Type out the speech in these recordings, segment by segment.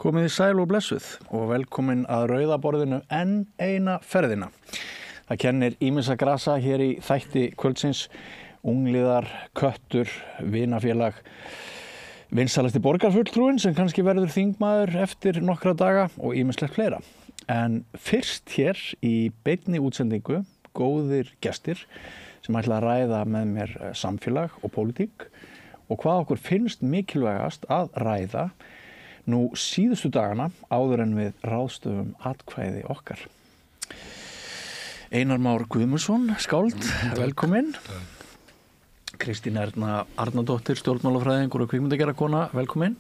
Komiði sæl og blessuð og velkomin að rauðaborðinu enn eina ferðina. Það kennir ýmissa grasa hér í þætti kvöldsins, ungliðar, köttur, vinafélag, vinsalasti borgarfulltrúin sem kannski verður þingmaður eftir nokkra daga og ýmislegt fleira. En fyrst hér í beinni útsendingu, góðir gestir sem ætla að ræða með mér samfélag og pólitík og hvað okkur finnst mikilvægast að ræða nú síðustu dagana áður en við ráðstöfum atkvæði okkar. Einar Már Guðmundsson, skáld, velkomin. Kristín Erna Arnardóttir, stjórnmálafræðingur og kvikmyndagerðarkona, velkomin.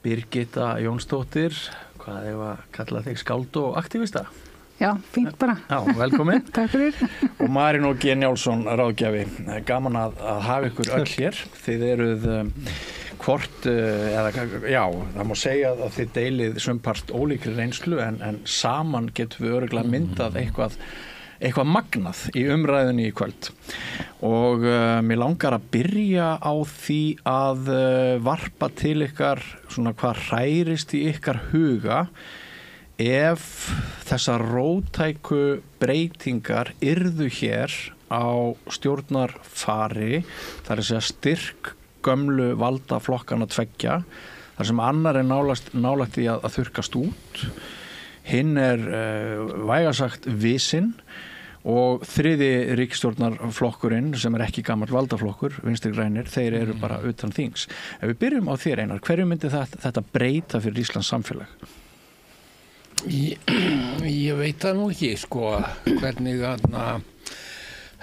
Birgitta Jónsdóttir, hvað ef að kalla þig skáld og aktivista? Já, fínt bara. Já, velkomin. Takk fyrir. Og Marinó G. Njálsson, ráðgjafi. Gaman að hafa ykkur öll hér. Þið eruð hvort, það má segja að þið deilið sumpart ólíkri reynslu en saman getum við örugglega myndað eitthvað magnað í umræðunni í kvöld. Og mér langar að byrja á því að varpa til ykkar svona hvað hrærist í ykkar huga ef þessar róttæku breytingar yrðu hér á stjórnarfari, það er að segja styrk gömlu valdaflokkana tveggja, þar sem annar er nálægt í að þurrkast út, hinn er vægasagt visinn og þriði ríkisstjórnarflokkurinn sem er ekki gamall valdaflokkur, Vinstri grænir, þeir eru bara utan þings. Ef við byrjum á þér, Einar, hverju myndi þetta breyta fyrir Íslands samfélag? Ég veit það nú ekki, hvernig það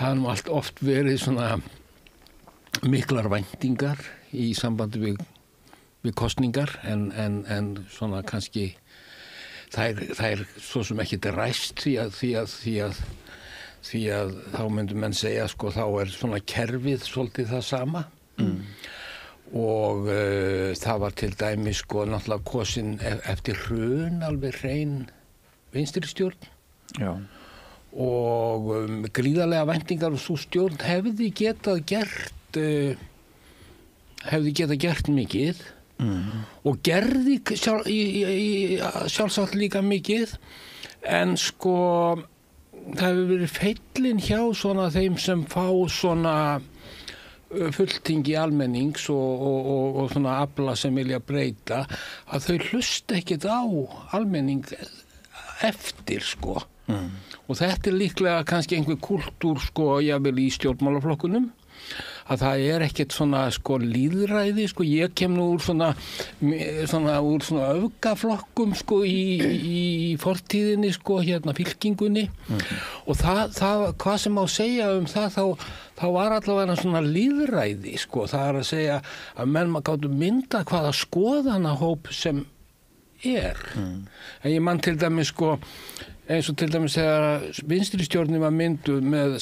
er nú allt oft verið svona miklar væntingar í sambandi við kosningar en svona kannski það er svo sem ekki ræst því að þá myndum menn segja þá er svona kerfið svolítið það sama og það var til dæmis náttúrulega kosin eftir hrun alveg hrein vinstri stjórn. Já. Og gríðarlega væntingar og sú stjórn hefði getað gert mikið og gerði sjálfsagt líka mikið en það hefur verið feillin hjá svona þeim sem fá svona fulltingi almennings og svona afla sem vilja breyta að þau hlusta ekkert á almenning eftir og þetta er líklega kannski einhver kúltúr jafnvel í stjórnmálaflokkunum að það er ekkert svona lýðræði ég kem nú úr svona öfgaflokkum í fortíðinni hérna fylkingunni og það hvað sem má segja þá var allavega svona lýðræði það er að segja að menn gátu mynda hvaða skoðanahóp sem er en ég man til dæmis eins og til dæmis þegar vinstri stjórnin var mynduð með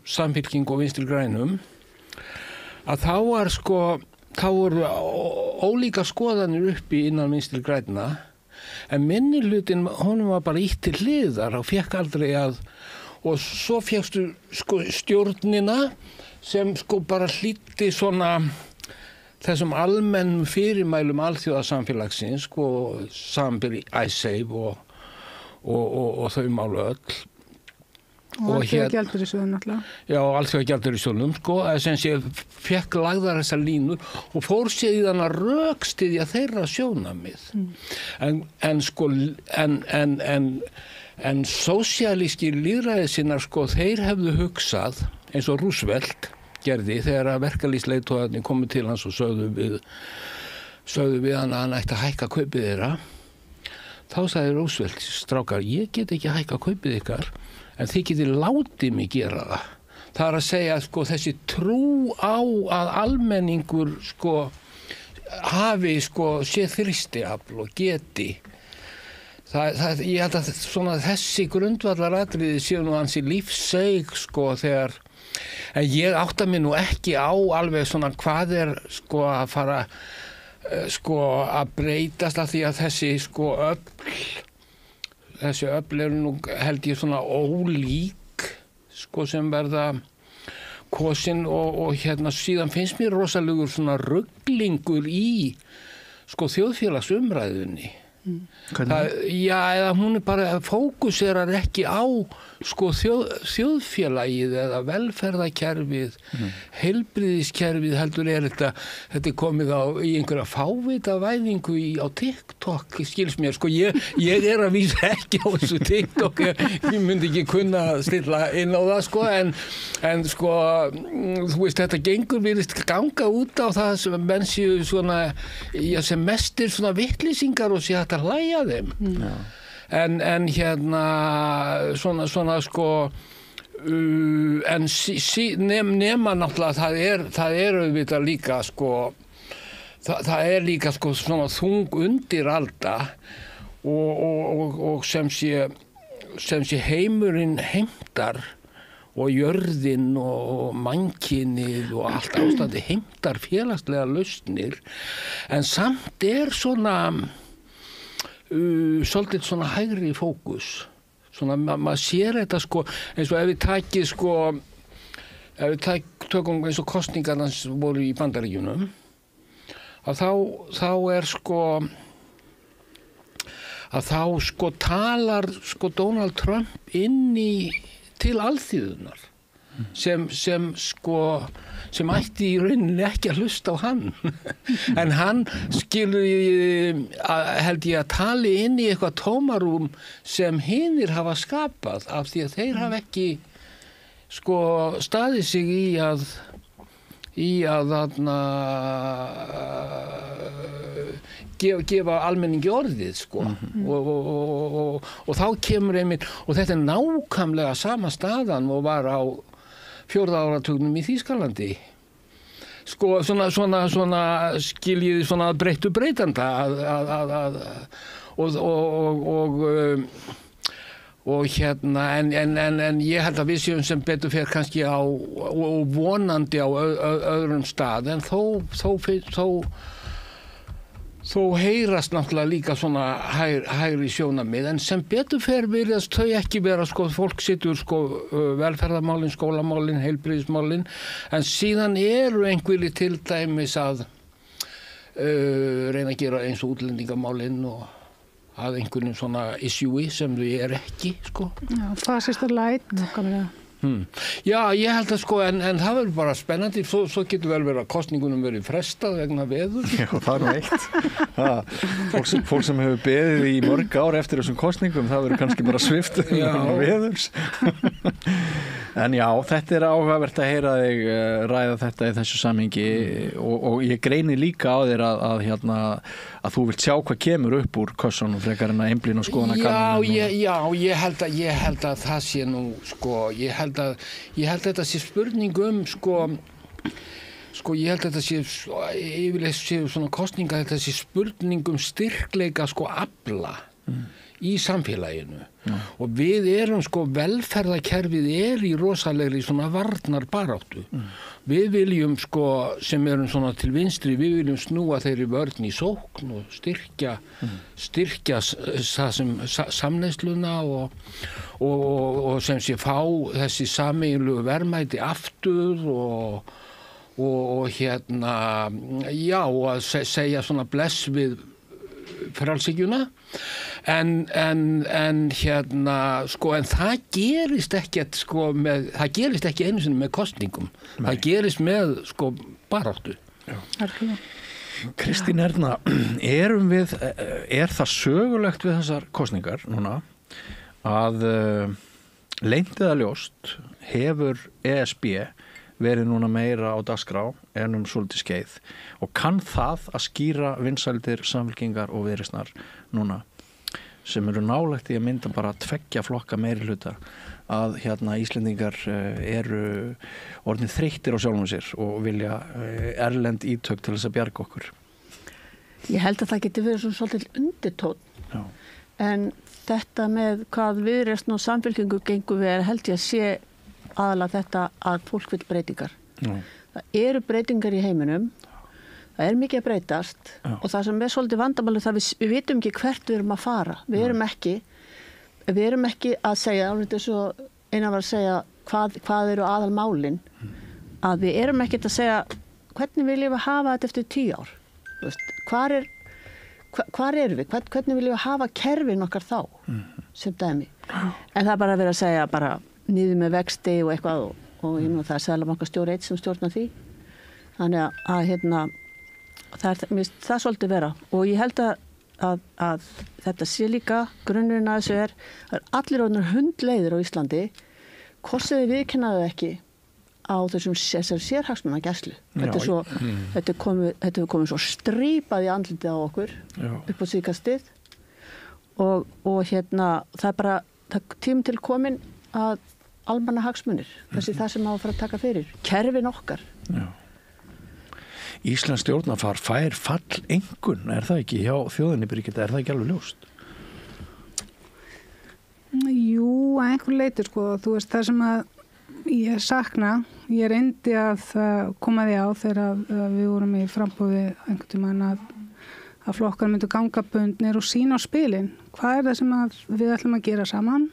Samfylking og Vinstri grænum að þá voru ólíka skoðanir uppi innan Vinstri grænna en minnihlutinn honum var bara ýtt til hliðar og fekk aldrei og svo fékkstu stjórnina sem bara hlýddi svona þessum almennum fyrirmælum alþjóðasamfélagsins samanber Icesave og þau málu öll og alþjóðagjaldeyrissjóðnum náttúrulega. Já, alþjóðagjaldeyrissjóðnum sem sé fekk lagðar þessar línur og fór síðan að rökstyðja þeirra sjónarmið. En sósíalískir lýðræðissinnar þeir hefðu hugsað eins og Roosevelt gerði þegar að verkalýðsleiðtogarnir komu til hans og sögðu við hann að hann ætti að hækka kaupið þeirra. Þá sagði Roosevelt, strákar, ég get ekki að hækka kaupið ykkar en þið getið látið mig gera það. Það er að segja þessi trú á að almenningur hafi sé þrýstiafl og geti. Ég held að svona þessi grundvallaratriði séu nú ansi lífseig þegar en ég átta mig nú ekki á alveg svona hvað er að fara að breytast af því að þessi öfl eru nú held ég svona ólík sem verða kosin og hérna síðan finnst mér rosalegur svona rugglingur í sko þjóðfélagsumræðunni. Já, eða hún bara fókuserar ekki á sko þjóðfélagið eða velferðakerfið, heilbrigðiskerfið heldur þetta komið í einhverja fávitavæðingu á TikTok, skils mér, sko ég að vísa ekki á þessu TikTok, ég myndi ekki kunna stilla inn á það, sko, en sko, þú veist, þetta virðist ganga út á það sem menn séu svona, já, sem mestir svona vittlýsingar og sé hægt að hlæja þeim. En hérna svona sko en nema náttúrulega það er auðvitað líka sko það líka sko svona þung undiralda og sem sé heimurinn heimtar og jörðin og mannkynið og allt ástandi heimtar félagslega lausnir, en samt svona svolítið svona hægri fókus, svona maður sér þetta sko, eins og ef við takið sko, ef við tökum eins og kosningarnas voru í Bandaríkjunum, að þá er sko, að þá sko talar sko Donald Trump inn til alþýðunar sem ætti í rauninni ekki að hlusta á hann en hann skilur held ég að tali inn í eitthvað tómarúm sem hinir hafa skapað af því að þeir hafa ekki sko staðið sig í að þarna gefa almenningi orðið sko og þá kemur einmitt, og þetta er nákvæmlega sama staðan og var á 4. áratugnum í Þýskalandi. Sko svona skiljiði svona breyttu breytanda og hérna en ég held að við séum sem betur fer kannski á og vonandi á öðrum stað, en þó heyrast náttúrulega líka svona hægri sjónarmið, en sem betur fer virðast þau ekki vera, sko, fólk situr sko velferðarmálin, skólamálin, heilbrigðismálin, en síðan eru einhverjir til dæmis að reyna að gera eins og útlendingamálin og að einhverjum svona issue sem þau ekki, sko. Já, fasistar læt, nákvæmlega. Já, ég held að sko, en það verður bara spennandi, svo getur vel verið að kosningunum verið frestað vegna veður. Já, það eitt. Fólk sem hefur beðið í mörg ár eftir þessum kosningum, það verður kannski bara svift vegna veðurs. En já, þetta er áhugavert að heyra þig ræða þetta í þessu samhengi og ég greini líka á þér að þú vilt sjá hvað kemur upp úr kössunum frekar en að einblína og skoðana kannanum. Já, ég held að það sé nú, sko, ég held að þetta sé spurning sko, ég held að þetta sé yfirleitt sé svona kosninga, þetta sé spurning styrkleika sko afla í samfélaginu og við erum sko, velferðarkerfið í rosalegri svona varnarbaráttu. Við viljum sko, sem erum svona til vinstri, við viljum snúa þeirri vörn í sókn og styrkja það sem samneysluna og sem sé fá þessi sameiginlegu verðmæti aftur og hérna, já, og að segja svona bless við frjálshyggjuna, en hérna sko, en það gerist ekkert sko það gerist ekki einu sinni með kosningum. Nei. Það gerist með sko baráttu. Kristín Erna, er það sögulegt við þessar kosningar núna að leynt eða ljóst hefur ESB verið núna meira á dagskrá en svolítið skeið og kann það að skýra vinsældir Samfylkingar og Viðreisnar núna sem eru nálægt í að mynda bara 2 flokka meirihluta að Íslendingar eru orðnir þreyttir á sjálfum sér og vilja erlend ítök til þess að bjarga okkur. Ég held að það geti verið svona svolítið undirtónn. Já. En þetta með hvað Viðreisn og Samfylkingu gengur við held ég að sé aðalega þetta að fólk vill breytingar. Já. Það eru breytingar í heiminum, það er mikið að breytast. Já. Og það sem er svolítið vandamálið það við vitum ekki hvert við erum að fara. Við erum ekki að segja, alveg þess að Einar var að segja hvað eru aðalmálin, að við erum ekki að segja hvernig viljum við hafa þetta eftir 10 ár. Hvar er hvar erum við? Hvernig viljum við hafa kerfin okkar þá sem dæmi? En það er bara að vera að segja bara niður með vexti og eitthvað og ég það er Seðlabankastjóri einn sem stjórnar því. Þannig að það er svolítið vera og ég held að þetta sé líka grunnurinn að þessu það er allir orðnir hundleiðir á Íslandi kostiði viðkennaðu ekki á þessum sérhagsmuna gæslu. Þetta er komið svo strípað í andlitið á okkur upp á síðkastið og það er bara tím til komin að almanna hagsmunir, það sem á að fara að taka fyrir kerfin okkar. Já. Íslands stjórnarfar fær fall engun, það ekki hjá þjóðinni Birgitta, það ekki alveg ljóst? Jú, að einhver leyti sko, þú veist það sem að ég sakna, ég reyndi að koma því á þegar við vorum í frambúði einhvern tímann að flokkar myndu ganga bundnir og sýna á spilin. Hvað er það sem við ætlum að gera saman?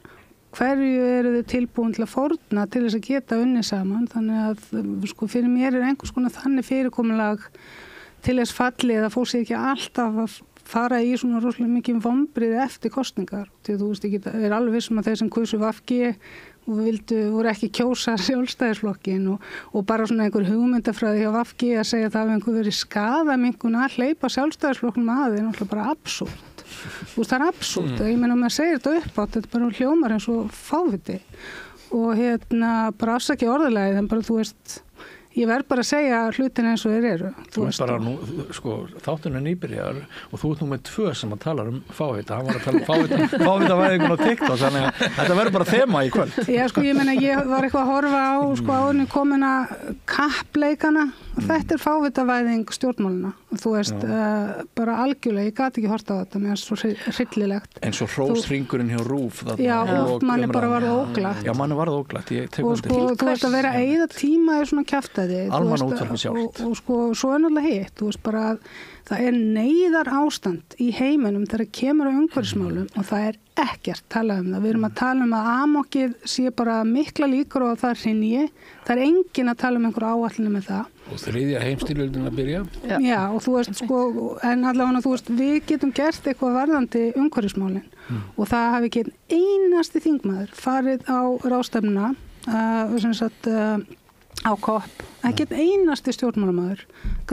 Hverju eru þið tilbúin til að fórna til þess að geta unnið saman? Þannig að sko, fyrir mér er einhvers konar þannig fyrirkomulag til þess fallið að fólk sé ekki alltaf að fara í svona rosalega mikið vonbrigði eftir kosningar. Því þú veist ekki, það er alveg vissum að þeir sem kusu VG og voru ekki kjósa Sjálfstæðisflokkin og bara svona einhver hugmyndafræði hjá VG að segja að það hafi einhver verið skaðaminnkun að hleypa Sjálfstæðisflokknum að er náttúrulega bara absúrt. Þú veist, það er absúrt. Ég meina, maður segir þetta uppátt, þetta er bara hljómar eins og fáviti og bara afsaki orðalagið, en bara þú veist ég verð bara að segja hlutin eins og þeir eru. Þú veist bara nú, sko, þátturinn er nýbyrjar og þú ert nú með 2 sem að tala fávita. Hann var að tala fávitavæðingun á TikTok, þannig að þetta verður bara þema í kvöld. Já, sko, ég meina, ég var eitthvað að horfa á, sko, áðurinn komin að kappleikana og þetta er fávitavæðing stjórnmáluna. Þú veist, bara algjörlega, ég gat ekki horta á þetta, mér er svo hryllilegt. En svo hrósringurinn hjá RÚV. Já, manni bara varð óglatt. Já, manni varð óglatt, ég tek og sko, þú veist að vera að eyða tíma í svona kjaftaði. Almannaútvarpið sjálft. Og sko, svo er náttúrulega hitt, þú veist bara að það er neyðar ástand í heiminum þegar kemur á umhverfismálum og það er ekkert talað um það. Við erum að tala um að amokið sé bara mikla líkur og það hrynji. Það er enginn að tala um einhver áætlunum með það. Og 3. heimsstyrjöldin að byrja. Já, og þú veist sko, en allavega þú veist, við getum gert eitthvað varðandi umhverfismálin og það hafi ekki einasti þingmaður farið á ráðstefnuna á COP, ekki einasti stjórnmálamaður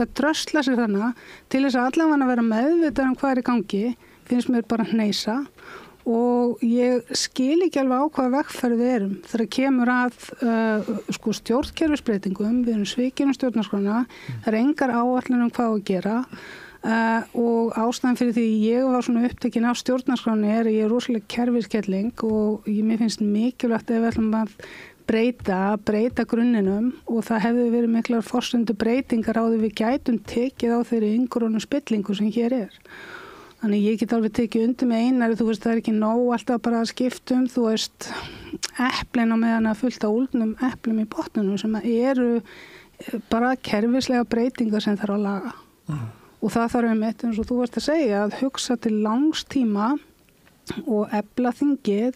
að drösla sér þannig til þess að allavega vera meðvitað hvað er í gangi, finnst mér bara hneisa og ég skil ekki alveg á hvaða vegferð við erum þegar kemur að sko stjórnkerfisbreytingum, við erum svikin stjórnarskrána, það er engar áætlanir hvað að gera og ástæðan fyrir því ég var svona upptekin af stjórnarskráni er að ég er rosalega kerfiskelling og mér finnst mikilvægt ef við ætlum að breyta grunninum og það hefði verið miklar forsendu breytingar á því við gætum tekið á þeirri yngrónu spillingu sem hér er. Þannig ég get alveg tekið undir með einari, þú veist það er ekki nóg alltaf bara að skiptum, þú veist eplin á meðan að fullt af úldnum eplum í botnunum sem eru bara kerfislega breytingar sem þarf að laga. Og það þarf eins og þú varst að segja að hugsa til langs tíma og efla þingið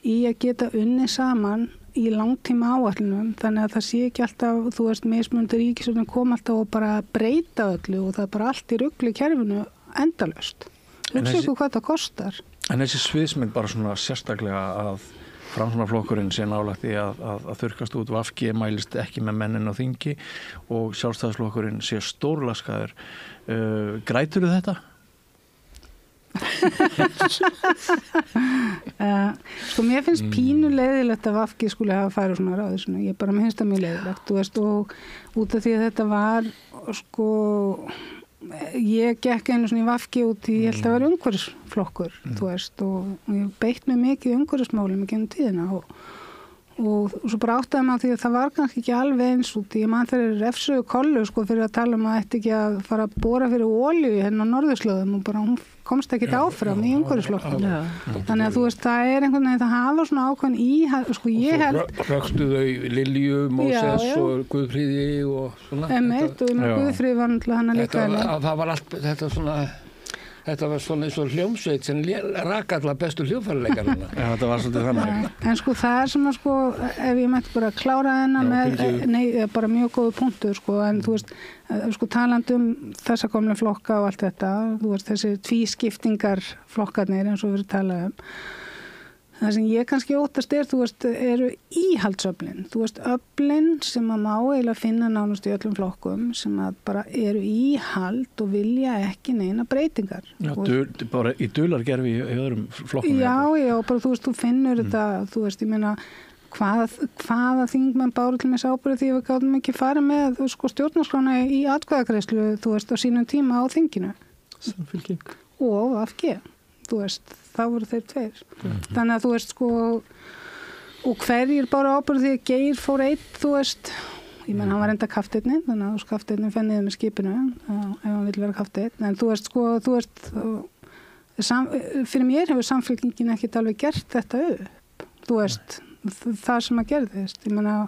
í að geta unnið saman í langtíma áætlunum, þannig að það sé ekki alltaf, þú veist, mismunandi ríkisstjórnin kom alltaf og bara breyta öllu og það er bara allt í rugli í kerfinu endalaust. Hugsa ykkur hvað það kostar. En þessi sviðsmynd bara svona sérstaklega að Framsóknarflokkurinn sé nálægt í að þurrkast út VG mælist ekki með mennin á þingi og Sjálfstæðisflokkurinn sé stórlaskaður. Græturðu þetta? Sko mér finnst pínu leiðilegt að VG skuli hafa farið svona ráði svona. Ég bara mér finnst það mjög leiðilegt, þú veist, og út af því að þetta var sko ég gekk einu svona í VG út í ég held að vera umhverfisflokkur þú veist og ég beitt mig mikið umhverfismálum í gennum tíðina og svo bara áttaði maður því að það var kannski ekki alveg eins út í mann þeirri refsuðu kollu sko fyrir að tala um að ætti ekki að fara að bora fyrir olíu hérna á norðurslóðum og bara hún komst ekki áfram í umhverfisflokkum þannig að þú veist það er einhvern veginn það hafa svona ákveðin sko ég held Rökstu þau Lilju, Móses og Guðfríði og svona og Guðfríði var náttúrulega hann að líka það var allt þetta svona Þetta var svona eins og hljómsveit sem rak alla bestu hljóðfæraleikana. Já, þetta var svolítið þannig. En sko það sem að sko, ef ég mætti bara klára þennan bara mjög góðu punktur sko, en þú veist, sko talandi þessa komlu flokka og allt þetta, þú veist, þessi tvískiptingar flokkarnir eins og við talað Það sem ég kannski óttast þú veist, eru íhaldsöflin. Þú veist, öflin sem að má eiginlega finna nánast í öllum flokkum sem að bara eru íhald og vilja ekki neina breytingar. Já, bara í dulargerfi í öðrum flokkum. Já, bara þú veist, þú finnur þetta, þú veist, ég meina, hvaða þingmenn báru til með sábúri því við gátum ekki farið með sko, stjórnarskrána í atkvæðagreiðslu, þú veist, á sínum tíma á þinginu. Samfylking. Og AFG. Þú veist, þá voru þeir tveir. Þannig að þú veist sko, og hverjir bara ábyrgðu því að Geir fór einn, þú veist, ég menn hann var enda kafteinni, þannig að kafteinni fenniði með skipinu, ef hann vil vera kafteinn, en þú veist sko, fyrir mér hefur samfylkingin ekkert alveg gert þetta upp, þú veist, það sem að gerðist, ég menna,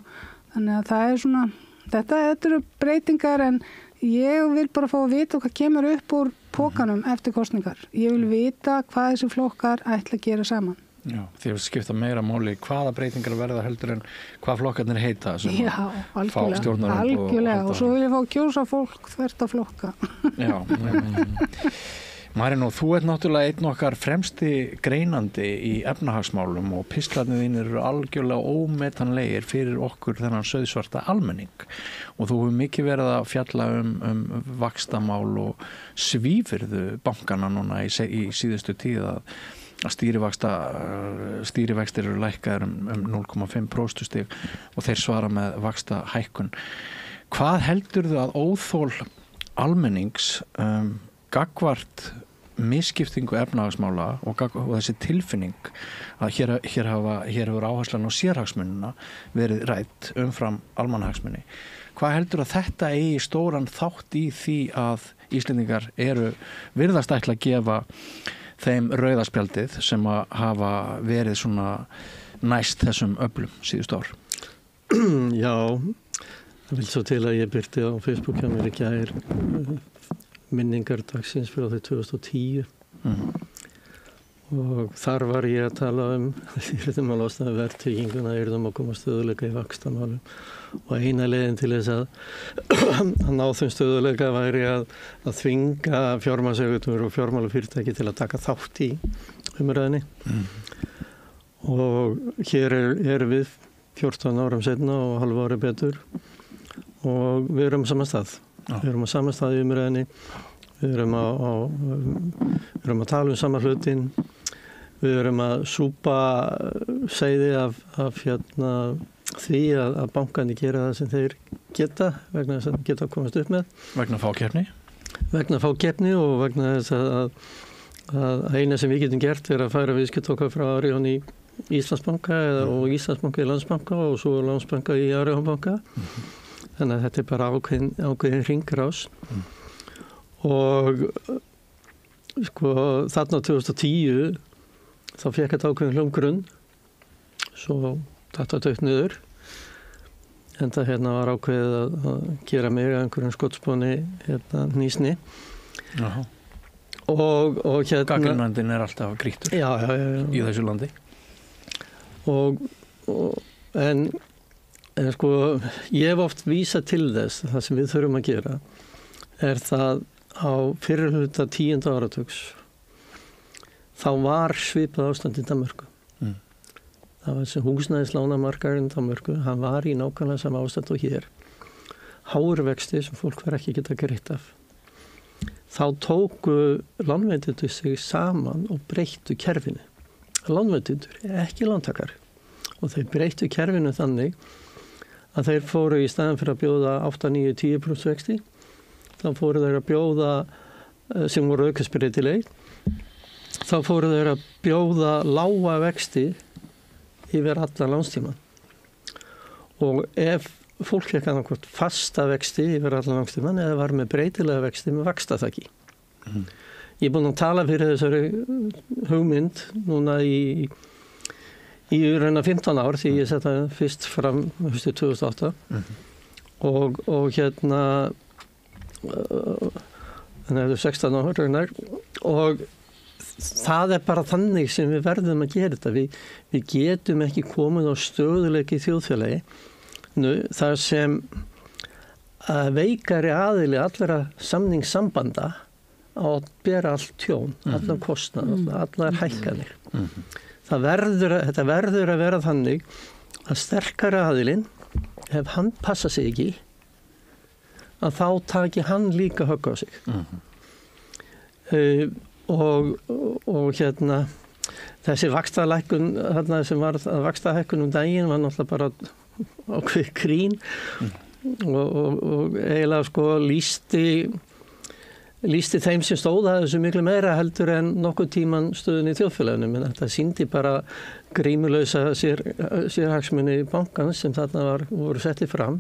þannig að það svona, þetta eru breytingar en ég vil bara fá að vita hvað kemur upp úr pókanum eftir kosningar. Ég vil vita hvað þessi flokkar ætla að gera saman. Já, því að skipta meira máli hvaða breytingar verða heldur en hvað flokkarnir heita sem fá stjórnarumboð. Algjörlega, og svo vil ég fá að kjósa fólk þvert á flokka. Já, Marín, og þú náttúrulega einn okkar fremsti greinandi í efnahagsmálum og pistlarnir þín eru algjörlega ómetanlegir fyrir okkur þennan sauðsvarta almenning og þú hefur mikið verið að fjalla vaxtamál og svífirðu bankana núna í síðustu tíð að stýrivextir eru lækkaðir 0,5% stig og þeir svara með vaxtahækkun. Hvað heldurðu að óþol almennings gagnvart misskiptingu efnahagsmála og þessi tilfinning að hér hefur áherslan á sérhagsmunina verið rædd umfram almannahagsmuni. Hvað heldur að þetta eigi stóran þátt í því að Íslendingar virðast ætla að gefa þeim rauðaspjaldið sem að hafa verið svona næst þessum öflum síðust ár? Já, það vil svo til að ég byrti á Facebook hjá mér í gær minningar dagsins frá því 2010 og þar var ég að tala yrðum að losna verðtrygginguna, yrðum að koma stöðuleika í vaxtamálum og eina leiðin til þess að ná þeim stöðuleika væri að þvinga fjármagnseigendur og fjármálafyrirtæki til að taka þátt í umræðinni og hér við 14 árum seinna og halva ári betur og við erum saman stað. Við erum á sama stað í umræðinni, við erum að tala sama hlutin, við erum að súpa seiði af því að bankarnir gera það sem þeir geta, vegna þess að þeir geta að komast upp með. Vegna fákeppni? Vegna fákeppni og vegna þess að eina sem við getum gert að færa viðskipt okkar frá Arion í Íslandsbanka og Íslandsbanka í Landsbanka og svo Landsbanka í Arionbanka. Þannig að þetta er bara ákveðin hringrás og sko þarna 2010 þá fékk þetta ákveðin hljómgrunn svo þetta dött niður en það var ákveðið að gera mig að einhverjum skotspóni nýsni og gagnrýnandinn alltaf grýttur í þessu landi en sko, ég hef oft vísað til þess það sem við þurfum að gera það á fyrirhluta 10. áratugs þá var svipað ástand í Danmörku. Það var sem húsnæðislánamarkaðurinn í Danmörku, hann var í nákvæmlega sama ástand og hér. Háir vexti sem fólk var ekki geta greitt af. Þá tóku lánveitendur sig saman og breyttu kerfinu. Lánveitendur, ekki lántakar. Og þeir breyttu kerfinu þannig að þeir fóru í staðan fyrir að bjóða 8-9-10% vexti þá fóru þeir að bjóða sem voru aukastbreytileg þá fóru þeir að bjóða lága vexti yfir allan lánstíman og ef fólk fékk annað fasta vexti yfir allan lánstíman eða var með breytilega vexti með vaxtaþaki ég er búin að tala fyrir þessari hugmynd núna í raun 15 ár því ég setta fyrst fram höstu 2008 og þannig að það 16 ára og það bara þannig sem við verðum að gera þetta. Við getum ekki komið á stöðuleiki í þjóðfélagi þar sem veikari aðili allra samningssambanda á að bera allt tjón, allar kostnað, allar hækkanir. Þetta verður að vera þannig að sterkari aðilinn, ef hann passa sig ekki, að þá taki hann líka högg á sig. Og þessi vaxtalækkun sem var vaxtahækkun daginn var náttúrulega bara ákveð grín og eiginlega sko lýsti þeim sem stóða þessu miklu meira heldur en nokkuð tíman stöðun í þjóðfélaginu, menn þetta sýndi bara grímulausa sérhagsmuni bankans sem þarna voru settið fram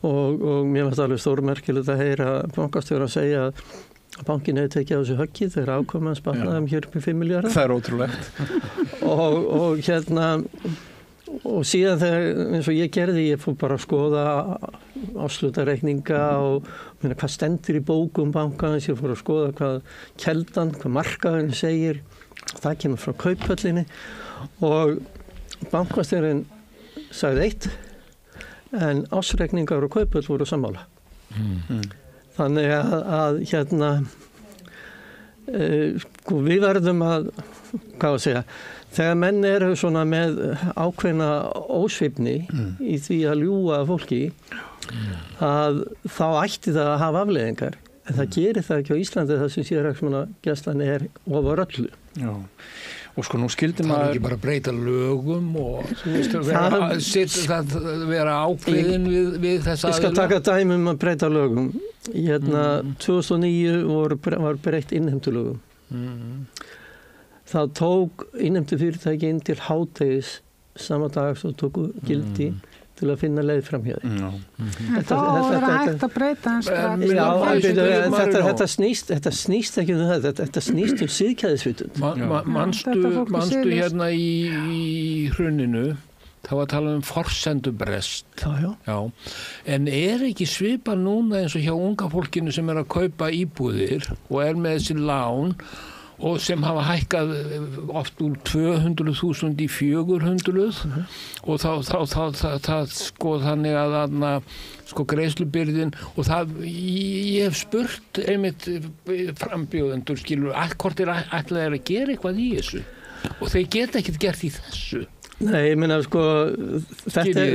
og mér fannst alveg stórmerkilegt að heyra bankastjóra að segja að bankin hefði tekið á þessu höggið þegar ákvæmum að spannaði hér upp í 5 miljardar. Það ótrúlegt. Og síðan þegar, eins og ég gerði, ég fór bara að skoða áslutareikninga og hvað stendur í bókum bankans, ég fór að skoða hvað markaðurinn segir, það kemur frá Kauphöllinni og bankastjórinn sagði eitt, en ársreikningar og Kauphöll voru sammála. Þannig að við verðum að, þegar menn eru svona með ákveðna ósvifni í því að ljúga fólki, að þá ætti það að hafa afleiðingar. En það gerir það ekki á Íslandi þar sem sérhagsmunagæslan ofar öllu. Já. Og sko nú skildi maður... Það er ekki bara að breyta lögum og vera ákveðin við þessa aðila. Ég skal taka dæmi að breyta lögum. 2009 var breytt innheimtulögum. Það tók innheimtufyrirtæki inn til hádegis sama dag sem tóku gildi til að finna leið fram hjá því. Þá er hægt að breyta Þetta snýst ekki þetta snýst siðgæðisvitund. Manstu hérna í hruninu, það var að tala forsendubrest. Já. En ekki svipað núna eins og hjá unga fólkinu sem að kaupa íbúðir og með þessi lán og sem hafa hækkað oft úr 200.000 í 400 og það sko þannig að sko greiðslubyrðin og það, ég hef spurt einmitt frambjóðendur skilur, hvort ætlaði að gera eitthvað í þessu og þeir geta ekkert gert í þessu. Nei, ég meina sko þetta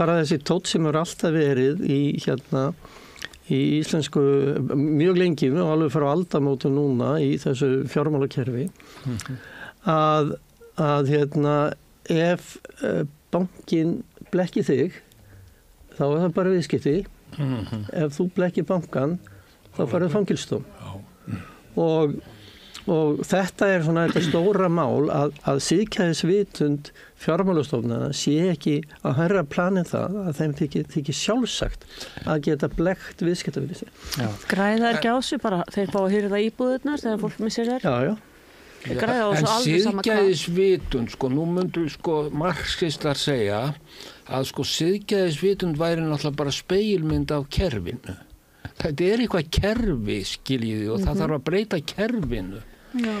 bara þessi tótt sem er alltaf verið í íslensku mjög lengi og alveg frá aldamótum núna í þessu fjármálakerfi að ef bankin blekkir þig þá er það bara viðskipti ef þú blekkir bankan þá farið fangilsdóm og þetta er svona þetta stóra mál að siðgæðisvitund fjármálastofnana sé ekki að hærra planið það að þeim þykir sjálfsagt að geta blekkt viðskiptavinni sér. Græða ekki á sig bara, þeir fá að hýrða íbúðirnar þegar fólk missir þær. En siðgæðisvitund, sko, nú myndu sko marxistar segja að sko siðgæðisvitund væri náttúrulega bara spegilmynd af kerfinu. Þetta er eitthvað kerfi, skiljiði, og það þarf að breyta kerfinu.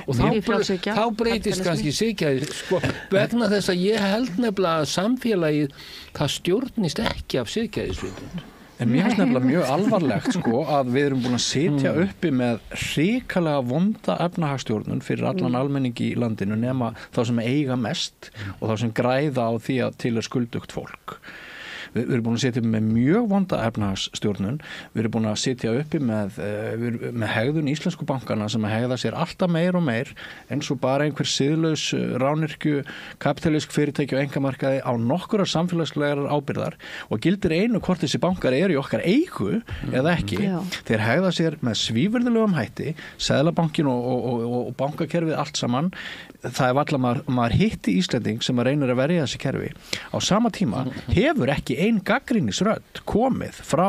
Og þá breytist kannski siðgæði sko, vegna þess að ég held nefnilega að samfélagið það stjórnist ekki af siðgæðisvitund. En mér finnst nefnilega mjög alvarlegt sko, að við erum búin að sitja uppi með hrikalega vonda efnahagsstjórnun fyrir allan almenningi í landinu nema þá sem eiga mest og þá sem græða á því að til er skuldugt fólk. Við erum búin að sitja með mjög vonda efnahagsstjórnun, við erum búin að sitja uppi með hegðun íslensku bankana sem að hegða sér alltaf meir og meir eins og bara einhver siðlaus rányrkju kapitalísk fyrirtæki og einkamarkaði á nokkurar samfélagslegar ábyrðar og gildir einu hvort þessi bankar eru í okkar eigu eða ekki. Þeir hegða sér með svívirðulegum hætti, Seðlabankinn og bankakerfið allt saman. Það varla maður hitti Íslending sem að reynir að verja þessi kerfi. Á sama tíma hefur ekki ein gagnrýnisrödd komið frá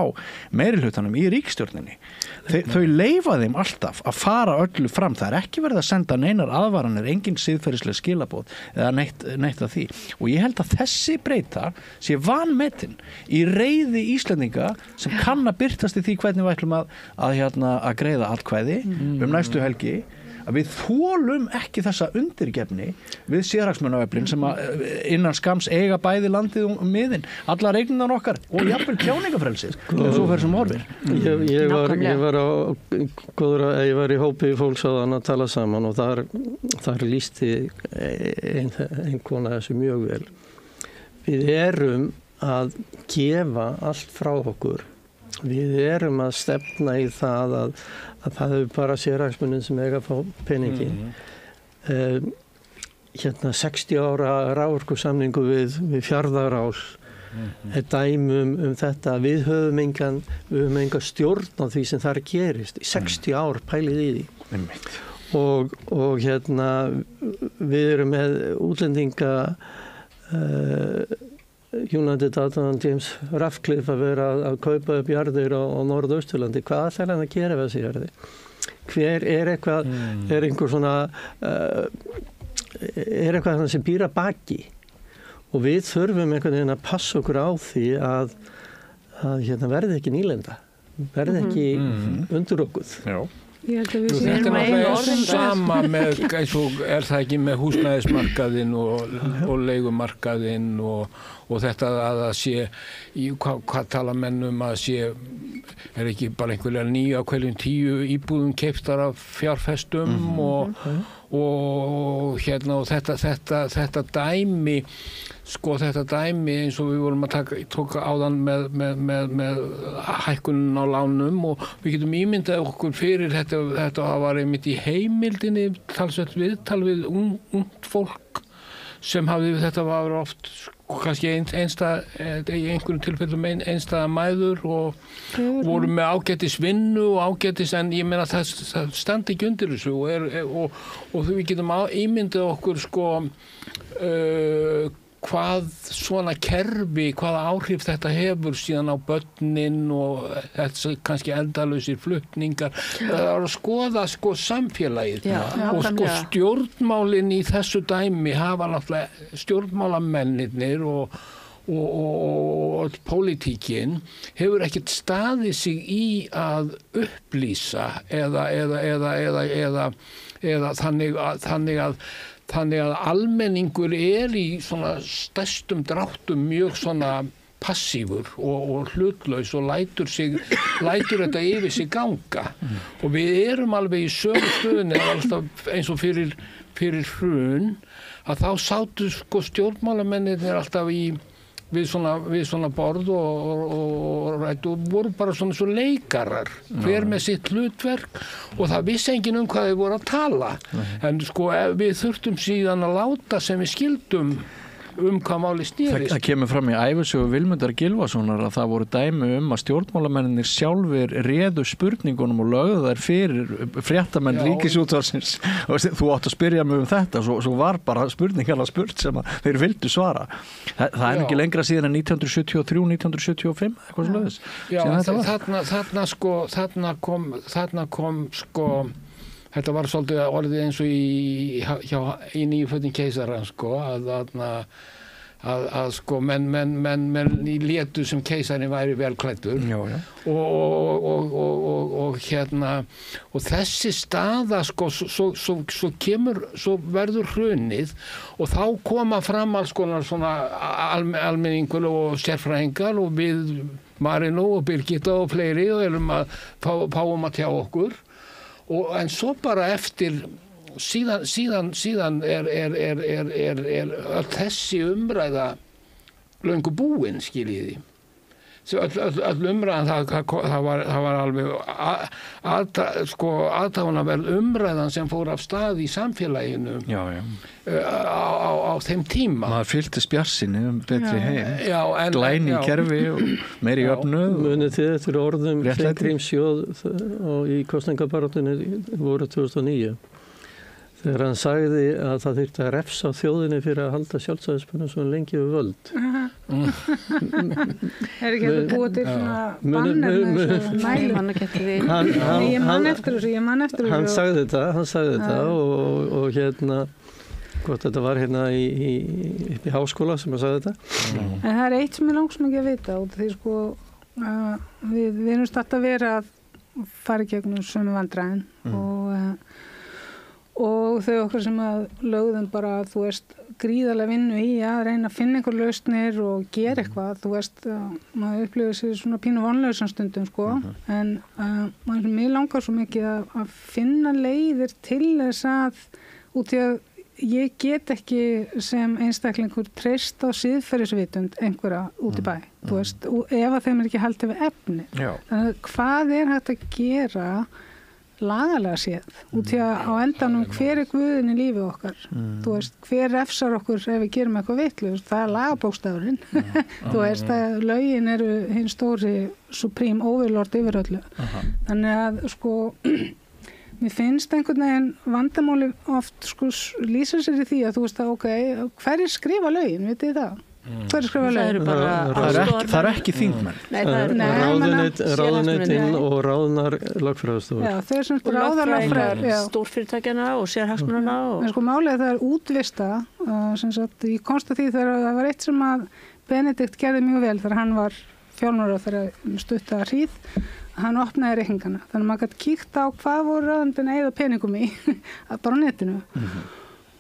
meirihlutanum í ríkisstjórninni. Þau leyfa þeim alltaf að fara öllu fram. Það ekki verið að senda neinar aðvaranir, engin siðferðisleg skilaboð eða neitt af því. Og ég held að þessi breyta sé vanmetin í reiði Íslendinga sem kann að birtast í því hvernig við ætlum að greiða atkvæði næstu helgi, að við þolum ekki þessa undirgefni við sérhagsmunaöflin sem innan skams eiga bæði landið miðin, allar eignunar okkar og jafnvel tjáningafrelsið og svo fyrir sem horfir. Ég var í hópi fólksáðan að tala saman og þar lýsti ein kona þessu mjög vel. Við erum að gefa allt frá okkur. Við erum að stefna í það að það hefur bara sérhagsmunin sem eiga að fá peningi. 60 ára raforkusamningu við Fjarðarál er dæmi þetta. Við höfum enga stjórn á því sem þar gerist. 60 ár pælið í því. Og við erum með útlendinga United Data James Ratcliffe að vera að kaupa upp jarðir á Norðausturlandi. Hvað ætlar hann að gera við þessi jarði? Hver er einhver svona eitthvað sem býr að baki? Og við þurfum einhvern veginn að passa okkur á því að verði ekki nýlenda, verði ekki undir okkur. Já. Þetta er náttúrulega sama með, er það ekki með húsnæðismarkaðinn og leigumarkaðinn og þetta að það sé, hvað tala menn að sé, er ekki bara einhverja 9 af hverjum 10 íbúðum keyptar af fjárfestum og þetta dæmi, þetta dæmi eins og við vorum að tóka áðan með hækkunin á lánum og við getum ímyndað okkur fyrir þetta var einmitt í heimildinni talsvert viðtal við ungt fólk sem hafði þetta var oft kannski í einhverjum tilfellum einstæða mæður og voru með ágætis vinnu og ágætis, en ég meina það standi ekki undir þessu og við getum ímyndað okkur hvað svona kerfi, hvaða áhrif þetta hefur síðan á börnin og þetta kannski endalausir flutningar. Það er að skoða samfélagið og stjórnmálin í þessu dæmi hafa náttúrulega stjórnmálamennirnir og pólitíkin hefur ekkert staðið sig í að upplýsa eða þannig að almenningur í svona stærstum dráttum mjög svona passífur og hlutlaus og lætur þetta yfir sig ganga. Og við erum alveg í sömu stöðunni alltaf eins og fyrir hrun að þá sátu stjórnmálamennirnir alltaf við svona borð og voru bara svona leikarar, hver með sitt hlutverk og það vissi enginn hvað þeir voru að tala. En við þurftum síðan að láta sem við skildum hvað máli snýrist. Það kemur fram í ævisögu Vilmundar Gylfasonar að það voru dæmi að stjórnmálamennir sjálfir réðu spurningunum og lögðu þær fyrir fréttamenn Ríkisútvarpsins og þú átt að spyrja mig þetta svo var bara spurningarna spurt sem þeir vildu svara. Það er ekki lengra síðan en 1973, 1975 eitthvað svoleiðis. Já, þarna kom þetta var svolítið orðið eins og í nýjuföddum keisaran að menn létu sem keisarin væri vel klæddur og þessi staða svo verður hrunið og þá koma fram alls konar svona almenningur og sérfræðingar og við Marino og Birgitta og fleiri og erum að fáum að tjá okkur. En svo bara eftir síðan er þessi umræða löngu búin, skiljiði. Öll umræðan það var alveg aðdáunarverð umræðan sem fór af stað í samfélaginu á þeim tíma. Maður fylltist bjartsýni betri heim, glæni í kerfi og meiri jöfnuð. Munið þið eftir orðum Steingríms í kosningabaráttunni voru 2009 þegar hann sagði að það þyrfti að refsa þjóðinni fyrir að halda sjálfstæðismenn svo lengi við völd. Er ekki að búa til svona banner með þessu mælum? Ég man eftir þessu. Hann sagði þetta og hérna, hvort þetta var hérna í háskóla sem að sagði þetta. En það er eitt sem ég langs mikið að vita út því sko við erum statt að vera að fara í gegnum sömu vandræðin og þau okkar sem að lögðum bara, þú veist, gríðarlega vinnu í að reyna að finna einhver lausnir og gera eitthvað, þú veist, maður upplifir sér svona pínu vonlausan stundum, sko, en mér langar svo mikið að finna leiðir til þess að, út í að ég get ekki sem einstaklingur treyst á siðferðisvitund einhverja út í bæ, þú veist, og ef að þeim ekki haldið við efni. Já. Þannig að hvað er hægt að gera lagalega séð, út í að á endanum hver er Guðinn í lífi okkar, þú veist, hver refsar okkur ef við gerum eitthvað vitlaust, það er lagabókstafurinn, þú veist, lögin eru hinn stóri supreme overlord yfir öllu. Þannig að, sko, mér finnst einhvern veginn vandamáli oft sko lýsa sér í því að þú veist að hverjir skrifa lögin, vitið þið það? Hverjir skrifa lögin? Það er ekki þingmenn. Ráðuneytin og ráðnar lögfræðistofur. Já, þau sem ráðar lögfræðar stórfyrirtækjana og sérhagsmunana en sko málið það er útvista sem sagt, ég komst að því þegar það var eitt sem að Benedikt gerði mjög vel þegar hann var fjármálaráðherra stutta hríð. Hann opnaði reikningana, þannig að maður gæti kíkt á hvað voru ráðuneytin að eyða peningum í bara á netinu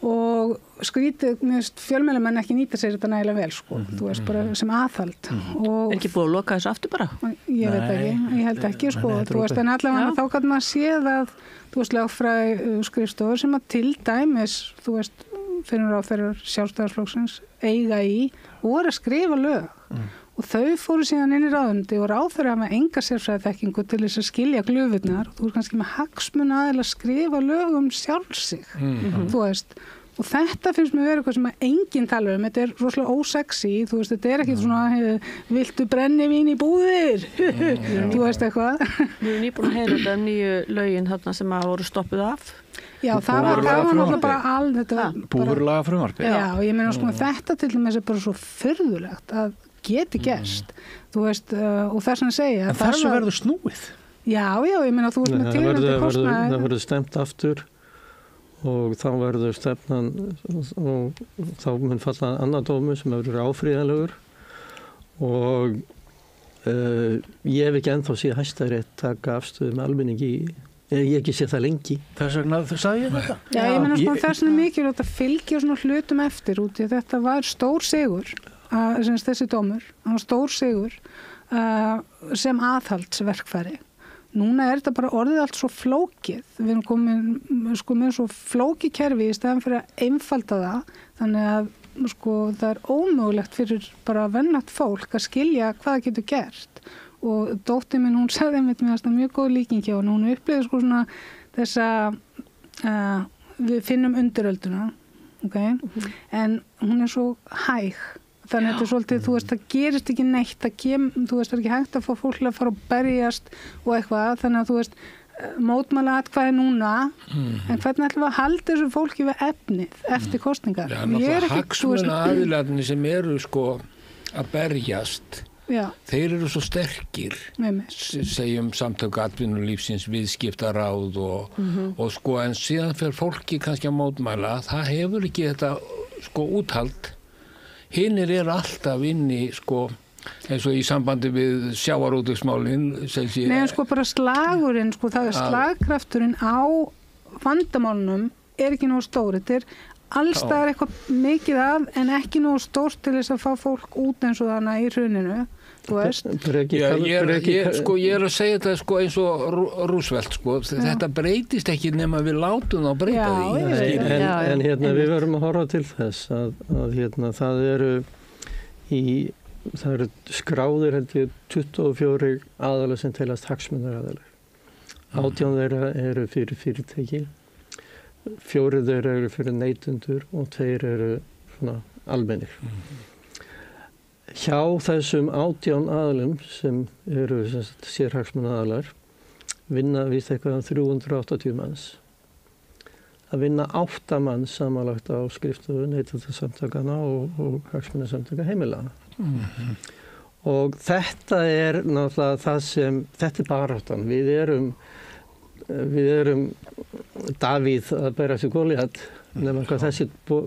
og skrítið, mjög fjölmiðlamenn ekki nýta sér þetta nægilega vel, sko, þú veist, bara sem aðhald. Og ekki búið að loka þessu aftur bara? Ég veit ekki, ég held ekki, sko, þú veist, en allavega þá gæti maður séð að, þú veist, lögfræði skrifstofur sem að til dæmis, þú veist, fyrir ráðherrar Sjálfstæðisflokksins eiga í og voru að skrifa lög. Og þau fóru síðan inn í ráðuneyti og ráðherra með enga sérfræðiþekkingu til þess að skilja glufurnar. Þú er kannski með hagsmunaaðila að skrifa lög sjálf sig, þú veist. Og þetta finnst mér verið eitthvað sem að enginn tala um. Þetta er rosalega ósexy, þú veist, þetta er ekki svona viltu brennivín í búðir, þú veist eitthvað. Við erum nýbúin að heyra þetta nýju lögin þarna sem að voru stoppuð af. Já, það var náttúrulega bara þetta. Búðurlaga frumvarpi. Já, og ég meina sko þetta til dæmis er bara svo furðulegt að geti gerst, þú veist, og þess að segja. En þessu verður snúið? Já, ég meina þú veist með tilhætti kostnaði. Það verður stemt aftur og þá verður stefnan og þá mun falla annar dómur sem verður áfríðanlegur og ég hef ekki ennþá síðan Hæstarétt taka afstöðu með almenningi ég hef ekki séð það lengi. Þess vegna sagði ég þetta? Já, ég meina sko þess vegna mikilvægt að fylgja svona hlutum eftir út í þetta var stór sigur þessi dómur, hann var stór sigur sem aðhaldsverkfæri. Núna er þetta bara orðið allt svo flókið. Við erum komin sko með svo flókið kerfi í staðan fyrir að einfalda það, þannig að sko það er ómögulegt fyrir bara venjulegt fólk að skilja hvað það getur gert. Og dóttir minn, hún sagði mér að mjög góð líking hjá henni, hún upplifði sko svona þessa við finnum undirölduna, en hún er svo hæg. Þannig að þetta er svolítið, þú veist, það gerist ekki neitt, þú veist, það er ekki hægt að fá fólk að fara og berjast og eitthvað, þannig að þú veist, mótmæla atkvæði núna, en hvernig ætlum við að halda þessu fólki við efnið eftir kosningar? Já, náttúrulega hagsmuna aðilarnir sem eru sko að berjast, þeir eru svo sterkir, segjum samtök atvinnulífsins, viðskiptaráð og sko, en síðan fyrir fólki kannski að mótmæla, það hefur ekki þetta sko úthald. Hinnir er alltaf inni sko eins og í sambandi við sjávarútvegsmálin. Nei, sko bara slagurinn, sko það er slagkrafturinn á vandamálunum er ekki nógu stór. Þetta er allstaðar eitthvað mikið af en ekki nógu stórt til þess að fá fólk út eins og þannig í hruninu. Þú veist? Ég er að segja þetta sko eins og Roosevelt sko. Þetta breytist ekki nema við látum það að breyta því. En hérna við verum að horfa til þess að hérna það eru skráðir held ég 24 aðalar sem teljast hagsmunaraðilar. 18 þeirra eru fyrir fyrirtæki, 4 þeirra eru fyrir neytendur og 2 eru svona almennir. Hjá þessum 18 aðalum sem eru sérhagsmunaaðilar vinna víst eitthvað 380 manns. Að vinna 8 manns samanlagt á skrifstofu neytendasamtakana og hagsmunasamtaka heimilanna. Og þetta er náttúrulega það sem, þetta er baráttan. Við erum Davíð að bera sig Góliat, nema hvað þessi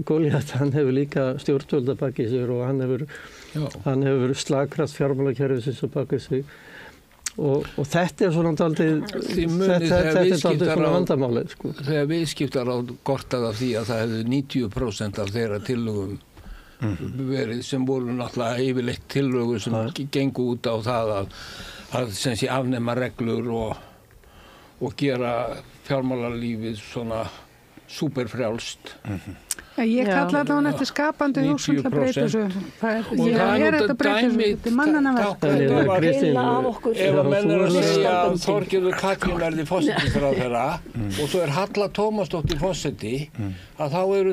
Góliat, hann hefur líka stjórnvöld að baki sér og hann hefur slagkraft fjármálakerfisins að baki sig. Og þetta er svona daldið, þetta er daldið svona vandamálið, sko. Þegar viðskiptaráð gortaði af því að það hefði 90% af þeirra tillögum verið sem voru náttúrulega yfirleitt tillögur sem gengu út á það að sem sé afnema reglur og gera fjármálalífið svona súperfrjálst. Ég kalla allavega eftir skapandi hugsun til að breyta þessu. Það er þetta breyta þessu, þetta er mannanna verk. Ef að menn að segja að Þorgerður Katrín verði forsætisráðherra og svo Halla Tómasdóttir forseti, að þá eru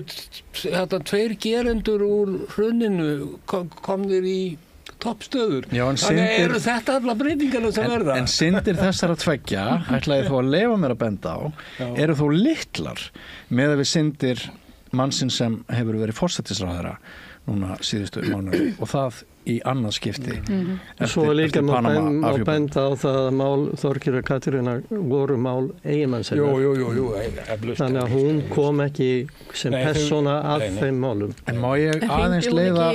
þetta 2 gerendur úr hruninu komnir í toppstöður. Þannig eru þetta alla breytingarna sem verða. En syndir þessara tveggja, ætlaði þó að leyfa mér að benda á, eru þó litlar með að við syndir mannsinn sem hefur verið forsætisráðherra núna síðustu mánuði og það í annað skipti. Svo líka má benda á það að mál Þorgerðar Katrínar voru mál eiginmanns hennar. Jú, eflaust. Þannig að hún kom ekki sem persóna að þeim málum. En má ég aðeins leiða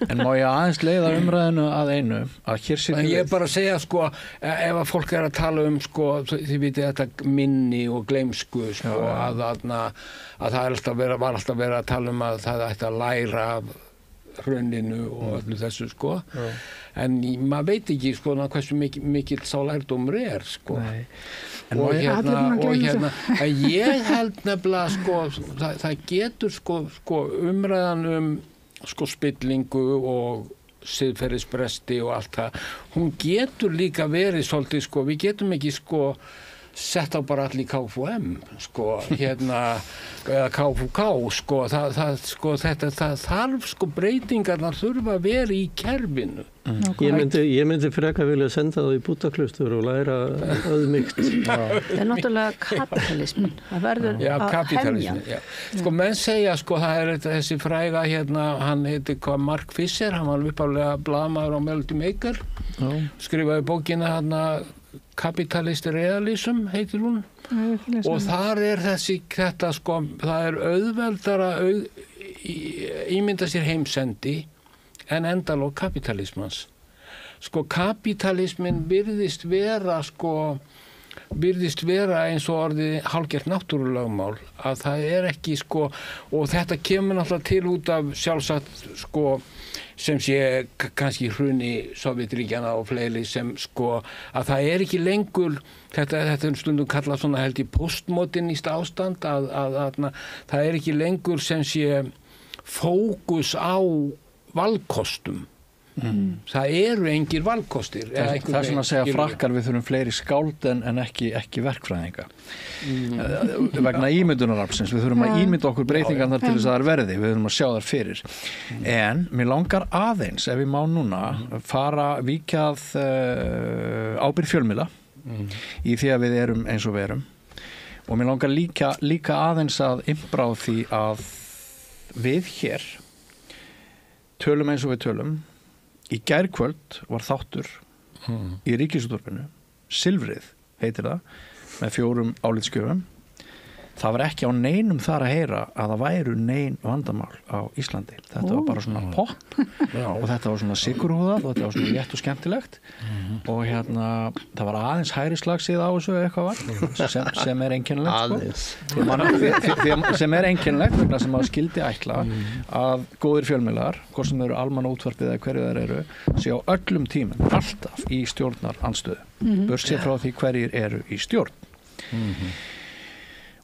En má ég aðeins leiða umræðinu að einu að hér sitjum við. Ég er bara að segja sko, ef að fólk er að tala sko, þið vitið þetta minni og gleymsku sko, að það er var alltaf verið að tala um að það ætti að læra af hruninu og öllu þessu sko. En maður veit ekki sko hversu mikill sá lærdómur sko. Og ég held nefnilega sko það getur sko umræðan sko spillingu og siðferðisbresti og allt það, hún getur líka verið svolítið sko, við getum ekki sko sett á bara allir KFUM sko, eða KFUK sko, það þarf sko breytingarnar þurfa að vera í kerfinu. Ég myndi frekar vilja senda það í bútaklustur og læra auðmygt. Það er náttúrulega kapitalismin. Það verður að hemja. Sko menn segja sko, það er þessi fræga hann heiti Mark Fisher, hann var upphaflega blaðamaður á Melody Maker, skrifaði bókina Capitalist Realism heitir hún og þar er þetta sko, það er auðveldara ímynda sér heimsendi en endalók kapitalismans. Sko kapitalismin virðist vera eins og orðið hálfgert náttúrulögmál, að það er ekki sko, og þetta kemur náttúrulega til út af sjálfsagt sko sem sé kannski hruni Sovétríkjanna og fleiri sem sko að það er ekki lengur þetta er stundum kallað svona held í postmodernist ástand að það er ekki lengur sem sé fókus á valkostum. Það eru engir valkostir. Það er svona að segja frakkar við þurfum fleiri skáld en ekki verkfræðinga. Vegna ímyndunaraflsins, við þurfum að ímynda okkur breytingarnar til þess að það er verði, við þurfum að sjá þar fyrir. En mér langar aðeins, ef ég má núna, víkjað ábyrgð fjölmiðla í því að við erum eins og við erum. Og mér langar líka aðeins að impra á því að við hér tölum eins og við tölum. Í gærkvöld var þáttur í Ríkisútvarpinu, Silfrið heitir það, með 4 álitsgjöfum. Það var ekki á neinum þar að heyra að það væru nein vandamál á Íslandi. Þetta var bara svona pop og þetta var svona sigurhúðað og þetta var svona létt og skemmtilegt og það var aðeins hægri slagsíð á þessu eitthvað var sem er einkennilegt sko. Sem er einkennilegt vegna sem að skildi ætla að góðir fjölmiðlar, hvort sem eru almannaútvarpið eða hverju þær eru, sé á öllum tímum alltaf í stjórnarandstöðu. Burtséð frá því hverjir eru í stjórn.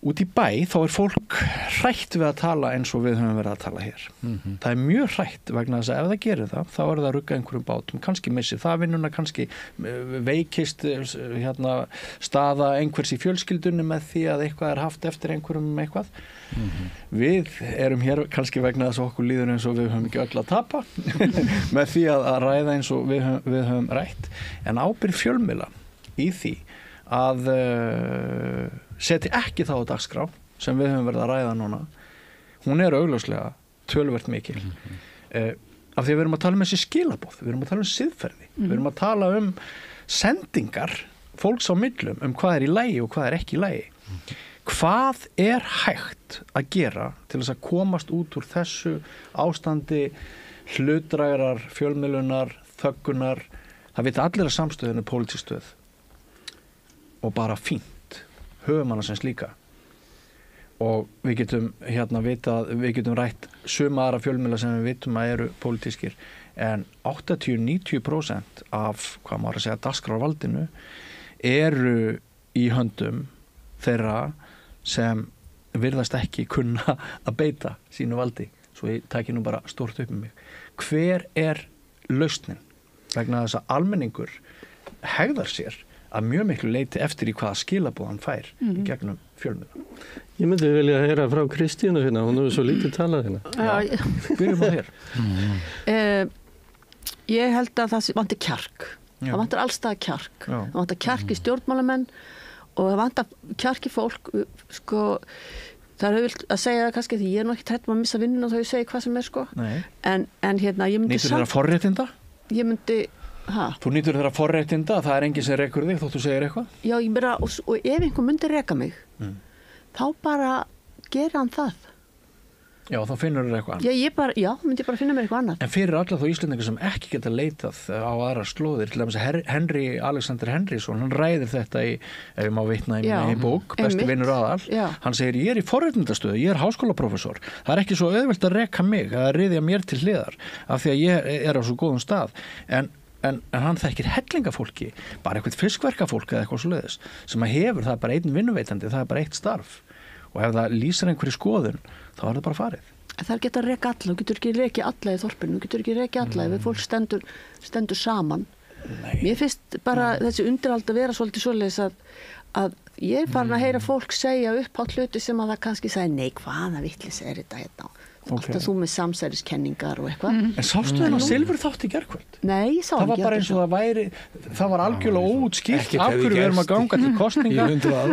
Út í bæ þá er fólk hrætt við að tala eins og við höfum verið að tala hér. Það er mjög hrætt vegna þess að ef það gerir það, þá er það að rugga einhverjum bátum, kannski missir það vinnuna, kannski veikist staða einhvers í fjölskyldunni með því að eitthvað er haft eftir einhverjum eitthvað. Við erum hér kannski vegna þess að okkur líður eins og við höfum ekki öll að tapa með því að ræða eins og við höfum rætt. En ábyrgð fjölmiðla í því að seti ekki þá á dagskrá sem við höfum verið að ræða núna, hún er augljóslega töluvert mikil. af því að við erum að tala um þessi skilaboð, við erum að tala um siðferði, við erum að tala um sendingar fólks á millum hvað í lagi og hvað ekki í lagi. Hvað hægt að gera til þess að komast út úr þessu ástandi hlutdrægrar, fjölmiðlunar, þöggunar, það vita allir að samstöðinu er pólitísk stöð og bara fínt, höfumannarsins líka. Og við getum við getum rætt suma aðra fjölmiðla sem við vitum að eru pólitískir, en 80-90% af, hvað maður að segja, dagskrárvaldinu eru í höndum þeirra sem virðast ekki kunna að beita sínu valdi. Svo ég taki nú bara stórt upp með mig. Hver lausnin? Vegna þess að almenningur hegðar sér að mjög miklu leiti eftir í hvaða skilaboð hann fær í gegnum fjölmiðla. Ég myndi vilja heyra frá Kristínu hérna, hún hefur svo lítið talað hérna. Já, byrjum á þér. Ég held að það vantir kjark. Já. Það vantir allstað kjark. Já. Það vantir kjark í stjórnmálamenn og það vantir kjark í fólk, sko, það er auðvitað að segja kannski því ég er nú ekki hrædd að missa vinnuna þá ég segi hvað sem er, sko. Nei. En hérna, ég myndi Nýtur þeirra forréttinda? Ég myndi, Þú nýtur þeirra forréttinda, það er enginn sem rekur þig þótt þú segir eitthvað? Já, ég meira, og ef einhver myndi reka mig, þá bara gera hann það. Já, þá finnur þér eitthvað annað. Já, myndi ég bara finna mér eitthvað annað. En fyrir alla þá Íslendingar sem ekki geta leitað á aðra slóðir, til dæmis Alexander Henrysson, hann ræðir þetta í, ef ég má vitna í minni bók, Besti vinur aðal, hann segir, ég er í forréttindastöðu, ég er háskólaprófessor, það er ekki svo auðvelt að reka mig, að ryðja mér til hliðar, af því að ég er á svo góðum stað, en hann þekkir hellingafólki, bara eitthvað fiskverkafólk eða eitthvað svoleiðis, sem að hefur, það er bara einn vinnuveitandi, það er bara eitt starf. Og ef það lýsir einhverju skoðun, þá er það bara farið. Það getur að reka alla, þú getur ekki reki alla í þorpinu, þú getur ekki reki alla ef fólk stendur saman. Nei. Mér finnst bara þessi undirhald að vera svolítið svoleiðis að ég er farin að heyra fólk segja upp á hluti sem að það kannski segja, nei, hvaða vitleysa er þetta hérna? Alltaf þú með samsæriskenningar og eitthvað. En sástu þennan Silfur þátt í gærkvöld? Nei, ég sá það var bara eins og það var algjörlega óútskýrt af hverju við erum að ganga til kosninga.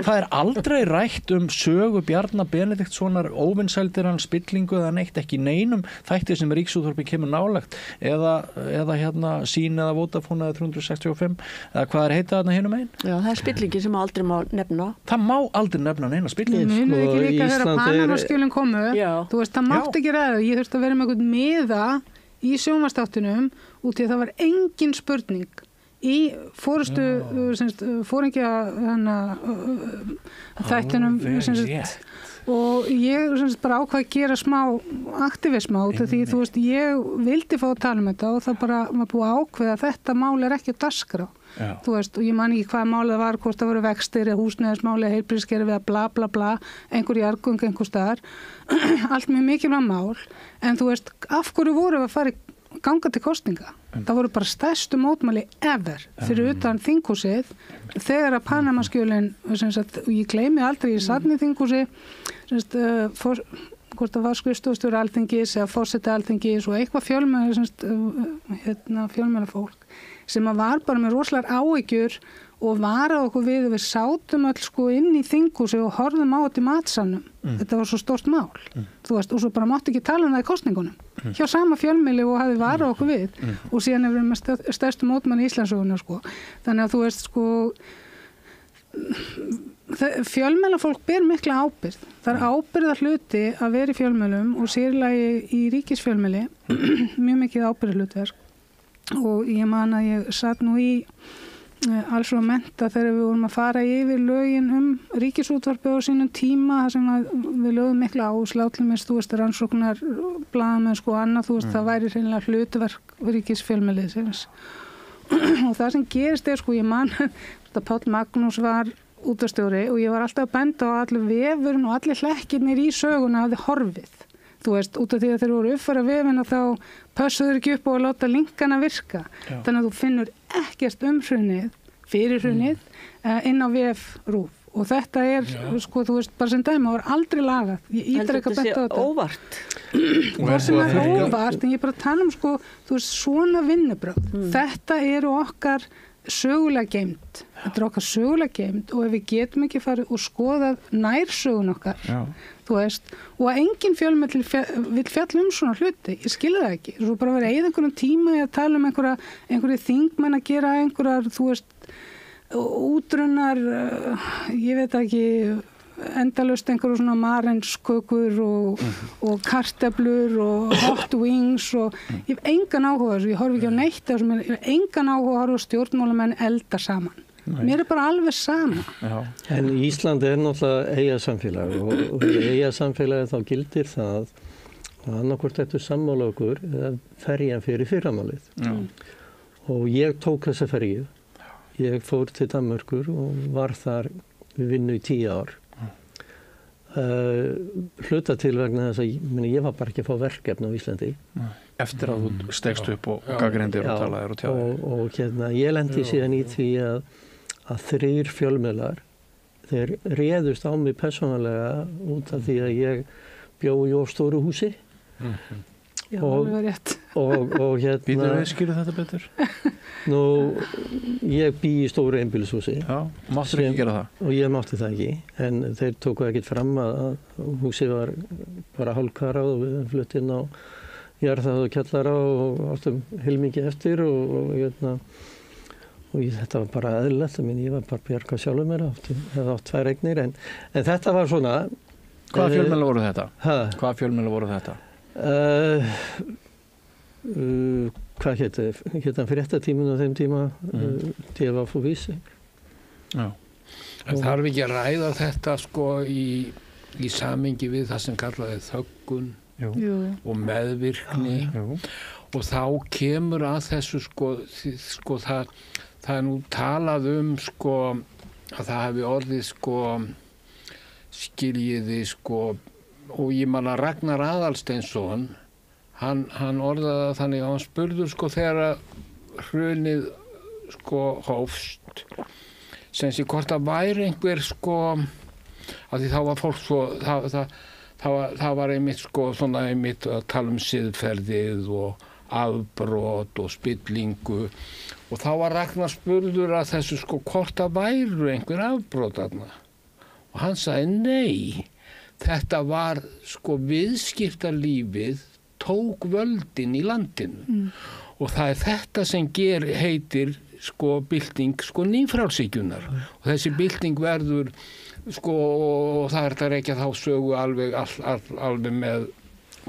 Það er aldrei rætt sögu Bjarna Benediktssonar, óvinsældir hann, spillingu eða neitt, ekki neinum þætti sem Ríkisútvarpið kemur nálægt eða hérna Sín eða Vodafone eða 365 eða hvað er heitað þarna hinum einn? Já, það er spillingi sem aldrei má nefna. Það má aldrei nefna neina spillingi. Munum við ekki líka þegar Panamaskjölin komu? Þú veist, það mátti ekki ræða. Ég þurfti að vera með einhvern miða í sjónvarpsþáttunum út í að það var engin spurning í fóringja þættunum og ég bara ákvað að gera smá aktivisma út af því þú veist ég vildi fá að tala um þetta og það bara var búið að ákveða að þetta mál er ekki að dagskrá. Þú veist, og ég man ekki hvað málið var, hvort það voru vextir eða húsnæðismáli, heilbrigðiskerfi eða bla bla bla, einhver jarðgöng, einhver staðar, allt mjög mikilvæg mál, en þú veist, af hverju voru við að fara ganga til kosninga? Það voru bara stærstu mótmæli ever fyrir utan þinghúsið, þegar að Panamaskjölin, og ég gleymi aldrei, ég satt í þinghúsi, hvort það var skrifstofustjóri Alþingis eða forseti Alþingis og eitthvað fjölmiðla fólk sem að var bara með rosalega áhyggjur og varað okkur við sátum öll sko inn í þinghúsi og horfðum á þetta í matsalnum. Þetta var svo stórt mál. Þú veist, og svo bara mátti ekki tala um það í kosningunum. Hjá sama fjölmiðli og hafi varað okkur við. Og síðan hefur við með stærstu mótmann í Íslandssögunni sko. Þannig að þú veist sko fjölmiðlafólk ber mikla ábyrgð. Það er ábyrgðar hluti að vera í fjölmiðlum og sérlagi í ríkisfjölmiðli mjög mikið ábyrgðar hlutverk. Og ég man að ég satt nú í alls og mennta þegar við vorum að fara yfir lögin Ríkisútvarpið á sínum tíma þar sem við lögum mikla áherslu til þú veist rannsóknar blaðamennsku og annað þú veist það væri hreinlega hlutverk ríkisfjölmiðlis og það sem gerist sko ég man að Páll Magnús var útvarpsstjóri og ég var alltaf að benda á allir vefurinn og allir hlekkirnir í söguna hafði horfið. Þú veist, út af því að þeir voru uppfæra vefina þá passuður ekki upp á að láta linkana virka. Já. Þannig að þú finnur ekkert fyrir hrunið inn á vef RÚV. Og þetta sko, þú veist, bara sem dæmi, það var aldrei lagað. Ég ítreka betta á þetta. Óvart. Það sem er óvart, en ég bara tala sko, þú veist, svona vinnubrögð. Þetta eru okkar sögulega geimt. Þetta er okkar sögulega geimt og ef við getum ekki farið og skoðað nærsögun okkar, þú veist, og að engin fjölmiðl vill fjalla svona hluti, ég skilði það ekki. Svo bara verið eða einhverjum tíma í að tala einhverju þingmenn að gera einhverjar, þú veist, útrunnar, ég veit ekki, endalaust einhverju svona marenskökur og kartöflur og hot wings og ég hef engan áhuga þessu, ég horf ekki á neitt þessu, ég hef engan áhuga að horfa á stjórnmálamenn elda saman. Mér er bara alveg sama. En Ísland er náttúrulega eigasamfélag og í eigasamfélagi þá gildir það að annarkvort þetta sammála okkur eða ferjan fyrir fyrramálið. Og ég tók þessa ferju. Ég fór til Danmörkur og var þar við vinnu í 10 ár. Hluta til vegna þess að ég var bara ekki að fá verkefni á Íslandi. Eftir að þú stegst upp og gagnrýndir og talaðir og tjáðir. Og ég lendi síðan í því að 3 fjölmiðlar, þeir réðust á mig persónulega út af því að ég bjó í of stóru húsi. Já, alveg rétt. Og Býtur við skýru þetta betur? Nú, ég bý í stóru einbýlishúsi. Já, máttur ekki gera það? Og ég mátti það ekki, en þeir tóku ekkert fram að húsið var bara hálfkarað og við flutt inn á jarðað og kjallara og áttum heilmikið eftir og þetta var bara eðlilegt, ég var bara bjarga sjálfur mér, hefði átt 2 eignir, en þetta var svona. Hvaða fjölmiðlar voru þetta? Hvaða fjölmiðlar voru þetta? Hvað hétt hann fréttatíminn á þeim tíma? TV og Vísi. Já. Það þarf ekki að ræða þetta sko í samhengi við það sem kallaði þöggun og meðvirkni og þá kemur að þessu sko það er nú talað sko að það hafi orðið sko skiljiði sko og ég man að Ragnar Aðalsteinsson hann orðaði þannig að hann spurður sko þegar hrunið sko hófst sem sé hvort það væri einhver sko að því þá var fólk svo það var einmitt sko svona einmitt að tala siðferðið og afbrot og spillingu og þá var Ragnar spurður að þessu sko hvort það væru einhver afbrot þarna og hann sagði nei, þetta var sko viðskiptalífið tók völdin í landinu og það er þetta sem heitir sko bylting sko nýfrjálshyggjunnar og þessi bylting verður sko og það er þetta rekja þá sögu alveg með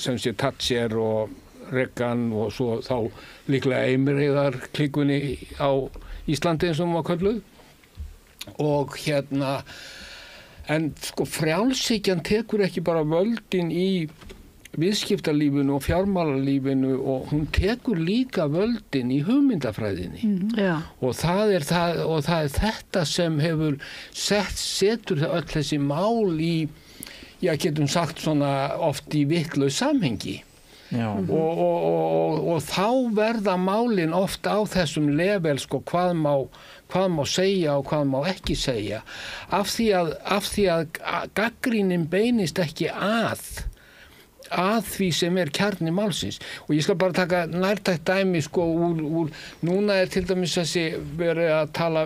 sem sé Thatcher og Reagan og svo þá líklega Eimreiðar klíkunni á Íslandi eins og hún var kölluð og en sko frjálshyggjan tekur ekki bara völdin í viðskiptalífinu og fjármálalífinu og hún tekur líka völdin í hugmyndafræðinni og það er þetta sem hefur setur öll þessi mál í getum sagt svona oft í vitlaus samhengi og þá verða málin oft á þessum level sko hvað má segja og hvað má ekki segja af því að gagnrýnin beinist ekki að því sem er kjarni málsins og ég skal bara taka nærtækt dæmi sko úr núna er til dæmis þessi verið að tala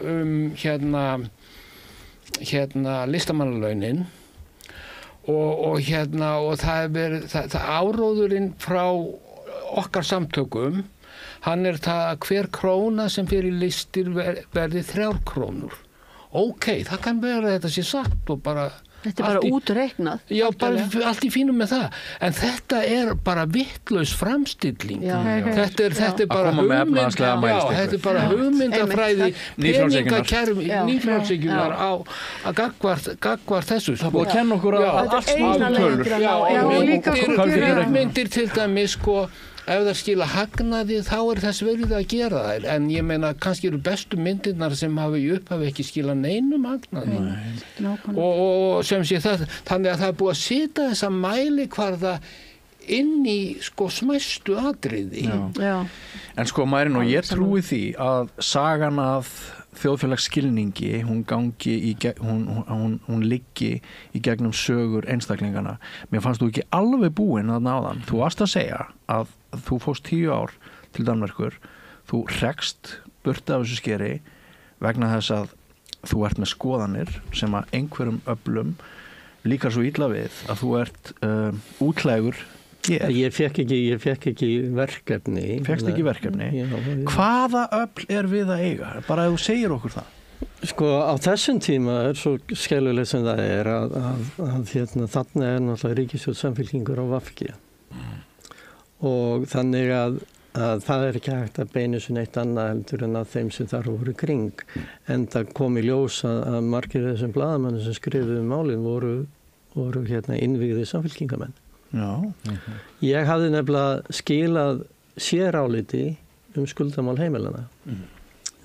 listamannalaunin og það er verið það áróðurinn frá okkar samtökum hann er það að hver króna sem fyrir listir verði 3 krónur það kann vera þetta sé satt og bara þetta er bara útreiknað. Já, bara allt í fínum með það. En þetta er bara vitlaus framstilling. Þetta er bara hugmyndafræði, peningakerfi, nýfrjálshyggjunar að gagnvart þessu. Það búið að kenna okkur að allt smáðu tölur. Myndir til dæmis, sko, ef það skila hagnaði þá er þess verið að gera það en ég meina kannski eru bestu myndirnar sem hafi ekki skila neinum hagnaði og sem sé það þannig að það er búið að setja þessa mælikvarða inn í sko smæstu atriði en sko Marín og ég trúi því að sagan að þjóðfélagsskilningi hún gangi hún liggi í gegnum sögur einstaklingana mér fannst þú ekki alveg búin að náðan þú varst að segja að þú fórst 10 ár til Danmerkur þú rekst burti af þessu skeri vegna þess að þú ert með skoðanir sem að einhverjum öflum líka svo illa við að þú ert útlægur hér. Ég fekk ekki verkefni. Fékkst ekki verkefni? Já. Hvaða öfl við að eiga? Bara ef þú segir okkur það. Sko á þessum tíma svo skelfilegt sem það að þarna náttúrulega ríkisstjórn Samfylkingur á VG. Og þannig að það ekki hægt að beina svo neitt annað heldur en að þeim sem þar voru kring. En það kom í ljós að margir þessum blaðamennum sem skrifuðu málin voru innvígðir Samfylkingamenn. Já. Ég hafði nefnilega skilað séráliti skuldamál heimilana.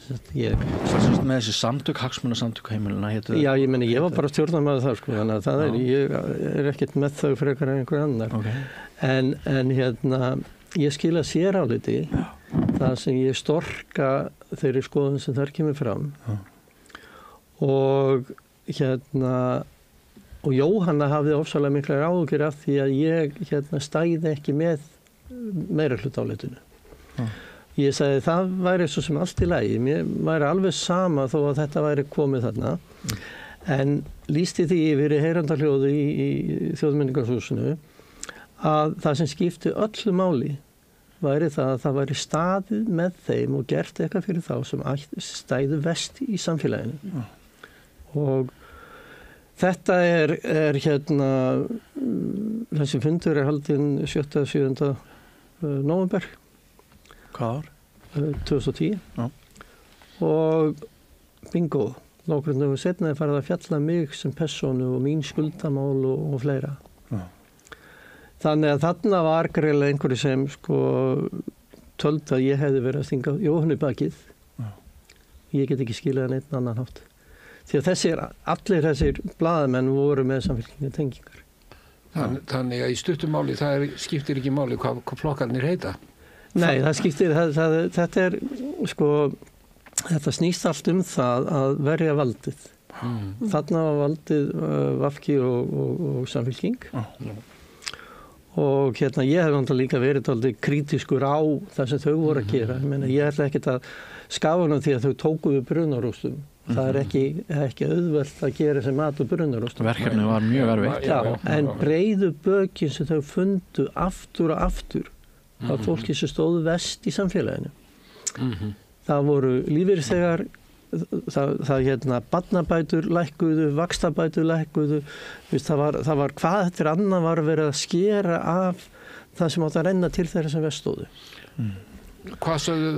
Með þessi samtök, hagsmunasamtök heimilana hétu. Já, ég var bara stjórnarmaður þar sko, þannig að ég er ekkert með þau frekar en einhver annar. Okay. En ég skila séráliti það sem ég storka þeirri skoðun sem þar kemur fram. Og og Jóhanna hafði ofsalega miklar áhyggjur af því að ég stæði ekki með meirihlutaálitinu. Ég sagði það væri svo sem allt í lagi, mér væri alveg sama þó að þetta væri komið þarna, en lýsti því yfir í heyrandaljóðu í Þjóðmenningarhúsinu að það sem skipti öllu máli væri það að það væri staðið með þeim og gert eitthvað fyrir þá sem stæðu verst í samfélaginu. Og þetta er þessi fundur er haldinn 7. og 7. nóvember. Hvað ár? 2010. Já. Og bingo, nokkrum dögum seinna er farið að fjalla mig sem persónu og mín skuldamál og fleira. Já. Þannig að þarna var greiðlega einhverju sem töldu að ég hefði verið að stinga Jóhannu bakið. Já. Ég get ekki skilað hann einn annan hátt. Því að allir þessir blaðamenn voru með Samfylkingar tengingar. Þannig að í stuttumáli skiptir ekki máli hvað flokkarnir heita? Nei, það skiptir, þetta snýst allt það að verja valdið. Þarna var valdið VG og Samfylking. Og ég hef náttúrulega líka verið dálítið krítiskur á það sem þau voru að gera. Ég ætla ekkert að skafa hana því að þau tóku við brunarústum. Það er ekki auðvelt að gera sem mat og brunarústum. Verkefni var mjög erfitt. Já, en breiðu bökin sem þau fundu aftur og aftur af fólki sem stóðu verst í samfélaginu. Það voru lífeyrisþegar, barnabætur lækkuðu, vaxtabætur lækkuðu, það var hvað þetta annað var verið að skera af það sem átt að renna til þeirra sem verst stóðu. Hvað sögðu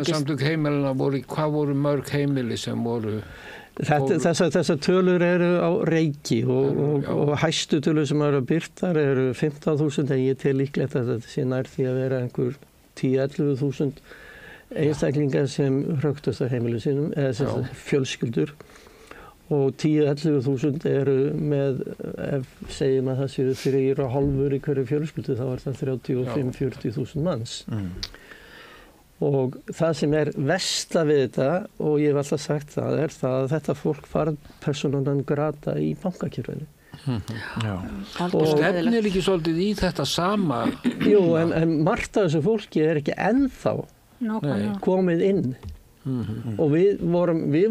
samtök heimilina hvað voru mörg heimili sem voru? Þessar tölur eru á reiki og hæstu tölur sem eru birtar eru 15.000 en ég tel líklegt að þetta sé nær því að vera einhver 10-11.000 einstaklingar sem hröktast á heimilu sínum eða fjölskyldur og 10-11.000 eru með, ef segjum að það séu 3,5 í hverju fjölskyldu þá er það 35-40.000 manns. Og það sem er versta við þetta, og ég hef alltaf sagt það, er það að þetta fólk farð persóna non grata í bankakjörfinu. Og stefnir ekki svolítið í þetta sama? Jú, en margt af þessu fólki er ekki ennþá komið inn. Og við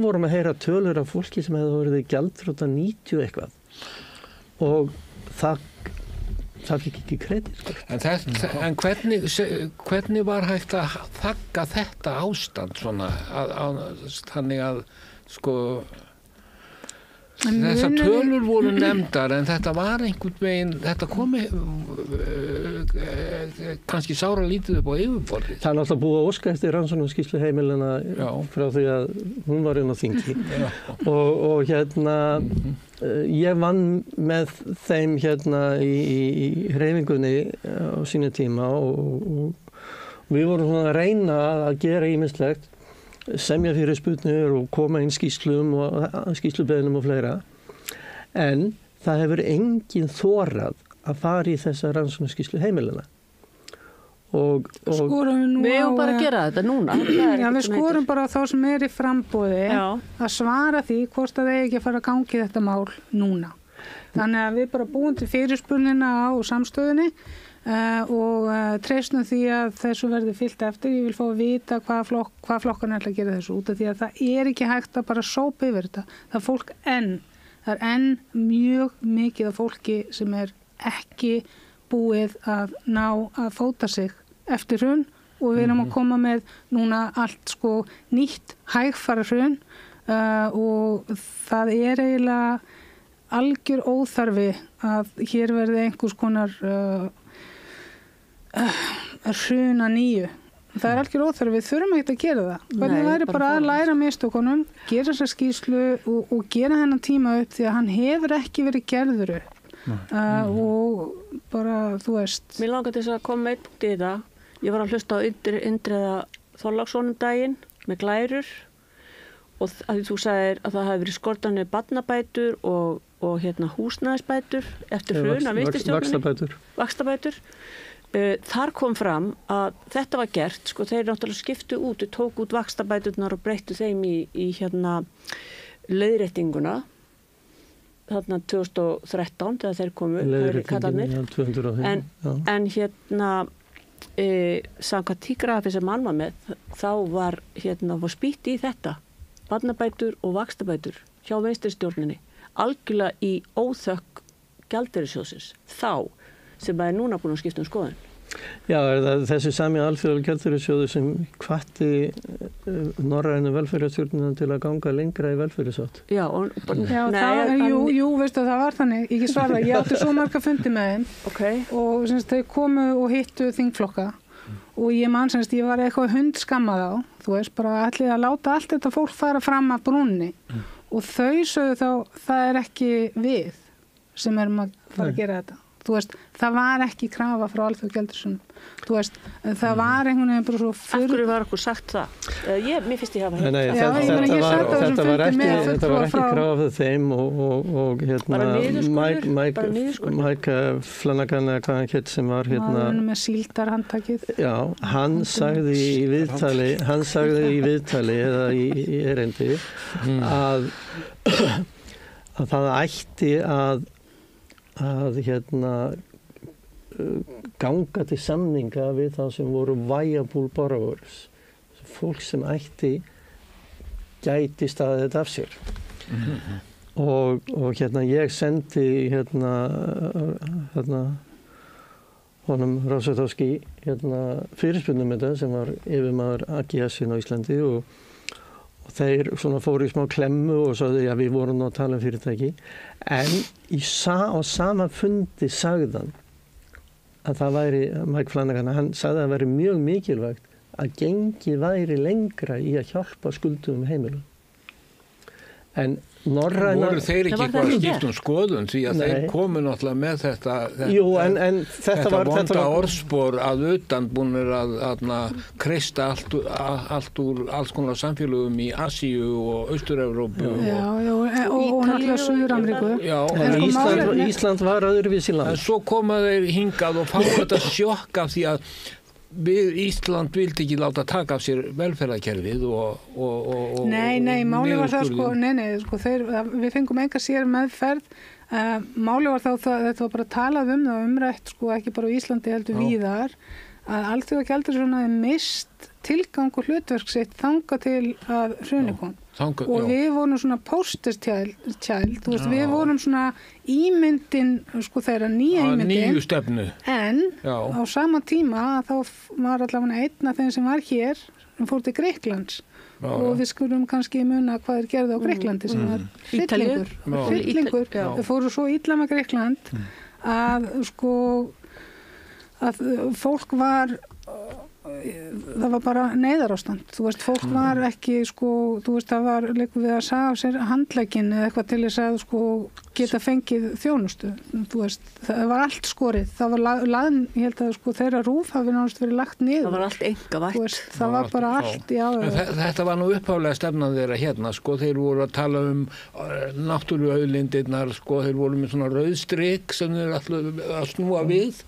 vorum að heyra tölur af fólki sem hefði verið gjaldþrota 90 eitthvað. Og það fikk ekki kredit. En hvernig var hægt að þagga þetta ástand svona þannig að þessar tölur voru nefndar en þetta var einhvern veginn, þetta komi kannski sára lítið upp á yfirborðið. Það er náttúrulega búið að óska eftir rannsóknarskýrslu heimilina frá því að hún var inn á þingi og ég vann með þeim í hreyfingunni á sínu tíma og við vorum svona að reyna að gera ýmislegt semja fyrir spurnir og koma inn skýrslum og skýrslubeðnum og fleira en það hefur engin þorað að fara í þessa rannsóknarskýrslu heimilina og við erum bara að gera þetta núna við skorum bara á þá sem er í framboði að svara því hvort að þeir ekki að fara að gangi þetta mál núna Þannig að við bara búum til fyrirspurnina á samstöðunni og treystum því að þessu verði fyllt eftir. Ég vil fá að vita hvað flokkan ætla að gera þessu út af því að það ekki hægt að bara sópa yfir þetta. Það er enn mjög mikið af fólki sem ekki búið að ná að fóta sig eftir hrun og við erum að koma með núna allt nýtt hægfara hrun og það eiginlega algjör óþarfi að hér verði einhvers konar hruna nýju. Það algjör óþarfi, við þurfum ekki að gera það. Hvernig væri bara að læra mistökunum, gera þessa skýrslu og gera hennan tíma upp því að hann hefur ekki verið gerður upp og bara, þú veist. Mér langar til að koma með einn punkt í það. Ég var að hlusta á Indriða Þorlákssson daginn með glærur og að þú sagðir að það hafi verið skortan við barnabætur og húsnæðisbætur eftir hrun af vinstristjórninni. Vaxtabætur. Þar kom fram að þetta var gert, þeir náttúrulega skiptu út og tók út vaxtabæturnar og breyttu þeim í leiðréttinguna þarna 2013 þegar þeir komu kallarnir. En samkvæmt tígrafi sem hann var með þá var spýtt í þetta barnabætur og vaxtabætur hjá vinstristjórninni algjörlega í óþökk gjaldeyrisjóðsins þá sem núna búin að skipta skoðun. Já, þessi sami alþjóðlega gjaldeyrisjóður sem hvatti norrænu velferðarstjórnina til að ganga lengra í velferðarsátt. Já, veistu það var þannig, ekki svara, ég átti svo marga fundi með þeim og þau komu og hittu þingflokka og ég ég var eitthvað hundskammað á, þú veist, bara ætlið að láta allt þetta fólk fara fram af brúnni og þau sögðu þá, það ekki við sem erum að fara að gera þetta. Þú veist, það var ekki krafa frá alþjóðagjaldeyrissjóðnum. Þú veist, það var einhvern veginn bara svo Af hverju var okkur sagt það? Mér finnst ég hafa þetta var ekki krafa fyrir þeim og Mike Flanagan eða hvað hann hétt sem var með síldarhandtakið. Já, hann sagði í viðtali eða í erindi að það ætti að ganga til samninga við þá sem voru viable borrowers, fólk sem gæti staðið þetta af sér. Og ég sendi honum Rósatowski fyrirspurnum þetta sem var yfirmaður AGS-in á Íslandi og þeir fóru í smá klemmu og sagði að við vorum að tala fyrirtæki en á sama fundi sagði hann að það væri, Mike Flanagan, hann sagði að það væri mjög mikilvægt að gengið væri lengra í að hjálpa skuldugum heimilum. En voru þeir ekki eitthvað að skipta skoðun því að þeir komu náttúrulega með þetta vonda orðspor að utan búnir að kreista allt úr alls konar samfélögum í Asíu og Austur-Evrópu og náttúrulega Suður-Ameríku. Ísland var öðruvísi land. En svo koma þeir hingað og fá þetta sjokk af því að Ísland vildi ekki láta taka af sér velferðarkerfið og Nei, máli var það við fengum enga sér meðferð. Máli var þá þetta var bara talað um það umrætt ekki bara á Íslandi heldur víðar að alþjóðagjaldeyrissjóðurinn hafði mist tilgang og hlutverk sitt þangað til að hrunið kom. Og við vorum svona poster child, þú veist, við vorum svona ímyndin, þeirra nýja ímyndin. Nýju stefnu. En á sama tíma þá var allavega einn af þeim sem var hér, sem fór til Grikklands. Og við skulum kannski muna hvað þeir gerðu á Grikklandi sem var hryllingur. Þau fóru svo illa með Grikkland að að fólk var það var bara neyðarástand, þú veist, fólk var ekki þú veist, það var líka við að saga á sér handlegginn eða eitthvað til þess að geta fengið þjónustu, þú veist, það var allt skorið, það var ég held að þeirra RÚV hafi náttúrulega verið lagt niður. Það var allt einkavætt. Það var bara allt, Þetta var nú upphaflega stefnan þeirra hérna, þeir voru að tala náttúruauðlindirnar, þeir voru með svona rauðstrik sem þeir ætluðu að snúa við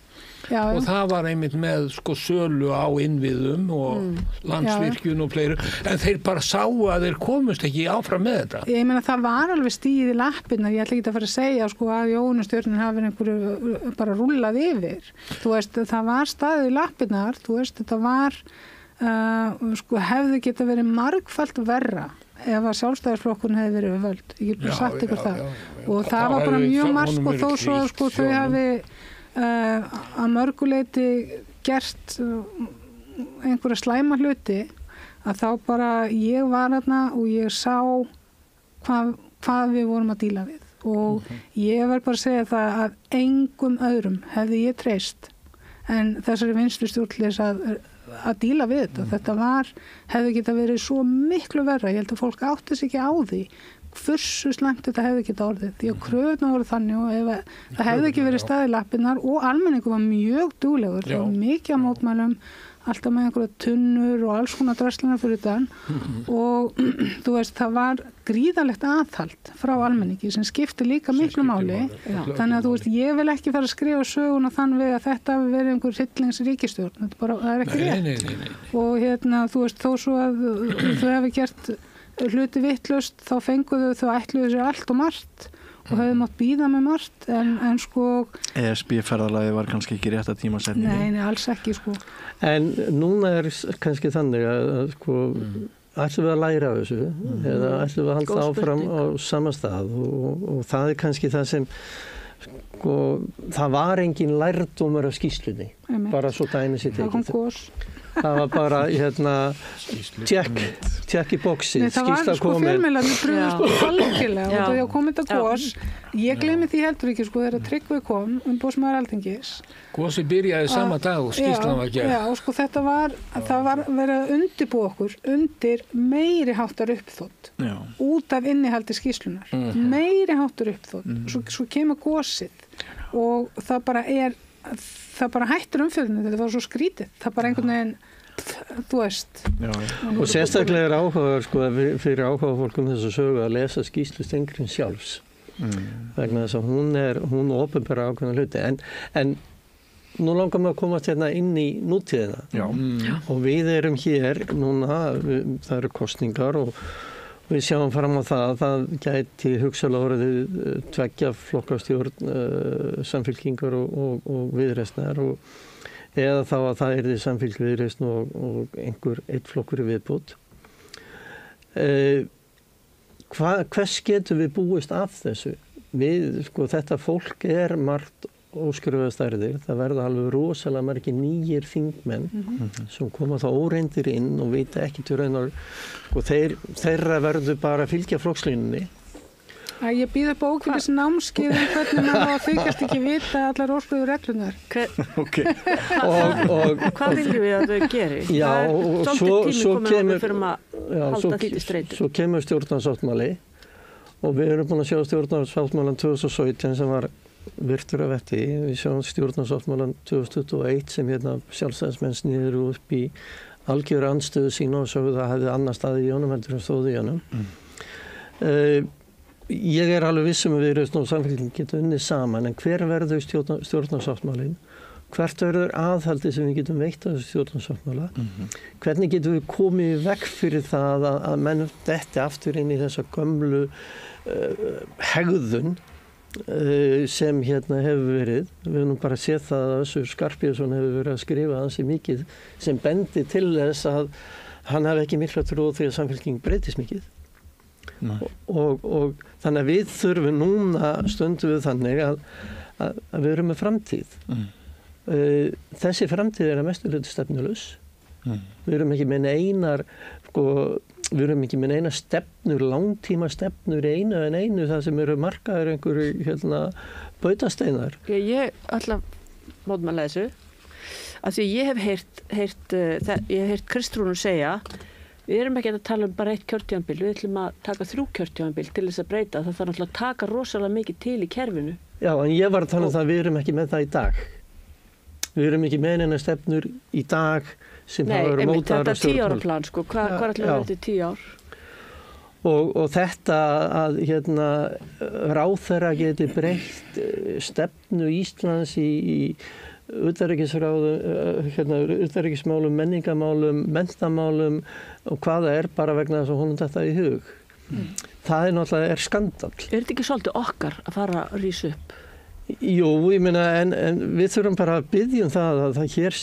Já, og það var einmitt með sko sölu á innviðum og landsvirkjun og fleiri, en þeir bara sáu að þeir komust ekki áfram með þetta. Ég meina það var alveg stíð í lappirnar, ég ætla ekki að fara að segja sko að Jóhannesstjörnin hafi einhverju bara rúllað yfir. Þú veist, það var staðið í lappirnar, þú veist, þetta var sko hefði geta verið margfalt verra ef að sjálfstæðisflokkurinn hefði verið við völd. Ég get bara sagt ykkur það. Og það var bara mjög margt og þó svo sko þau hafi að mörguleiti gert einhverja slæma hluti að þá bara ég var þarna og ég sá hvað við vorum að díla við og ég verð bara að segja það að engum öðrum hefði ég treyst en þessari vinstristjórn til þess að díla við þetta hefði geta verið svo miklu verra, ég held að fólk átti sig ekki á því hversu slæmt þetta hefði geta orðið því að kröfurnar voru þannig og ef það hefði ekki verið staðið í lappirnar og almenningur var mjög duglegur, það var mikið að mótmælum alltaf með einhverja tunnur og alls konar drassluna fyrir þann og þú veist það var gríðalegt aðhald frá almenningi sem skipti líka miklu máli þannig að þú veist ég vil ekki fara að skrifa söguna þann við að þetta hafi verið einhver hryllingsríkisstjórn, það er ekki rétt og þú veist þó svo að þau hafi gert hluti vitlaust þá fenguðu þau ætluðu sér allt og margt og hefðu mátt bíða með margt en sko ESB-ferðalagi var kannski ekki rétt að tímasetningi. Nei, alls ekki sko. En núna er kannski þannig að sko ætlum við að læra af þessu eða ætlum við að halda áfram á sama stað og það er kannski það sem sko, það var engin lærdómur af skýrslunni, bara svo dæmi sér tekið. Það kom gos. Það var bara tjekk í boxið, skýrsla komin. Það var sko fjölmiðlarnir brugðust algjörlega og þegar kom þetta gos, ég gleymi því heldur ekki sko þegar Tryggvi kom umboðsmaður Alþingis. Gosi byrjaði sama dag og skýrslan var gerð. Já, og sko það var verið að undirbúa okkur undir meiri háttar uppþótt út af innihaldi skýrslunar. Meiri háttar uppþótt. Svo kemur gosið og það bara hættur umfjöldinu, þetta var svo skrítið. Það bara einhvern veginn, þú veist. Og sérstaklega er áhugaður sko, fyrir áhuga fólkum þess að sögu að lesa skýrslu Steingríms sjálfs. Vegna þess að hún opinbera ákveðna hluti. En nú langar maður að komast hérna inn í nútíðina. Og við erum hér núna, það eru kosningar og við sjáum fram á það að það gæti hugsalega orðið tveggja flokkastjórn samfylkingar og viðreisnar eða þá að það yrði samfylking viðreisn og einn flokkur í viðbót. Hvers getum við búist af þessu? Sko, þetta fólk er margt óskrifaðar stærðir, það verða alveg rosalega margir nýjir þingmenn sem koma þá óreyndir inn og vita ekki til raunar og þeirra verður bara að fylgja flokkslínunni. Ég býð upp ókvæðis námskeið hvernig maður að fylgjast ekki vita allar óskrifu reglunar. Hvað viljum við að þau geri? Já, og svo kemur stjórnarsáttmáli og við erum búin að sjá stjórnarsáttmálan 2017 sem var virtur af vetti. Við sjáum stjórnarsáttmálan 2021 sem sjálfstæðismenn sniður upp í algjör andstöðu sína og svo það hefði annar staði í honum heldur en stóði í honum. Ég er alveg vissum að við og samfélging getum unnið saman en hver verður stjórnarsáttmálin? Hvert verður aðhaldi sem við getum veitt af þessu stjórnarsáttmála? Hvernig getum við komið í veg fyrir það að menn detti aftur inn í þessa gömlu hegðun sem hefur verið. Við höfum bara séð það að Össur Skarphéðinsson hefur verið að skrifa ansi mikið sem bendi til þess að hann hafi ekki mikla trú á því að samfélking breytist mikið. Og þannig að við þurfum núna stundum við þannig að við erum með framtíð. Þessi framtíð er að mestu hluti stefnulaus. Við erum ekki með neinar stefnur, langtíma stefnur í einu en einu það sem eru markaður einhverju bautasteinar. Ég ætla að mótmæla þessu af því ég hef heyrt Kristrúnu segja við erum ekki að tala um bara eitt kjörtímabil, við ætlum að taka 3 kjörtímabil til þess að breyta, það þarf náttúrulega að taka rosalega mikið til í kerfinu. Já, en ég var að tala um það að við erum ekki með það í dag. Við erum ekki með neina stefnur í dag sem hafa verið mótaðar af stjórnvöld. Þetta 10 ára plan, sko, hvað ætlum við eftir 10 ár? Og þetta að ráðherra geti breytt stefnu Íslands í utanríkismálum, menningamálum, menntamálum og hvaða bara vegna þess að honum þetta í hug. Það náttúrulega skandall. Þetta ekki svolítið okkar að fara að rísa upp? Jú, ég meina, en við þurfum bara að biðja það að það hér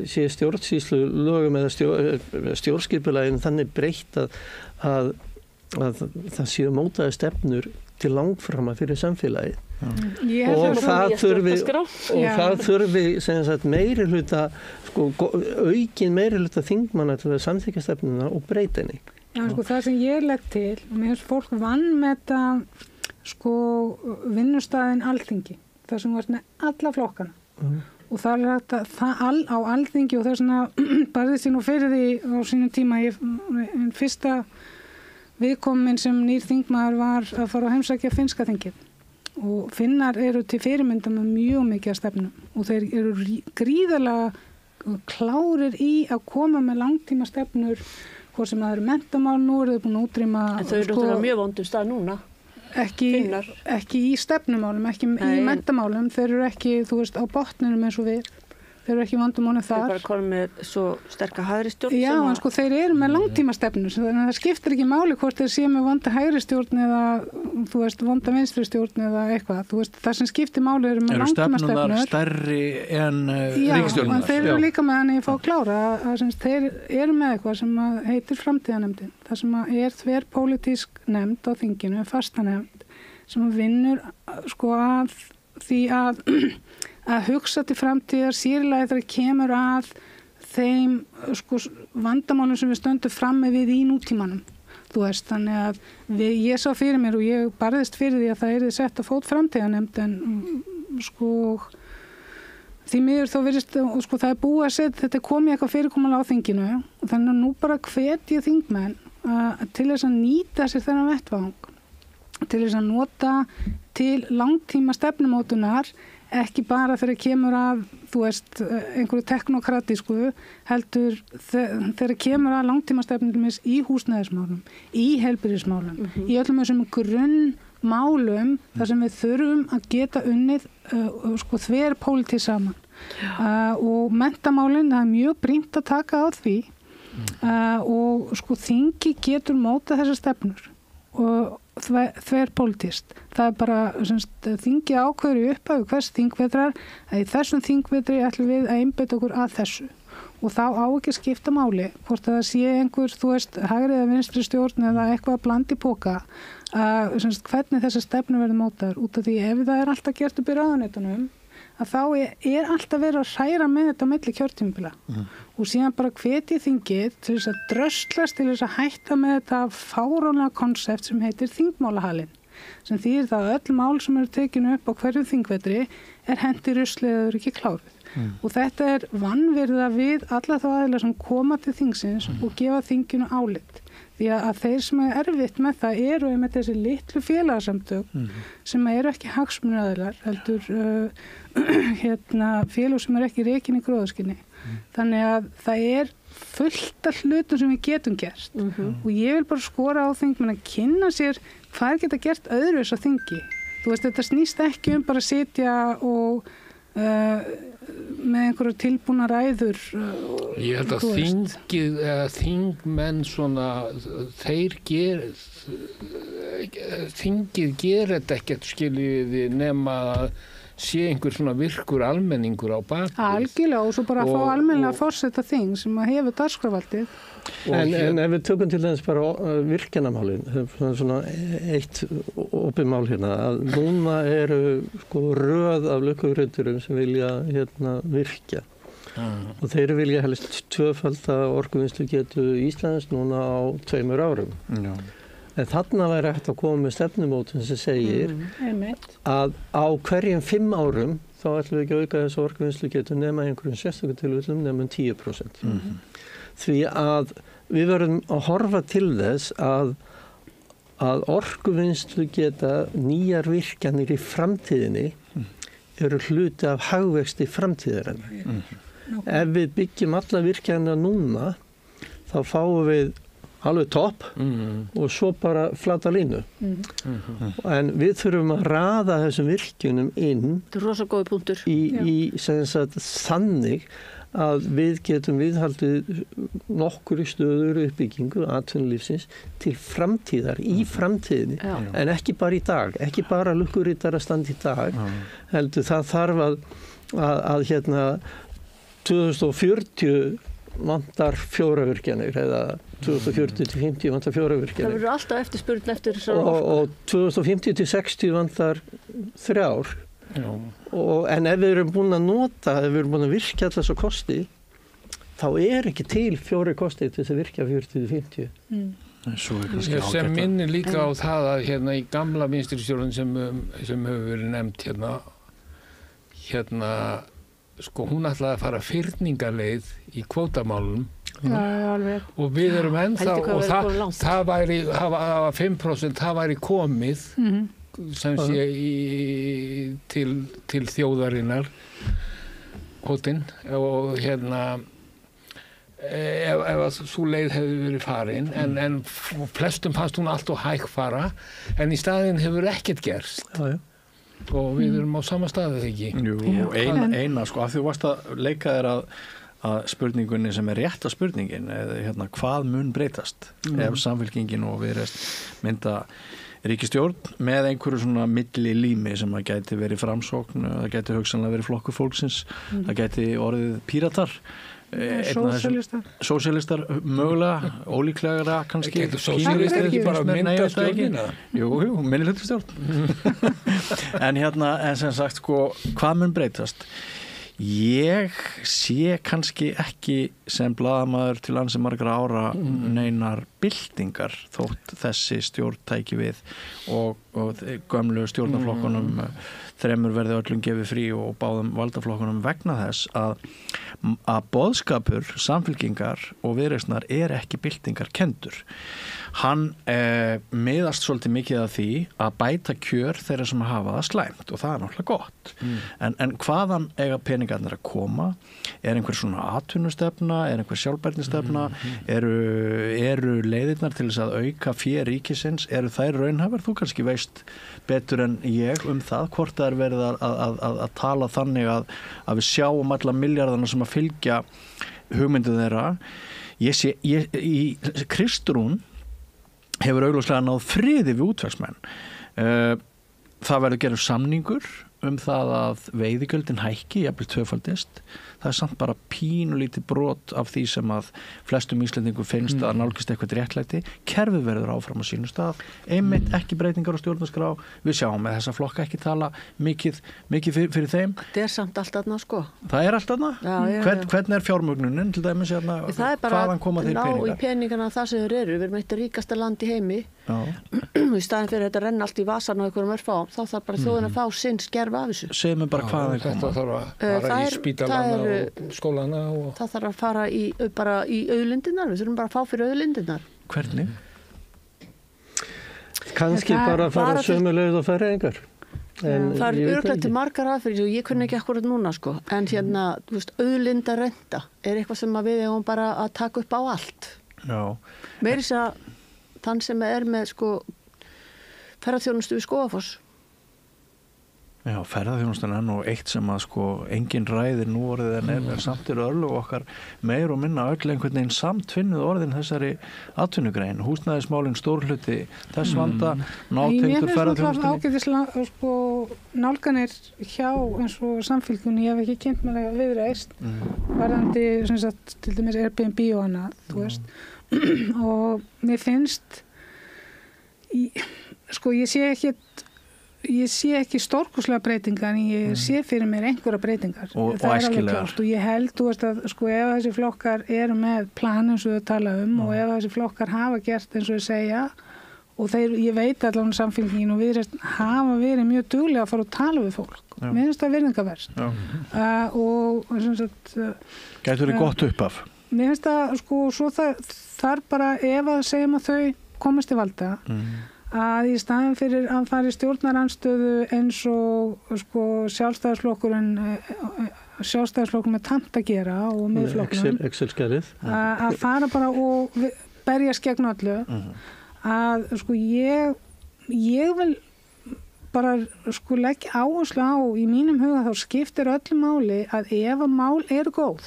sé stjórnsýslu lögum eða stjórnskipulegin þannig breytt að það séu mótaði stefnur til langframa fyrir samfélagið. Og það þurfi sem sagt meirihluta, aukin meirihluta þingmanna til að samþykkja stefnuna og breyta henni. Já, það sem ég legg til, og mér finnst fólk vanmeta vinnustæðin Alþingi, það sem var alla flokkana. Og það hægt að á Alþingi og þess vegna barðist ég nú fyrir því á sínum tíma, en fyrsta viðkomin sem nýr þingmaður var að fara að heimsækja finnska þingið. Og Finnar eru til fyrirmynda með mjög mikið af stefnum og þeir eru gríðarlega klárir í að koma með langtíma stefnur, hvort sem það eru menntamál, nú eru þau búin að útrýma. En þau eru náttúrulega mjög vondum stað núna. Ekki í stefnumálum, ekki í menntamálum, þeir eru ekki, þú veist, á botninum eins og við. Þeir eru ekki vandamálum þar. Þeir bara komið með svo sterka hægri stjórn. Já, en þeir eru með langtíma stefnur, þannig að það skiptir ekki máli hvort þeir séu með vonda hægri stjórn eða, þú veist, vonda vinstri stjórn eða eitthvað. Þú veist, það sem skiptir máli eru með langtíma stefnur. Eru stefnunar stærri en ríkisstjórnunar? Já, en þeir eru líka með hann í fá klára að þeir eru með eitthvað sem heitir framtíðanemndin. Það sem er þverpólitísk nefnd á þinginu, fastanefnd, sem vinnur að því að hugsa til framtíðar, sérlega þegar kemur að þeim vandamálum sem við stöndum frammi við í nútímanum. Þú veist, þannig að ég sá fyrir mér og ég barðist fyrir því að það yrði sett að fót framtíðanemnd en því miður þó virðist, það búið að setja, þetta komið eitthvað fyrirkomulega á þinginu og þannig að nú bara hvet ég þingmenn til þess að nýta sér þennan vettvang, til þess að nota til langtíma stefnumótunar, ekki bara þegar kemur að, þú veist, einhverju teknokratísku, heldur þegar kemur að langtímastefnum í húsnæðismálum, í heilbrigðismálum, í öllum þessum grunnmálum þar sem við þurfum að geta unnið þverpólitískt saman. Og menntamálin, það mjög brýnt að taka á því og þingi getur mótað þessar stefnur og þverpólitískt. Það bara þingi ákveður upp af hvers þingvetrar að í þessum þingvetri ætlum við að einbeita okkur að þessu og þá á ekki að skipta máli hvort það sé einhver, þú veist, hægri eða vinstri stjórn eða eitthvað að blanda í poka hvernig þessar stefnu verður mótaður út af því ef það alltaf gert upp í ráðuneytunum að þá alltaf verið að hræra með þetta á milli kjörtímabila og síðan bara hvetja þingið til þess að dröslast til þess að hætta með þetta fáránlega konsept sem heitir þingmálahalinn sem þýðir það að öll mál sem eru tekinu upp á hverju þingvetri hendi rusli eða eru ekki kláruð og þetta vanvirða við alla þá aðila sem koma til þingsins og gefa þinginu álit því að þeir sem erfitt með það eru með þessi litlu félagsamtök sem eru ekki hagsmunaaðilar heldur félag sem ekki rekin í gróðaskinni þannig að það fullt af hlutum sem við getum gert og ég vil bara skora á þingmenn að kynna sér hvað geta gert öðruvis á þingi þú veist þetta snýst ekki bara að sitja og með einhverju tilbúna ræður ég held að þingmenn svona þingið gerir þetta ekkert skiljiði nema að sé einhver svona virkur almenningur á bak algjörlega og svo bara að fá almennilega forseta þing sem að hefur dagskrárvaldið en ef við tökum til þess bara virkjanamálin svona eitt opið mál hérna að núna eru röð af lögregluriturum sem vilja virkja og þeir vilja helst tvöfalda orkuvinnslugetu Íslands núna á 2 árum en þarna væri hægt að koma með stefnumótun sem segir að á hverjum 5 árum þá ætlum við ekki að auka þessu orkuvinnslugetu nema einhverjum sérstökum tilfellum nema 10%. Því að við verðum að horfa til þess að orkuvinnslugeta nýjar virkjanir í framtíðinni eru hluti af hagvexti framtíðarinnar. Ef við byggjum alla virkjanina núna þá fáum við alveg topp og svo bara flata línu. En við þurfum að raða þessum virkjunum inn Þetta er rosa góði punktur. í sem sagt, þannig að við getum viðhaldið nokkur stöður uppbyggingu atvinnulífsins til framtíðar, í framtíðinni, en ekki bara í dag, ekki bara lukkurittar að standa í dag, heldur það þarf að hérna 2040 vantar 4 virkjanir eða 2040 til 50 vantar 4 virkjanir. Það verður alltaf eftirspurn eftir þessar og 2050 til 60 vantar 3. En ef við erum búin að nota, ef við erum búin að virkja alltaf svo kosti, þá ekki til 4 kosti til þess að virkja 40-50. Sem minnir líka á það að hérna í gamla vinstristjórn sem hefur verið nefnt hérna sko hún ætlaði að fara fyrningarleið í kvótamálum og við erum ennþá og það væri 5% það væri komið sem sé til þjóðarinnar hótinn og hérna ef að svo leið hefði verið farin en flestum fannst hún allt og hægfara en í staðinn hefur ekkert gerst og við erum á sama staði ekki. Jú, eina sko, af því þú varst að leika þér að spurningunni sem rétta spurningin, hérna, hvað mun breytast ef Samfylkingin og Viðreisn mynda ríkisstjórn með einhverju svona millilími sem að gæti verið Framsókn, það gæti hugsanlega verið Flokkur fólksins, það gæti orðið Píratar, sósíalistar mögulega, ólíklega kannski. Sósíalistar ekki bara myndastjórnina? Jú, minnihlutastjórn. En hérna, sem sagt sko, hvað mun breytast? Ég sé kannski ekki sem blaðamaður til ansi margra ára neinar byltingar þótt þessi stjórn tæki við og gömlu stjórnarflokkunum 3 verði öllum gefið frí og báðum valdaflokkunum vegna þess að boðskapur Samfylkingar og Viðreisnar ekki byltingar kendur. Hann miðast svolítið mikið að því að bæta kjör þeirra sem hafa það slæmt og það náttúrulega gott. En hvaðan eiga peningarnir að koma? Einhver svona atvinnustefna? Einhver sjálfbærnistefna? Eru leiðirnar til þess að auka fé ríkisins? Eru þær raunhæfar? Þú kannski veist betur en ég það, hvort það verið að tala þannig að við sjáum alla milljarðana sem að fylgja hugmyndið þeirra. Kristrún hefur augljóslega náð friði við útvegsmenn. Það verður gerður samningur það að veiðigjöldin hækki, jafnvel tvöfaldist. Það samt bara pínulítið brot af því sem að flestum Íslendingum finnst að nálgast eitthvað réttlæti. Kerfið verður áfram á sínum stað. Einmitt ekki breytingar á stjórnarskrá. Við sjáum með þessa flokka ekki tala mikið fyrir þeim. Það samt allt þarna sko. Það allt þarna? Hvernig fjármögnunin til dæmis hérna? Hvaðan koma þeir peningar? Það bara ná í peningana það sem þeir eru. Við erum eitt ríkasta land í heimi. Í staðin fyrir þetta renna allt í vasan og einhverjum örfáum, þá þarf bara þjóðin að fá sinn skerf af þessu. Segðu mig bara hvaðan þetta þarf að fara í spítalana og skólana og... Það þarf að fara bara í auðlindirnar, við þurfum bara að fá fyrir auðlindirnar. Hvernig? Kannski bara að fara sömulegð og færa engar. Það örugglega til margar aðferðir og ég kunni ekki akkurat núna sko, en hérna, þú veist, auðlindarenta eitthvað sem við eigum bara að taka upp á allt. Meira þess að þann sem með sko ferðarþjónustu við Skógafoss. Já, ferðarþjónustan nú eitt sem að sko engin ræðir nú orðið en samt örlög okkar meir og minna öll einhvern veginn samtvinnuð orðin þessari atvinnugrein. Húsnæðismálin stór hluti þess vanda, nátengdur ferðarþjónustunni. Ég finnst ágætis sko nálganir hjá eins og Samfylkingunni, ég hef ekki kynnt með það Viðreisn, varðandi sem sagt til dæmis Airbnb og annað, þú veist. Og mér finnst sko ég sé ekki stórkostlega breytingar en ég sé fyrir mér einhverja breytingar og æskilegar og ég held þú veist að sko ef þessi flokkar eru með plan eins og þau tala og ef þessi flokkar hafa gert eins og þau segja og ég veit allavega Samfylkingin og Viðreisn hafa verið mjög duglega að fara og tala við fólk mér finnst það virðingarvert og sem sagt gæti verið gott uppaf. Mér finnst það sko svo þar bara ef að segjum að þau komast til valda að í staðin fyrir að fara í stjórnarandstöðu eins og sko sjálfstæðisflokkurinn með tamt að gera og miðflokkurinn Excel-skjalið að fara bara og berjast gegn öllu að sko ég vil bara sko leggja áherslu á í mínum huga þá skiptir öllu máli að ef að mál eru góð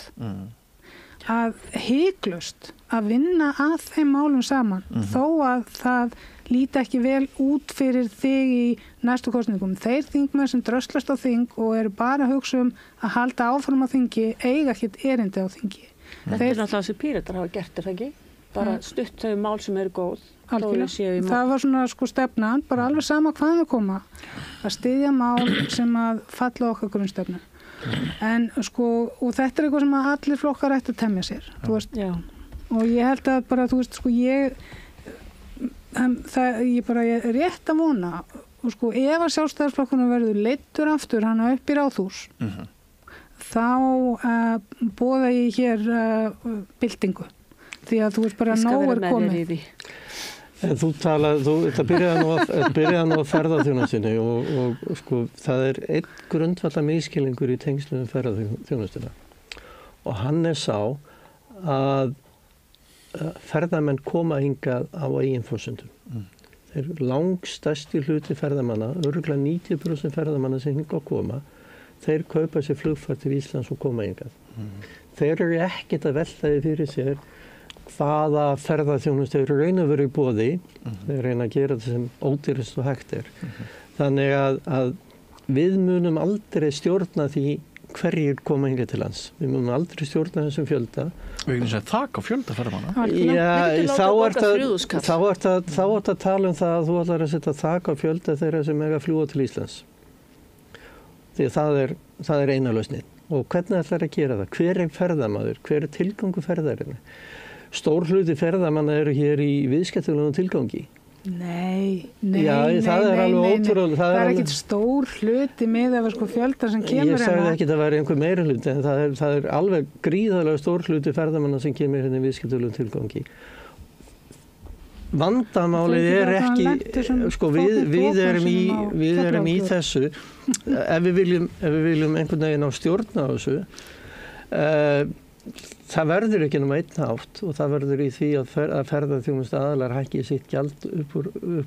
að hiklaust að vinna að þeim málum saman þó að það líti ekki vel út fyrir þig í næstu kosningum. Þeir þingmenn sem dröslast á þing og eru bara að hugsa að halda áfram á þingi eiga ekkert erindi á þingi. Þetta er náttúrulega sem Píratar hafa gert, er það ekki? Bara stutt þau mál sem eru góð. Algjörlega. Það var svona sko stefnan, bara alveg sama hvaðan þau koma, að styðja mál sem að falla okkar grunnstefnu. En sko, og þetta er eitthvað sem að allir flokkar ætti að temja sér, þú veist. Já. Og ég held að bara, þú veist, sko, ég er rétt að vona, og sko, ef að Sjálfstæðisflokkurinn verður leiddur aftur hana upp í Ráðhús, þá boða ég hér byltingu, því að þú veist bara nóg er komið. En þetta byrjaði nú að ferðaþjónustunni og sko, það er einn grundvallar misskilningur í tengslum ferðaþjónustuna og hann er sá að ferðamenn koma hingað á eigin forsendum. Þeir langstærsti hluti ferðamanna, örugglega 90% ferðamanna sem hingað koma, þeir kaupa sér flugfar til Íslands og koma hingað. Þeir eru ekkert að velta því fyrir sér hvaða ferðaþjónustu eru raun að vera í boði, þeir reyna að gera það sem ódýrust og hægt er. Þannig að við munum aldrei stjórna því hverjir koma hingað til lands. Við munum aldrei stjórna þessum fjölda. Og einhvern veginn þak á fjölda ferðamanna? Já, þá ert að tala um það að þú ætlar að setja þak á fjölda þeirra sem eiga að fljúga til Íslands. Því það er eina lausnin. Og hvernig ætlar að gera það? Hver er ferðamaður? Hver er tilgangur ferðarinnar? Stór hluti ferðamanna eru hér í viðskiptalegum tilgangi. Nei. Það er ekkert stór hluti með að sko fjölda sem kemur Ég sagði ekki að það væri einhver meiri hluti, en það er alveg gríðarlega stór hluti ferðamanna sem kemur hérna í viðskiptalegum tilgangi. Vandamálið er ekki, sko við erum í þessu, ef við viljum einhvern veginn á stjórna á þessu, það verður ekki einn hátt og það verður í því að ferðaþjónustu aðilar hækki sitt gjald upp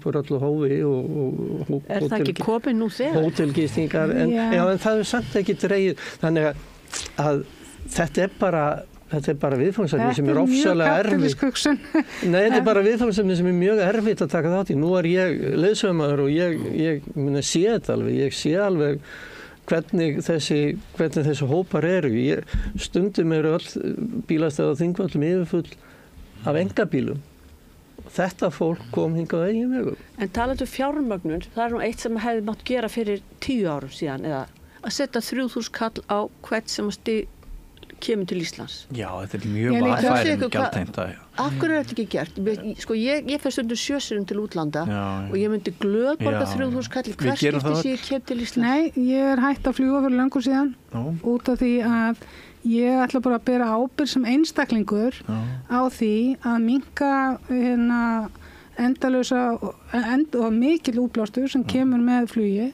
úr öllu hófi og er það ekki komið nú þegar? Hótelgistingar, en það er samt ekki dregið, þannig að þetta er bara viðfangsefni sem er ofsalega erfitt. Nei, þetta er bara viðfangsefni sem er mjög erfitt að taka þátt í. Nú er ég leiðsögumaður og ég sé þetta alveg, ég sé alveg hvernig þessi hópar eru. Stundum eru öll bílastæði á Þingvöllum yfirfull af engabílum. Þetta fólk kom hingað á eigin vegum. En talandi um fjármögnun, það er nú eitt sem hefði mátt gera fyrir 10 árum síðan, eða að setja 3.000 kall á hvert sem kemur til Íslands. Já, þetta er mjög varfærin gjaldtengt. Af hverju er þetta ekki gert? Sko, ég fer stundum sjösurum til útlanda og ég myndi glöð borga 3.000 kall hvers skipti sem ég kem til Íslands. Nei, ég er hætt að fljúga fyrir löngu síðan út af því að ég ætla bara að bera ábyrgð sem einstaklingur á því að minnka endalausa og mikil útblástur sem kemur með flugi.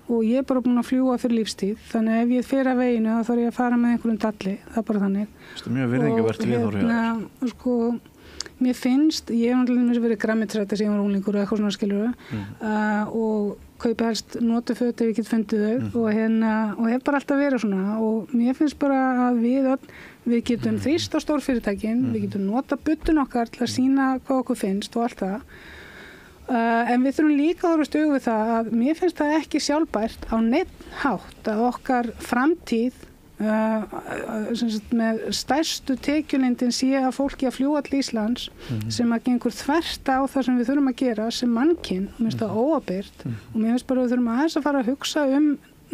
Og ég er bara búin að fljúga fyrir lífstíð, þannig að ef ég fer að veginu þá þarf ég að fara með einhverjum dalli, það er bara þannig. Það er mjög virðingavert viðhorf. Sko, mér finnst, ég hef náttúrulega verið græmmetisrætti sem ég var unglingur og eitthvað svona skilur og kaupi helst notaföt ef ég get fundið þau og hef bara alltaf verið svona og mér finnst bara að við getum þrýst á stórfyrirtækin, við getum nota buddun okkar til að sýna hvað okkur finnst og allt það. En við þurfum líka að horfast augu við það að mér finnst það ekki sjálfbært á neinn hátt að okkar framtíð með stærstu tekjulindin sé að fólki að fljúga til Íslands sem að gengur þvert á það sem við þurfum að gera sem mannkinn, mér finnst það óábyrgt og mér finnst bara við þurfum aðeins að fara að hugsa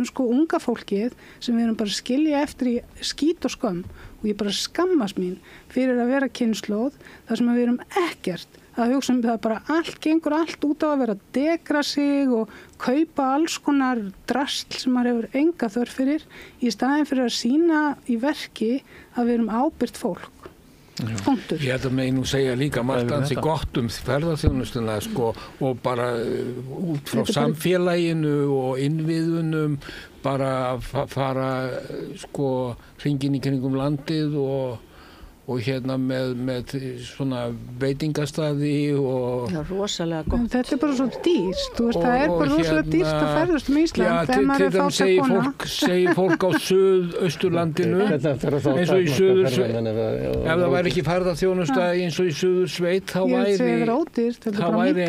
sko unga fólkið sem við erum bara að skilja eftir í skít og skömm og ég bara skammast mín fyrir að vera kynslóð þar sem við erum ekkert að hugsa það bara gengur allt út á að vera að degra sig og kaupa alls konar drasl sem maður hefur enga þörf fyrir í staðin fyrir að sýna í verki að við erum ábyrgt fólk. Punktur. Ég held að mig nú segja líka margt ansi gott ferðaþjónustuna sko, og bara út frá samfélaginu og innviðunum bara að fara sko hringinn í kringum landið og hérna með svona veitingastaði og Já, rosalega gott. Þetta bara svo dýrt, þú veist, það bara rosalega dýrt að ferðast Ísland. Til segir fólk á Suðausturlandinu eins og í ef það væri ekki ferðaþjónusta eins og í Suðursveit þá væri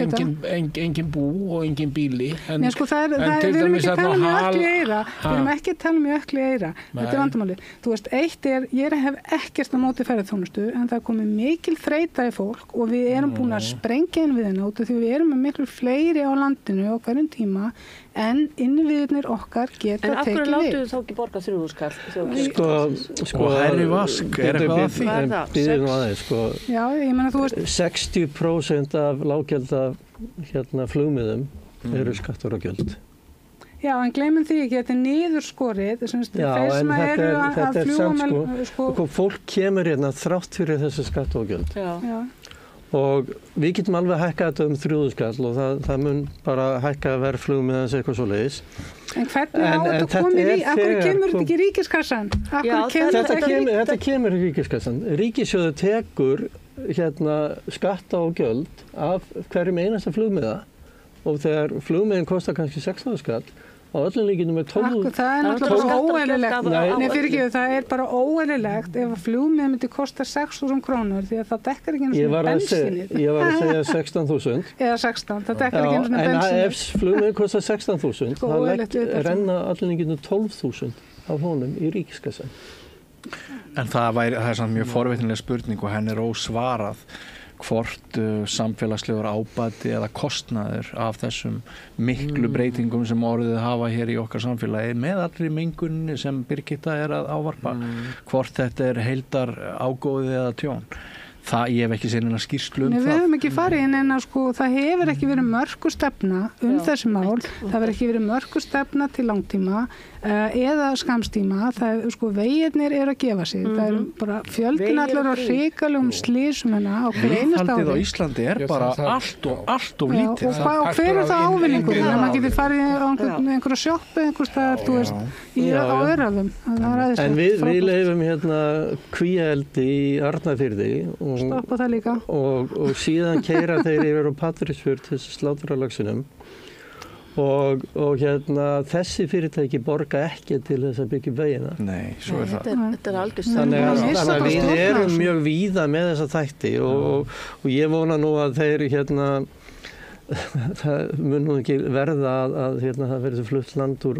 engin bú og engin bíli en sko við erum ekki að tala um Jökli Eyra við erum ekki að tala um Jökli Eyra þetta vandamáli, þú veist, eitt ég hef ekkert á móti ferðaþjónustu en það komið mikil þreyta í fólk og við erum búin að sprengja inn við henni út af því við erum með miklu fleiri á landinu á hverjum tíma en innviðirnir okkar geta tekið við. En af hverju láttu þið þá ekki borga 3.000 kall? Sko hærri vask eitthvað að því? Býðir nú aðeins, Já, ég meina þú veist 60% af lággjaldar flugmiðum eru skattar og gjöld. Já, en gleymum því ekki, þetta niðurskorið þeir sem eru að fljúga með fólk kemur hérna þrátt fyrir þessi skatt og gjöld. Já. Og við getum alveg hækkað þetta 3.000 kall og það mun bara hækka verðflugmiðans eitthvað svoleiðis. En hvernig á þetta komið í? Akkur kemur þetta ekki í ríkiskassan? Þetta kemur í ríkiskassan. Ríkissjóður tekur skatta og gjöld af hverjum einasta flugmiða og þegar flugmiðin kostar kannski 6.000 kall á öllum líkinum með 12. Það er náttúrulega bara óeðlilegt. Nei, fyrirgefðu, það er bara óeðlilegt ef flugmiði myndi kosta 6.000 krónur því að það dekkar ekki einu svona bensinið. Ég var að segja 16.000. Eða 16, það dekkar ekki einu svona bensinið. En ef flugmiði kostar 16.000, þá renna öllum líkinum 12.000 af honum í ríkiskassan. En það er samt mjög forvitnileg spurning og henni er ósvarað hvort samfélagslegur ábati eða kostnaður af þessum miklu breytingum sem orðið hafa hér í okkar samfélagi með allri mengunni sem Birgitta er að ávarpa hvort þetta er heildar ágóði eða tjón. Ég hef ekki séð neina skýrslu það. Við höfum ekki farið inn en það hefur ekki verið mörkustefna þessi mál. Það hefur ekki verið mörkustefna til langtíma eða skamstíma. Vegirnir eru að gefa sig. Það er bara fjöldin allar á hrikalegum slysum á hverju einasta ári. Viðhaldið á Íslandi er bara allt og lítið. Og hver er það ávinningur? Þegar maður getur farið á einhverja sjoppu einhvers staðar, á Öræfum. En við leifum kvíaeldi í Arnarfirði stoppa það líka og síðan keyra þeir yfir á Patreksfjörð til sláturalaxinum og þessi fyrirtæki borga ekki til þess að byggja vegina. Nei, svo er það. Þetta er algjör þannig að við erum mjög víða með þessa þætti og ég vona nú að þeir það mun nú ekki verða að það verður flutt land úr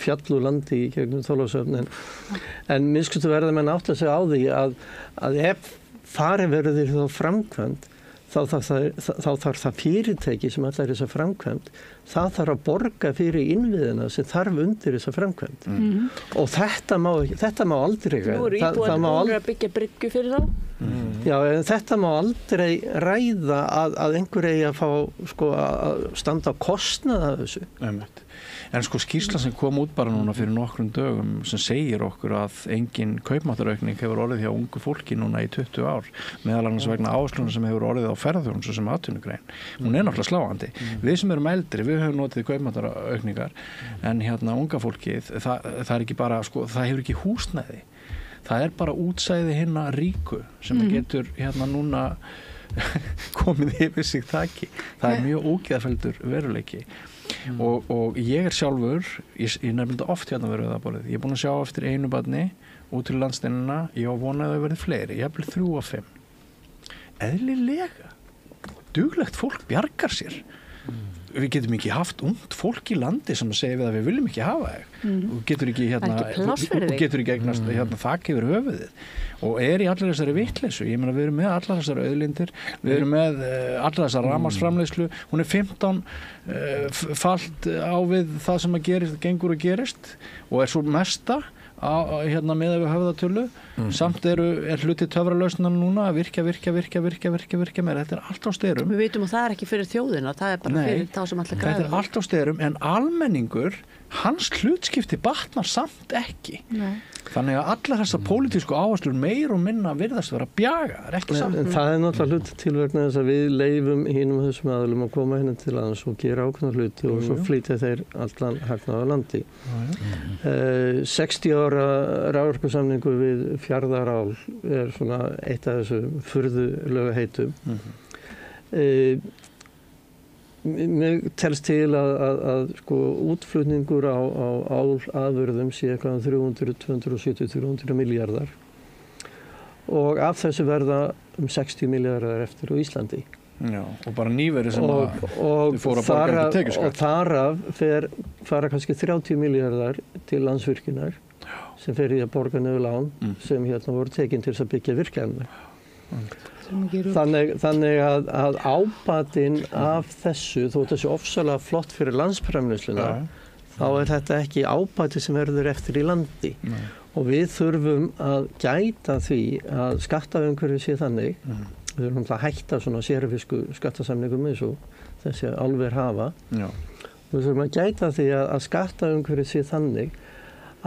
fjall úr landi í gegnum Þorlákshöfn en miskustu verða menn átt að segja á því að ef farið verður þá framkvæmd þá þarf það fyrirtæki sem allar þessa framkvæmd það þarf að borga fyrir innviðina sem þarf undir þessa framkvæmd og þetta má aldrei Nú eru íbúar að byggja bryggju fyrir þá Já, en þetta má aldrei ræða að einhver eigi að fá að standa á kostnað af þessu. En skýrslan sem kom út bara núna fyrir nokkrum dögum sem segir okkur að engin kaupmáttaraukning hefur orðið hjá ungu fólki núna í 20 ár meðal annars vegna áherslunnar sem hefur orðið á ferðaþjónustu sem atvinnugrein. Hún er náttúrulega sláandi. Við sem erum eldri, við höfum notið kaupmáttaraukningar en unga fólkið, það er ekki bara, það hefur ekki húsnæði. Það er bara útsæði hinna ríku sem getur núna komið yfir sig þaki. Það er mjög ógeðfelldur veruleiki. Og ég er sjálfur, ég nefndi oft verið það borðið. Ég er búin að sjá eftir einu barni út til landsteinina, ég á vonaði að það verið fleiri, ég hef 3 og 5. Eðlilega. Duglegt fólk bjargar sér. Við getum ekki haft ungt fólk í landi sem að segja við að við viljum ekki hafa þig og getur ekki eignast þak yfir höfuðið og er í allar þessari vitleysu. Ég meina við erum með allar þessari auðlindir, við erum með allar þessar rafmagnsframleiðslu, hún er 15 falt á við það sem að gengur og gerist og er svo mesta með við höfðatölu samt er hluti töfralausnar núna að virka með þetta er allt á styrum. Við vitum að það er ekki fyrir þjóðina, það er bara fyrir þá sem allir græða. Þetta er allt á styrum en almenningur hans hlutskipti batnar samt ekki. Nei. Þannig að allar þessar pólitísku áherslur meir og minna virðast vera bjaga, ekki samt. En það náttúrulega hluti til vegna þess að við leyfum hinum þessum aðalum að koma hérna til lands og gera ákveðna hluti og svo flytja þeir allan hagnaða landi. 60 ára raforkusamningu við Fjarðarál svona eitt af þessu furðulega heitum. Mér telst til að sko útflutningur á álafurðum sé eitthvað 370-300 miljardar og af þessu verða 60 miljardar eftir á Íslandi. Já, og bara nýverið sem og fóru að borga undir tekjuskatt. Og þaraf fara kannski 30 miljardar til Landsvirkjunar sem fer í að borga niður lán sem hérna voru tekin til þess að byggja virkjanir. Þannig að ábatinn af þessu, þó þessu ofsalega flott fyrir landsframleiðsluna, þá þetta ekki ábati sem verður eftir í landi. Og við þurfum að gæta því að skattaumhverfið sé þannig, við þurfum að hætta svona sérfisku skattasamningum eins og þessi álver hafa. Við þurfum að gæta því að skattaumhverfið sé þannig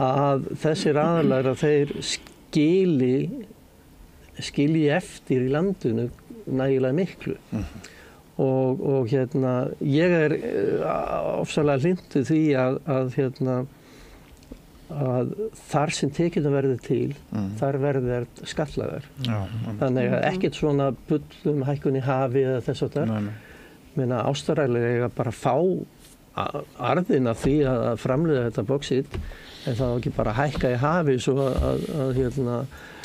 að þessir aðalar að þeir skilji eftir í landinu nægilega miklu. Og hérna, ég ofsalega hlynntur því að þar sem tekjurnar verður til, þar verður skattlagðar. Þannig að ekkert svona bull hækkun í hafi eða þess og þar. Meina Ástralir eiga bara fá arðin af því að framleiða þetta bauxít, en það ekki bara hækka í hafi svo að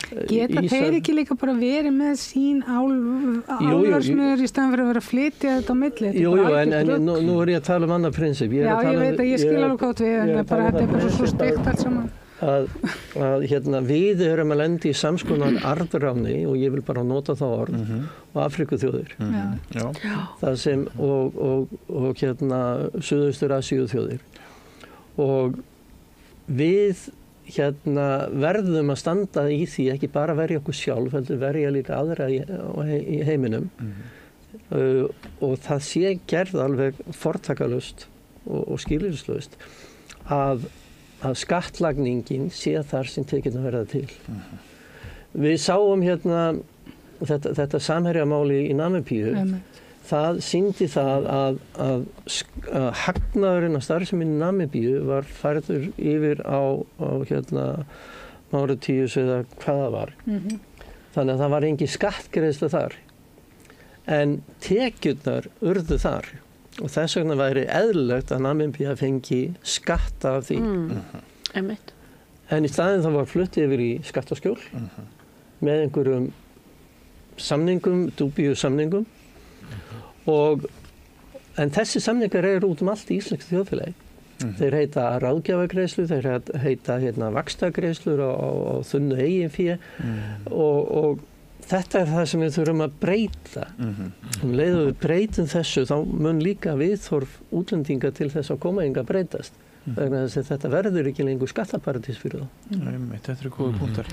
Geta þeir ekki líka bara verið með sín álversmiður í staðan fyrir að vera að flytja þetta á milli? Jú, en nú ég að tala annað prinsip. Já, ég veit að ég skil alveg hvað við, en bara þetta bara svo steikt allt saman. Að við erum að lenda í samskonar arðráni og ég vil bara nota það orð og Afrikuþjóðir. Það sem og Suðaustur-Asíu þjóðir. Og við verðum að standa í því ekki bara verja okkur sjálf, heldur verja líka aðra í heiminum. Og það sé gerð alveg fortakalaust og skilyrðislaust að skattlagningin sé þar sem tekjurnar verða til. Við sáum þetta samherjamáli í Namibíu. Það sýndi það að hagnaðurinn af starfsemi í Namibíu var færður yfir á Máritíus eða hvað það var. Þannig að það var engin skattgreiðsla þar. En tekjurnar urðu þar. Og þess vegna væri eðlilegt að Namibía fengi skatta af því. En í staðinn það var flutt yfir í skattaskjól með einhverjum samningum, dúbíu samningum. En þessi samningar eru út allt í íslensku þjóðfélagi. Þeir heita ráðgjafagreiðslur, þeir heita vaxtagreiðslur á þunnu eigin fé og þetta það sem við þurfum að breyta. Leið og við breytum þessu, þá mun líka viðhorf útlendinga til þess að koma hingað breytast. Vegna þess að þetta verður ekki lengur skattaparadís fyrir þá. Þetta eru góða punktar.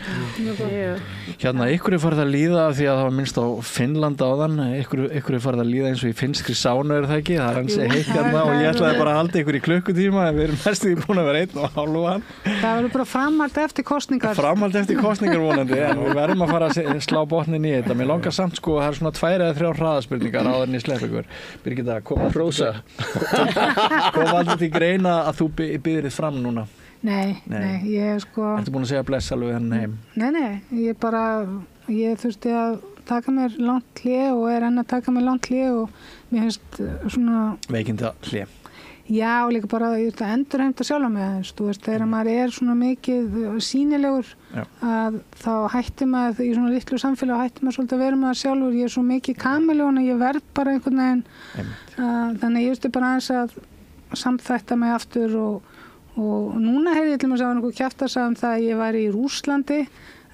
Ykkur farið að líða því að það var minnst á Finnland áðan, ykkur farið að líða eins og í finnskri sánu það ekki, það ansi heitt hérna og ég ætlaði bara að halda ykkur í klukkutíma en við erum mest því búin að vera 1,5. Það verður bara framhald eftir kosningar. Framhald eftir kosningar vonandi, en við verðum að fara að slá botnin í þetta. Mér langar samt það er svona 2 eða 3 hraðaspurningar áður en ég slepp ykkur. Birgitta, kom aldrei til greina að þú býðir þið fram núna? Nei, ég Ertu búin að segja bless alveg henni heim? Nei, ég þurfti að taka mér langt hlé og enn að taka mér langt hlé og mér finnst svona veikinda hlé. Já, og líka bara ég endurheimta sjálf með þess, þegar maður svona mikið sýnilegur að þá hætti maður í svona litlu samfélag hætti maður svolítið að vera maður sjálfur, ég svo mikið kameljón að ég verð bara einhvern veginn þannig ég bara aðeins að samþætta mig aftur og núna hefði ég til að segja einhver kjaftasaga það að ég væri í Rússlandi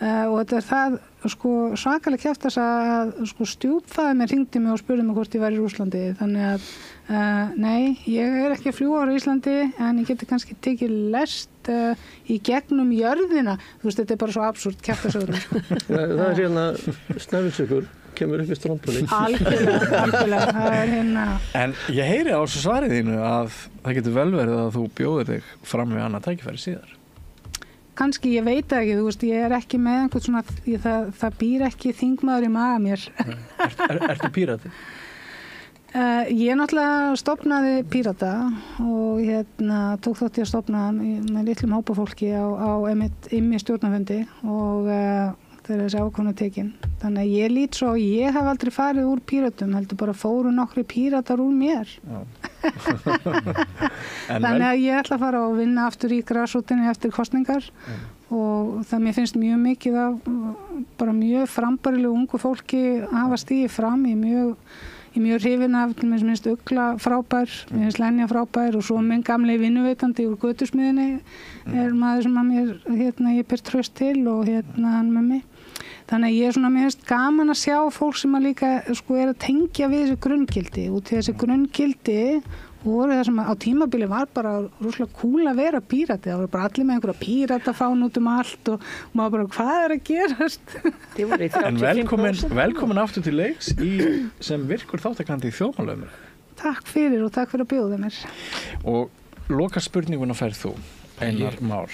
og þetta það svakalega kjaftasaga að stjúpfaðir mér hringdi mig og spurði mig hvort ég væri í Rússlandi þannig að nei, ég ekki að fljúga á Íslandi en ég geti kannski tekið lest allt í gegnum jörðina, þú veist, þetta bara svo absúrt kjaftasögurnar. Það hérna snæfilsjökull kemur upp í strandbúli. Algjörlega, það En ég heyri á þessu svarið þínu að það getur vel verið að þú bjóðir þig fram við annað tækifæri síðar. Kannski, ég veit ekki, þú veist, ég ekki með einhvern svona, það býr ekki þingmaður í maga mér. Ertu pírati? Ég náttúrulega stofnaði Pírata og tók þátt í að stofna með litlum hópa fólki á IMMI stjórnarfundi og þegar þessi ákvörðun tekin. Þannig að ég lít svo, ég hef aldrei farið úr Píratum, heldur bara fóru nokkri Píratar úr mér. Þannig að ég ætla að fara og vinna aftur í grasrótinni eftir kosningar og það mér finnst mjög mikið af bara mjög frambærilegu ungu fólki að hafa stigið fram í mjög hrifin af, til mér finnst Ugla frábær, mér finnst Lenja frábær og svo minn gamli vinnuveitandi úr götusmiðinni maður sem að mér, ég ber traust til og hann með mig. Þannig að ég mér finnst gaman að sjá fólk sem að líka að tengja við þessi grunngildi og til þessi grunngildi voru það sem á tímabili var bara rosalega cool að vera pírati, það voru bara allir með einhverja píratafán út allt og maður bara hvað að gerast? En velkomin aftur til leiks sem virkur þáttakandi í þjóðmálum. Takk fyrir og takk fyrir að bjóða mér. Og loka spurninguna færð þú, Einar Már,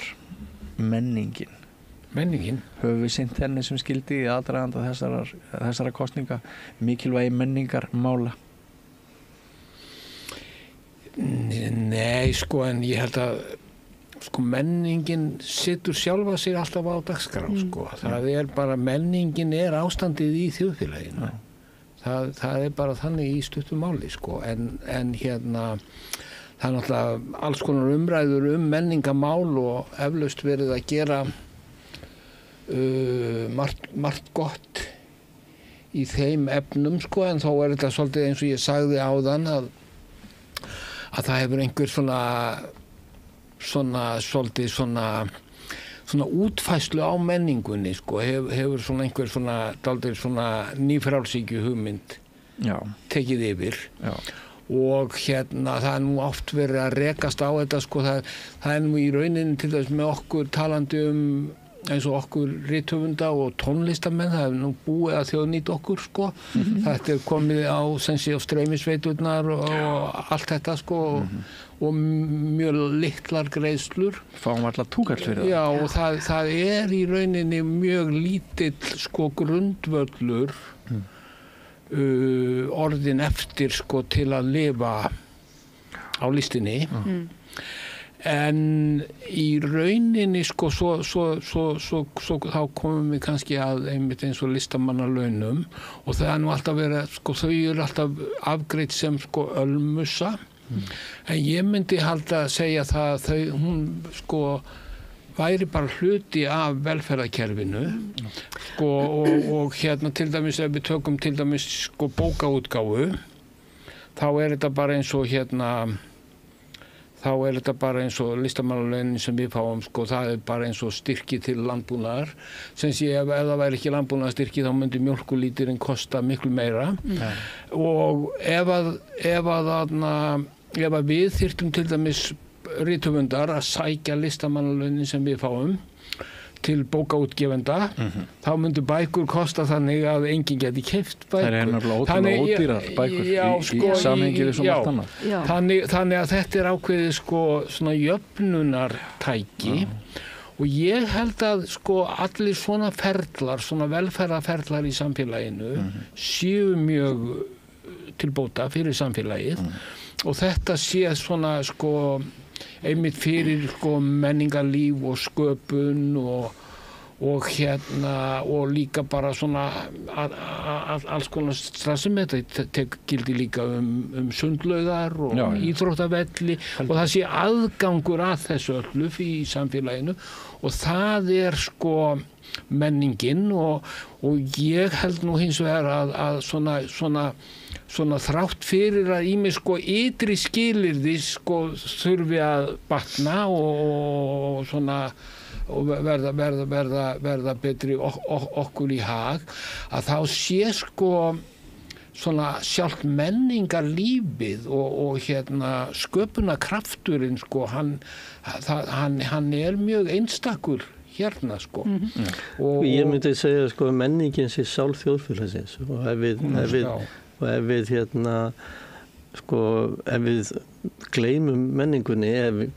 menningin. Höfum við sinnt henni sem skildi í aðdraganda þessara kosninga, mikilvægi menningarmála? Nei, en ég held að menningin situr sjálfa sig alltaf á dagskrá, það bara, menningin ástandið í þjóðfélaginu. Það bara þannig í stuttu máli, en það náttúrulega alls konar umræður menningamál og eflaust verið að gera margt gott í þeim efnum, en þá þetta svolítið eins og ég sagði áðan að það hefur einhver svolítið útfærslu á menningunni, hefur einhver dálítið nýfrjálshyggju hugmynd tekið yfir. Já. Og það nú oft verið að rekast á þetta, það nú í rauninni til þess með okkur talandi eins og okkur rithöfunda og tónlistamenn, það hefur nú búið að þjóðnýta okkur, þetta komið á streymisveiturnar og allt þetta, og mjög litlar greiðslur. Fáum allar túkall fyrir það. Já, og það í rauninni mjög lítill, grundvöllur orðin eftir, til að lifa á listinni. En í rauninni svo þá komum við kannski að einmitt eins og listamannalaunum og það nú alltaf verið, þau alltaf afgreitt sem ölmusa, en ég myndi halda að segja það að hún væri bara hluti af velferðarkerfinu og til dæmis ef við tökum til dæmis bókaútgáfu, þá þetta bara eins og þá þetta bara eins og listamannalaunin sem við fáum, það bara eins og styrki til landbúnaðar, sem sé ef það væri ekki landbúnaðarstyrki þá myndi mjólkurlíturinn kosta miklu meira. Og ef við þyrftum til dæmis rithöfundar að sækja listamannalaunin sem við fáum til bókaútgefenda, þá myndu bækur kosta þannig að enginn geti keypt bækur. Það náttúrulega ótrúlega ódýrar bækur í samhengi við svo margt annað. Þannig að þetta ákveðið svona jöfnunartæki og ég held að allir svona ferlar, svona velferðarferlar í samfélaginu séu mjög til bóta fyrir samfélagið og þetta sé svona einmitt fyrir menningarlíf og sköpun og og líka bara svona alls konar sem þetta gildi líka sundlaugar og íþróttavelli og það sé aðgangur að þessu öllu í samfélaginu og það menningin og ég held nú hins vegar að svona þrátt fyrir að ýmis ytri skilyrði þurfi að batna og svona og verða betri okkur í hag að þá sé svona sjálft menningarlífið og sköpunarkrafturinn sko, hann er mjög einstakur hérna sko. Og ég myndi segja sko menningin sé sál þjóðfélagsins og ef við gleymum menningunni,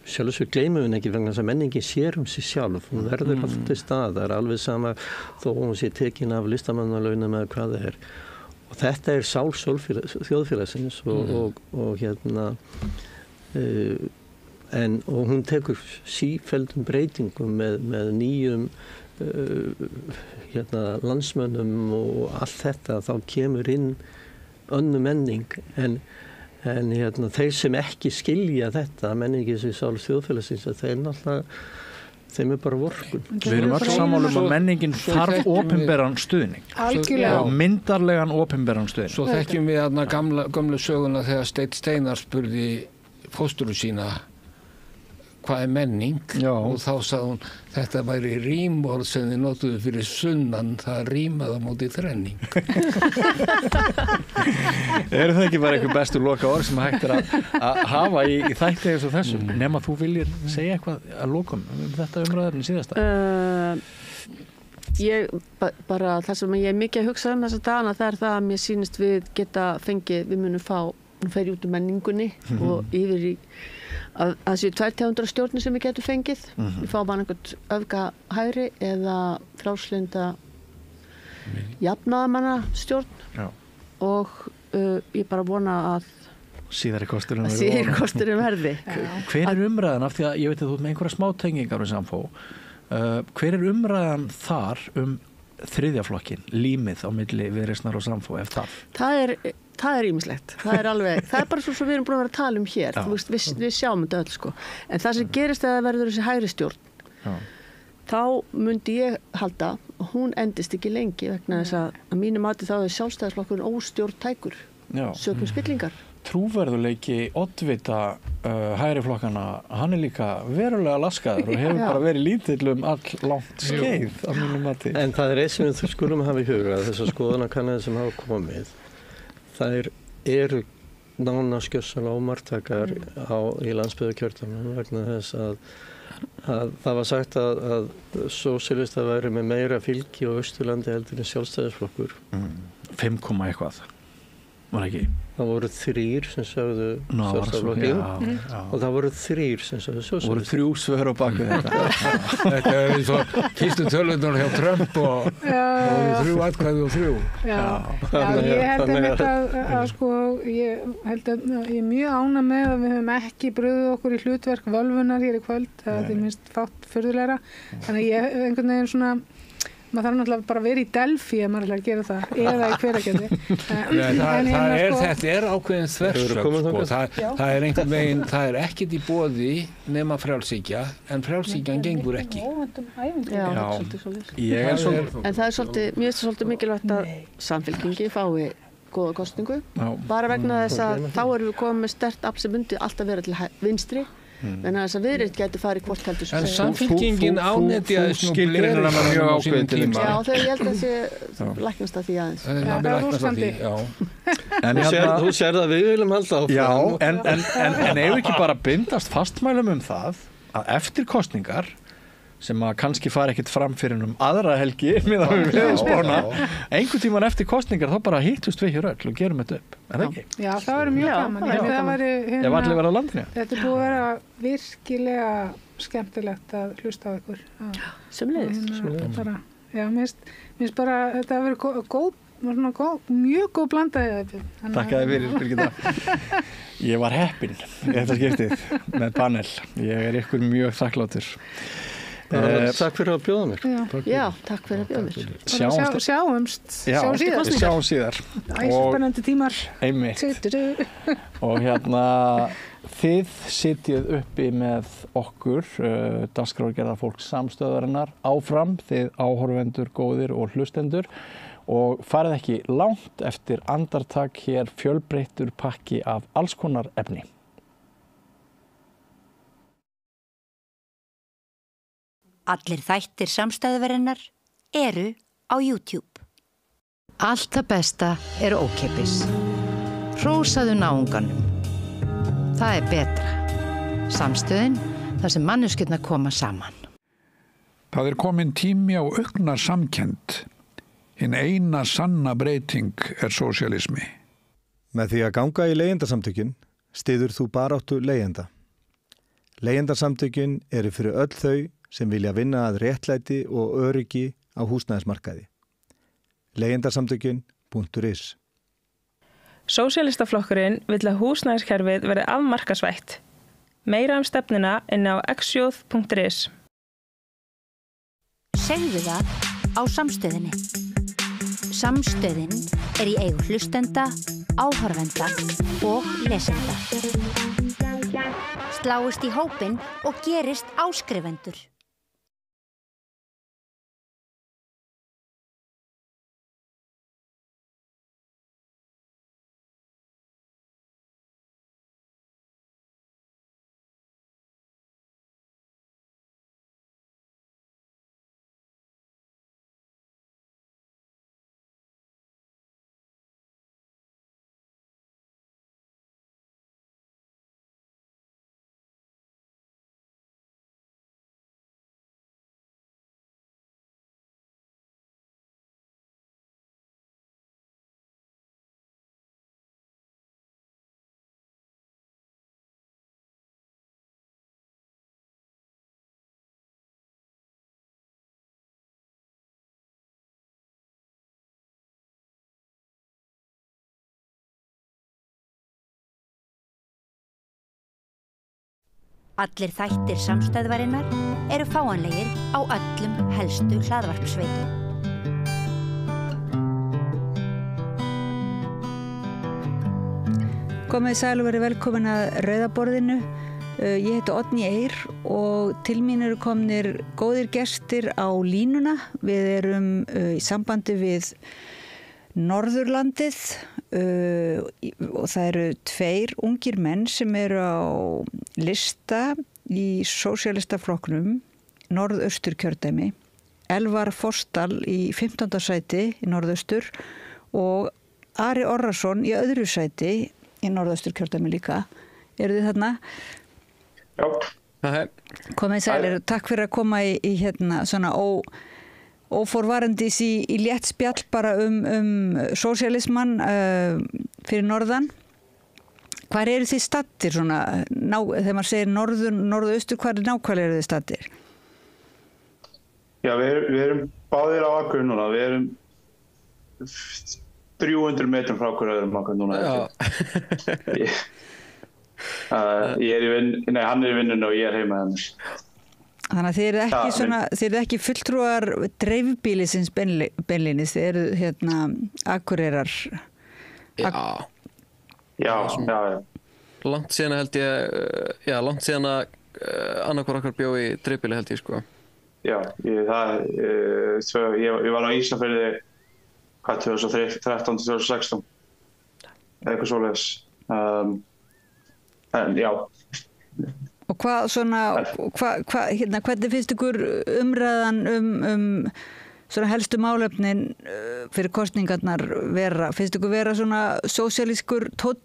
sjálfsög gleymum við ekki vegna þess að menningin sér sig sjálf, hún verður alltaf til staðar, alveg sama þó hún sé tekin af listamannalaunum eða hvað það er. Og þetta er sál þjóðfélagsins og hún tekur sífelldum breytingum með nýjum landsmönnum og allt þetta, þá kemur inn önnur menning en þeir sem ekki skilja þetta menningi sem sál þjóðfélagsins, þeir náttúrulega þeim bara vorkun. Við erum öll sammála að menningin þarf opinberan stuðning. Algjörlega. Myndarlegan opinberan stuðning. Svo þekkjum við gömlu söguna þegar Steinn Steinarr spurði fóstru sína hvað er menning og þá sagði hún þetta væri rímorð sem þið notuðu fyrir sunnan, það rímaði á móti þrenning. Eru það ekki bara einhver bestu loka orð sem hægt að hafa í þætti eins og þessum? Nema þú viljir segja eitthvað að lokum þetta umræðarinn síðasta? Bara það sem ég er mikið að hugsa þessa dagana, það er það að mér sýnist við geta fengið, við munum fer út menningunni og yfir í að séu 200 stjórnir sem við getum fengið. Við fáum bara einhvern öfga hægri eða frjálslynda jafnaðarmanna stjórn og ég bara vona að síðari kosturinn verði. Hver er umræðan, af því að ég veit að þú ert með einhverja smátengingar við Samfó, hver er umræðan þar þriðja flokkin, límið á milli Viðreisnar og Samfó ef það? Það er ýmislegt. Það er bara svo við erum búin að vera að tala hér. Þú veist, við sjáum þetta öll sko. En það sem gerist þegar það verður þessi hægri stjórn, þá myndi ég halda að hún endist ekki lengi vegna þess að mínu mati þá er Sjálfstæðisflokkurinn óstjórntækur, sökum spillingar. Trúverðuleiki oddvita hægri flokkana, hann er líka verulega laskaður og hefur bara verið lítill all langt skeið á mínu mati. En það er eitt sem við skulum hafa í huga, þessar skoðanakannanir sem hafa komið. Það eru nánast gjörsamlega ómarktakar í landsbyggðarkjördæmunum vegna þess að það var sagt að sósíalistar væri með meira fylgi á Austurlandi heldur en Sjálfstæðisflokkur. 5, eitthvað, var ekki? Það voru 3 sem sögðu Sjálfstæðisflokkin og það voru 3 sem sögðu sósíalistar. Voru 3 svör á baku þetta. Þetta er eins og fyrstu tölunar hjá Trump og 3 atkvæði og 3. Ég held að sko, ég er mjög ánægð með að við höfum ekki brugðið okkur í hlutverk völvunar hér í kvöld, það er minnst fátt furðulegra. Þannig að ég einhvern veginn svona maður þarf náttúrulega bara að vera í Delphi ef maður ætlar að gera það, eða í Hveragerði. Þetta er ákveðin þversögn sko. Það er einhvern veginn, það er ekkert í boði nema frjálshyggja, en frjálshyggjan gengur ekki. En það er svolítið, mér finnst svolítið mikilvægt að Samfylkingi fái góða kosningu, bara vegna þess að þá erum við komið með sterkt afl sem myndi alltaf vera til vinstri. En þess að Viðreisn gæti farið hvort heldur en Samfylkingin ánetjaði skilgreinir hana mjög ákveðin til tíma. Já, þegar ég held að það læknast að því aðeins. Það er rústandi. Þú sér það við viljum halda áfram. Já, en ef ekki bara bindast fastmælum það að eftir kosningar sem að kannski fara ekkert fram fyrir aðra helgi meðan við veðurspána einhvern tíman eftir kosningar þá bara hittust við hér öll og gerum þetta upp, er það ekki? Já, það verður mjög gaman. Ef allir verða á landinu. Þetta er búið að vera virkilega skemmtilegt að hlusta á ykkur. Sömuleiðis. Já, mér finnst bara þetta að vera mjög góð blandaði. Takk að þið fyrir, Birgitta. Ég var heppinn þetta skiptið með panel. Ég er ykkur mjög þakklátur. Takk fyrir að bjóða mér. Já, takk fyrir að bjóða mér. Sjáum síðar. Æspennandi tímar. Einmitt. Og þið sitjið uppi með okkur, dagskrárgerðarfólk Samstöðvarinnar, áfram, þið áhorfendur, góðir og hlustendur og farið ekki langt eftir andartak hér fjölbreyttur pakki af alls konar efni. Allir þættir Samstæðvarinnar eru á YouTube. Allt það besta ókeypis. Hrósaðu náunganum. Það betra. Samstöðin, þar sem manneskjurnar koma saman. Það komin tími á aukna samkennd. Hinn eina sanna breyting sósíalismi. Með því að ganga í leigjendasamtökin styður þú baráttu leigjenda. Leigjendasamtökin eru fyrir öll þau sem vilja vinna að réttlæti og öryggi á húsnæðismarkaði. Leigjendasamtökin.is. Sósíalistaflokkurinn vill að húsnæðiskerfið verði afmarkasvætt. Meira stefnuna inn á exjóð.is. Segðu það á Samstöðinni. Samstöðin í eigu hlustenda, áhorfenda og lesenda. Sláist í hópinn og gerist áskrifendur. Allir þættir samstæðvarinnar eru fáanlegir á öllum helstu hlaðvarpsveitum. Komið sæl og verið velkomin að Rauðaborðinu. Ég heiti Oddný Eir og til mín eru komnir góðir gestir á línuna. Við erum í sambandi við Norðurlandið og það eru 2 ungir menn sem eru á lista í sósíalistaflokknum Norðausturkjördæmi. Elvar Forsdal í 15. sæti í Norðaustur og Ari Orrason í öðru sæti í Norðausturkjördæmi líka. Eru þið þarna? Já. Komið sælir, takk fyrir að koma í hérna svona óforvarandis í létt spjall bara sósíalismann fyrir norðan. Hvar eru þið staddir svona, þegar maður segir norðaustur, hvar nákvæmlega eru þið staddir? Já, við erum báðir á Akureyri núna, við erum 300 metrum frá hver öðrum Akureyri núna. Já. Hann í vinnunni og ég heima hennar. Þannig að þið eru ekki fulltrúar dreifbýlisins beinlínis, þið eru hérna Akureyrar. Já. Langt síðan held ég, langt síðan að annarkvor okkar bjó í dreifbýli held ég sko. Já, ég var á Ísafirði 2013-2016, eitthvað svoleiðis. En já. Og hvernig finnst ykkur umræðan svona helstu málefnin fyrir kosningarnar vera? Finnst ykkur vera svona sósíalískur tónn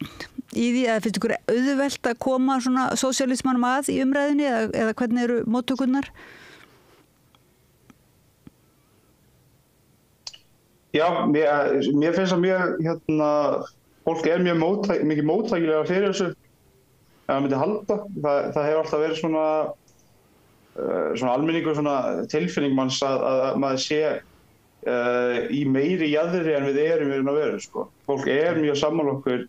í því, eða finnst ykkur auðvelt að koma svona sósíalismanum að í umræðinni, eða hvernig eru móttökurnar? Já, mér finnst að mjög, fólk mikið móttækilega fyrir þessu. Það myndi halda. Það hefur alltaf verið svona almenningur, svona tilfinning manns að maður sé í meiri jaðri en við erum að vera, sko. Fólk mjög sammála okkur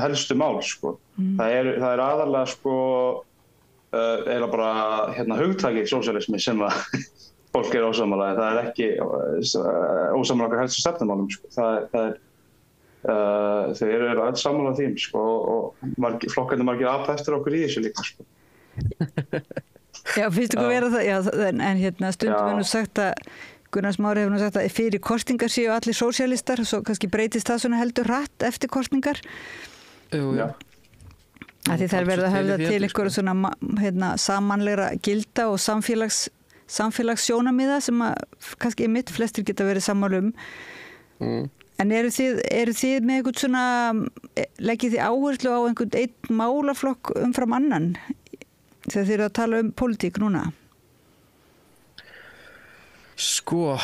helstu mál, sko. Það er aðalega, sko, eiginlega bara hugtakið sósíalismi sem að fólk ósammála. Það er ekki ósammála okkar helstu stefnumálum, sko. Þau eru öll sammála á þeim, sko, og flokkarnir margir apa eftir okkur í þessu líka, sko. Já, finnst ykkur vera það? Já, en hérna stundum við nú sagt að Gunnar Smári hefur nú sagt að fyrir kosningar séu allir sósíalistar, svo kannski breytist það svona heldur hratt eftir kosningar. Já. Því það er verið að höfða til ykkur svona samanlegra gilda og samfélagssjónamiða sem að kannski flestir geta verið sammála En eru þið með einhvern svona, leggið þið áherslu á einhvern einn málaflokk umfram annan þegar þið eru að tala pólitík núna? Sko,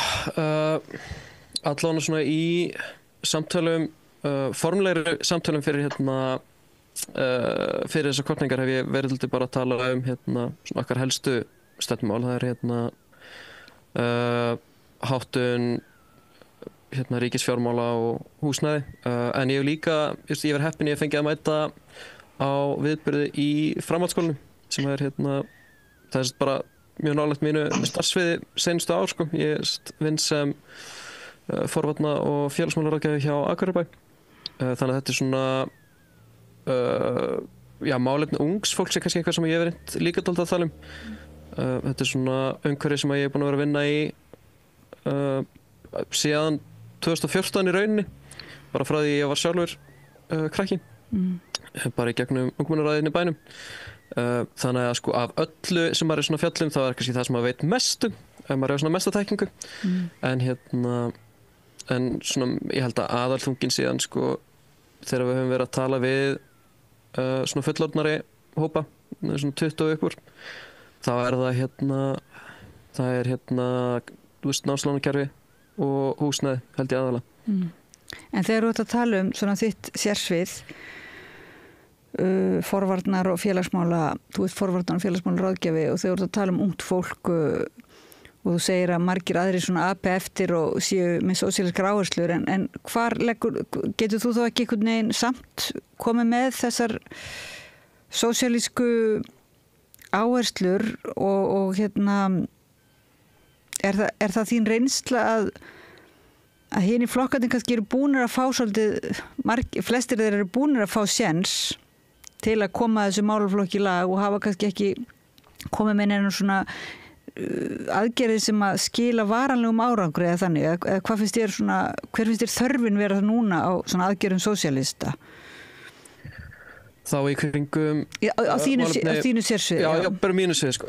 allan svona í samtölum, formlegri samtölum fyrir fyrir þessar kosningar hef ég verið til bara að tala svona okkar helstu stefnumál. Það háttun ríkisfjármála og húsnæði. En ég hef líka, ég verið heppinn, ég fengið að mæta á viðburði í framhaldsskólanum sem það bara mjög nálægt mínu starfsviði seinustu ár, sko. Ég vinn sem forvarna- og félagsmálaráðgjafi hjá Akureyrarbæ. Þannig að þetta svona málefni ungs fólks kannski eitthvað sem ég hef verið líka dálítið að tala þetta svona umhverfi sem ég hef búin að vera að vinna í síðan 2014 í rauninni, bara frá því ég var sjálfur krakki, bara í gegnum ungmennaráðinu í bænum. Þannig að sko af öllu sem maður svona fjallum þá kannski það sem maður veit mest maður hefur svona mesta þekkingu, en svona ég held að aðalþungin síðan sko þegar við höfum verið að tala við svona fullorðnari hópa, svona 20 uppur, þá það námslánakerfi og húsnæði held ég aðalega. En þegar þú ert að tala svona þitt sérsvið, forvarnar og félagsmála, þú ert forvarnar og félagsmála ráðgjafi, og þegar þú ert að tala ungt fólk og þú segir að margir aðrir svona api eftir og séu með sósíalískar áherslur, en hvar getur þú þá ekki einhvern veginn samt komið með þessar sósíalísku áherslur og er það þín reynsla að hinir flokkarnir kannski eru búnir að fá svolítið, flestir þeir eru búnir að fá séns til að koma þessu málaflokki í lag og hafa kannski ekki komið með neina svona aðgerðir sem að skila varanlegum árangri eða þannig, eða hver finnst þér þörfin vera það núna á svona aðgerðum sósíalista? Þá í kringum á þínu sérsviði? Já, bara mínu sviði, sko.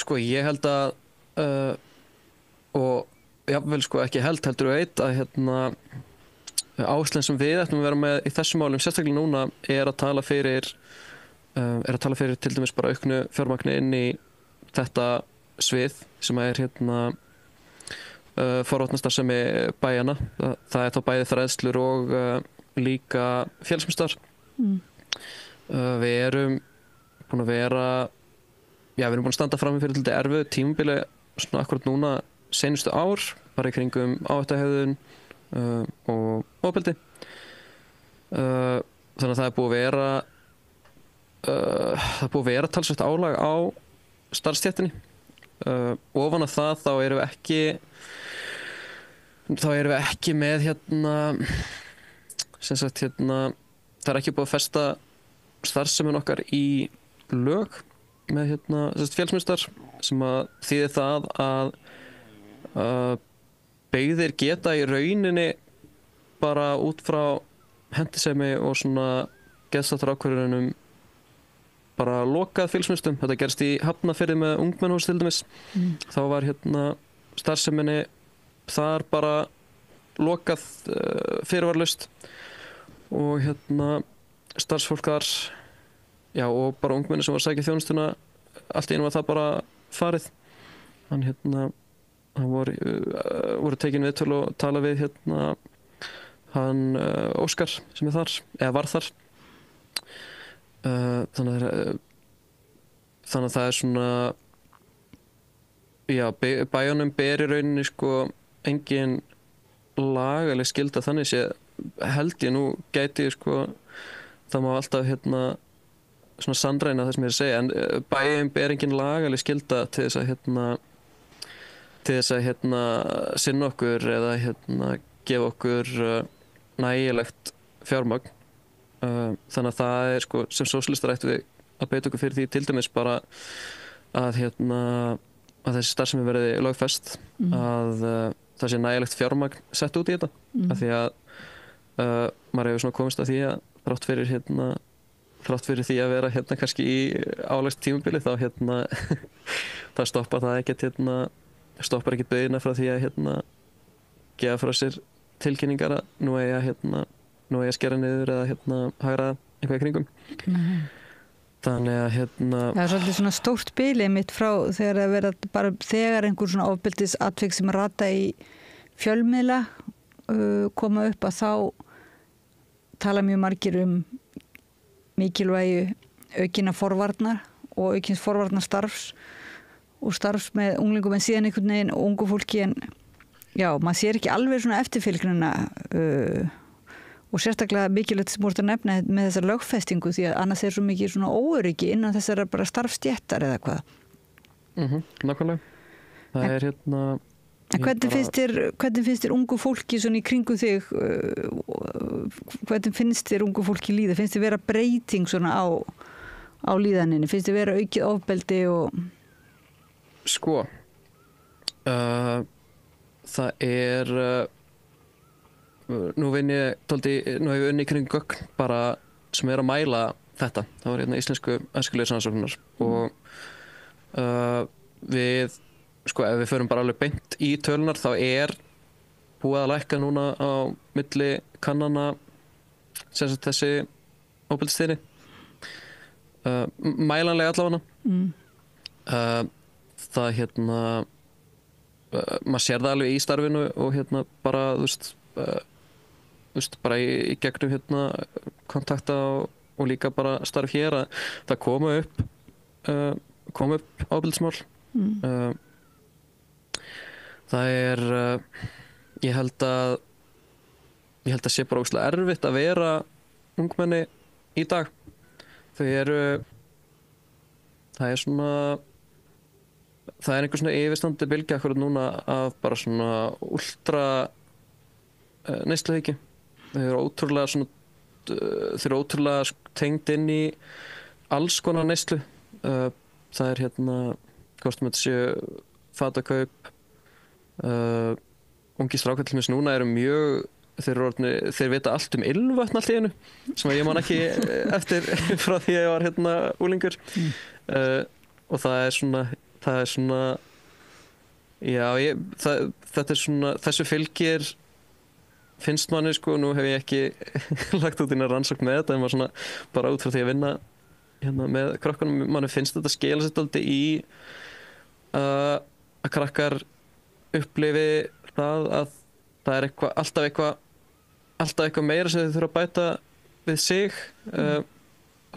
Sko, ég held að og jáfnvel sko ekki heldur við veit að áherslan sem við ættum að vera með í þessum málum, sérstaklega núna, er að tala fyrir til dæmis bara auknu fjármagni inn í þetta svið sem er forvarnastarfsemi bæjanna. Það er þá bæði fræðslur og líka félagsmiðstarf. Við erum búin að vera við erum búin að standa fram fyrir til erfiðu tímabili svona akkurat núna seinustu ár, bara í kringum áhættahegðun og ofbeldi. Þannig að það er búið að vera talsvert álag á starfsstéttinni. Ofan að það þá erum við ekki með það er ekki búið að festa starfsemin okkar í lög með félagsmiðstarf, sem að þýðir það að beygðir geta í rauninni bara út frá hentisemi og svona geðsáttar ákvörðunum bara lokað félagsmiðstöðum. Þetta gerst í Hafnarfirði með ungmennahús til dæmis. Þá var starfseminni þar bara lokað fyrirvaralaust og starfsfólk þar og bara ungmenni sem var að sækja þjónustuna, allt í einu var það bara farið. Hann voru tekin viðtöl og tala við hann Óskar sem er þar, eða var þar. Þannig að það er svona bæjunum ber í rauninni sko engin lagaleg skylda, þannig sé held ég nú gæti sko, það má alltaf svona sannræna það sem ég er að segja, en bæjum ber engin lagaleg skylda til þess að sinna okkur eða gefa okkur nægilegt fjármagn. Þannig að það er sko, sem sósíalistar ættum við að beita okkur fyrir því til dæmis bara að þessi starfsemi verði lögfest, að það sé nægilegt fjármagn sett út í þetta, af því að maður hefur svona komist að því að þrátt fyrir því að vera kannski í álægst tímabili þá það stoppar ekkert biðina frá því að gefa frá sér tilkynningar að nú eigi að skera niður eða hagra eitthvað í kringum. Þannig að Það er svolítið svona stórt bili mitt frá þegar einhver svona ofbeldisatvík sem rata í fjölmiðla koma upp að þá tala mjög margir mikilvægi aukina forvarnar og aukins forvarnarstarfs og starfs með unglingum en síðan einhvern veginn ungu fólki en já, maður sér ekki alveg svona eftirfylgnina og sérstaklega mikilvægt sem voru að nefna með þessar lögfestingu því að annars svo mikið svona óöryggi innan þessara bara starfstjettar eða hvað. Nákvæmlega. Það er En hvernig finnst þér ungu fólki svona í kringu þig hvernig finnst þér ungu fólki líða? Finnst þér vera breyting svona á líðaninni? Finnst þér vera aukið ofbeldi og Sko það er nú hef ég unni kring gögn bara sem að mæla þetta. Það var íslensku æskulýðsrannsóknar og við sko ef við förum bara alveg beint í tölunar þá er búið að lækka núna á milli kannana sem sagt þessi ofbeldistíðni mælanlega allavega það maður sér það alveg í starfinu og bara þú veist bara í gegnum kontakta og líka bara starf hér að það koma upp ofbeldismál. Það er ég held að sé bara ógeðslega erfitt að vera ungmenni í dag. Það er einhver svona yfirstandi bylgja akkurat núna af bara svona ultra neysluhyggju. Þau eru ótrúlega tengd inn í alls konar neyslu. Það er hvort sem þetta séu fatakaup, ungi strákar til dæmis núna eru mjög þeir vita allt ilmvötn allt í einu sem ég man ekki eftir frá því ég var úlingur og það er svona já, þetta er svona þessu fylgir finnst manni sko, nú hef ég ekki lagt út inn að rannsókn með þetta en maður svona bara út frá því að vinna með krakkanum, manni finnst þetta skila sér dálítið í að krakkar upplifi það að það er alltaf eitthvað meira sem þau þurfa að bæta við sig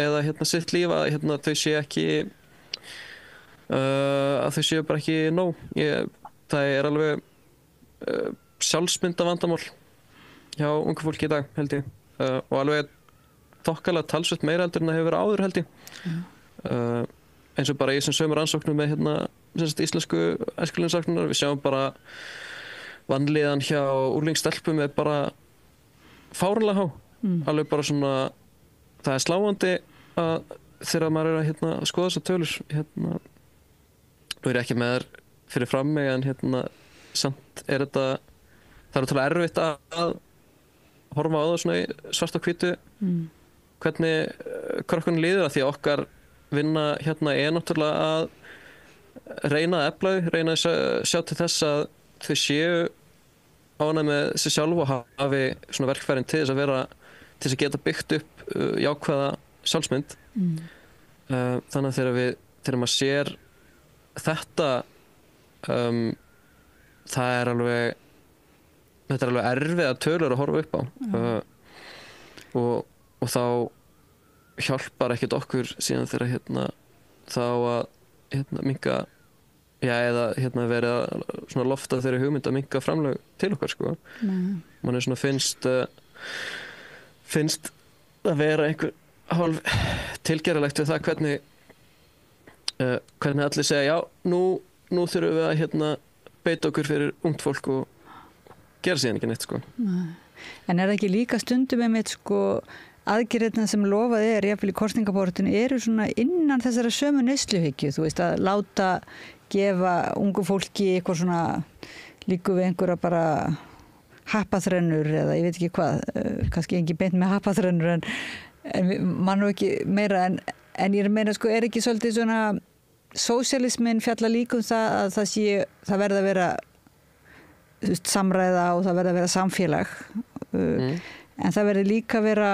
eða sitt líf að þau séu ekki að þau séu bara ekki nóg. Það er alveg sjálfsmynda vandamál hjá ungu fólki í dag held ég og alveg þokkalega talsvert meira heldur en það hefur verið áður held ég eins og bara í þessum sömu rannsóknum með íslensku æskulýðsrannsóknar við sjáum bara vanlíðan hjá úrlingsstelpum er bara fáránlega há alveg bara svona það er sláandi að þegar maður er að skoða þessar tölur nú er ég ekki með þær fyrir fram mig en samt er þetta það er ótrúlega erfitt að horfa á það svona í svart og hvítu hvernig krökkunum líður að því að okkar vinna er náttúrulega að reyna að efla þau, reyna að sjá til þess að þau séu ánægð með sig sjálf og hafi svona verkfærin til þess að geta byggt upp jákvæða sjálfsmynd. Þannig að þegar maður sér þetta þetta er alveg erfið að tölur að horfa upp á og þá hjálpar ekkert okkur síðan þegar þá að minnka eða verið að svona lofta þeirri hugmynd að minnka framlög til okkar sko. Man svona finnst að vera einhver hálf tilgerðarlegt við það hvernig allir segja já, nú þurfum við að beita okkur fyrir ungt fólk og gera síðan ekki neitt sko. En er það ekki líka stundum með sko aðgerðirna sem lofað jafnvel í kosningabortinu eru svona innan þessara sömu neysluhyggju, þú veist að láta gefa ungu fólki eitthvað svona líku við einhverja bara happaþrennur eða ég veit ekki hvað, kannski ekki beint með happaþrennur en mann nú ekki meira en ég meina sko er ekki svolítið svona sósíalismin fjalla líka það að það verða að vera samræða og það verði að vera samfélag en það verði líka að vera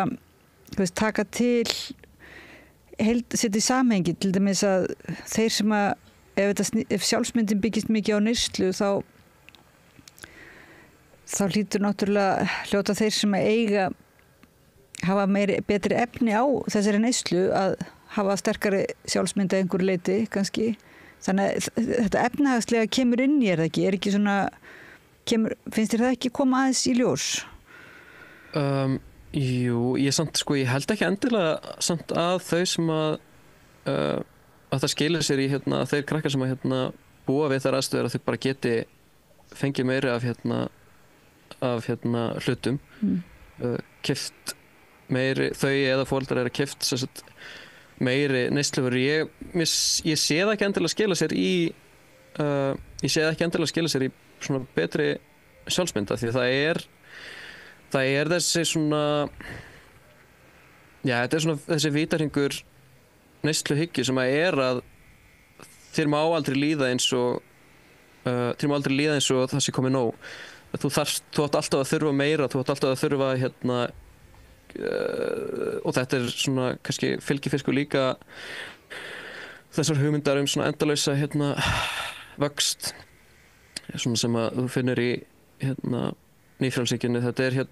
taka til setja í samhengi til dæmis að þeir sem að ef sjálfsmyndin byggist mikið á neyslu þá hlýtur náttúrulega hljóta þeir sem að eiga hafa betri efni á þessari neyslu að hafa sterkari sjálfsmynd að einhverju leyti kannski. Þannig að þetta efnahagslega kemur inn í það ekki? Ekki svona, finnst þér það ekki koma aðeins í ljós? Jú, ég held ekki endilega samt að þau sem að það skilir sér í þeir krakkar sem að búa við þær aðstöður að þau bara geti fengið meiri af hlutum keypt meiri, þau eða foreldrar að keypt meiri neysluvörur. Ég sé það ekki endilega skila sér í svona betri sjálfsmynda því það er þessi svona þetta er svona þessi vítahringur neysluhyggju sem að þér má aldrei líða eins og það sé komið nóg. Þú átt alltaf að þurfa meira, þú átt alltaf að þurfa og þetta er svona kannski fylgifiskur líka þessar hugmyndar svona endalausa vöxt svona sem að þú finnur í nýfrjálshyggjunni. Þetta er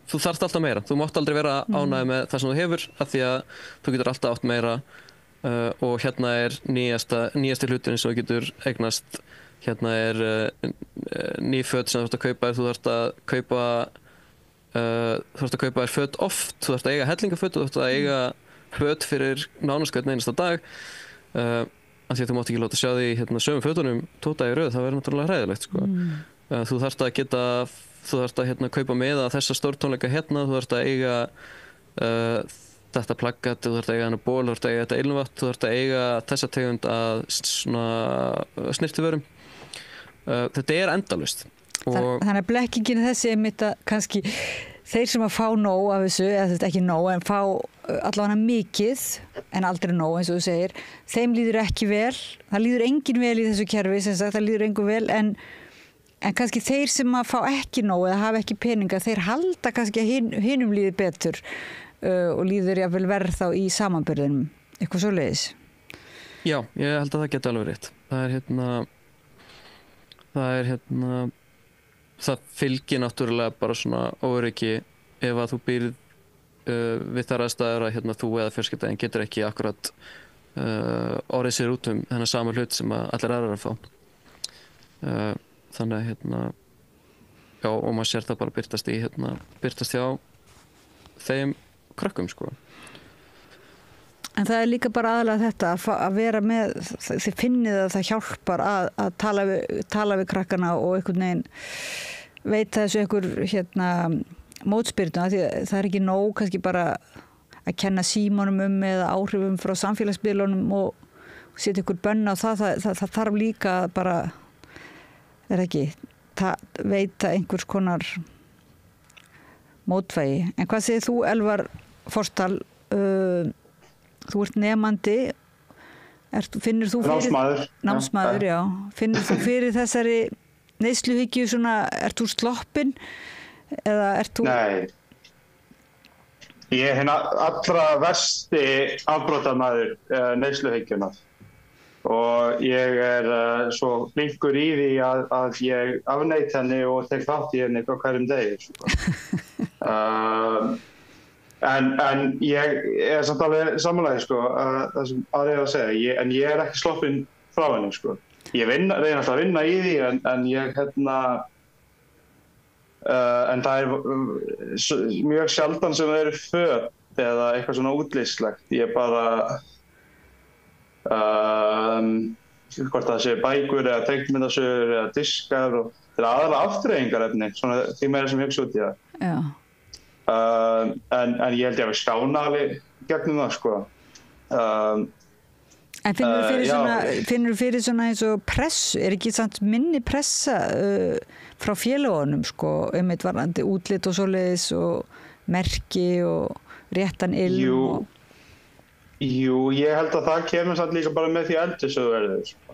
þú þarft alltaf meira, þú mátt aldrei vera ánægður með það sem þú hefur af því að þú getur alltaf átt meira og er nýjasti hluturinn sem þú getur eignast. Er ný föt sem þú þarft að kaupa ef þú þarft að kaupa þér föt oft, þú þarft að eiga hellingaföt, þú þarft að eiga föt fyrir nánast hvern einasta dag af því að þú mátt ekki láta sjá því sömu fötunum 2 daga í röð, það verður náttúrulega hræðilegt sko. Þú þarft að kaupa með að þessa stórtónleika þú þarft að eiga þetta plaggat, þú þarft að eiga hana ból, þú þarft að eiga þetta ilmvatn, þú þarft að eiga þessa tegund að snyrtivörum. Þetta er endalaust. Þannig að blekkingin þessi einmitt að kannski þeir sem að fá nóg af þessu, eða ekki nóg en fá allavega mikið en aldrei nóg eins og þú segir, þeim líður ekki vel, það líður engin vel í þessu kerfi sem sagt, það líður engum vel en kannski þeir sem að fá ekki nóg eða hafa ekki peninga, þeir halda kannski að hinum líður betur og líður jáfnvel verð þá í samanburðinum, eitthvað svoleiðis. Já, ég held að það geti alveg rétt. Það fylgir náttúrulega bara svona óöryggi ef að þú býrð við þar aðstæður að þú eða fjölskyldan getur ekki akkurat orðið sér út þennan sama hlut sem að allir aðrar að fá. Þannig að já, og maður sér það bara birtast hjá þeim krökkum sko. En það líka bara aðalega þetta að vera með, þið finnið að það hjálpar að tala við krakkana og einhvern veginn veita þessu einhver mótspyrnu, því það er ekki nóg kannski bara að kenna símanum eða áhrifum frá samfélagsmiðlunum og setja ykkur bönn á það þarf líka bara veita einhvers konar mótvægi. En hvað segir þú, Elvar Forsdal? Þú ert nemandi, finnur þú fyrir námsmaður, já. Finnur þú fyrir þessari neysluhyggju svona, ert þú sloppinn eða ert þú? Nei, ég er allra versti afbrotamaður neysluhyggjunar og ég er svo flinkur í því að ég afneit henni og tek þátt í henni á hverjum degi. En ég er samt alveg samanlega sko, það sem aðrir að segja, en ég er ekki sloppinn frá henni sko. Ég reyna alltaf að vinna í því en ég en það er mjög sjaldan sem það eru föt eða eitthvað svona útlitslegt. Ég bara hvort það sé bækur eða teiknimyndasögur eða diskar og þetta er aðalega afþreyingarefni, svona því meira sem ég hugsa út í það. Já. En ég held ég að við skána alveg gegnum það sko. En finnur fyrir svona eins og pressu, er ekki samt minni pressa frá félagunum sko, einmitt varðandi útlit og svoleiðis og merki og réttan ilm? Jú, ég held að það kemur samt líka bara með því eldri sem þú verður sko.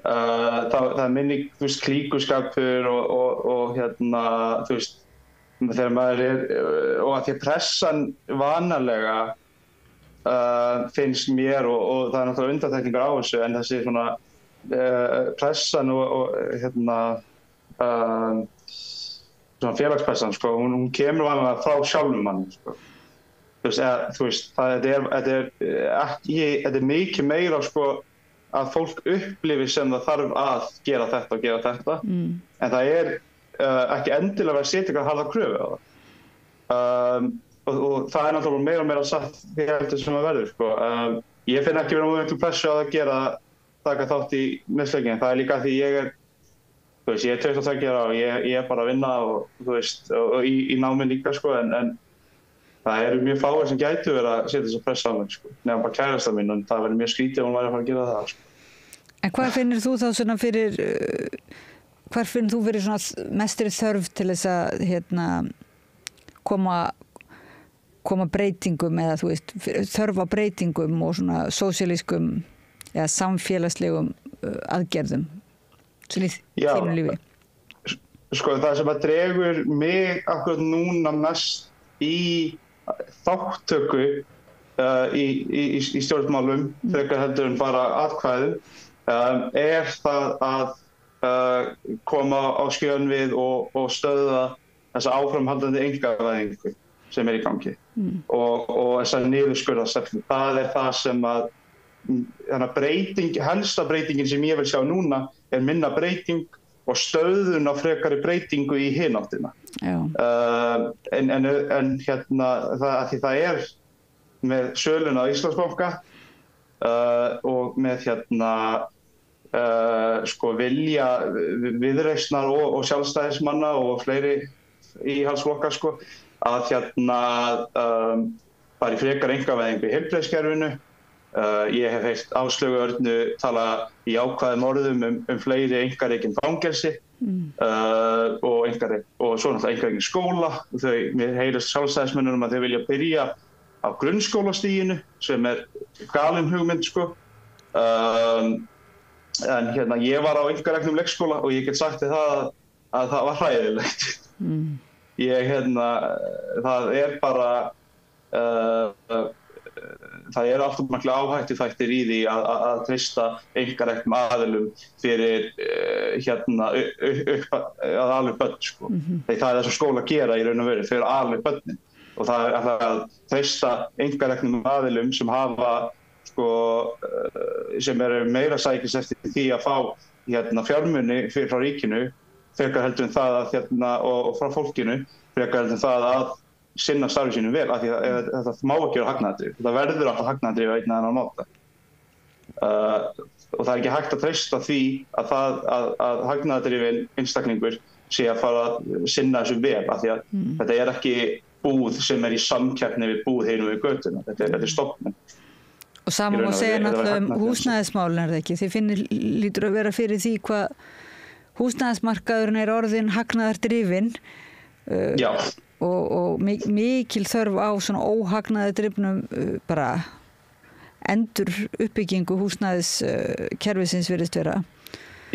það minni, þú veist, klíkuskapur og þú veist, þegar maður og að því pressan vanalega finnst mér og það náttúrulega undantekningar á þessu, en þessi svona pressan og svona félagspressan, sko, hún kemur vanalega frá sjálfum manni, sko. Þú veist, þetta er mikið meira, sko, að fólk upplifi sem það þarf að gera þetta og gera þetta, en það ekki endilega verið að setja eitthvað harða kröfu á það. Og það er náttúrulega meira og meira satt því heldur sem það verður, sko. Ég finn ekki verið mjög miklu pressu á að taka þátt í misleikinn. Það er líka því ég er 22 ára og ég er bara að vinna og, þú veist, og í námi líka, sko, en það eru mjög fáir sem gætu verið að setja þess að pressa á mig, sko. Nefnum bara kærasta mín, og það verður mjög skrítið ef hún væri að fara að gera það, sko. En hvað finnir þú þá svona hvar finnir þú fyrir svona mestri þörf til þess að koma breytingum eða þú veist, þörf á breytingum og svona sósíalískum eða samfélagslegum aðgerðum í þínu lífi? Sko, það sem að dregur mig akkurat núna mest í þáttöku í stjórnmálum frekar heldur en bara atkvæðum það að koma á skjön við og stöðva þessa áframhaldandi einkavæðingu sem í gangi og þessar niðurskurðarstefnu. Það er það sem að helsta breytingin sem ég vil sjá núna er minna breyting og stöðun á frekari breytingu í hináttina. En það er með söluna á Íslandsbanka og með sko vilja Viðreisnar og sjálfstæðismanna og fleiri íhaldsflokka, sko, að fara í frekari einkavæðingu í heilbrigðiskerfinu. Ég hef heyrt Áslaugu Örnu tala í jákvæðum orðum fleiri einkarekin fangelsi og svo náttúrulega einkarekin skóla. Mér heyrist sjálfstæðismönnum að þau vilja byrja á grunnskólastiginu sem er galin hugmynd, sko. En ég var á einkareknum leikskóla og ég get sagt þér það að það var hræðilegt. Það er bara það er alltaf mikla áhættuþættir í því að treysta einkareknum aðilum fyrir að alveg börn, sko. Það er það sem skóla gera í raun og veru fyrir alveg börnin, og það er að treysta einkareknum aðilum sem hafa, sko, sem eru meira sækis eftir því að fá fjármuni frá ríkinu frekar heldur en það og frá fólkinu frekar heldur en það að sinna starfi sínum vel, af því að þetta má ekki vera hagnaðardrifið. Það verður alltaf hagnaðardrifið á einn eða annan máta. Og það er ekki hægt að treysta því að hagnaðardrifin einstaklingur sé að fara að sinna þessu vel, af því að þetta er ekki búð sem er í samkeppni við búð hinum við götuna. Þetta er stofnun. Og saman má segja náttúrulega húsnæðismálin, er það ekki? Þið finnir lítur að vera fyrir því hvað húsnæðismarkaðurinn er orðinn hagnaðardrifin. Já. Og mikil þörf á svona óhagnaðardrifnum bara endur uppbyggingu húsnæðiskerfisins virðist vera.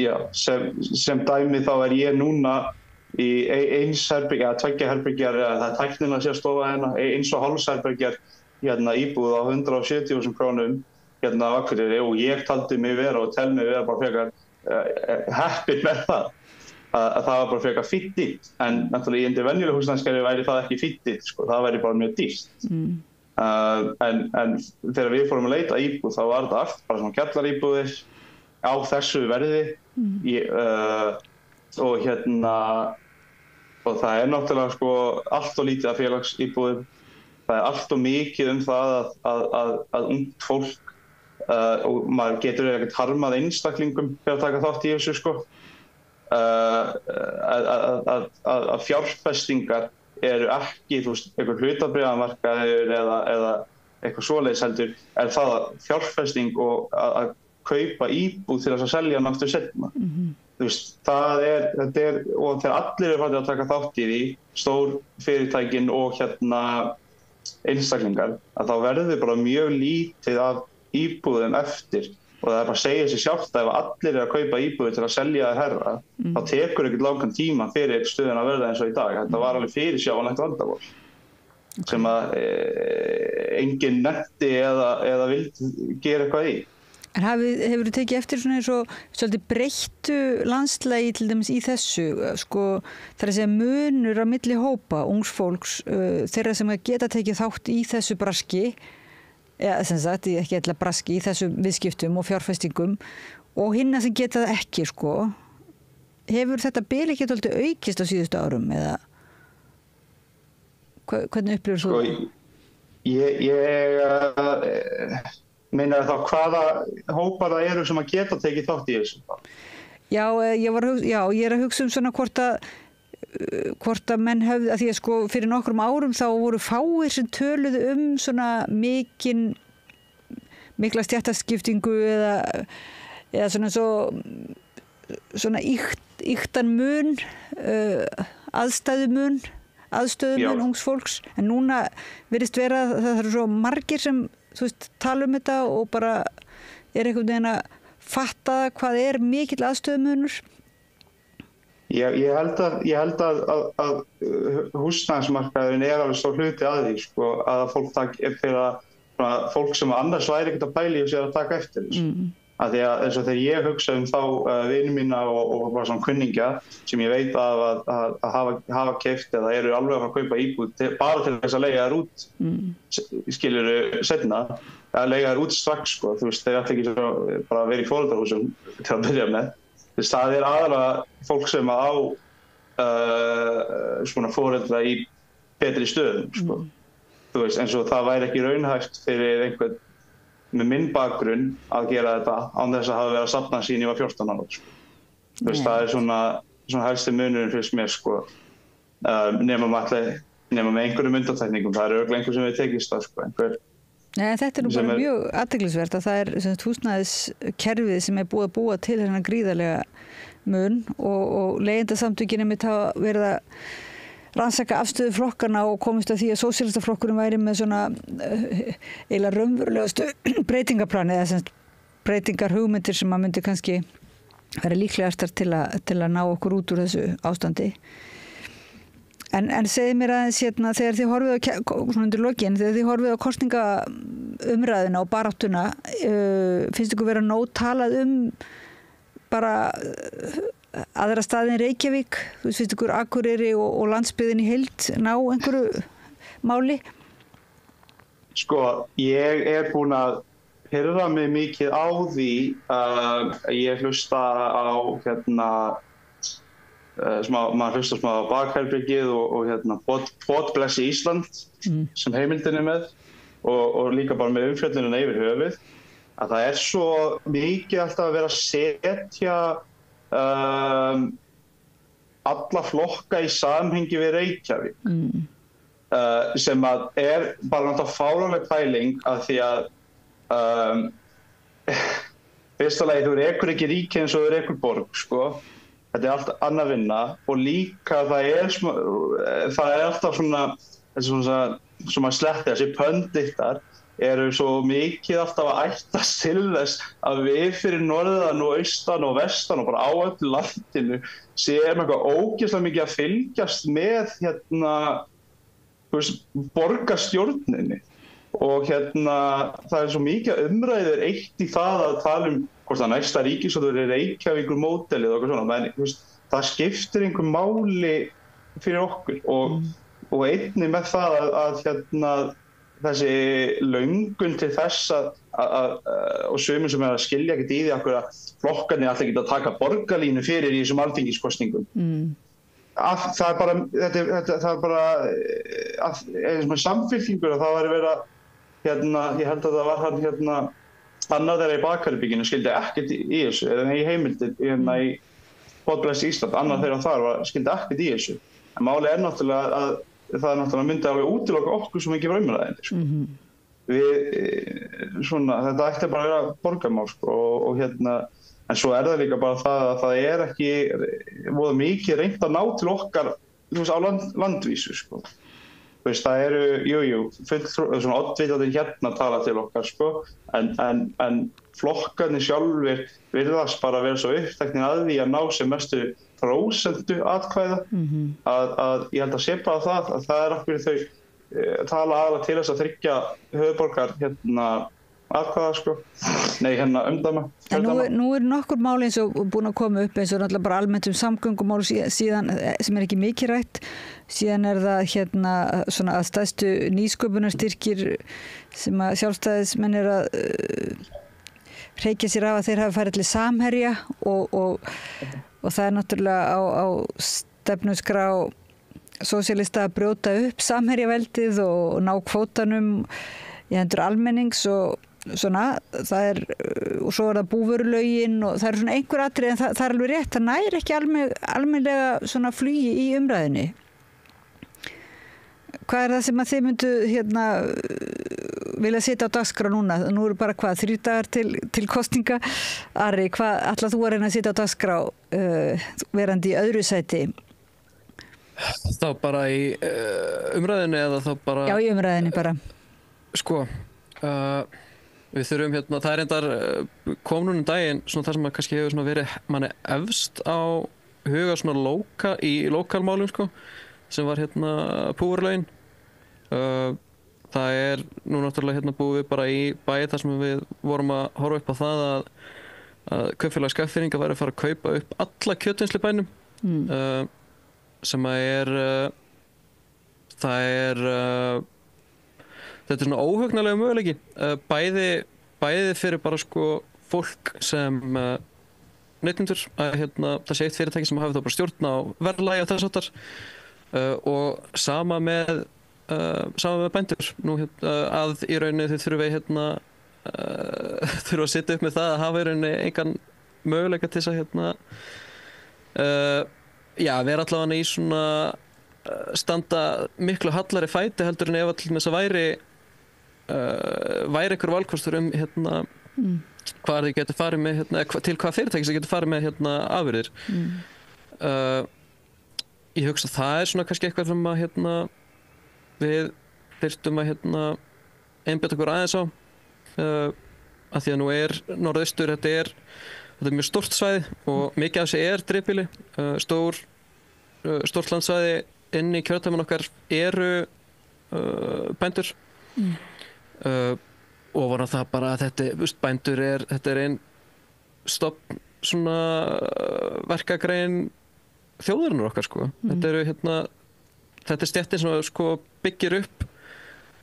Já, sem dæmi þá er ég núna í eins herbergja, tveggja herbergjar, það er tæknilega sé að stofa eins og hálfs herbergjar íbúð á 170.000 krónum á Akureyri, og ég taldi mig vera og tel mig vera bara frekar heppinn með það. Að það var bara frekar fínt dýrt, en náttúrulega í undir venjuleg húsnæðiskerfi væri það ekki fínt dýrt, sko. Það væri bara mjög dýrt. En þegar við fórum að leita íbúð þá var þetta allt bara svona kjallaríbúðir á þessu verði og og það er náttúrulega, sko, allt og lítið af félagsíbúðum. Það er allt og mikið það að ungt fólk og maður getur ekkert harmað einstaklingum fyrir að taka þátt í þessu, sko. Að fjárfestingar eru ekki, þú veist, einhver hlutabréfamarkaður eða eitthvað svoleiðis, heldur er það fjárfesting og að kaupa íbúð til þess að selja hann aftur seinna. Þú veist, þetta er, og þegar allir eru farnir að taka þátt í því, stór fyrirtækin og einstaklingar, að þá verður bara mjög lítið af íbúðum eftir og það bara að segja sér sjálft að ef allir að kaupa íbúðir til að selja þær herra, þá tekur ekkert langan tíma fyrir stöðuna að verða eins og í dag. Þetta var alveg fyrirsjáanlegt vandamál sem að enginn nefndi eða vildi gera eitthvað í. En hefur þú tekið eftir svona eins og svolítið breyttu landslægi til dæmis í þessu, sko, þar að segja munur á milli hópa, ungs fólks, þeirra sem geta tekið þátt í þessu braski, eða sem sagt, ekki eitthvað braski, í þessum viðskiptum og fjárfestingum og hinna sem geta það ekki, sko. Hefur þetta bil ekki svolítið aukist á síðustu árum, eða hvernig upplifir þú það? Ég meina þá hvaða hópar það eru sem að geta tekið þátt í þessu? Já, ég er að hugsa svona hvort að menn höfðu, að því að sko fyrir nokkrum árum þá voru fáir sem töluðu svona mikla stjættaskiptingu eða svona ýktan mun, aðstöðumun ungs fólks, en núna virðist vera að það eru svo margir sem tala þetta og bara einhvern veginn að fatta hvað mikill aðstöðumunur. Ég held að húsnæðismarkaðurinn alveg stór hluti að því, sko, að fólk sem annars væri ekkert að pæla í og sér að taka eftir þessu. Að því að eins og þegar ég hugsa þá vini mína og bara svona kunningja sem ég veit að hafa keypt eða eru alveg að fara að kaupa íbúð bara til þess að leigja þær út, skilurðu seinna, að leigja þær út strax, sko. Þú veist, þeir ætla ekki svo bara að vera í foreldrahúsum til að byrja með. Þess það aðalega fólk sem á svona foreldra í betri stöðum, sko. Þú veist, eins og það væri ekki raunhæft fyrir einhvern með minn bakgrunn að gera þetta án þess að hafa verið að safna sín ég var 14 ára, sko. Þú veist, það svona helsti munurinn fyrir mér, sko, nema með einhverjum undantekningum. Það örugglega einhver sem við tekist það, sko, einhver. Nei, þetta nú bara mjög athyglisvert að það húsnæðiskerfið sem búið að búa til þennan gríðarlega mun og leigjendasamtökin einmitt hafa verið að rannsaka afstöðu flokkana og komist að því að sósíalistaflokkurinn væri með svona eiginlega raunverulegustu breytingaplani eða breytingar hugmyndir sem að myndi kannski vera líklegastar til að ná okkur út úr þessu ástandi. En segið mér aðeins hérna, þegar þið horfið á, svona undir lokin, þegar þið horfið á kosningaumræðuna og baráttuna, finnst ykkur vera nóg talað bara aðra staðin Reykjavík, þú finnst ykkur Akureyri og landsbyggðin í heild ná einhverju máli? Sko, ég búin að pirra mig mikið á því að ég hlusta á maður hlusta smá á Bakherbergið og Podblessi Ísland sem heimildin með og líka bara með umfjöllunina yfir höfuð, að það svo mikið alltaf að vera að setja alla flokka í samhengi við Reykjavík sem að bara náttúrulega fáránleg pæling að því að fyrsta lagi þú rekur ekki ríki eins og þú rekur borg, sko. Þetta allt annað vinna og líka það alltaf svona sem að sletti þessi pöndittar eru svo mikið alltaf að ættast til þess að við fyrir norðan og austan og vestan og bara á öllu landinu séum eitthvað ógeðslega mikið að fylgjast með borgarstjórninni og það svo mikið umræður eitt í það að tala hvort að næsta ríkisstjórn er Reykjavíkur módelið og eitthvað svona, menn það skiptir einhver máli fyrir okkur og einnig með það að þessi löngun til þess og sumir sem að skilja ekkert í því að flokkarnir alltaf geta að taka borgarlínu fyrir í þessum alþingiskosningum. Það bara samfylkingur að það var verið að ég held að það var annar þeirra í Bakherberginu skildi ekkert í þessu, eða í heimildin í Podblessi Ísland, annar þeirra þar skildi ekkert í þessu. En máli náttúrulega að það náttúrulega myndi alveg útiloka okkur sem ekki var umræðandi, sko. Þetta ætti bara að vera borgarmál, sko, en svo það líka bara það að það ekki voða mikið reynt að ná til okkar á landvísu, sko. það eru, svona oddvitaðir hérna tala til okkar, sko, en flokkarnir sjálfir virðast bara vera svo uppteknir að því að ná sem mestu prósentu atkvæða, að ég held að sé bara það, að það okkur þau tala aðra til þess að tryggja höfuðborgar hérna atkvæða, sko, umdæma. En nú nokkur mál eins og búin að koma upp eins og náttúrulega bara almennt samgöngumál síðan sem ekki mikið rætt, síðan það hérna svona að stærstu nýsköpunarstyrkir sem að sjálfstæðismenn að hreykja sér af að þeir hafa farið til Samherja og það náttúrulega á stefnuskrá sósíalista að brjóta upp Samherjaveldið og ná kvótanum í hendur almennings og svona, það og svo það búvörulögin og það svona einhver atriði en það alveg rétt, það næri ekki almennilega svona flugi í umræðinni. Hvað það sem að þið myndu hérna vilja setja á dagskrá núna? Nú eru bara 3 dagar til kosninga. Ari, hvað ætlar þú að reyna að setja á dagskrá verandi í öðru sæti? Þá bara í umræðinni eða þá bara... Já, í umræðinni bara. Sko, við þurfum hérna, það reyndar kom núna daginn svona það sem að kannski hefur svona verið manni efst á huga svona í lokalmálum, sko, sem var hérna púurlögin. Það nú náttúrulega hérna búið við bara í bæi þar sem við vorum að horfa upp á það að kaupfélag Skagfirðinga væri að fara að kaupa upp alla kjötvinnslu í bænum, sem að þetta svona óhugnalega möguleiki, bæði fyrir bara sko fólk sem neytendur, að hérna það sé eitt fyrirtæki sem hafi þá bara stjórn á verðlagi og þess háttar, og sama með bændur. Nú að í rauninni þið þurfa að sitja upp með það að hafa í rauninni engan möguleika til þess að vera allavega í svona standa miklu hallari fæti heldur en ef til þess að væri einhver valkostur hvað þið getur farið með til hvað fyrirtæki sem getur farið með afurðir. Ég hugsa að það svona kannski eitthvað sem að við þyrftum að einbeita okkur aðeins á, að því að nú norðaustur, þetta er mjög stórt svæði og mikið af þessi dreifbýli, stórt landsvæði inn í kjördæminu okkar eru bændur, og var það bara að bændur þetta er ein stofn svona verkagrein þjóðarinnar okkar, sko. Þetta stéttin sem sko byggir upp,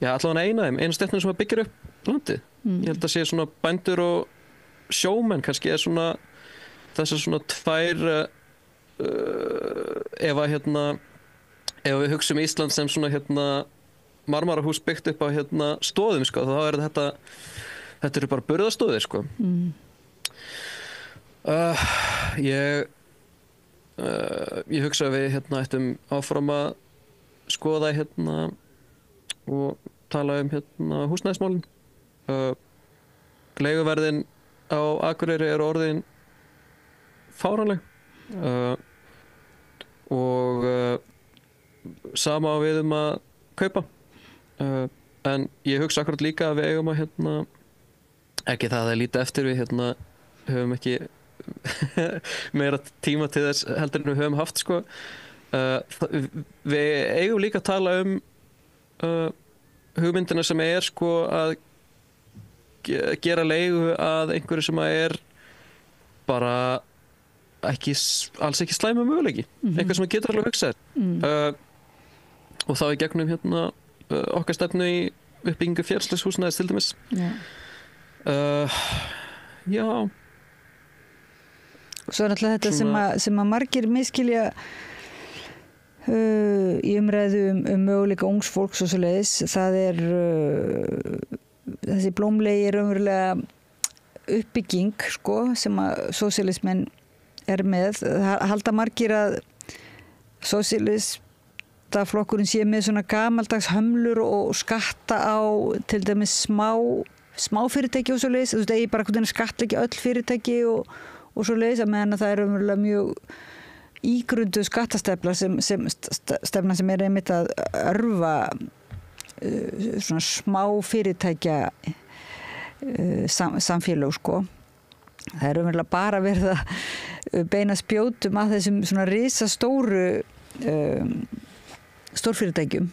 allavega eina stéttin sem byggir upp landið. Ég held að sé svona bændur og sjómenn kannski svona þessar svona tvær ef við hugsum Ísland sem svona marmarahús byggt upp á stóðum, sko, þá þetta eru bara burðastóðir, sko. Ég hugsa að við ættum áfram að skoða og tala húsnæðismálin. Leiguverðin á Akureyri orðin fáránleg, og sama á við að kaupa, en ég hugsa akkurat líka að við eigum að ekki það að líta eftir, við höfum ekki meira tíma til þess heldur en við höfum haft, sko. Við eigum líka að tala hugmyndina sem sko að gera leigu að einhverju sem bara alls ekki slæma möguleiki, eitthvað sem getur alveg hugsað, og þá í gegnum okkar stefnu í uppbyggingu fjárhagshúsnæðis til dæmis. Já. Svo náttúrulega þetta sem að margir miskilja í umræðu möguleika ungs fólks og svoleiðis, það þessi blómlegi raunverulega uppbygging, sko, sem að sósíalismen með. Halda margir að sósíalistaflokkurinn sé með svona gamaldags hömlur og skatta á til dæmis smá fyrirtæki og svoleiðis, þú veist, eigi bara skattleggja öll fyrirtæki og svoleiðis, að meðan það raunverulega mjög ígrundu skattastefna sem einmitt að örva svona smá fyrirtækja samfélög sko. Það umverulega bara verið að beina spjótum að þessum svona risastóru stórfyrirtækjum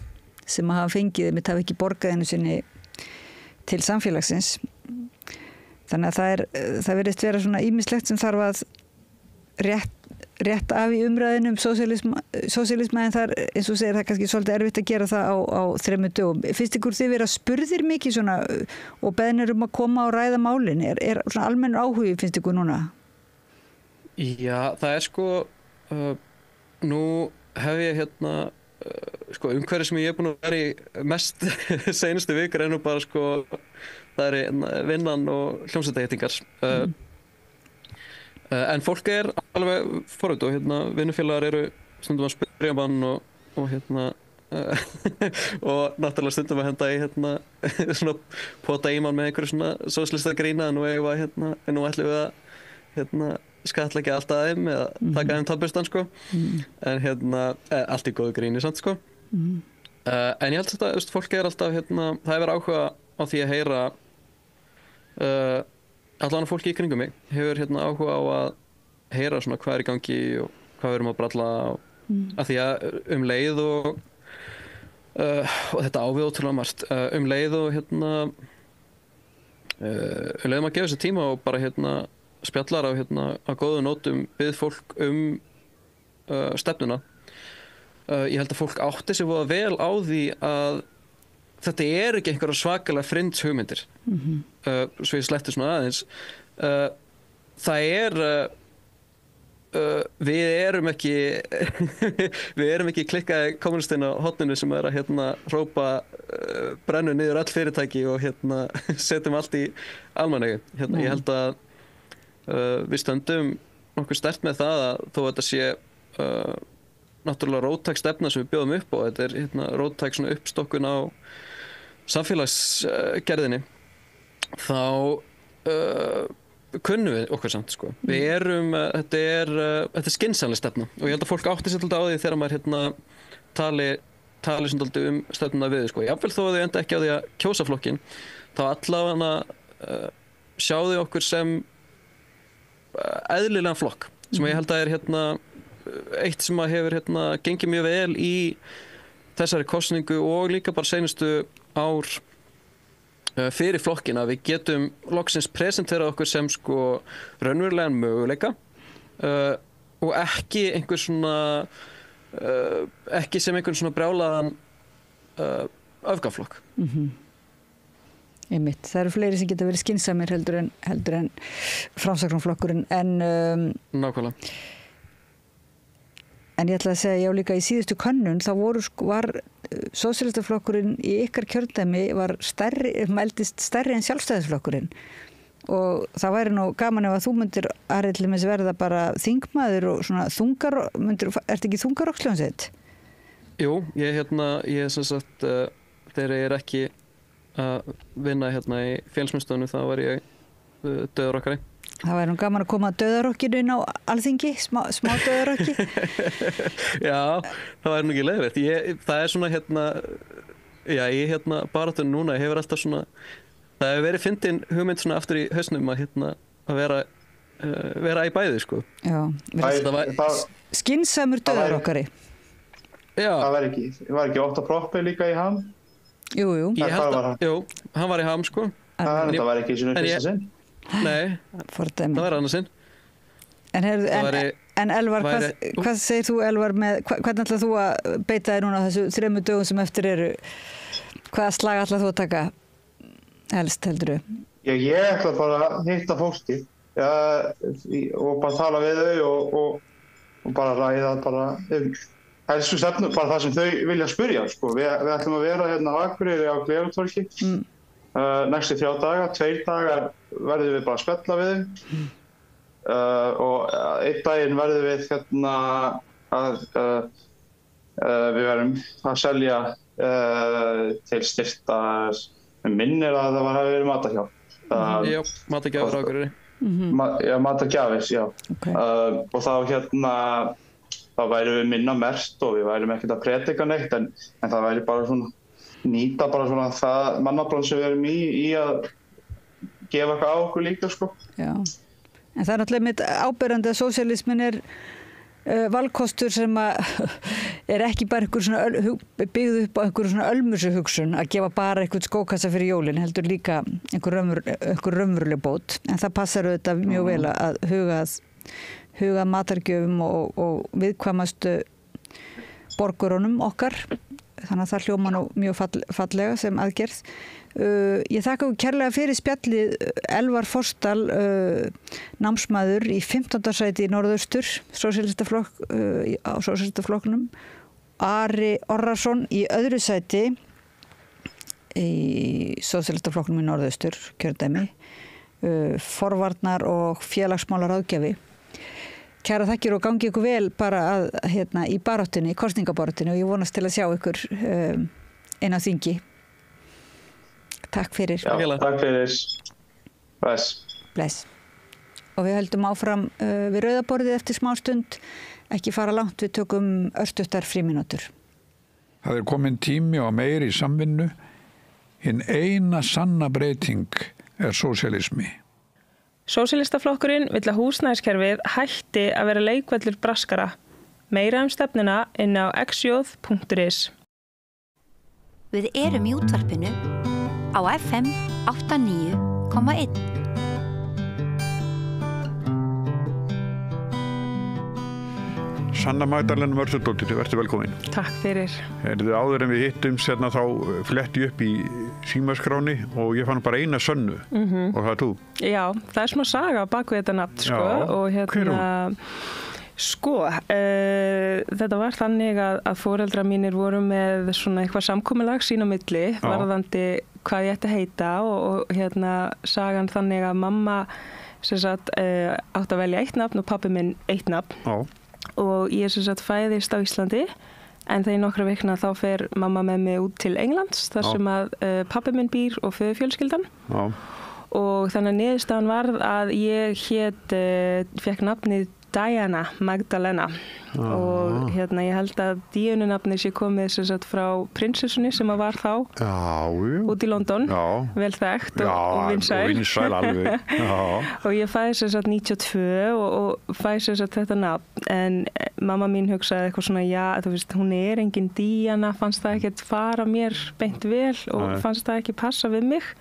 sem hafa fengið mitt hafa ekki borgað einu sinni til samfélagsins. Þannig að það virðist vera svona ýmislegt sem þarf að rétt af í umræðinu sósíalisma en það eins og segir það kannski svolítið erfitt að gera það á 3 dögum. Finnst ykkur þið vera spurðir mikið svona og beðnir að koma og ræða málin? Er svona almennur áhugi finnst ykkur núna? Já, það sko nú hef ég sko umhverfið sem ég er búin að vera í mest seinustu vikur nú bara sko það vinnan og hljómsveitarheitingar en fólk alveg forut og vinnufélagar eru stundum að spyrja mann og og náttúrulega stundum að henda í svona pota í mann með einhverju svona sósíalista grína nú ætlum við að skattleggja allt að þeim eða taka þeim tabbustan sko en allt í góðu gríni samt sko en ég held að fólk alltaf það hefur áhuga á því að heyra allan fólki í kringum mig hefur áhuga á að heyra svona hvað í gangi og hvað við erum að bralla af því að leið og þetta ávið ótrúlega margt leið og leið maður gefa sér tíma og bara spjallar á góðu nótum við fólk stefnuna ég held að fólk átti sig voða vel á því að þetta ekki einhverja svakalega frinds hugmyndir svo ég sletti svona aðeins það við erum ekki klikkaði kommunistinn á hotninu sem að hrópa brennu niður all fyrirtæki og setjum allt í almannegu ég held að við stöndum nokkuð sterkt með það að þó þetta sé náttúrulega róttæk stefna sem við bjóðum upp og þetta róttæk svona uppstokkun á samfélagsgerðinni þá kunnum við okkur samt sko. Við erum þetta skynsamleg stefna og ég held að fólk átti sér alltaf á því þegar maður tali svolítið stefnuna við sko. Jafnvel þó að þau enda ekki á því að kjósa flokkinn þá allavega sjáðu okkur sem eðlilegan flokk sem ég held að eitt sem að hefur gengið mjög vel í þessari kosningu og líka bara seinustu ár fyrir flokkin að við getum loksins presentera okkur sem sko raunverulegan möguleika og ekki einhver svona ekki sem einhvern svona brjálaðan öfgaflokk. Einmitt. Það eru fleiri sem geta verið skynsamir heldur en Framsóknarflokkurinn en nákvæmlega. En ég ætla að segja, já líka í síðustu könnun þá var sósíalistaflokkurinn í ykkar kjördæmi mældist stærri en sjálfstæðisflokkurinn og það væri nú gaman ef að þú myndir aðreillis verða bara þingmaður og svona ertu ekki þungarokkljónsveit? Jú, ég sem sagt þegar ég ekki að vinna í félagsmiðstöðinu þá var ég dauðarokkari. Það væri nú gaman að koma að dauðarokkinu inn á Alþingi, smá dauðarokki. Já, það væri nú ekki leiðilegt. Það svona já, ég baráttunni núna, ég hefur alltaf svona, það hefur verið fyndin hugmynd svona aftur í hausnum að vera í bæði, sko. Já, skynsamur dauðarokkari. Já. Það var ekki Óttar Proppé líka í Ham? Jú. Jú, hann var í Ham, sko. Það var ekki í sínum fyrsta sinn? Nei, það var annarsinn. En Elvar, hvað segir þú Elvar hvernig ætlað þú að beita þér núna þessu 3 dögum sem eftir eru? Hvaða slag ætlað þú að taka helst, heldur þú? Ég ætla bara að hitta fólki og bara tala við þau og bara ræða bara helstu stefnu, bara það sem þau vilja spyrja sko. Við ætlum að vera á Akureyri á Glerártorgi næstu 3 daga, 2 dagar verðum við bara að spjalla við þeim og einn daginn verðum við við verðum að selja til styrta minnir að það hafi verið matarhjálp. Já, matargjafir á Akureyri. Já, matargjafir, já. Okay. Og þá þá væri við minna merkt og við værum ekkert að predika neitt en það væri bara svona nýta bara svona það mannaflan sem við erum í að gefa eitthvað á okkur líka sko. Já, en það náttúrulega mitt áberandi að sósíalismin valkostur sem að ekki bara byggð upp á einhverju svona ölmusu hugsun að gefa bara einhvern skókassa fyrir jólin, heldur líka einhver raunveruleg bót, en það passar auðvitað mjög vel að huga matargjöfum og viðkvæmastu borgurunum okkar, þannig að það hljóma nú mjög fallega sem aðgerð. Ég þakka kærlega fyrir spjallið Elvar Forsdal, námsmaður í 15. sæti í Norðaustur, á Sósíalistaflokknum, Ari Orrason í öðru sæti í Sósíalistaflokknum í Norðaustur, kjördæmi, forvarnar og félagsmálaráðgjafi. Kæra þakkir og gangi ykkur vel bara í baráttunni, kosningabaráttunni, og ég vonast til að sjá ykkur inn á þingi. Takk fyrir. Já, takk fyrir. Bless. Bless. Og við höldum áfram við rauðaborðið eftir smástund, ekki fara langt, við tökum örstuttar frímínútur. Það komin tími á meiri samvinnu. Hinn eina sanna breyting sósíalismi. Sósíalistaflokkurinn vill að húsnæðiskerfið hætti að vera leikvöllur braskara. Meira stefnuna inn á xj.is. Við erum í útvarpinu á FM 89,1. Sanna Magdalena Mörðudóttir, verður velkomin. Takk fyrir. Áður en við hittumst hérna þá fletti upp í símaskráni og ég fann bara eina Sönnu og það þú. Já, það smá saga á baku þetta nafn, sko. Já, og hver er hún? Sko, þetta var þannig að foreldrar mínir voru með svona eitthvað samkomulag sín á milli varðandi hvað ég ætti að heita og sagan þannig að mamma átti að velja eitt nafn og pabbi minn eitt nafn. Já. Og ég fæðist á Íslandi en þegar nokkra vikna þá fer mamma með mig út til Englands þar sem að pabbi minn býr og föðurfjölskyldan. Já. Og þannig að niðurstaðan varð að ég fekk nafnið Diana Magdalena og ég held að Díununafni sé komið frá prinsessunni sem var þá út í London, vel þekkt og vinsæl. Og vinsæl alveg. Og ég fæði 92 og fæði þetta nafn, en mamma mín hugsaði eitthvað svona, þú veist, hún engin Díana, fannst það ekkert fara mér beint vel og fannst það ekki passa við mig.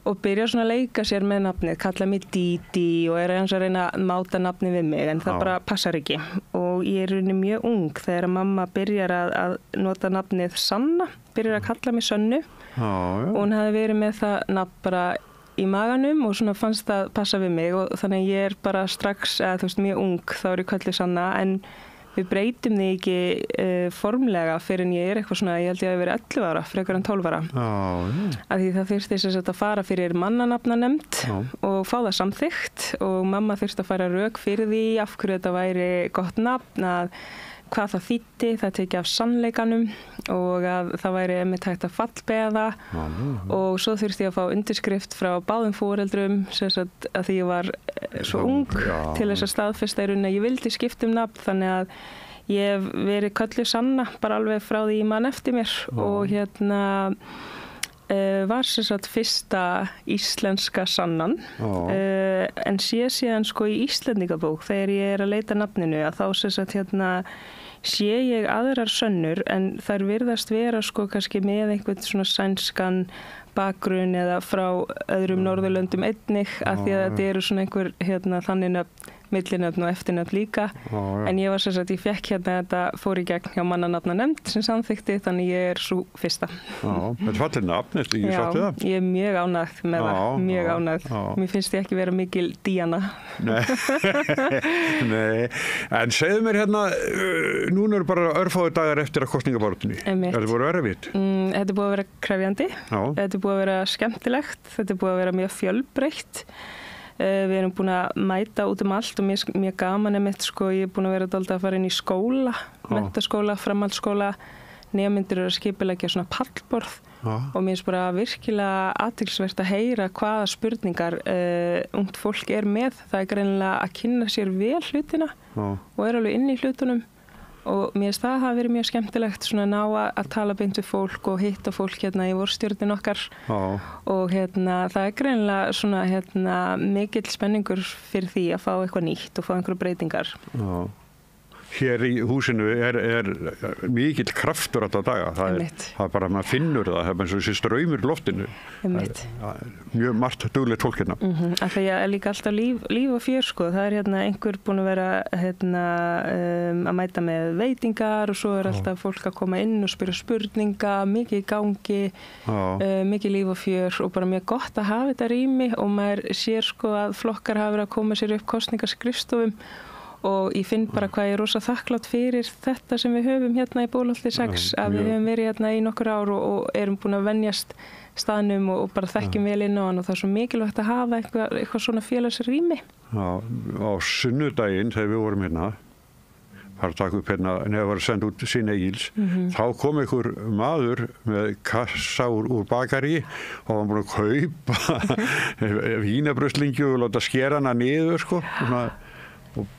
Og byrja svona að leika sér með nafnið, kalla mig Didi og eins að reyna að máta nafnið við mig, en það bara passar ekki. Og ég mjög ung þegar mamma byrjar að nota nafnið Sanna, byrjar að kalla mig Sönnu. Og hún hafði verið með það nafn bara í maganum og svona fannst það passa við mig og þannig ég bara strax, mjög ung, þá ég kallið Sanna, en við breytum því ekki formlega fyrir en ég eitthvað svona, ég held ég að vera 11 ára, frekar en 12 ára. Af því það þurfti að fara fyrir mannanafnanemnd og fá það samþykkt og mamma þurfti að fara rök fyrir því af hverju þetta væri gott nafn, að hvað það þýddi, það tekið af sannleikanum og að það væri einmitt hægt að fallbeða og svo þurfti ég að fá undirskrift frá báðum foreldrum að því ég var svo ung til þess að staðfesta í rauninni að ég vildi skipta nafn, þannig að ég hef verið kölluð Sanna bara alveg frá því ég man eftir mér og var fyrsta íslenska Sannan en síðan í Íslendingabók þegar ég að leita nafninu að þá sé ég aðrar sönnur en þær virðast vera kannski með einhvern svona sænskan bakgrunn eða frá öðrum Norðurlöndum einnig af því að þetta eru svona einhver þannig nöfn, millinöfn og eftirnöfn líka. En ég var ég fekk þetta fór í gegn hjá mannanafnanemnd sem samþykti, þannig ég er svo fyrsta. Þetta er fallið nafn, ég sátti það? Ég er mjög ánægð með það, mjög ánægð. Mér finnst ég ekki vera mikil Díana. Nei, en segðu mér núna eru bara örfáir dagar eftir að kosningabaráttunni. Er þetta búið að vera erfitt? Þetta er búið að vera krefjandi, þetta er búið að vera skemmtilegt, þetta er búið að vera mjög fjölbreytt. Við erum búin að mæta út allt og mjög gaman ég er búin að vera dálítið að fara inn í skóla, menntaskóla, framhaldsskóla, nemendur eru að skipuleggja svona pallborð og mér finnst bara virkilega athyglisvert að heyra hvaða spurningar ungt fólk með. Það er greinilega að kynna sér vel hlutina og er alveg inn í hlutunum og mér finnst það hafa verið mjög skemmtilegt svona ná að tala beint við fólk og hitta fólk hérna í vorstjórnin okkar og það er greinilega svona mikill spenningur fyrir því að fá eitthvað nýtt og fá einhverju breytingar. Hér í húsinu er mikill kraftur alltaf daga. Það er bara, maður finnur það er eins og þessi straumur í loftinu. Mjög margt duglegt fólk hérna. Af því að líka alltaf líf og fjör sko. Það er einhver búin að vera að mæta með veitingar og svo er alltaf fólk að koma inn og spyrja spurninga, mikið í gangi, mikið líf og fjör og bara mjög gott að hafa þetta rými og maður sér sko að flokkar hafa verið að koma sér upp kosningaskrifstofum og ég finn bara hvað ég er rosa þakklátt fyrir þetta sem við höfum hérna í Bólholti 6 að við höfum verið hérna í nokkur ár og erum búin að venjast staðnum og bara þekkjum vel inn á hann og það er svo mikilvægt að hafa eitthvað svona félagsrými. Já, á sunnudaginn þegar við vorum hérna var að taka upp hérna, neða var að senda út sín Egils, þá kom einhver maður með kassa úr bakari og var búin að kaupa vínabröslingi og láta skera hana niður sko,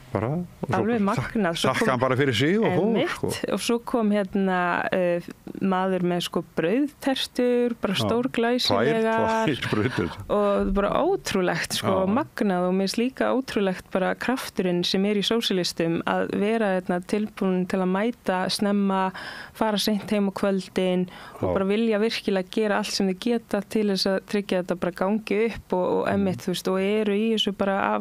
bara, og alveg magnað. Þakka hann bara fyrir sig og fór sko. Og svo kom hérna maður með sko brauðtertur, bara stórglæsilegar og bara ótrúlegt sko, magnað og mér finnst líka ótrúlegt bara krafturinn sem í sósíalistum að vera tilbúin til að mæta snemma, fara seint heim á kvöldin og bara vilja virkilega gera allt sem þið geta til þess að tryggja þetta bara gangi upp og einmitt, þú veist, og eru í þessu bara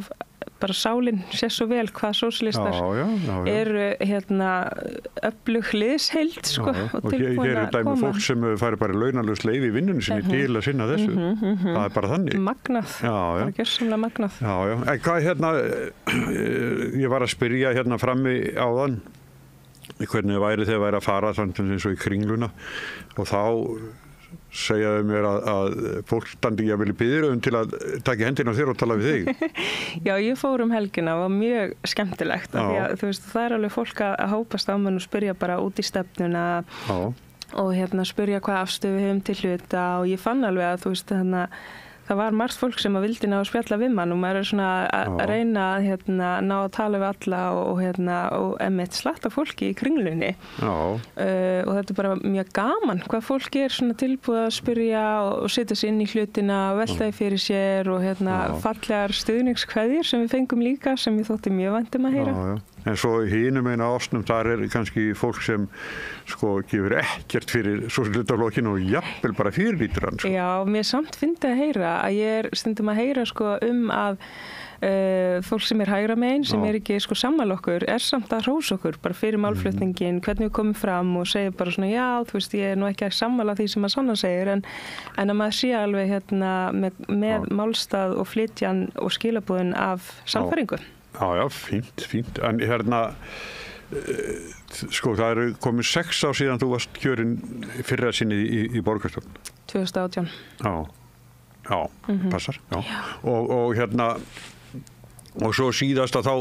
bara sálinn sér svo vel hvað sósíalistar eru öflug liðsheild sko, og tilbúin að koma. Og fólk sem færi bara launalaust leyfi í vinnunni sinni til að sinna þessu. Það er bara þannig. Magnað, bara gjörsamlega magnað. En hvað ég var að spyrja frammi áðan hvernig væri þegar væri að fara þannig eins og í Kringluna og þá segjaðu mér að fólk standi ég vilja biðja til að taka hendina á þér og tala við þig. Já, ég fór helgina og var mjög skemmtilegt því að þú veist, það er alveg fólk að hópast á mann og spyrja bara út í stefnuna og spyrja hvað afstöðu við höfum til hluta og ég fann alveg að þú veist það var margt fólk sem vildi ná að spjalla við mann og maður er svona að reyna að ná að tala við alla og einmitt slatta fólki í Kringlunni og þetta er bara mjög gaman hvað fólk er svona tilbúið að spyrja og setja sig inn í hlutina og velta því fyrir sér og fallegar stuðningskveðjur sem við fengum líka sem ég þótti mjög vænt að heyra. En svo hinum einu ásnum þar er kannski fólk sem sko gefur ekkert fyrir sósíalistaflokkinn og jafnvel bara fyrirlítur hann. Sko. Já, mér samt fyndi að heyra að ég er stundum að heyra sko að fólk sem er hægra megin, sem er ekki sko sammála okkur, er samt að hrósa okkur bara fyrir málflutningin, hvernig við komum fram og segja bara svona já, þú veist, ég er nú ekki að sammála því sem að Sanna segir en að maður sé alveg með málstað og flytjan og skilabúðin af sannfæringu. Já, fínt. En sko það eru komið 6 ár síðan þú varst kjörinn fyrra sinni í borgarstjórn. 2018. Já, passar. Já. Og svo síðast að þá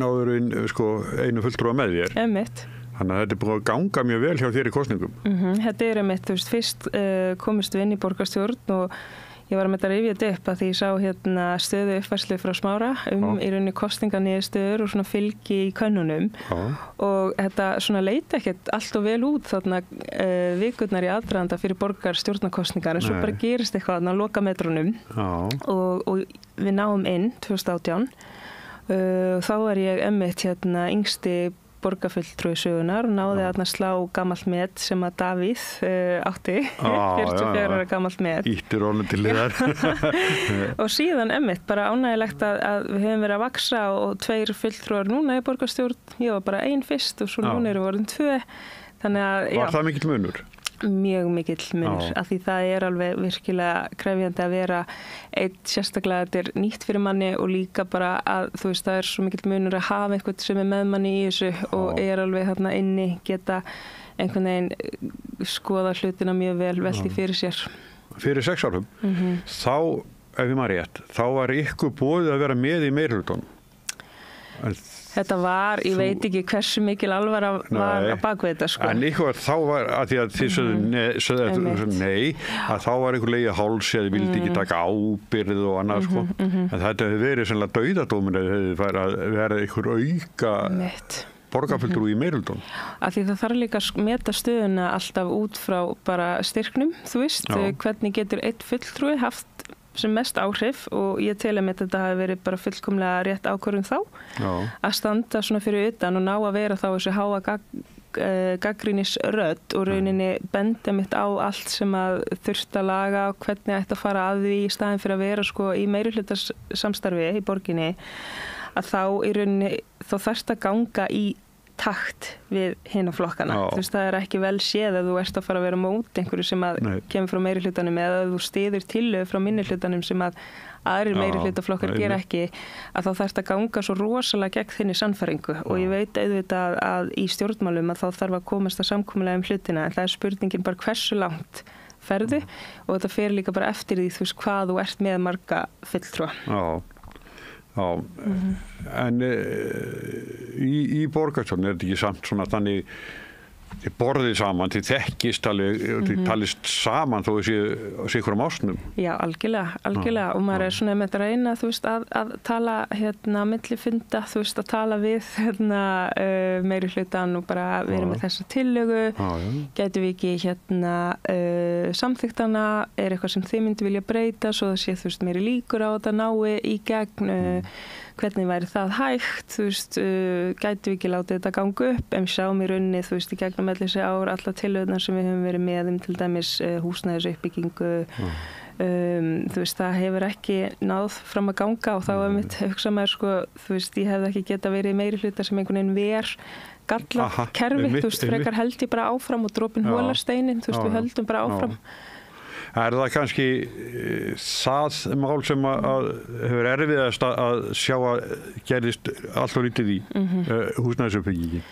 náður sko einu fulltrúa með þér. Einmitt. Þannig að þetta er búið að ganga mjög vel hjá þér í kosningum. Þetta er einmitt, þú veist, fyrst komist við inn í borgarstjórn og ég var með þetta rifja þetta upp að því ég sá stöðu uppfærslu frá Smára í rauninni kosninganiðurstöður og svona fylgi í könnunum og þetta svona leita ekkert allt og vel út þarna vikurnar í aðdraganda fyrir borgarstjórnarkosningar en svo bara gerist eitthvað þarna á lokametrunum og við náum inn 2018 þá er ég einmitt yngsti borgarfulltrúi sögunar og náði að slá gamalt met sem að Davíð átti, 44 ára gamalt met. Íttir honum til liðar. Og síðan einmitt bara ánægilegt að við höfum verið að vaksa og 2 fulltrúar núna í borgarstjórn. Ég var bara 1 fyrst og svo núna eru voruð 2. Þannig að var það mikill munur? Mjög mikill munur, af því það er alveg virkilega krefjandi að vera sérstaklega þetta er nýtt fyrir manni og líka bara að þú veist það er svo mikill munur að hafa einhvern sem er með manni í þessu og er alveg þarna inni geta einhvern veginn skoða hlutina mjög vel velti fyrir sér. Fyrir 6 árum, þá, ef ég maður rétt, þá var ykkur boðið að vera með í meirihlutanum. En Þetta var, ég veit ekki hversu mikil alvara var á bakvið þetta sko. En ykkur þá var, að því að þið sögðu nei, að þá var ykkur leiði háls eða vildi ekki taka ábyrgð og annað sko. En þetta hefði verið sannlega dauðadómur eða hefði farið að vera ykkur auka borgarfulltrúi í meirihlutanum. Af því það þarf líka að meta stöðuna alltaf út frá bara styrknum, þú veist, hvernig getur einn fulltrúi haft sem mest áhrif og ég tel að þetta hafi verið bara fullkomlega rétt ákvörðun þá að standa svona fyrir utan og ná að vera þá þessu háa gagnrýnisrödd og rauninni benda mitt á allt sem að þurft að laga og hvernig ætti að fara að því í staðin fyrir að vera sko í meirihlutasamstarfi í borginni að þá í rauninni þá þarft að ganga í takt við hina flokkana. Þú veist, það ekki vel séð að þú ert að fara að vera mót einhverju sem að kemur frá meirihlutanum eða að þú styður tillögu frá minnihlutanum sem að aðrir meirihlutaflokkar gera ekki, að þá þarf að ganga svo rosalega gegn þinni sannfæringu og ég veit auðvitað að í stjórnmálum að þá þarf að komast að samkomulega hlutina en það spurningin bara hversu langt ferðu og þetta fer líka bara eftir því þú veist hvað þú ert með marga fulltrúa. Já, en í borgarstjórn þetta ekki samt svona þannig þið borðið saman, þið þekkist alveg, þið talist saman þó þessi ykkur ásnum. Já, algjörlega og maður svona með að reyna þú veist að tala milli funda, þú veist að tala við meirihlutan og bara við erum með þessa tillögu gætum við ekki samþyktana, eitthvað sem þið myndi vilja breyta svo það sé þú veist meiri líkur á þetta nái í gegn hvernig væri það hægt, þú veist, gætu við ekki látið þetta ganga upp, en við sjáum í rauninni, þú veist, í gegnum allir þessi ár, alla tillögurnar sem við höfum verið með, til dæmis húsnæðisuppbyggingu, þú veist, það hefur ekki náð fram að ganga og þá mitt hugsa maður, sko, þú veist, ég hefði ekki geta verið meirihluta sem einhvern veginn gallað kerfi, þú veist, frekar held ég bara áfram og dropin hólar steinin, þú veist, við höldum bara áfram. Það kannski það mál sem að hefur erfiðast að sjá að gerðist allt og lítið í húsnæðisuppbyggingin?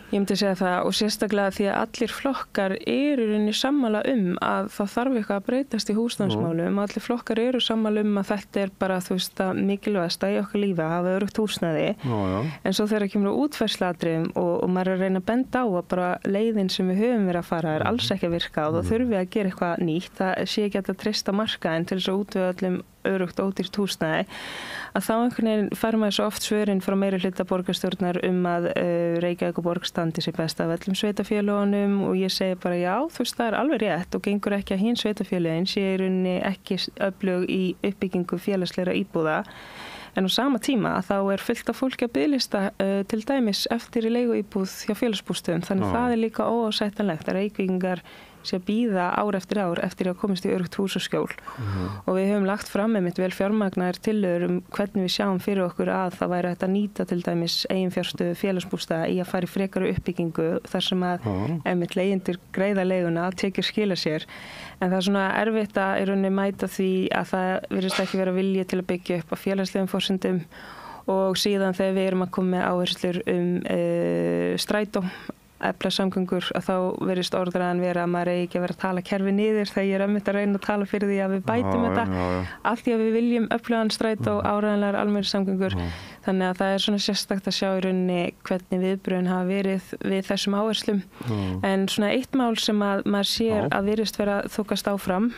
Ég myndi segja það og sérstaklega því að allir flokkar eru sammála að það þarf eitthvað að breytast í húsnæðismálum og allir flokkar eru sammála að þetta bara þú veist að mikilvægast í okkar lífi að hafa öruggt húsnæði en svo þegar kemur útfærsluatriðum og maður er að reyna að benda á að bara leiðin sem við höfum verið að fara alls ekki að virka og þá þurfum við að gera eitthvað nýtt það sé ekki að treysta markaðinn til þess að útvega öllum örugt ódýrt húsnæði að þá einhvern veginn fær maður svo oft svörin frá meirihluta borgarstjórnar að Reykjavík og borg standi sér best af öllum sveitafélögunum og ég segi bara já, þú veist það alveg rétt og gengur ekki að hinn sveitafélögin sé í rauninni ekki öflug í uppbyggingu félagslegra íbúða en á sama tíma að þá fullt af fólki að biðlista til dæmis eftir í leiguíbúð hjá félagsbústöðum þannig það líka óásættanlegt að Reykvíkingar sé að bíða ár eftir að komast í öruggt hús og skjól og við höfum lagt fram einmitt vel fjármagnaðar tillögur hvernig við sjáum fyrir okkur að það væri hægt að nýta til dæmis eiginfjárstöðu félagsbústaða í að fara í frekari uppbyggingu þar sem að einmitt leigjendur greiða leiguna tekjur skila sér en það svona erfitt að í rauninni mæta því að það virðist ekki vera vilji til að byggja upp á félagslegum forsendum og síðan þegar við erum að koma með áherslur strætó efla samgöngur að þá verðist orðræðan vera að maður ekki að vera að tala kerfi niður þegar ég að reyna að tala fyrir því að við bætum þetta af því að við viljum öflugan strætó og áræðanlegar almennir samgöngur þannig að það svona sérstakt að sjá í rauninni hvernig viðbrögðin hafa verið við þessum áherslum en svona eitt mál sem að maður sér að virðist vera þokast áfram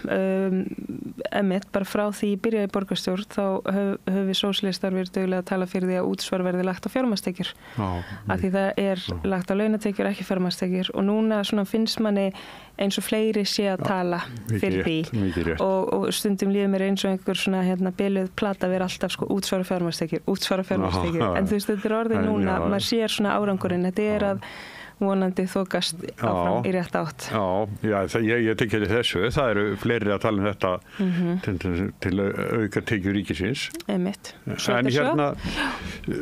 bara frá því ég byrjaði í borgarstjórn þá höfum við sósíalistar verið duglega að tala fyrir því að útsvar verði lagt á fjármagnstekjur af því það lagt á launatekjur ekki fjármagnstekjur og núna svona finnst manni eins og fleiri sé að tala fyrir því og stundum líður mér eins og einhver svona biluð plata vera alltaf sko útsvara fjármagnstekjur en þú veist þetta orðið núna maður sér svona árangurinn þetta að vonandi þokast áfram í rétt átt. Ég tekja þessu það eru fleiri að tala þetta til auka tekjur ríkisins en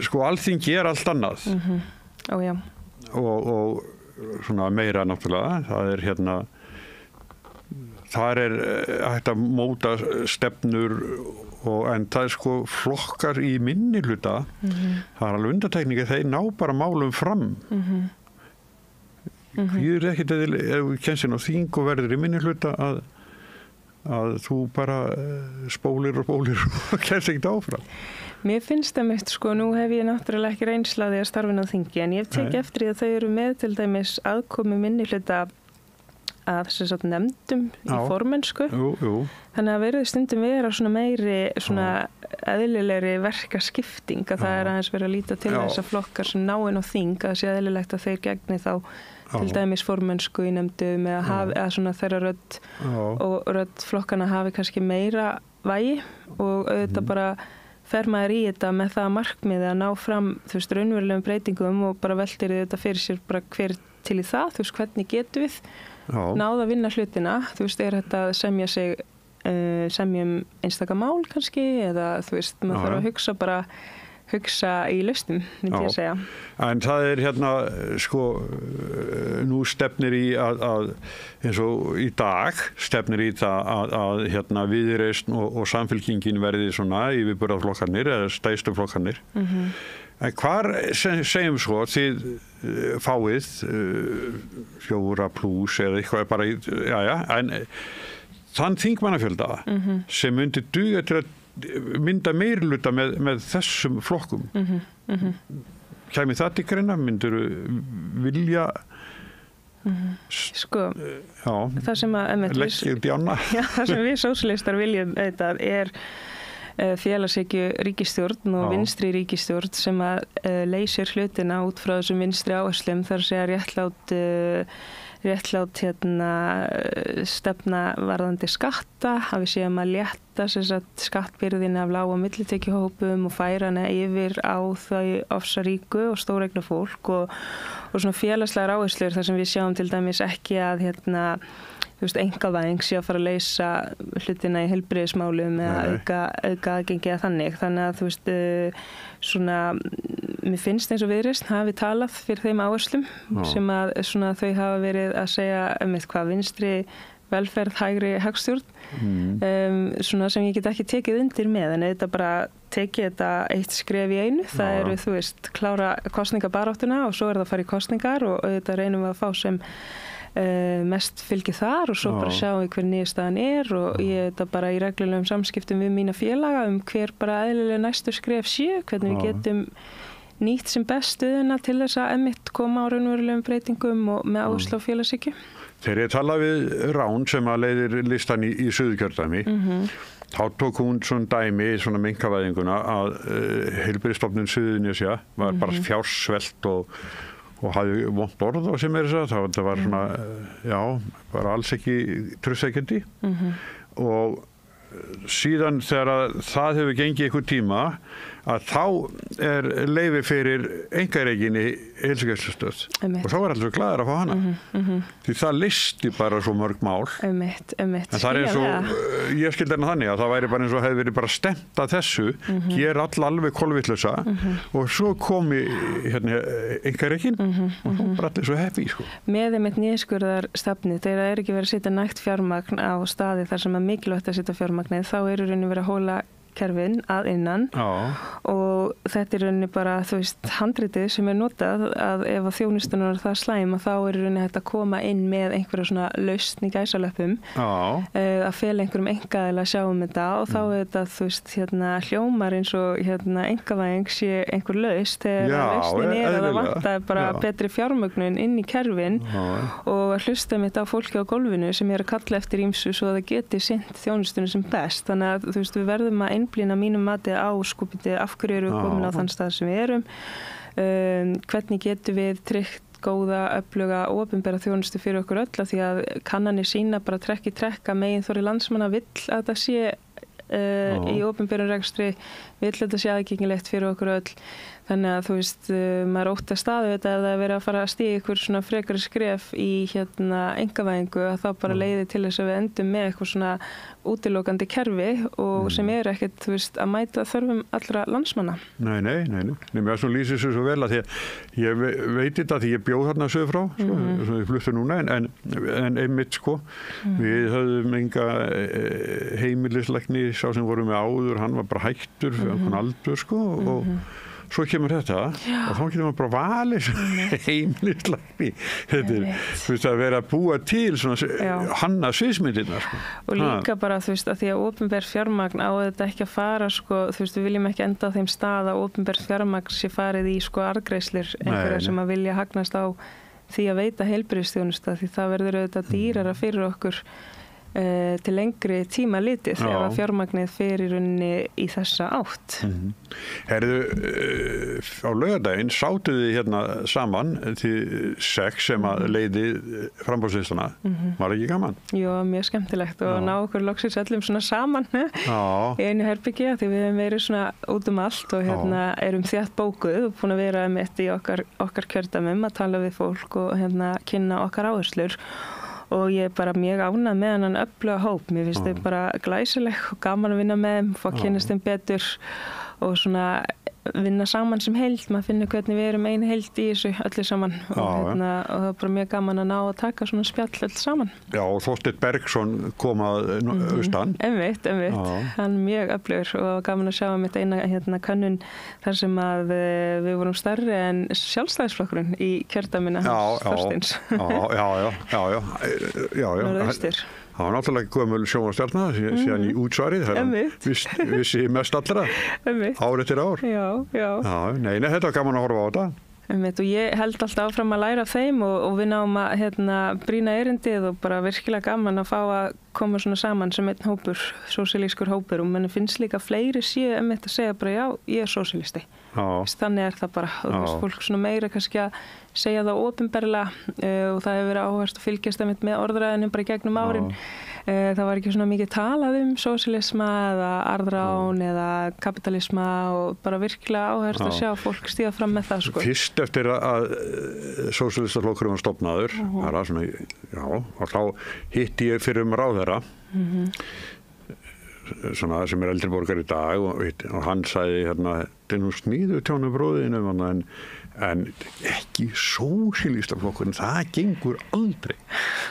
sko alþingi allt annað og svona meira náttúrulega það er hægt að móta stefnur en það sko flokkar í minnihluta það alveg undantekningi þeir ná bara málum fram ég ekkert ef þú kennst inn á þing og verður í minnihluta að þú bara spólir og kennst ekkert áfram Mér finnst það mest, sko, nú hef ég náttúrulega ekki reynslaði að starfina á þingi, en ég hef tekið eftir að þau eru með til dæmis aðkomi minnihluta að þess að nefndum í formennsku. Þannig að verið stundum vera svona meiri, svona eðlilegri verkaskipting, að það er aðeins verið að líta til þess að flokkar sem ná inn á þing, að það sé eðlilegt að þeir gegni þá til dæmis formennsku í nefndum eða svona þeirra rödd og rödd flokkana hafi kannski meira vægi og auðvitað bara fer maður í þetta með það markmiði að ná fram, þú veist, raunverulegum breytingum og bara veltir þetta fyrir sér bara hver til í það, þú veist, hvernig getum við náða að vinna hlutina, þú veist, þetta að semja einstaka mál kannski eða þú veist, maður þarf að hugsa í lausnum, myndi ég að segja. En það er hérna, sko, nú stefnir í að eins og í dag stefnir í það að hérna Viðreisn og Samfylkingin verði svona yfirburðarflokkarnir eða stærstu flokkarnir. En hvar segjum svo þið fáið 4 plus eða eitthvað bara en þann þingmannafjölda sem myndi duga til að mynda meirihluta með þessum flokkum. Kæmi það til greina? Myndirðu vilja sko, það sem leggja út í ána? Það sem við sósíalistar viljum auðvitað er félagshyggju ríkisstjórn og vinstri ríkisstjórn sem að leysir hlutina út frá þessum vinstri áherslum, þar að segja réttlát stefna varðandi skatta, að við séum að létta skattbyrðina af lág- og millitekjuhópum og færa hana yfir á þau ofsaríku og stóreigna fólk og svona félagslegar áherslur þar sem við sjáum til dæmis ekki að þú veist, einkavæðing sé að fara að leysa hlutina í heilbrigðismálum eða auka aðgengi að þannig. Þannig að þú veist, svona, mér finnst eins og Viðreisn hafi talað fyrir þeim áherslum sem að svona, þau hafa verið að segja hvað vinstri velferð, hægri hagstjórn, svona sem ég get ekki tekið undir með, en þetta bara tekið þetta eitt skref í einu. Það eru, þú veist, klára kosningabaráttuna og svo það að fara í kosningar og auðvitað reynum við að fá sem mest fylgi þar og svo bara sjáum við hver niðurstaðan er og ég þetta bara í reglulegum samskiptum við mína félaga hver bara eðlilega næstu skref séu, hvernig við getum nýtt sem best stuðuna til þess að einmitt koma á raunverulegum breytingum og með áherslu á félagshyggju. Þegar ég tala við Rán sem að leiðir listan í Suðurkjördæmi, þá tók hún svona dæmi, svona minkavæðinguna að Heilbrigðisstofnun Suðurnesja var bara fjársvelt og hafði vont orð á sem það var svona, bara alls ekki trúsækjandi og síðan þegar það hefur gengið einhver tíma að þá er leyfi fyrir einkareiginni heilsugæslustöð og þá er allir glaðir að fá hana því það listi bara svo mörg mál en það er eins og ég skildi hérna þannig að það væri bara eins og hefði verið bara stemt að þessu gera alveg kolvittlausa og svo komi hérna einkareigin og þá bara allir svo happy sko. Með einmitt niðurskurðarstefnu þegar það er ekki verið að setja nægt fjármagn á staði þar sem er mikilvægt að setja fjármagnið þá eru rauninni verið að hóla kerfin að innan og þetta er rauninni bara, þú veist, handritið sem er notað að ef að þjónustunar er það slæm að þá er rauninni hægt að koma inn með einhverja svona lausn í gæsalöppum að fela einhverjum engaðilega að sjá þetta og þá er þetta, þú veist, hljómar eins og engavæðing sé einhver lausn þegar lausnin er að það vantar bara betri fjármögnun inn í kerfin og að hlusta mitt á fólki á gólfinu sem er að kalla eftir ýmsu svo að það geti sinnt þjónustunum sem best, þannig að þú veist, við verðum að einblína mínum mati á skupiti af hverju eru við komin á þann stað sem við erum, hvernig getum við tryggt góða, öfluga og opinbera þjónustu fyrir okkur öll af því að kannanir sína bara trekk í trekk að meginþorri landsmanna vill að það sé í opinberum rekstri, vill þetta sé aðgengilegt fyrir okkur öll. Þannig að þú veist, maður óttast að þetta ef það er verið að fara að stíga ykkur svona frekari skref í einkavæðingu að þá bara leiði til þess að við endum með eitthvað svona útilokandi kerfi og sem er ekkert, þú veist, að mæta þörfum allra landsmanna. Nei, mér svo lýsir svo vel að því að ég veit þetta því ég bjóð þarna sögur frá, svo ég fluttu núna en einmitt sko, við höfðum enga heimilislækni sá sem voru með áður, hann var bara hættur, hann aldur sko svo kemur þetta og þá getur maður bara valið heimilislækni. Þetta þú veist, að vera að búa til svona hanna sviðsmyndirnar, sko. Og líka bara, þú veist, að því að opinber fjármagn á þetta ekki að fara, sko, þú veist, við viljum ekki enda á þeim stað að opinber fjármagn sé farið í, sko, arðgreiðslur einhverja sem að vilja hagnast á því að veita heilbrigðisþjónustu, því það verður auðvitað dýrara fyrir okkur til lengri tíma litið ef að fjármagnið fer í rauninni í þessa átt. Herðu, á laugardaginn sátuð þið hérna saman því 6 sem að leiði framboðslistana. Var ekki gaman? Jú, mjög skemmtilegt og ná okkur loksins öllum svona saman í einu herbergi, því við hefum verið svona út allt og hérna erum þétt bókuð og búin að vera mitt í okkar kjördæmum að tala við fólk og hérna kynna okkar áherslur. Og ég er bara mjög ánægð með hann öfluga hóp. Mér finnst þau bara glæsileg og gaman að vinna með þeim, fá að kynnast þeim betur og svona vinna saman sem heild. Maður finnur hvernig við erum ein heild í þessu öllu saman og það er bara mjög gaman að ná að taka svona spjall öll saman. Já, og Þorsteinn Bergsson kom að austan. Einmitt. Hann mjög öflugur og gaman að sjá mitt eina könnun þar sem að við vorum stærri en Sjálfstæðisflokkurinn í kjördæmina Þorsteins. Já. Norðaustur. Það var náttúrulega gömul sjónvarstjarna síðan í útsvarið, vissi mest allra ár eftir ár. Já. Nei, þetta var gaman að horfa á þetta. Og ég held alltaf áfram að læra af þeim og við náum að brýna erindið og bara virkilega gaman að fá að koma svona saman sem einn hópur, sósíalískur hópur og manni finnst líka fleiri séu að segja bara já, ég er sósíalisti. Þannig er það bara og fólk svona meira kannski að segja það opinberlega og það hefur verið áhugavert að fylgjast með orðræðinu bara í gegnum árin. Það var ekki svona mikið talað sósíalisma eða arðrán eða kapitalisma og bara virkilega áhugavert að sjá fólk stíga fram með það, sko. Fyrst eftir að sósíalistaflokkurinn var stofnaður, og þá hitti ég fyrir ráðherra svona sem eldri borgar í dag og hann sagði hérna, þetta nú sníðu tjónu bróðinum en ekki sósíalistaflokkurinn, það gengur aldrei.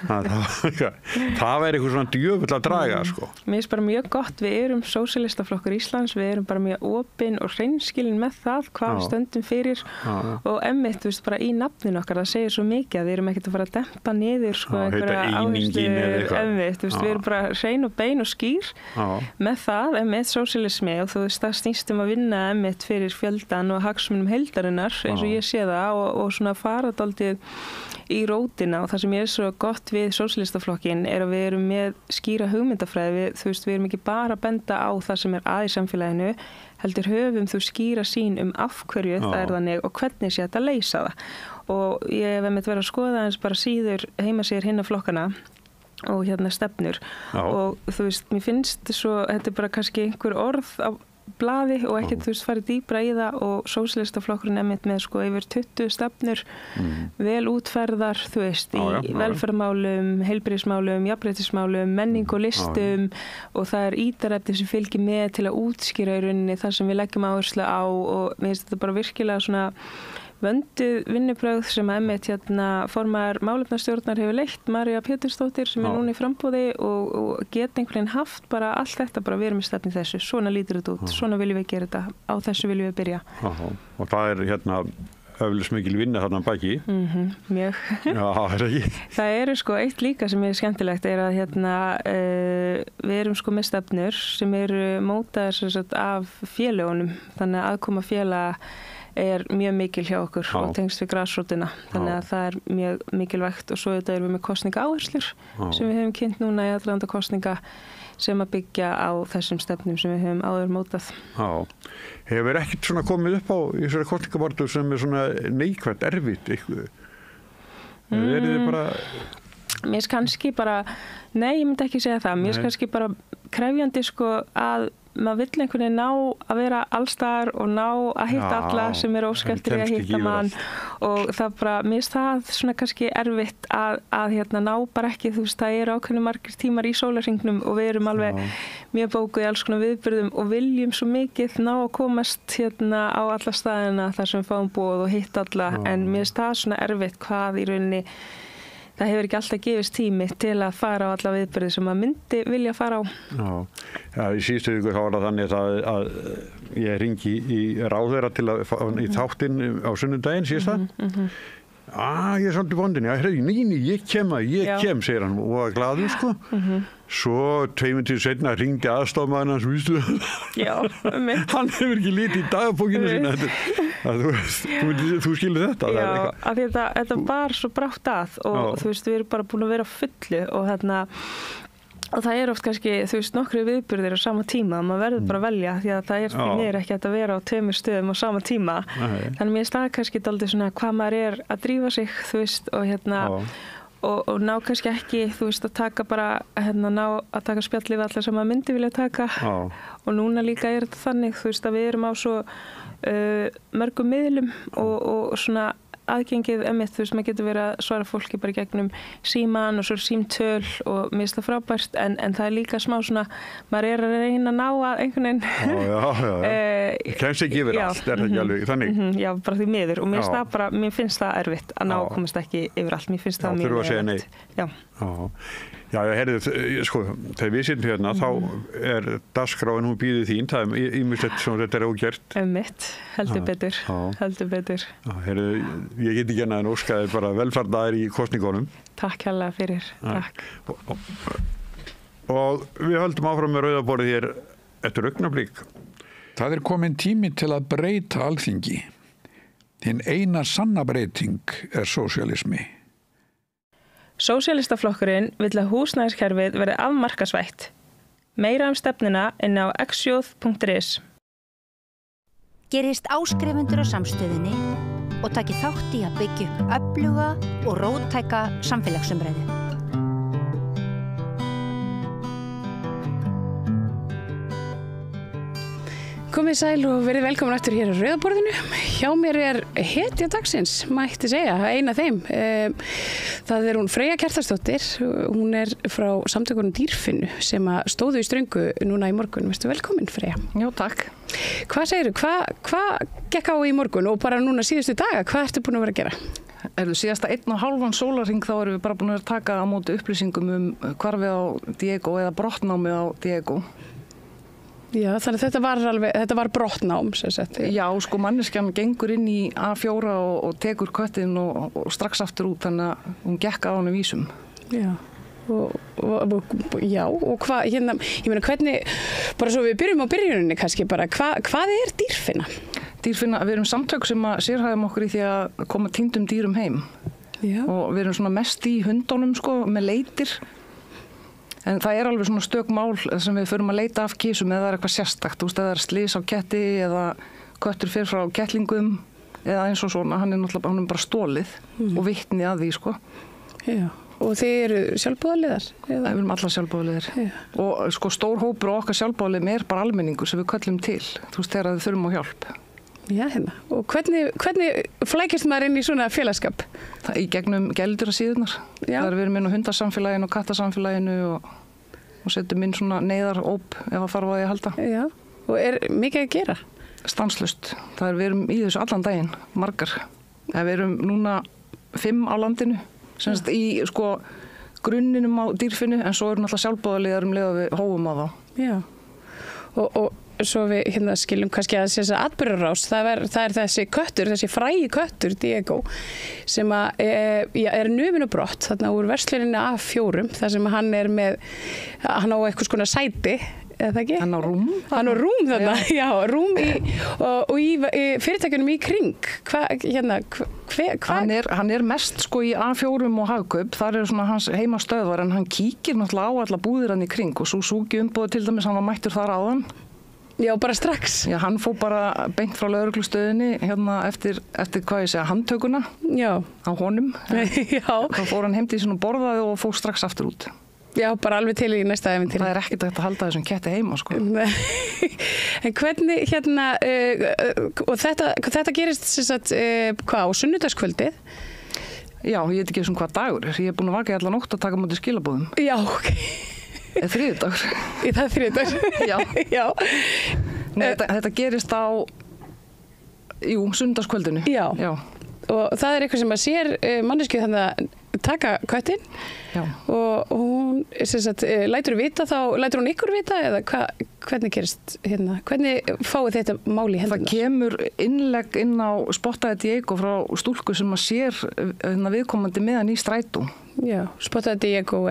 Það væri eitthvað svona djöfull að draga, sko. Mér finnst bara mjög gott, við erum sósíalistaflokkur Íslands, við erum bara mjög opin og hreinskilin með það, hvað við stöndum fyrir og einmitt, þú veist, bara í nafninu okkar, það segir svo mikið að við erum ekkert að fara að dempa niður, sko, einhverja áherslu, einmitt, þú veist, við erum bara hrein og bein og skýr með það, einmitt sósíalismi og þú veist, það snýst að vinna einmitt fyrir fjöldan og hagsmunum heildarinnar, eins og ég sé það og svona fara dálítið í rótina og það sem ég er svo gott við sósíalistaflokkin er að við erum með skýra hugmyndafræði, þú veist, við erum ekki bara að benda á það sem er að í samfélaginu, heldur höfum þú skýra sín af hverju það er þannig og hvernig sé þetta að leysa það og ég hef einmitt verið að skoða eins bara síður heimasíður hinna flokkana og hérna stefnur og þú veist, mér finnst svo, þetta er bara kannski einhver orð á blaði og ekkert, þú veist, farið dýpra í það og sósíalistaflokkurinn einmitt með sko yfir 20 stefnur vel útferðar, þú veist, í velferðarmálum, heilbrigðismálum, jafnréttismálum, menning og listum og það er ítarefni sem fylgir með til að útskýra í rauninni þar sem við leggjum áherslu á og mér finnst þetta bara virkilega svona vönduð vinnubrögð sem að einmitt formaður málefnastjórnar hefur leitt María Pétursdóttir sem er núna í framboði og geta einhvern veginn haft bara allt þetta bara við erum í stefni þessu, svona lítur þetta út, svona viljum við gera þetta, á þessu viljum við byrja. Og það er öflis mikil vinna þarna baki. Mjög. Já, er ekki. Það eru sko eitt líka sem er skemmtilegt er að við erum sko með stefnur sem eru mótaðar af félögunum, þannig að aðkoma félaga er mjög mikil hjá okkur og tengst við grasrótina þannig að það er mjög mikilvægt og svo þetta erum við með kosningaáherslur sem við hefum kynnt núna í aðdraganda kosninga sem að byggja á þessum stefnum sem við höfum áður mótað. Hefur ekkert svona komið upp á í þessari kosningabaráttu sem er svona neikvægt erfitt eitthvað? Er þið bara... Mér finnst kannski bara, nei ég myndi ekki segja það, mér finnst kannski bara krefjandi sko að maður vill einhvern veginn ná að vera allstaðar og ná að hitta alla sem eru óskemmtir að hitta mann og það bara, mér finnst það svona kannski erfitt að ná bara ekki, þú veist, það eru ákveðnir margir tímar í sólarhringnum og við erum alveg mjög bókuð í alls konar viðburðum og viljum svo mikið ná að komast á alla staðina þar sem við fáum boð og hitta alla en mér finnst það svona erfitt hvað í rauninni það hefur ekki alltaf gefist tími til að fara á alla viðburði sem maður myndi vilja fara á. Já, í síðustu viku þá var það þannig að ég ringi í ráðherra til að í þáttinn á sunnudaginn síðasta. Ég er svolítið vondin, ég kem, segir hann og var glaður, sko. Svo 2 mínútur seinna hringdi aðstofmaðurinn hans, vístu hann hefur ekki litið í dagbókinu sína. Þú skilur þetta? Já, af því þetta var svo brátt að og þú veist, við erum bara búin að vera á fullu og það er oft kannski, þú veist, nokkru viðburðir á sama tíma, maður verður bara að velja því að það er því meira ekki að vera á 2 stöðum á sama tíma. Þannig mér er kannski dálítið svona hvað maður er að drífa sig, þú veist, og ná kannski ekki, þú veist, að taka bara, ná að taka spjallið við allar sem maður myndi vilja taka og núna líka er þetta þannig, þú veist, að við erum á svo mörgum miðlum og svona aðgengið emitt, þú veist, maður getur verið að svara fólki bara í gegnum síman og svo símtöl og mér finnst það frábært en það er líka smá svona, maður er að reyna að ná að einhvern veginn kemst ekki yfir allt, er það ekki alveg þannig? Já, bara því miður og mér finnst það erfitt að ná komast ekki yfir allt, mér finnst það mjög erfitt. Já, heyrðu, sko, þegar við sittum hérna, þá er dagskráin, hún býður þín, það er ýmislegt sem þetta er ógert. Heldur betur. Já, heyrðu, ég get ekki annað en óskaði bara velfarnaðir í kosningunum. Takk hérlega fyrir, takk. Og við höldum áfram með rauðaborðið hér eftir augnablik. Það er komin tími til að breyta Alþingi. Hinn eina sanna breyting er sósíalismi. Sósíalistaflokkurinn vill að húsnæðiskerfið verði afmarkasvætt. Meira stefnuna inn á xjóð.is. Gerist áskrifendur á Samstöðinni og taki þátt í að byggja upp öfluga og róttæka samfélagsumræðu. Komið sæl og verið velkomin aftur hér á rauðaborðinu. Hjá mér er hetja dagsins, mætti segja, eina þeim. Það er hún Freyja Kjartansdóttir, hún er frá samtökunum Dýrfinnu sem stóðu í ströngu núna í morgun. Vertu velkomin, Freyja. Já, takk. Hvað segirðu, hvað gekk á í morgun og bara núna síðustu daga, hvað ertu búin að vera að gera? Síðasta 1,5 sólarhring þá erum við bara búin að taka á móti upplýsingum hvarfið á Diego eða brottnámið á Diego. Já, þannig að þetta var brottnám, sem sagt. Já, sko, manneskjan gengur inn í A4 og tekur köttinn og strax aftur út, þannig að hún gekk á hann vísum. Já, og hvað, hérna, ég meina, hvernig, bara svo við byrjum á byrjuninni kannski bara, hvað er Dýrfinna? Dýrfinna, við erum samtök sem að sérhæfum okkur í því að koma týndum dýrum heim. Já. Og við erum svona mest í hundunum, sko, með leitir. En það er alveg svona stök mál sem við förum að leita af kísum eða það er eitthvað sérstakt, þú veist, eða það er slys á ketti eða köttur fer frá kettlingum eða eins og svona, hann er bara stólið og vitni að því, sko. Já, og þið eru sjálfboðaliðar? Við erum alla sjálfboðaliðar. Og sko stór hópur og okkar sjálfboðaliðum er bara almenningur sem við köllum til, þú veist, þegar við þurfum á hjálp. Já, hérna. Og hvernig flækist maður inn í svona félagskap? Það í gegnum gæludýrasíðurnar. Það er við erum inn á hundasamfélaginu og kattasamfélaginu og setjum inn svona neyðaróp ef að þarf á því að halda. Já, og er mikið að gera? Stanslaust. Það er við erum í þessu allan daginn, margar. Við erum núna 5 á landinu, semst í sko grunninum á Dýrfinnu, en svo eru náttúrulega sjálfboðaliðar leið að við hófum á þá. Já, og svo við hérna skiljum kannski að þess að atburðarás, það er þessi köttur, þessi frægi köttur, Diego, sem er numin og brott, þarna úr versluninni A4, þar sem hann er með, hann á eitthvað skona sæti, eða það ekki? Hann á rúm. Hann á rúm þarna, já, rúm og í fyrirtækjunum í kring. Hann er mest sko í A4 og Hagkaup, þar eru svona hans heimastöðvar, en hann kíkir náttúrulega á alla búðir hann í kring og svo Súki umbúið til dæmis, hann var mættur þar áðan. Já, bara strax. Já, hann fór bara beint frá lögreglustöðinni hérna eftir hvað ég segja, handtökuna. Já. Á honum. Já. Þá fór hann heim til sín og borðaði og fór strax aftur út. Já, bara alveg til í næsta ævintýri. Það er ekkert hægt að halda þessum ketti heima, sko. En hvernig hérna, og þetta gerist sem sagt, hvað, á sunnudagskvöldið? Já, ég veit ekki hvað dagur er. Ég er búin að vaka í alla nótt að taka móti skilabóðum. Já, ok. Eða þriðjudagur. Það er þriðjudagur. Já. Nei, þetta gerist á, sunnudagskvöldinu. Já. Og það er eitthvað sem að sér manneskju þannig taka köttin og hún lætur hún ykkur vita eða hvernig gerist hérna, hvernig fáið þetta mál í hendunar? Það kemur innlegg inn á Spottaði Diego frá stúlku sem að sér viðkomandi með hann í strætó. Já, Spottaði Diego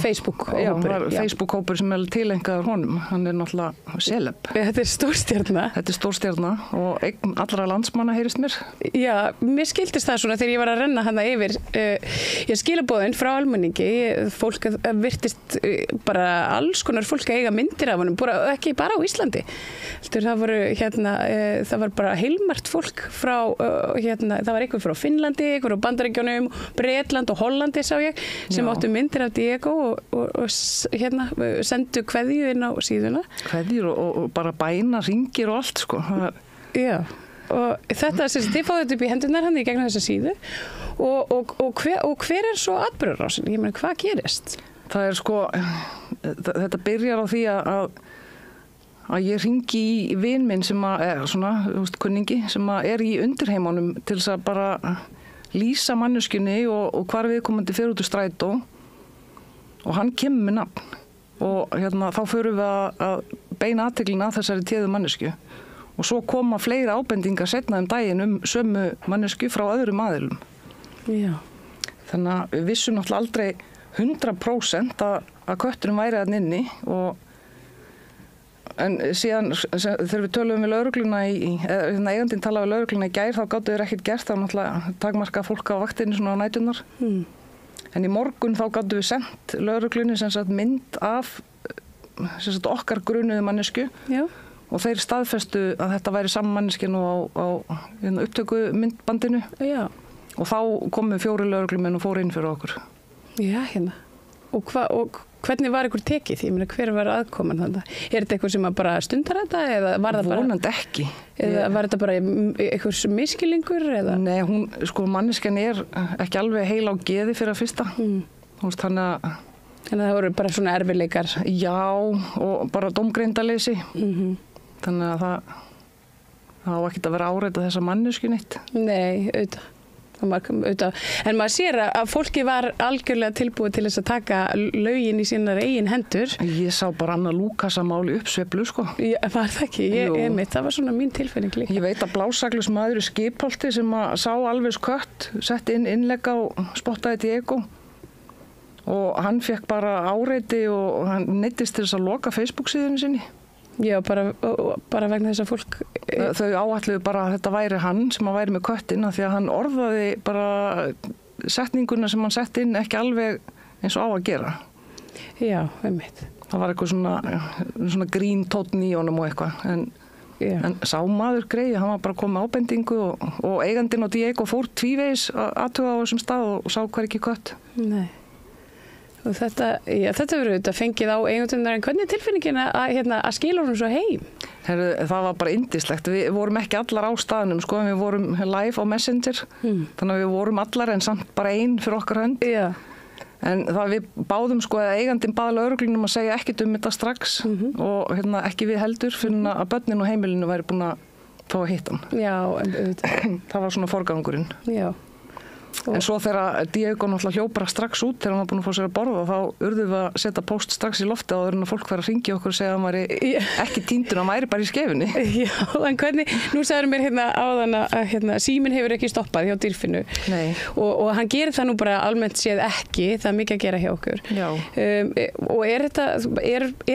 Facebook-hópur. Facebook-hópur sem tilengaður honum. Hann náttúrulega celeb. Þetta stórstjarna. Þetta stórstjarna og eign allra landsmanna heyrist mér. Já, mér skildist það svona þegar ég var að renna hana yfir skilaboðin frá almenningi. Fólk virtist bara alls konar fólk að eiga myndir af honum, ekki bara á Íslandi. Það var bara heilmargt fólk frá, það var einhver frá Finnlandi, einhver á Bandaríkjunum, Bretland og Hollandi sá ég, sem áttu myndir af Diego og sendu kveðju inn á síðuna. Kveðjur og bara bæna, ringir og allt sko. Já, og þetta, þið fáðu þetta upp í hendunar hann í gegnum þessa síðu og hver svo atburðarásin? Ég meina, hvað gerist? Það sko, þetta byrjar á því að ég ringi í vin minn sem er svona, kunningi, sem í undirheimunum til þess að bara lýsa manneskjunni og hvar viðkomandi fer út úr strætó og hann kemur með nafn og þá förum við að beina athyglinni að þessari téðu manneskju og svo koma fleiri ábendingar seinna daginn sömu manneskju frá öðrum aðilum. Já. Þannig að við vissum náttúrulega aldrei 100% að kötturinn væri þarna inni en síðan þegar við töluðum við lögregluna eigandinn talaði við lögregluna í gær þá gátu þeir ekkert gert, þá náttúrulega takmarka fólk á vaktinni svona á nætunar en í morgun þá gátu við sendt lögreglunni mynd af okkar grunuðu mannesku og þeir staðfestu að þetta væri saman manneskinu á upptökumyndbandinu og þá komu 4 lögreglumenn og fóru inn fyrir okkur. Já, og hvernig var ykkur tekið? Ég meina, hver var aðkoman þannig? Er þetta eitthvað sem bara stundar þetta? Eða var það bara... Vonandi ekki. Eða var þetta bara eitthvað miskilingur? Eða? Nei, manneskjan ekki alveg heil á geði fyrir að fyrsta. Þannig að það voru bara svona erfiðleikar? Já, og bara dómgreindarleysi. Þannig að það á ekkert að vera áreitað þessa manneskju neitt. Nei, auðvitað. En maður sér að fólki var algjörlega tilbúið til þess að taka lögin í sínar eigin hendur. Ég sá bara Anna Lúkasa máli uppsveiflu sko. Var það ekki? Það var svona mín tilfinning líka. Ég veit að blásaklaus maður í Skipholti sem sá alveg kött, sett innlegg á Spottaði Diego og hann fekk bara áreiti og hann neyddist til þess að loka Facebook-síðunni sinni. Já, bara vegna þess að fólk... Þau áætluðu bara að þetta væri hann sem væri með köttin af því að hann orðaði bara setninguna sem hann sett inn ekki alveg eins og á að gera. Já, einmitt. Það var eitthvað svona grín tónn í honum og eitthvað en sá maður greið, hann var bara komið ábendingu og eigandinn á Diego fór tvívegis aðtuga á þessum stað og sá hver ekki kött. Nei. Og þetta verður auðvitað fengið á eigendurnar, en hvernig er tilfinningin að skila honum svo heim? Það var bara yndislegt. Við vorum ekki allar á staðnum, sko, við vorum live á Messenger, þannig að við vorum allar en samt bara ein fyrir okkar hönd. Já. En við báðum sko að eigandinn baða lögreglunum að segja ekkert þetta strax og ekki við heldur fyrir að börnin og heimilinu væri búin að fá að hitta hann. Já, auðvitað. Það var svona forgangurinn. Já. En svo þegar Diego náttúrulega hljópar strax út þegar hann var búin að fá sér að borða þá urðum við að setja post strax í lofti áður en að fólk væri að hringja okkur og segja að hann væri ekki týndur, hann væri bara í skefinni. Já, en hvernig, nú sagður mér áðan að síminn hefur ekki stoppað hjá Dýrfinnu. Nei. Og hann gerir það nú bara almennt séð ekki, það er mikið að gera hjá okkur. Já. Og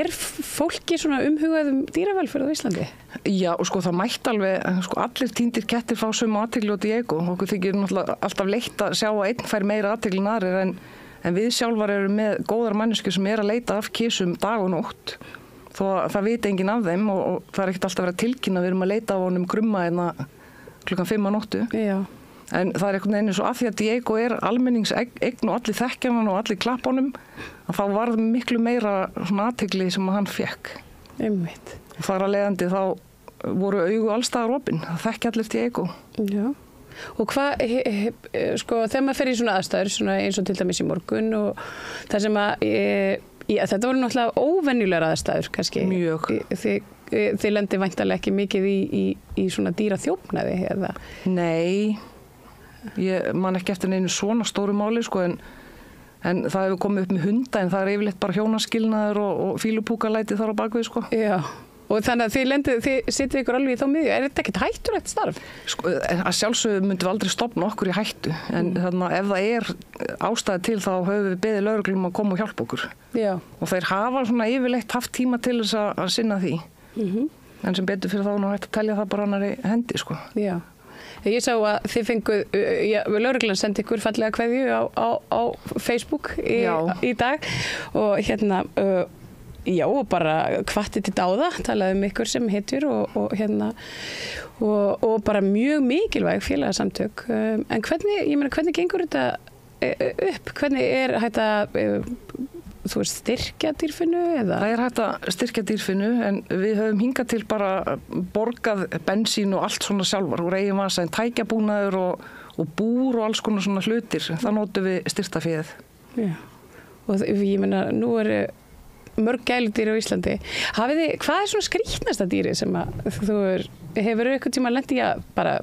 er fólki svona umhugað dýravelferð á Íslandi? Já, og sko það mætti alveg, allir týndir kettir fá sömu athygli á Diego og okkur þykir náttúrulega alltaf leitt að sjá að einn fær meira athygli en aðrir en við sjálfar erum með góðar mannesku sem að leita af kísum dag og nótt þó að það viti enginn af þeim og það er ekkert alltaf verið að tilkynna, við erum að leita af honum krumma klukkan 5 á nóttu. Já. En það er einhvern veginn svo að því að Diego er almenningseign og allir þekkja hann og allir klappa honum að þá var miklu meira svona athygli sem hann fekk. Einmitt. Og þar að leiðandi þá voru augu allstaðar opin, það þekki allir Diego. Já. Og hvað, þegar maður fer í svona aðstæður, svona eins og til dæmis í morgun og það sem þetta voru náttúrulega óvenjulegar aðstæður kannski. Mjög. Þið lendir væntanlega ekki mikið í svona dýraþjófnaði eða? Nei, Ég man ekki eftir neinu svona stóru máli sko, en það hefur komið upp með hunda en það yfirleitt bara hjónaskilnaður og fílupúkalæti þar á bakvið sko. Já. Og þannig að þið sitið ykkur alveg í þá miðju. Er þetta ekkert hættulegt starf? Sko, að sjálfsögðu myndum við aldrei stofna okkur í hættu. En þannig að ef það ástæði til þá höfum við beðið lögreglum að koma og hjálpa okkur. Já. Og þeir hafa svona yfirleitt haft tíma til þess að sinna því. En sem betur fyrir þá nú hægt að telja það bara annarri hendi, sko. Já. Ég sá að þið fenguð, lögreglan sendi ykkur fallega kveðju á Facebook í dag og hérna... Já, og bara hvatti til dáða, talaði ykkur sem hetjur og bara mjög mikilvæg félagasamtök. En hvernig gengur þetta upp? Hvernig er hægt að styrkja dýrfinnu? Eða? Það er hægt að styrkja dýrfinnu en við höfum hingað til bara borgað bensín og allt svona sjálfar úr eigin vasa en tækjabúnaður og búr og alls konar svona hlutir. Það notum við styrktaféð. Já, og ég meina, nú mörg gæludýr á Íslandi. Hvað er svona skrýtnasta dýri sem að þú hefur eitthvað tíma lent í að bara,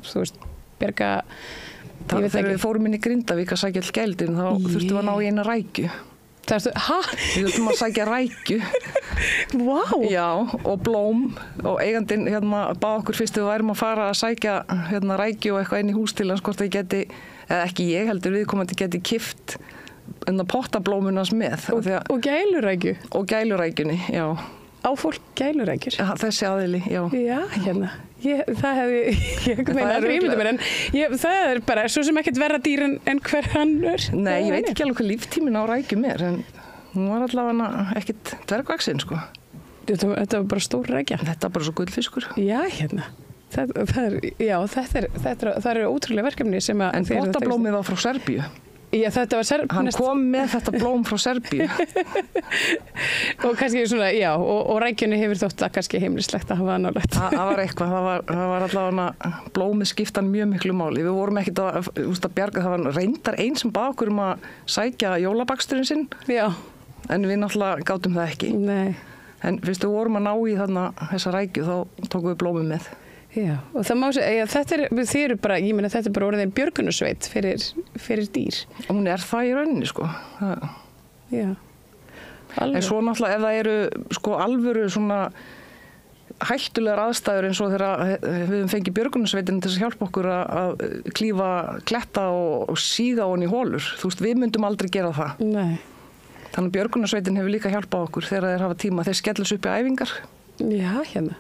bjarga, þegar við fórum inn í Grindavík að sækja all gæludýrin þá þurftum við að ná í eina rækju. Við þurftum að sækja rækju. Vá! Já, og blóm og eigandinn bað okkur fyrst við værum að fara að sækja rækju og eitthvað inn í hús til hans hvort það geti, eða ekki ég heldur viðkomandi geti kift pottablómunans með. Og gælurækju? Og gælurækjunni, já. Á fólk gælurækjur? Þessi aðili, já. Já, hérna. Það hefði, ég meina aldrei ímyndið mér, en það er bara svo sem ekkert verra dýr en hver annur. Nei, ég veit ekki alveg hvað líftímin á rækju mér, en hún var allavega ekkert dvergvaxin, sko. Þetta var bara stór rækja? Þetta var bara svo gullfiskur. Já, hérna. Það eru ótrúlega verkefni sem að... En pottablómið var frá Serbíu. Já, þetta var Hann kom með þetta blóm frá Serbíu. Og kannski svona, já, og rækjunni hefur þótt að kannski heimilislegt að hafa það nálægt. Það var eitthvað, það var allavega blómið skiptan mjög miklu máli. Við vorum ekkert að bjarga, það var reyndar einn sem bað okkur að sækja jólabaksturinn sinn. Já. En við náttúrulega gátum það ekki. Nei. En fyrst við vorum að ná í þessa rækju, þá tókum við blómið með. Já, og það má segja, þið eru bara, ég meina þetta er bara orðin björgunarsveit fyrir dýr. Og hún er það í rauninni, sko. Já. En svo náttúrulega ef það eru, sko, alvöru svona hættulegar aðstæður eins og þegar við höfum fengið björgunarsveitin til að hjálpa okkur að klífa kletta og síga honni í hólur. Þú veist, við myndum aldrei gera það. Nei. Þannig að björgunarsveitin hefur líka hjálpað okkur þegar þeir hafa tíma. Þeir skella sig upp í æfingar. Já, hérna.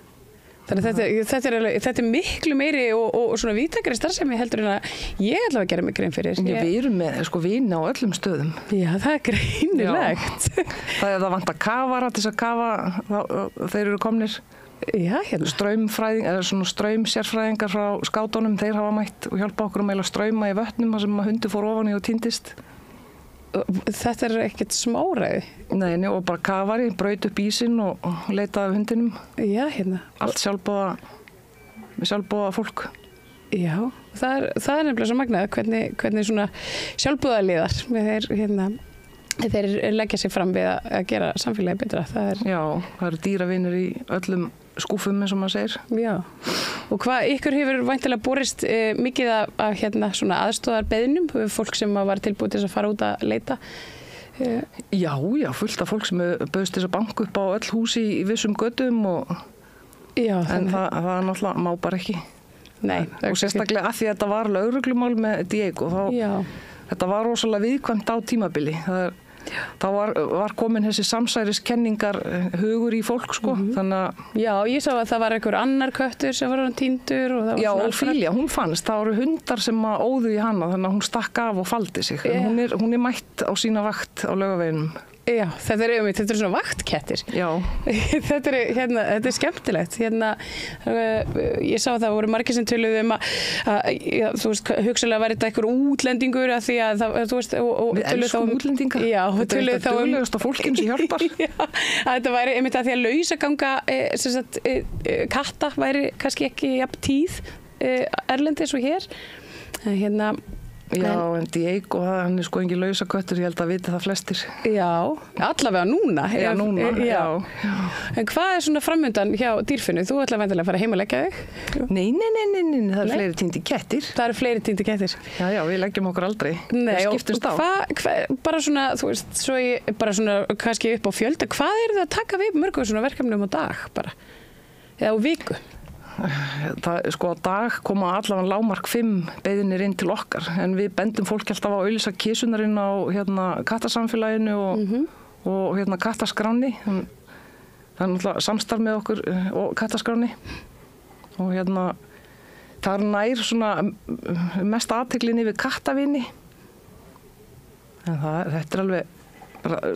Þannig að þetta er miklu meiri og svona víðtækari starfsemi heldur en að ég ætla að gera mig grein fyrir. Við erum með vini á öllum stöðum. Já, það er greinilegt. Það vantar kafara til þess að kafa, þeir eru komnir. Já, hérna. Straumsérfræðingar frá skátunum, þeir hafa mætt og hjálpa okkur að meila strauma í vötnum sem að hundur fór ofan í og týndist. Þetta er ekkert smáræði. Nei, og bara kafari, braut upp ísinn og leitaði af hundinum. Já, hérna. Allt sjálfboða fólk. Já, það er nefnilega svo magnað hvernig svona sjálfboðaliðar þeir leggja sig fram við að gera samfélagi betra. Já, það eru dýravinir í öllum skúfum eins og maður segir. Já, og hvað ykkur hefur væntanlega borist mikið af svona aðstoðarbeiðnum, fólk sem var tilbúið til að fara út að leita? Já, fullt af fólk sem bauðst til að banka upp á öll húsi í vissum götum en það náttúrulega má bara ekki. Nei. Og sérstaklega að því að þetta var lögreglumál með Diego, þetta var rosalega viðkvæmt á tímabili. Þá var komin þessi samsæriskenningar hugur í fólk, sko. Já, ég sá að það var einhver annar köttur sem var týndur. Já, og Fília, hún fannst. Það voru hundar sem óðu í hana, þannig að hún stakk af og faldi sig. En hún er mætt á sína vakt á Laugaveginum. Já, þetta er svona vaktkettir. Já. Þetta er skemmtilegt. Ég sá að það voru margir sem töluðu að þú veist, hugsalega var þetta einhver útlendingur að því að þú veist... Við elskum útlendinga. Já, þetta er þetta duglegasta fólkinn sem hjálpar. Já, þetta væri einmitt að því að lausaganga katta væri kannski ekki jafn tíð erlendis og hér. Já, en Diego, hann sko engin lausaköttur, ég held að viti það flestir. Já, allavega núna. Já, núna, já. En hvað svona framöndan hjá dýrfinu? Þú ætla væntanlega að fara heim að leggja þig? Nei, það eru fleiri týndi kettir. Það eru fleiri týndi kettir? Já, við leggjum okkur aldrei. Nei, við skiptumst á. Bara svona, þú veist, svo ég bara svona kannski upp á fjölda, hvað það að taka við mörgum svona verkefnum á dag bara? Eða á viku? Sko á dag koma allavega lágmark 5 beiðinir inn til okkar en við bendum fólk alltaf á auglýsa kísunarinn á kattasamfélaginu og kattaskráni. Það er náttúrulega samstarf með okkur og kattaskráni og það nær svona mest athyglinni við kattavini en þetta alveg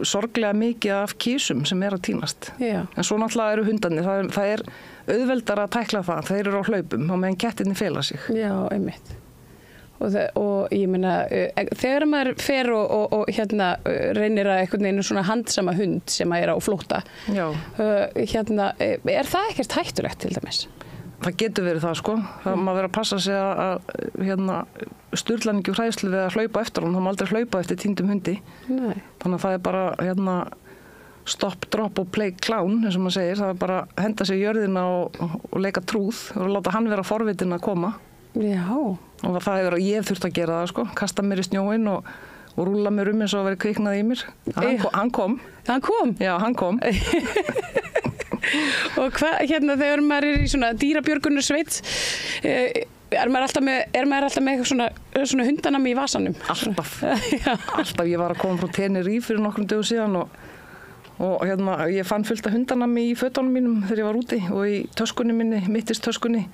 sorglega mikið af kísum sem að týnast. Já. En svo náttúrulega eru hundarnir, það auðveldar að tækla það, þeir eru á hlaupum og meðan kettirni fela sig. Já, einmitt. Og ég meina, þegar maður fer og reynir að einhvern veginn svona handsama hund sem að á flótta, er það ekkert hættulegt til dæmis? Það getur verið það sko, maður verður að passa sig að sturlan ekki úr hræðslu við að hlaupa eftir hann, það má aldrei hlaupa eftir týndum hundi. Nei. Þannig að það er bara stopp, drop og play clown, eins og maður segir, það er bara að henda sig í jörðina og leika trúð og láta hann vera forvitin að koma. Já. Og það hefur ég þurft að gera það sko, kasta mér í snjóin og rúlla mér eins og að vera kviknað í mér. Hann kom. Hann kom? Já, hann kom. Og hvað, þegar maður í svona dýrabjörgunarsveit, er maður alltaf með svona hundanami í vasanum? Alltaf. Alltaf, ég var að koma frá Tenerife fyrir nokkrum dögum síðan og ég fann fullt af hundanami í fötunum mínum þegar ég var úti og í töskunni minni, mittistöskunni.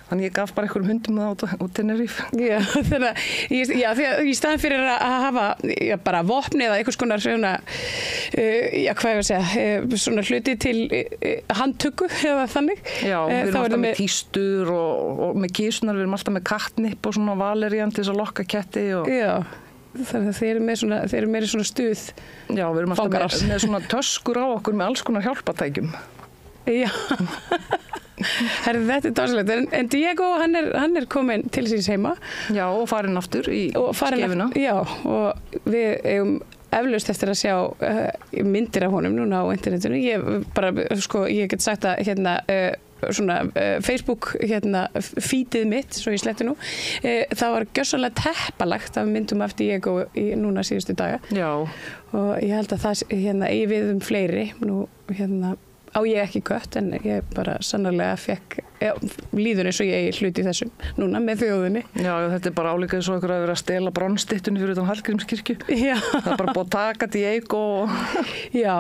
Þannig ég gaf bara einhverjum hundum það á Tenerife. Já, þannig að í staðin fyrir að hafa bara vopni eða einhvers konar svona, hvað ég að segja, svona hluti til handtöku eða þannig. Já, við erum alltaf með tístur og með kísunar, við erum alltaf með kattnipp og svona valerian til þess að lokka ketti. Já, þannig að þeir eru meiri svona stuð. Já, við erum alltaf með svona töskur á okkur með alls konar hjálpatækjum. Já. Herri, þetta er dásalegt, en Diego hann er komin til síns heima. Já, og farin aftur í skefina. Já, og við eigum eflaust eftir að sjá myndir af honum núna á internetinu. Ég get sagt að Facebook feedið mitt, svo ég sletti nú, það var gjörsamlega teppalagt af myndum af Diego núna síðustu daga. Já. Og ég held að það eigi við fleiri nú á ég ekki kött en ég bara sannarlega líður eins og ég hluti þessum núna með þjóðinni. Já, þetta er bara álíka eins og einhver að vera að stela bronnstyttunni fyrir utan Hallgrímskirkju. Já. Það er bara búið að taka Diego og... Já,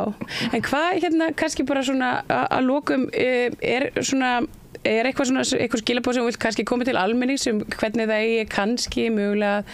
en hvað kannski bara svona að lokum er eitthvað skilabóð sem vilt kannski koma til almennings hvernig það eigi kannski mögulega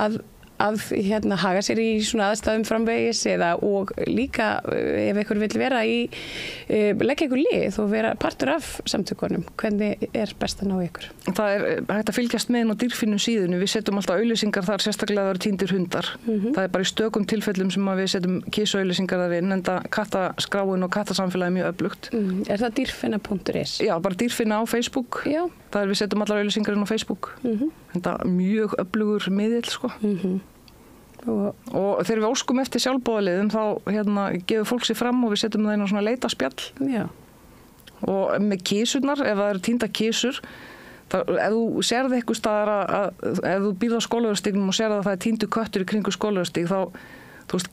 að haga sér í svona aðstæðum framvegis og líka ef einhver vill vera leggja ykkur lið og vera partur af samtökunum, hvernig er best að ná ykkur? Það er hægt að fylgjast með inn á dýrfinu síðunni, við setjum alltaf auglýsingar þar sérstaklega að það eru týndir hundar. Það er bara í stökum tilfellum sem við setjum kísuauglýsingar þar inn, en það kattaskráin og kattasamfélagi er mjög öflugt. Er það dýrfina.is? Já, bara dýrfina á Facebook. Já. Það við setjum allar auglýsingar inn á Facebook. Þetta er mjög öflugur miðill sko. Og þegar við óskum eftir sjálfboðaliðum þá gefur fólk sér fram og við setjum það inn á svona leitaspjall. Já. Og með kísurnar, ef það eru týnda kísur, ef þú sérð eitthvað staðar ef þú býrð á skólaverðstígnum og sérð að það er týndu köttur í kringu skólaverðstíg þá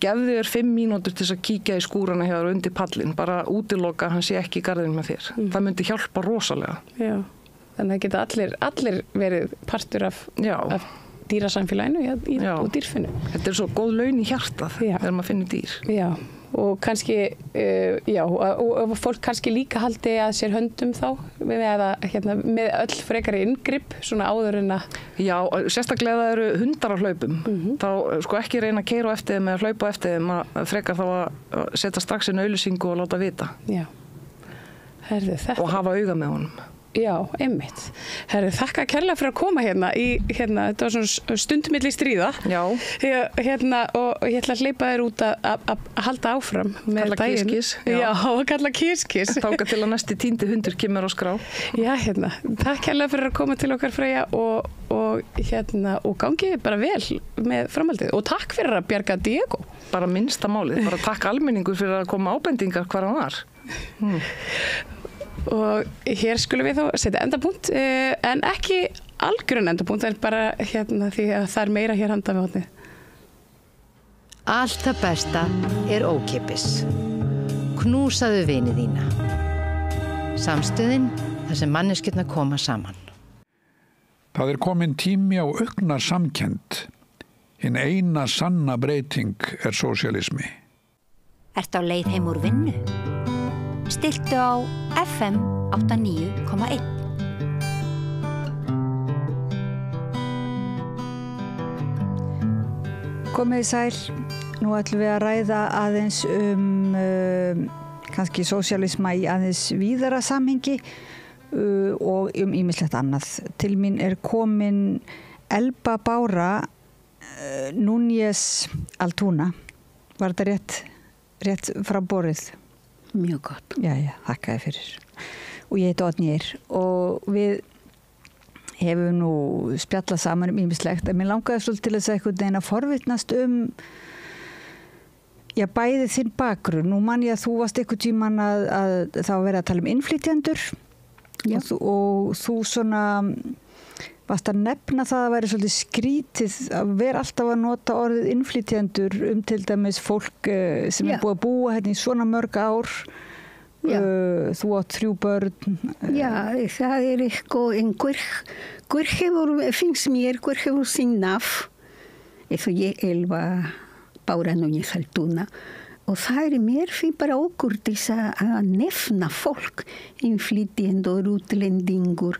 gefðu þér 5 mínútur til þess að kíkja í skúrana hjá þér undir pallin, bara útiloka hann sé ekki í garðinum með þér. Það myndi hjálpa rosalega. Já. Þannig að geta allir verið partur af dýrasamfélaginu og dýrfinu. Þetta er svo góð laun í hjartað þegar maður finnir dýr. Já, og kannski, og fólk kannski líka haldi að sér höndum þá, með öll frekari inngrip, svona áður en að... Já, sérstaklega eru hundar á hlaupum. Þá sko ekki reyna að keyra á eftir þeim eða hlaupa á eftir þeim, að frekar þá að setja strax inn auglýsingu og láta vita. Já. Herðu, þetta... Og hafa auga með honum. Já, einmitt. Herri, þakka kærlega fyrir að koma hérna þetta var svona stundumilli stríða. Já. Og ég ætla að hleypa þér út að halda áfram með daginn. Kiss. Já, og kalla kiss. Þáka til að næsti 10. hundur kemur á skrá. Já, takk kærlega fyrir að koma til okkar, Freyja, og gangi bara vel með framhaldið. Og takk fyrir að bjarga Diego. Bara minnsta málið, bara takk almenningur fyrir að koma ábendingar hvar hann var. Og hér skulum við þá setja endapunkt, en ekki algjörn endapunkt, en bara því að það meira hér handa við hornið. Allt það besta ókeypis. Knúsaðu vini þína. Samstöðin þar sem manneskjurnar koma saman. Það komin tími á aukna samkennd. Hinn eina sanna breyting sósíalismi. Ertu á leið heim úr vinnu? Stilltu á FM 89,1. Komið sæl, nú ætlum við að ræða aðeins kannski sósíalisma í aðeins víðara samhengi og ýmislegt annað. Til mín komin Elba Bára Núñez Altuna. Var þetta rétt framborið? Mjög gott. Já, þakkaði fyrir. Og ég heiti Oddný Eir og við hefum nú spjallað saman ýmislegt, en mér langaði svolítið til þess að einhvern veginn að forvitnast bæði þinn bakgrunn. Nú man ég að þú varst einhvern tímann að það var verið að tala innflytjendur og þú svona varst að nefna það að væri svolítið skrítið að vera alltaf að nota orðið innflytjendur til dæmis fólk sem búið að búa hérna í svona mörg ár. Þú átt 3 börn. Já, það einhver hefur, finnst mér, hver hefur sín nafn. Eins og ég Elba Bára Núñez Altuna. Og það mér finnst bara ókurteis að nefna fólk, innflytjendur, útlendingur.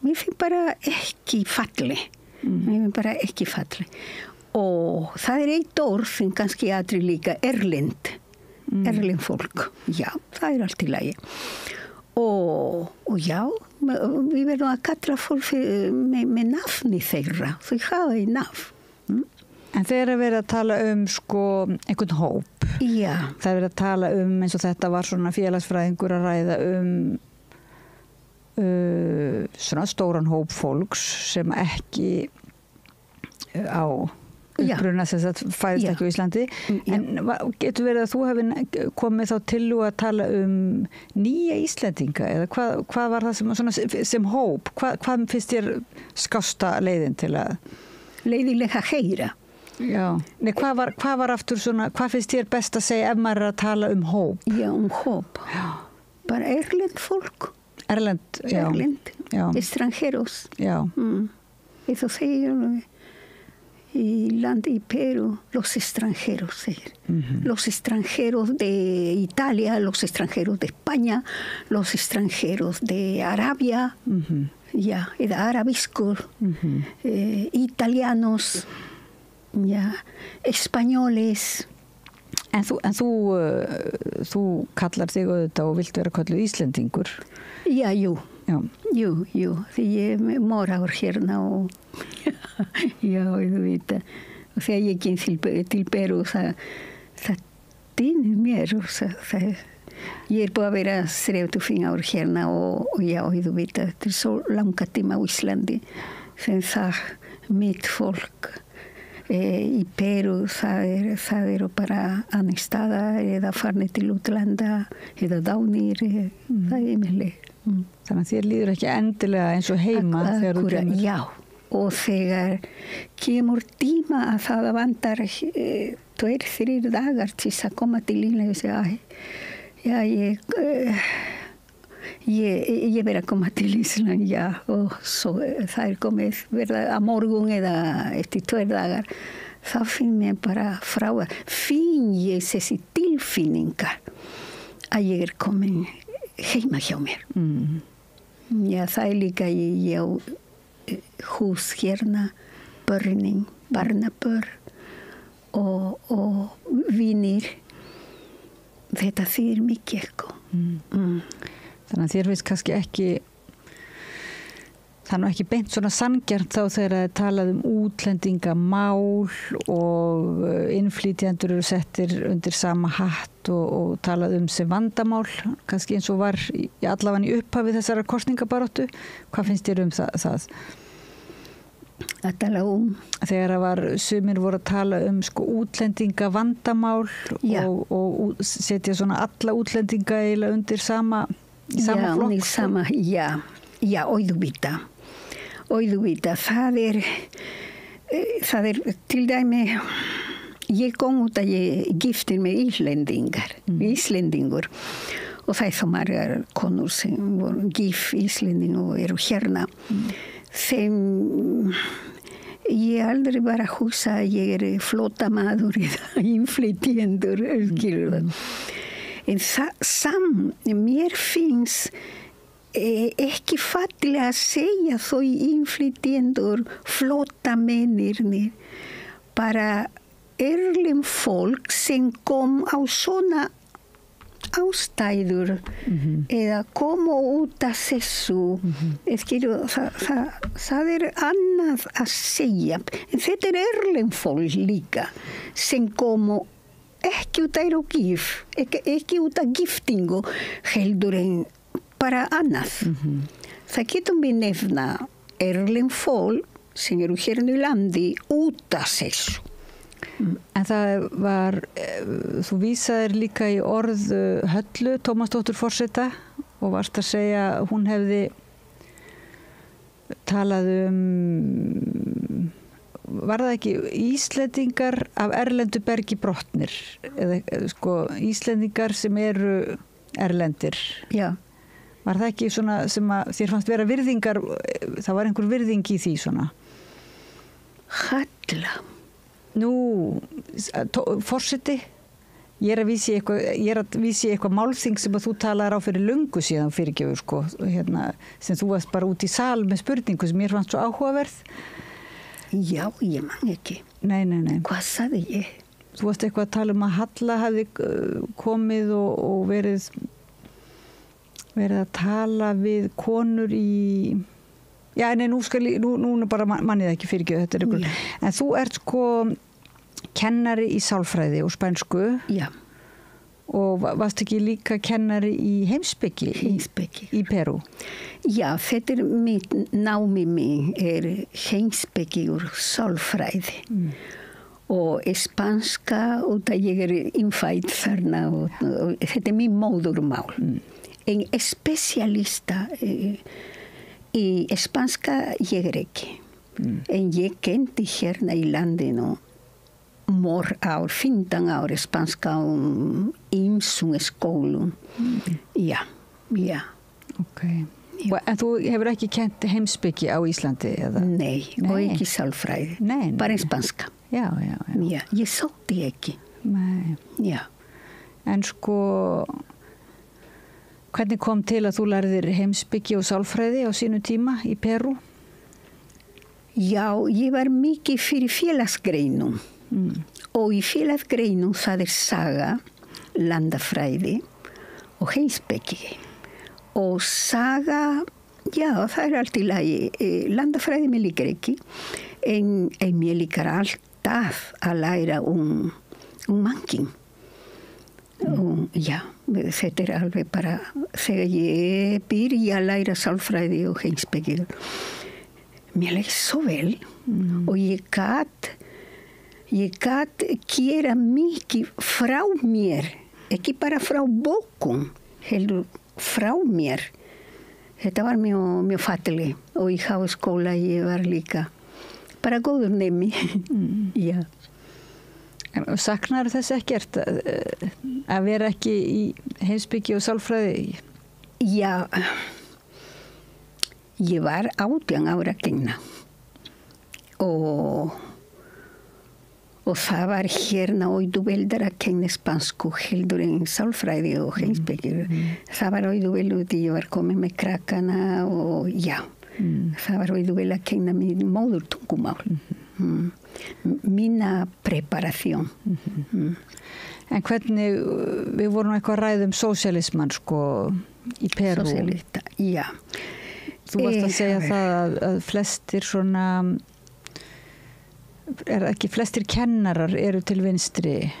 Mér finnst bara ekki falleg. Mér finnst bara ekki falleg. Og það eitt orð sem kannski aðri líka erlend. Erlend fólk. Já, það allt í lagi. Og já, við verðum að kalla fólk með nafni þeirra. Þau hafa í nafn. En þeir verið að tala einhvern hóp. Já. Það verið að tala eins og þetta var svona félagsfræðingur að ræða svona stóran hóp fólks sem ekki á uppruna sem það fæðist ekki á Íslandi. En getur verið að þú hefði komið þá til að tala nýja Íslendinga eða hvað var það sem hóp? Hvað finnst þér skásta leiðin til að? Leiðilega heyra. Já. Nei, hvað var aftur svona, hvað finnst þér best að segja ef maður að tala hóp? Já, hóp. Já. Bara erlend fólk. Erlend, já. Erlend. Já. Extranjeros. Já. Eso segir i Perú, los extranjeros. Los extranjeros de Italia, los extranjeros de España, los extranjeros de Arabia, ya, de arabiscos, italianos, ya, españoles. En þú kallar þig auðvitað og vilt vera kalluð Íslendingur? Já, jú. Því ég mora úr hérna og já, þú veit og þegar ég geng til Perú það dýnir mér og ég búið að vera 35 ár hérna og já, þú veit þetta svo langa tíma á Íslandi sem það mitt fólk í Perú það bara annars staðar eða farnir til útlanda eða dánir það yfirlega. Þannig að þér líður ekki endilega eins og heima þegar þú kemur. Já, og þegar kemur tíma að það vantar 2-3 dagar til að koma til Ísland og segja já, ég verð að koma til Ísland, já, og svo það komið verða að morgun eða eftir 2 dagar. Það finn mér bara frá að finn ég þessi tilfinningar að ég komin heima hjá mér. Já, það líka ég á hús hérna, börnin, barnabörn og vinir. Þetta þýðir mikið. Þannig að þér finnst kannski ekki það er nú ekki beint svona sanngjarnt þá þegar það er talað útlendingamál og innflytjendur eru settir undir sama hatt og talað sem vandamál, kannski eins og var allavega í upphafi þessara kosningabaráttu. Hvað finnst þér það? Að tala þegar það var sumir voru að tala útlendingavandamál og setja svona alla útlendinga eiginlega undir sama flokk. Undir sama, já, auðvitað, það er til dæmi, ég kom út að ég giftir með Íslendingur og það er svo margar konur sem voru gift Íslendingur og eru hérna. Þeim ég aldrei bara hugsa að ég er flóttamaður eða innflytjendur, skilur það. En mér finnst ekki fallega að segja þau innflytjendur, flóttamennirnir, bara erlend fólk sem kom á svona ástæður eða koma út af þessu. Það er annað að segja. En þetta er erlend fólk líka sem kom ekki út af ekki út af giftingu, heldur en bara annað. Það getum við nefna erlend fólk sem eru hérna í landi út af þessu. En það var, þú vísaðir líka í orð Höllu Tómasdóttur forseta og varst að segja að hún hefði talað var það ekki Íslendingar af erlendu bergi brotnir, eða Íslendingar sem eru erlendir? Já. Var það ekki svona sem að þér fannst vera virðingar, það var einhver virðing í því svona? Halla. Nú, forseti, ég er að vísi eitthvað málþing sem að þú talar á fyrir löngu síðan fyrirgefur, sem þú varst bara út í sal með spurningu sem mér fannst svo áhugaverð. Já, ég man ekki. Nei. Hvað sagði ég? Þú varst eitthvað að tala um að Halla hefði komið og verið að tala við konur í... Já, nei, nú bara mannið ekki fyrirgefðu, þetta er ykkur. En þú ert kennari í sálfræði og spænsku. Já. Og varst ekki líka kennari í heimspeki í Perú? Já, þetta er mitt námi er heimspeki úr sálfræði. Og spanska, og ég er innfædd þarna, og þetta er mín móðurmál. En specialista í spanska ég er ekki. En ég kendi hérna í landinu ár, 15 ár spanska ýmsum skólum. Já. Ok. En þú hefur ekki kent heimspeki á Íslandi? Eða? Nei, og ekki sálfræði. Nei. Bara spanska. Já. Já, ég sótti ekki. Nei. Já. En hvernig kom til að þú lærðir heimspeki og sálfræði á sínu tíma í Perú? Já, ég var mikið fyrir félagsgreinum. Og í félagsgreinum það er saga, landafræði og heimspeki. Og saga, já, það er allt í lagi. Landafræði mér líkar ekki. En mér líkar alltaf að læra mannkinn. Já, þetta er alveg bara þegar ég byrja að læra sálfræði og heimspeki. Mér leik svo vel og ég gat gera mikið frá mér, ekki bara frá bókum, heldur frá mér. Þetta var mjög falleg og í háskóla ég var líka bara góður nemi. Já. Saknar þess ekkert að vera ekki í heimspeki og sálfræði? Já, ég var 18 ára að kenna og það var hérna auðveldara að kenna spansku heldur en sálfræði og heimspeki. Það var auðveld ég var komin með krakkana og já, það var auðveld að kenna mín móðurtungumál. Mína preparación. En hvernig, við vorum eitthvað að ræða sósialisman í Perú. Sósialista, já. Þú varst að segja það að flestir svona, ekki flestir kennarar eru til vinstri.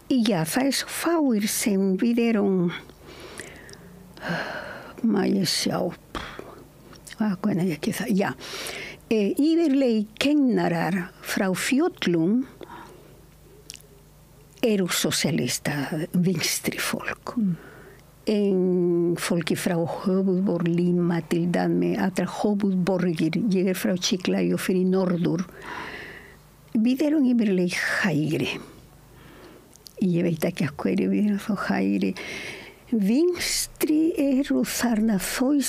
Já, það svo fáir sem við erum, maður sjá, hvernig ekki það, já. Yfirlegi kennarar frá fjöllum eru sosialista vinstri fólk. En fólki frá höfuðborg Lima til dæmi, allra höfuðborgir, ég frá Chiclayo fyrir norður. Við erum yfirlegi hægri. Ég veit ekki að hverju við erum þá hægri. Vinstri eru þarna þau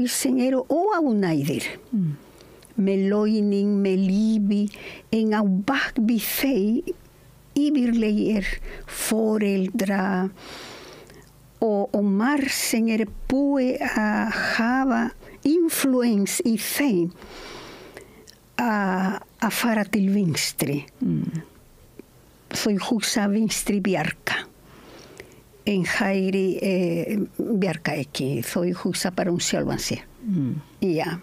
sem eru óánægðir. Með launin, með lífi, en á bak við þeim yfirlegi foreldra og marg sem búið að hafa influens í þeim að fara til vinstri. Þau hugsa vinstri bjarga. En hægri bjarga ekki. Þau hugsa bara sjálfan sig. Já.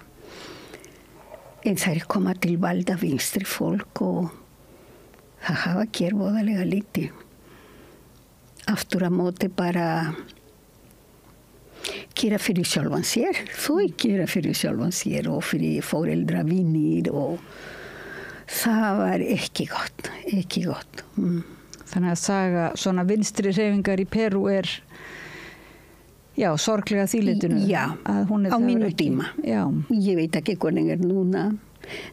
En það koma til valda vinstri fólk og það hafa hér voðalega lítið. Aftur að móti bara gera fyrir sjálfan sér. Þau gera fyrir sjálfan sér og fyrir foreldra vinir og það var ekki gott, ekki gott. Þannig að saga svona vinstri hreyfingar í Perú já, sorglega þýlitinu. Já, á mínu tíma. Já. Ég veit ekki hvernig núna.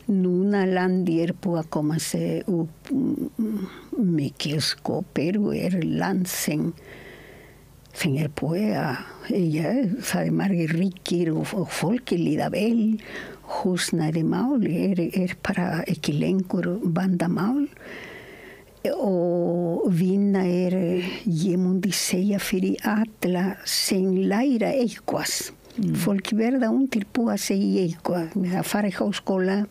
Núna landi búið að koma sig upp mikið sko. Perú land sem búið að, já, það margir ríkir og fólki líða vel. Húsnæði mál bara ekki lengur vandamál. Og vinna ég myndi segja fyrir alla sem læra eitthvað. Fólk verða undirbúa sig í eitthvað, að fara í háskóla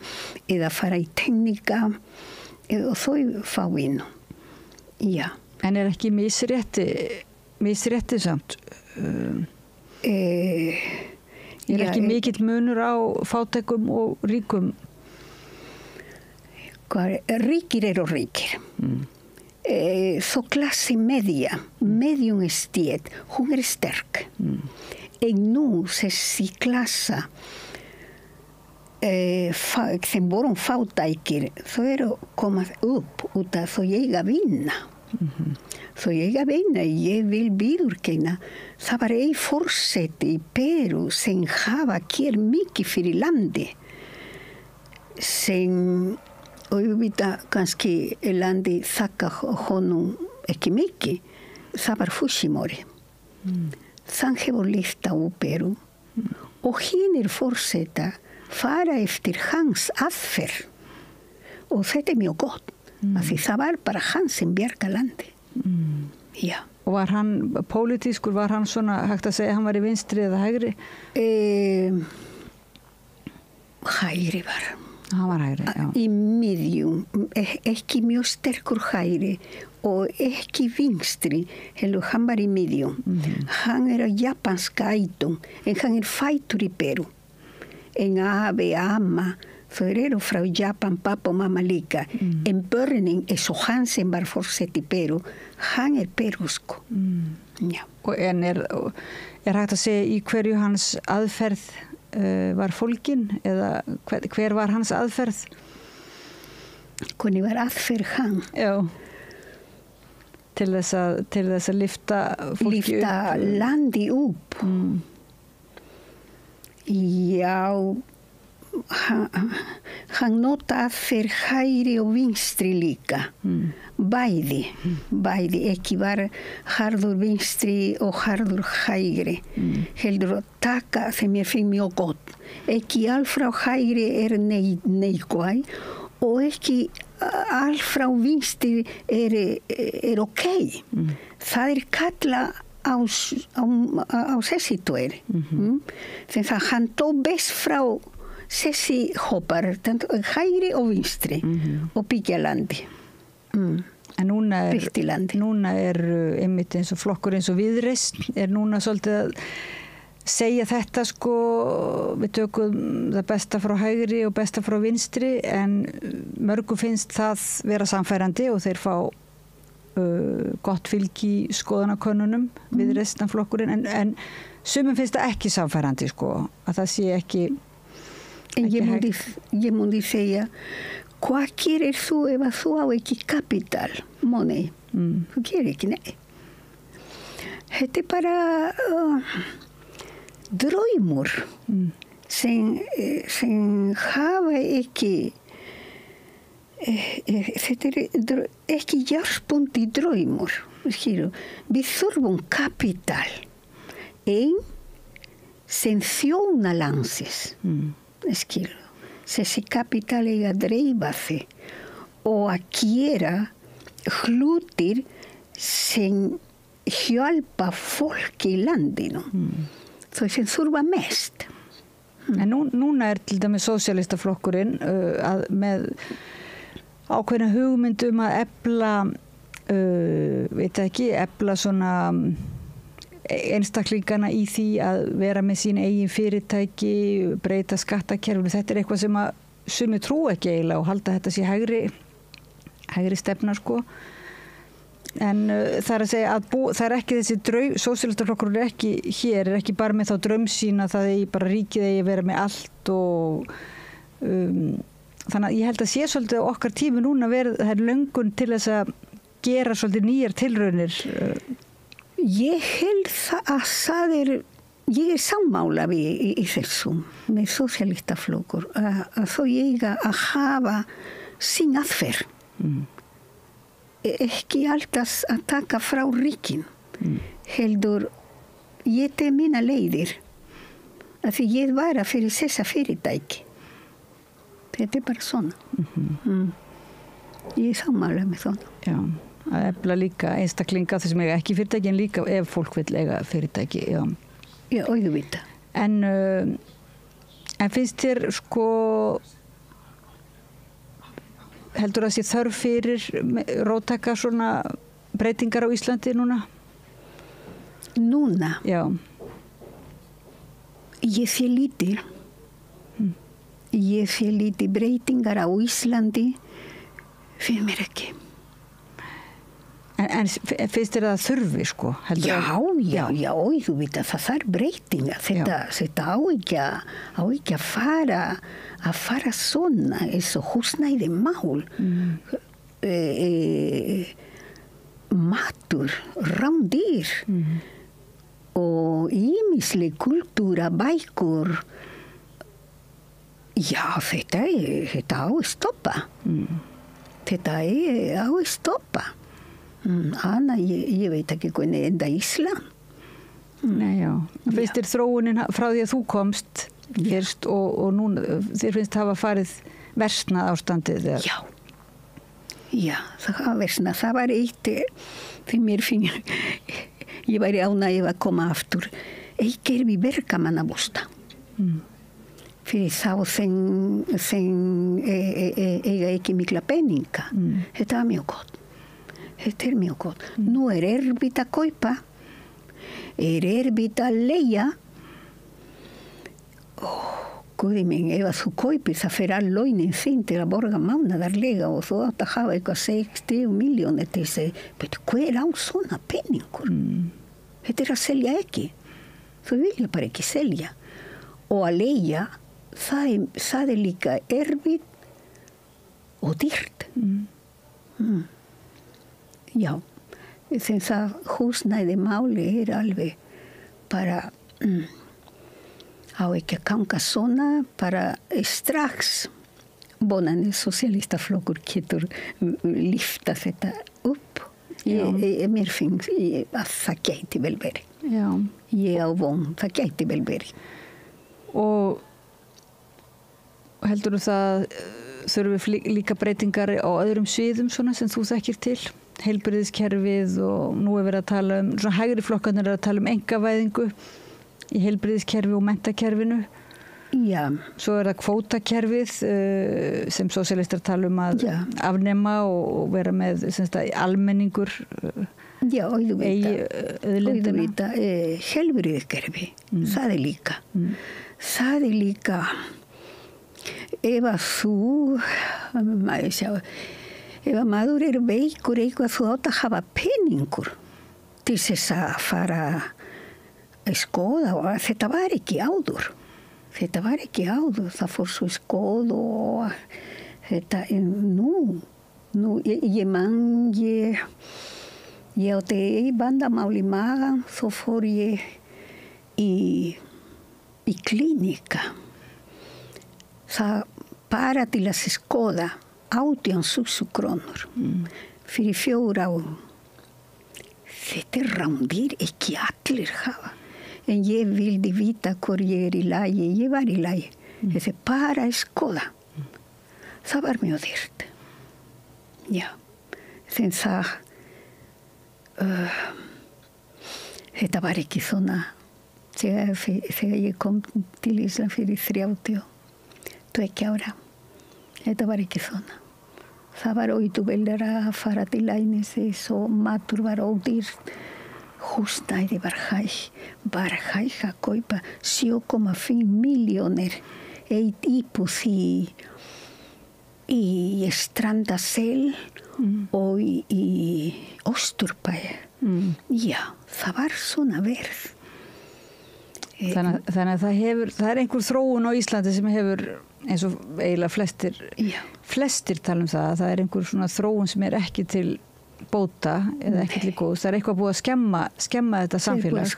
eða fara í teknika og þau fá vinnu. Já. En ekki misrétti samt? Ekki mikill munur á fátækum og ríkum? Ríkir eru ríkir. Så klassi media, mediumsted, hún sterk. En nú þessi klassa sem voru fátækir, þau eru komað upp út að þau eiga vinna. Þau eiga vinna, ég vil viðurkenna. Það var forseti í Perú sem hafa hér mikið fyrir landi. Sem auðvitað kannski landi þakka honum ekki mikið. Það var Fujimori. Þann hefur lyft á Perú og hinir forseta fara eftir hans aðferð. Og þetta mjög gott. Af því það var bara hann sem bjarga landi. Já. Og var hann pólitískur, var hann svona hægt að segja, hann var í vinstri eða hægri? Hægri var hann. Hann var hægri, já. Í miðjum, ekki mjög sterkur hægri og ekki vinstri, heldur hann var í miðjum. Hann á japanska ættum, en hann fætur í Perú. En afi, amma, þau eru frá Japan, pappa og mamma líka. En börnin, eins og hann sem var forseti í Perú, hann perúsko. Já. Og en hægt að segja í hverju hans aðferð var fólkin, eða hver var hans aðferð? Hvernig var aðferð hann? Já. Til þess að lyfta fólki upp? Lyfta landi upp. Já, hann nota aðferð hægri og vinstri líka. Bæði, ekki var harður vinstri og harður hægri. Heldur að taka sem ég finn mjög gott. Ekki allt frá hægri neikvæð og ekki allt frá vinstri ok. Það kalla á þessi tveir. Þannig að hann tók best frá þessi hópar, hægri og vinstri og byggja landi. En núna einmitt eins og flokkur eins og Viðreisn núna svolítið að segja þetta sko, við tökum það besta frá hægri og besta frá vinstri, en mörgum finnst það vera samfærandi og þeir fá gott fylgi í skoðanakönnunum við Reisnarflokkurinn, en sumum finnst það ekki samfærandi sko, að það sé ekki ég mundi segja, hvað gerir þú ef að þú á ekki kapital, money? Þú gerir ekki, nei. Þetta bara draumur sem hafa ekki þetta ekki jarðbundi draumur, skilur. Við þurfum kapital, sem þjóna landsins, skilur. Þessi kapital eiga að dreifa sig og að gera hlutir sem hjálpa fólk í landinu. Þau sem þurfa mest. En núna til dæmis sósíalistaflokkurinn með ákveðna hugmyndum að efla, veit ekki, efla svona einstaklingana í því að vera með sín eigin fyrirtæki, breyta skattakerfinu. Þetta eitthvað sem að sumir trú ekki eiginlega og halda þetta sé hægri stefna sko. En það að segja að það ekki þessi sósíalistaflokkur ekki hér, ekki bara með þá draumsýn að það bara ríkið eigi að vera með allt og þannig að ég held að sé svolítið okkar tími núna það löngun til þess að gera svolítið nýjar tilraunir. Ég held að það ég sammála við í þessum með sósíalistaflokkur að þau eiga að hafa sín aðferð. Ekki alltaf að taka frá ríkin. Heldur, ég til mína leiðir að því ég var að fyrir þessa fyrirtæki. Þetta bara svona. Ég sammála með svona. Já, að efla líka einstaklinga þessum eiga ekki fyrirtæki, en líka ef fólk vil eiga fyrirtæki. Já, auðvitað. En finnst þér sko heldur að sé þörf fyrir róttæka svona breytingar á Íslandi núna? Núna? Já. Ég sé lítið. Ég sé lítið breytingar á Íslandi, fyrir mér ekki. En finnst þér það þurfi sko? Já, þú veit að það þarf breytingar. Þetta á ekki að fara svona, eins og húsnæði mál. Matur, rándýr og ýmisleg kultúra, bækur. Já, þetta á að stoppa. Þetta á að stoppa. Anna, ég veit ekki hvernig enda Ísland. Nei, já. Finnst þér þróunin frá því að þú komst fyrst og núna, þér finnst hafa farið versnað ástandið? Já, það hafa versnað. Það var eitt fyrir mér ég væri ánægð að koma aftur. Ekki við verkamannabústa. Fyrir þá sem eiga ekki mikla peninga. Þetta var mjög gott. Þetta mjög gott. Nú erfitt að kaupa, erfitt að leigja. Guði minn, ef þú kaupir það fyrir all launin þín til að borga mánaðarlega og þú átt að hafa eitthvað 60 milljónir til þess að hver á svona peningur? Þetta að selja ekki. Þú vilja bara ekki selja. Og að leigja, það líka erfitt og dýrt. Já, þess að húsnæði máli alveg bara á ekki að ganga svona, bara strax vonandi sósíalistaflokkur getur lyfta þetta upp. Mér finnst að það gæti vel verið. Já. Ég á von, það gæti vel verið. Og heldur þú það þurfi líka breytingar á öðrum sviðum svona sem þú þekkir til? Heilbrigðiskerfið og nú verið að tala svona hægri flokkarnir að tala einkavæðingu í heilbrigðiskerfi og menntakerfinu. Já. Svo það kvótakerfið sem sósíalistar tala að afnema og vera með almenningur Já, auðvita, helbriðiskerfi, það líka. Það líka, ef þú, ef maður veikur eitthvað, þú átt að hafa peningur til þess að fara að skoða og þetta var ekki áður. Þetta var ekki áður, það fór svo skoð og þetta, nú, ég man, ég átti vandamál í magan, svo fór ég í klínika. Það bara til að skoða 18.000 krónur fyrir 4 árum. Þetta rándýr ekki allir hafa. En ég vildi vita hvor ég í lagi. Ég var í lagi. Þetta bara að skoða. Það var mjög dyrt. Já. Þannig það þetta var ekki svona þegar ég kom til Ísland fyrir 32 ára. Þetta var ekki svona. Það var auðveldara að fara til læknis og matur var ódýrt. Húsnæði var hæg að kaupa 7,5 milljónir eitt íbúð í Strandasel og í Austurbæ. Já, það var svona verð. Þannig að það einhver þróun á Íslandi sem hefur, eins og eiginlega flestir tala það, að það einhver svona þróun sem ekki til bóta eða ekki til góðs. Það eitthvað búið að skemma þetta samfélag.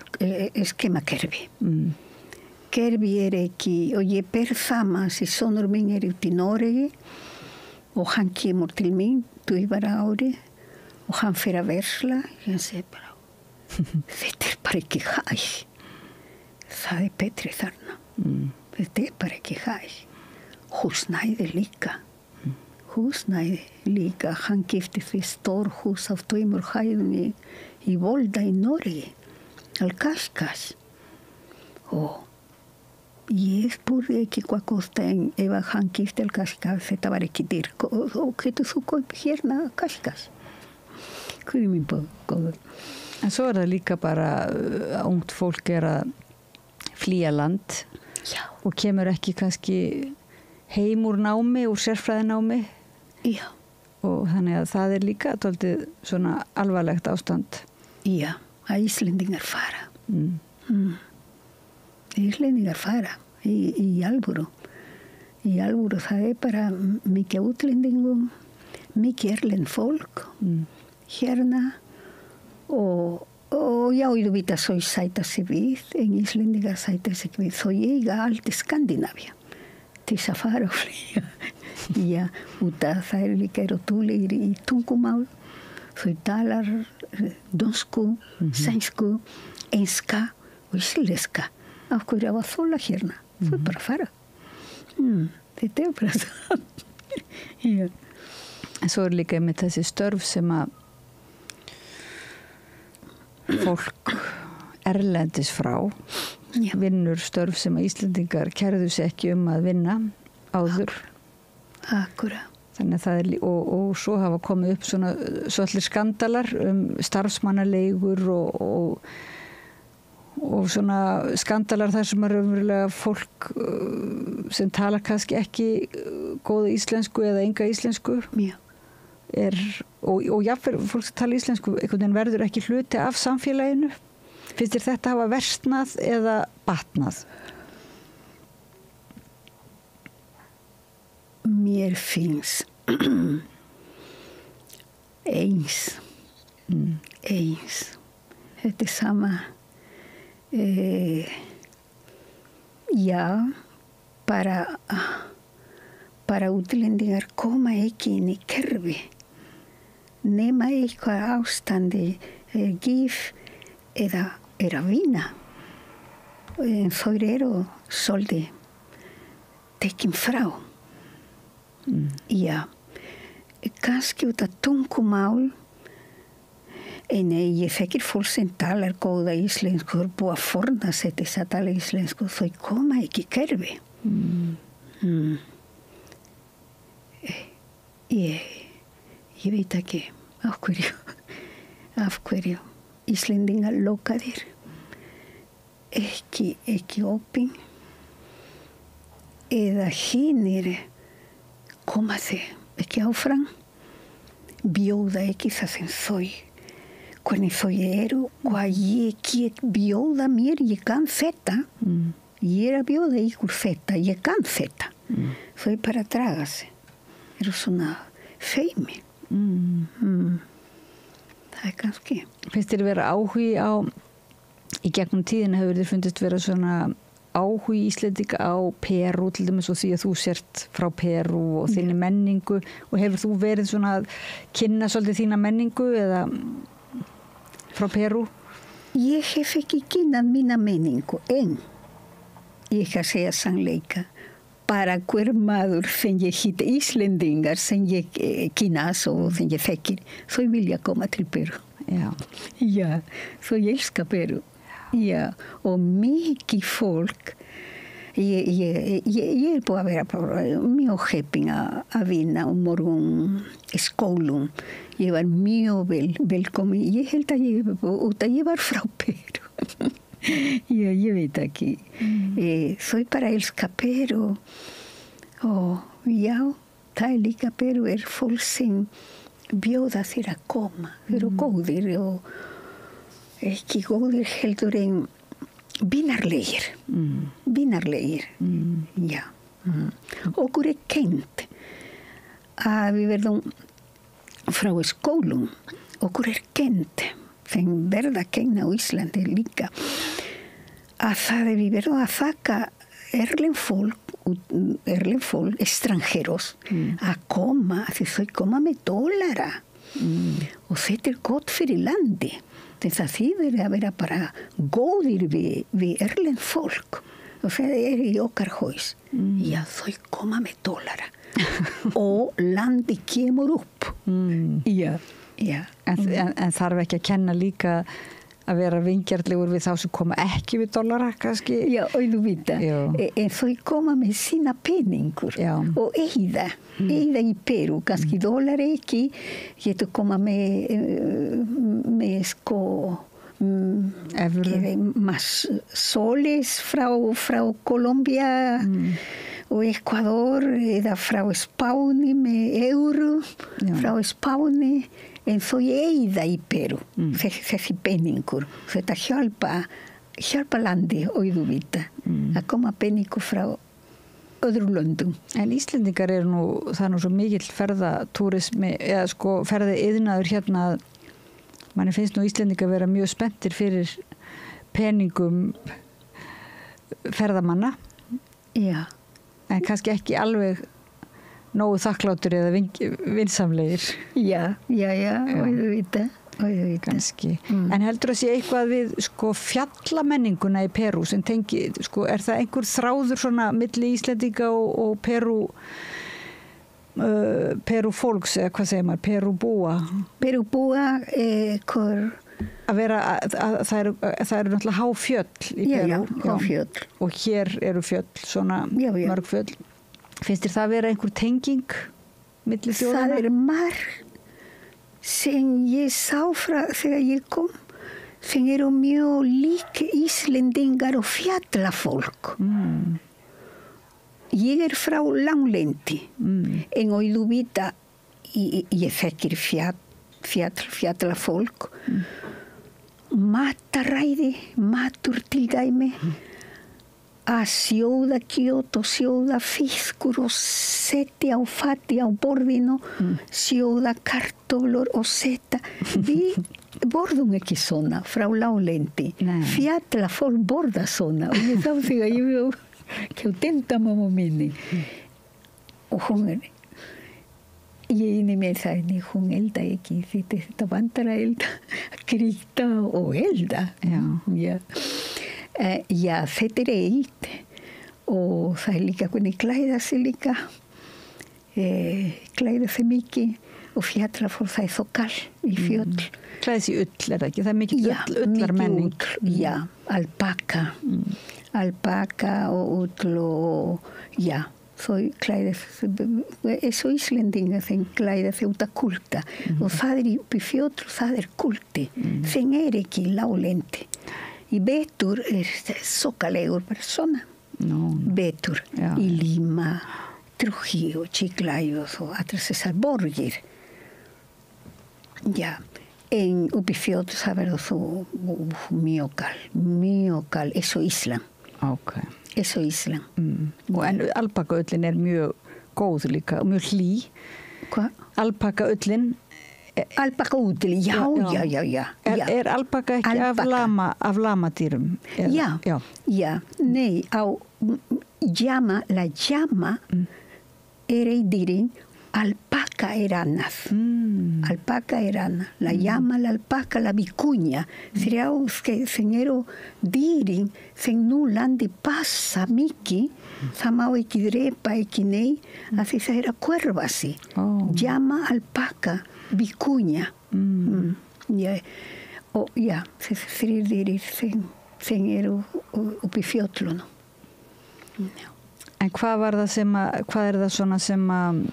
Skemma kerfi. Kerfi ekki, og ég ber saman því sonur minn út í Noregi og hann kemur til mín 20 ári og hann fyrir að versla. Ég segi bara, þetta bara ekki hæg. Það betri þarna. Þetta bara ekki hæg. Húsnæði líka. Hann giftist við stórhús af 2 hæðum í Volda í Noregi, Alcascas. Og ég spurði ekki hvað kosta, en ef hann gifti Alcascas, þetta var ekki dýrt. Og getur þú kaup hérna Alcascas? Hvað mín góður? En svo það líka bara að ungt fólk að flýja land og kemur ekki kannski heim úr námi, úr sérfræðinámi. Já. Og þannig að það líka dálítið svona alvarlegt ástand. Já, að Íslendingar fara. Íslendingar fara í alvöru. Í alvöru, það bara mikið útlendingum, mikið erlend fólk hérna og já, þú veit að svo sæta sig við, en Íslendingar sæta sig við, svo ég allt í Skandinavia til þess að fara og flýja. Já, út af það líka ótrúlegir í tungumál. Þau talar dönsku, sænsku, enska og íslenska. Af hverju að þola hérna? Þau bara fara. Þetta bara svo. Já. En svo líka með þessi störf sem að fólk erlendis frá vinnur störf sem að Íslendingar kærðu sig ekki að vinna áður. Akkúrat. Þannig að það og svo hafa komið upp svona svolítið skandalar starfsmannaleigur og svona skandalar þar sem að raunverulega fólk sem talar kannski ekki góða íslensku eða enga íslensku og jafnvel fólk sem tala íslensku einhvern veginn verður ekki hluti af samfélaginu. Finnst þér þetta hafa versnað eða batnað? Mér finnst eins. Þetta sama. Já, bara útlendingar koma ekki inn í kerfi. Nema eitthvað ástandi gif eða að vinna. En þau svolítið tekin frá. Já, kannski út af tungumál, en ég þekkir fólk sem talar góða íslensku og búið að forna sig til að tala íslensku, þau koma ekki í kerfi. Ég veit ekki á hverju. af hverju Íslendingar lokaðir, ekki opin, eða hinir koma þið ekki áfram, bjóða ekki það sem þau, hvernig þau eru, hvað ég get bjóða mér, ég kann þetta, ég að bjóða ykkur þetta, ég kann þetta, þau bara draga sig, eru svona feimi. Það kannski. Finnst þér vera áhugi á, í gegnum tíðina hefur þér fundist vera svona áhugi Íslendinga á Perú til dæmis og því að þú sért frá Perú og þinni menningu og hefur þú verið svona að kynna svolítið þína menningu eða frá Perú? Ég hef ekki kynnað mína menningu en ég að segja sannleika. Bara hver maður sem ég hitta Íslendingar sem ég kynnast og sem ég þekkir, þau vilja koma til Perú. Já, þau elska Perú. Já, og mikið fólk. Ég búið að vera mjög heppin að vinna morgun í skólum. Ég var mjög velkomin. Ég held að ég var frá Perú. Já, ég veit ekki. Þau bara elska Perú og já, það líka Perú fólk sem bjóða þér að koma. Þeir eru góðir og ekki góðir heldur en vinarlegir. Vinarlegir, já. Okkur kennt að við verðum frá skólum. Okkur kennt sem verða kenna á Íslandi líka að það við verðum að þakka erlend fólk, extranjeros að koma, því þau koma með dollara og þetta gott fyrir landi þess að þýðir að vera bara góðir við erlend fólk og það í okkar haus já, þau koma með dollara og landi kemur upp já. En þarf ekki að kenna líka að vera vingjarnlegur við þá sem koma ekki við dollara kannski? Já, auðvitað. En þau koma með sína peningur og eyða í Perú, kannski dollar ekki, getur koma með sko soles frá Kolumbia og Ecuador eða frá Spáni með euro frá Spáni en þau eyða í Perú þessi peningur þetta hjálpa landi auðvitað að koma peningur frá öðrum löndum. En Íslendingar það er nú svo mikill ferðatúrismi eða sko ferðaiðnaður hérna að manni finnst nú Íslendingar vera mjög spenntir fyrir peningum ferðamanna. Já. En kannski ekki alveg nógu þakkláttur eða vinsamlegir. Já, auðvitað. Kannski. En heldur að sé eitthvað við sko fjallamenninguna í Perú sem tengi, sko, er það einhver þráður svona milli Íslendinga og Perú fólks eða hvað segir maður, Perú búa? Perú búa að vera, það eru náttúrulega háfjöll í Perú. Já, háfjöll. Og hér eru fjöll, svona mörg fjöll. Finnst þér það að vera einhver tenging milli þjóðanna? Það marg sem ég sá frá þegar ég kom sem eru mjög lík Íslendingar og fjallafólk. Ég frá langlendi en auðvitað ég þekkir fjallafólk mataræði, matur til dæmi að sjóða kjöt og sjóða fiskur og setja á fati á borðinu sjóða kartöflur og setja við borðum ekki svona frá láglendi fjallafólk borða svona og ég þá þegar ég vil kjótenda mamma minni og hún ég inni með það hún elda ekki þetta vantar að elda krýta og elda já, þetta eitt og það líka hvernig klæða sig líka klæða sig mikið og fjallafólk það svo kall í fjöll klæða sig ull, er það ekki? Það mikið ullarmenning já, alpaka og ull og já, þau klæða eins og Íslendingar þeim klæða þau út að kulda og það upp í fjöll, það kuldi þeim ekki láglendi í betur sokalegur bara svona betur í Lima, Trujillo, Chiclayo og allar þessar borgir en upp í fjöll það verður þú mjög kall eins og Ísland eins og Ísland En alpakaullin mjög góð líka, mjög hlý Alpakaullin Alpakaullin, já alpaka ekki af lamadýrum? Já, nei á llama, la llama ei dýrin alpaca annað alpaca annað la llama, la alpaca, la vicuña þrjá sem dýrin sem nú landi passa mikið það má ekki drepa, ekki nei að því það að hverfa sig llama, alpaca, vicuña og þessi þrír dýrir sem upp í fjöllunum En hvað er það svona sem að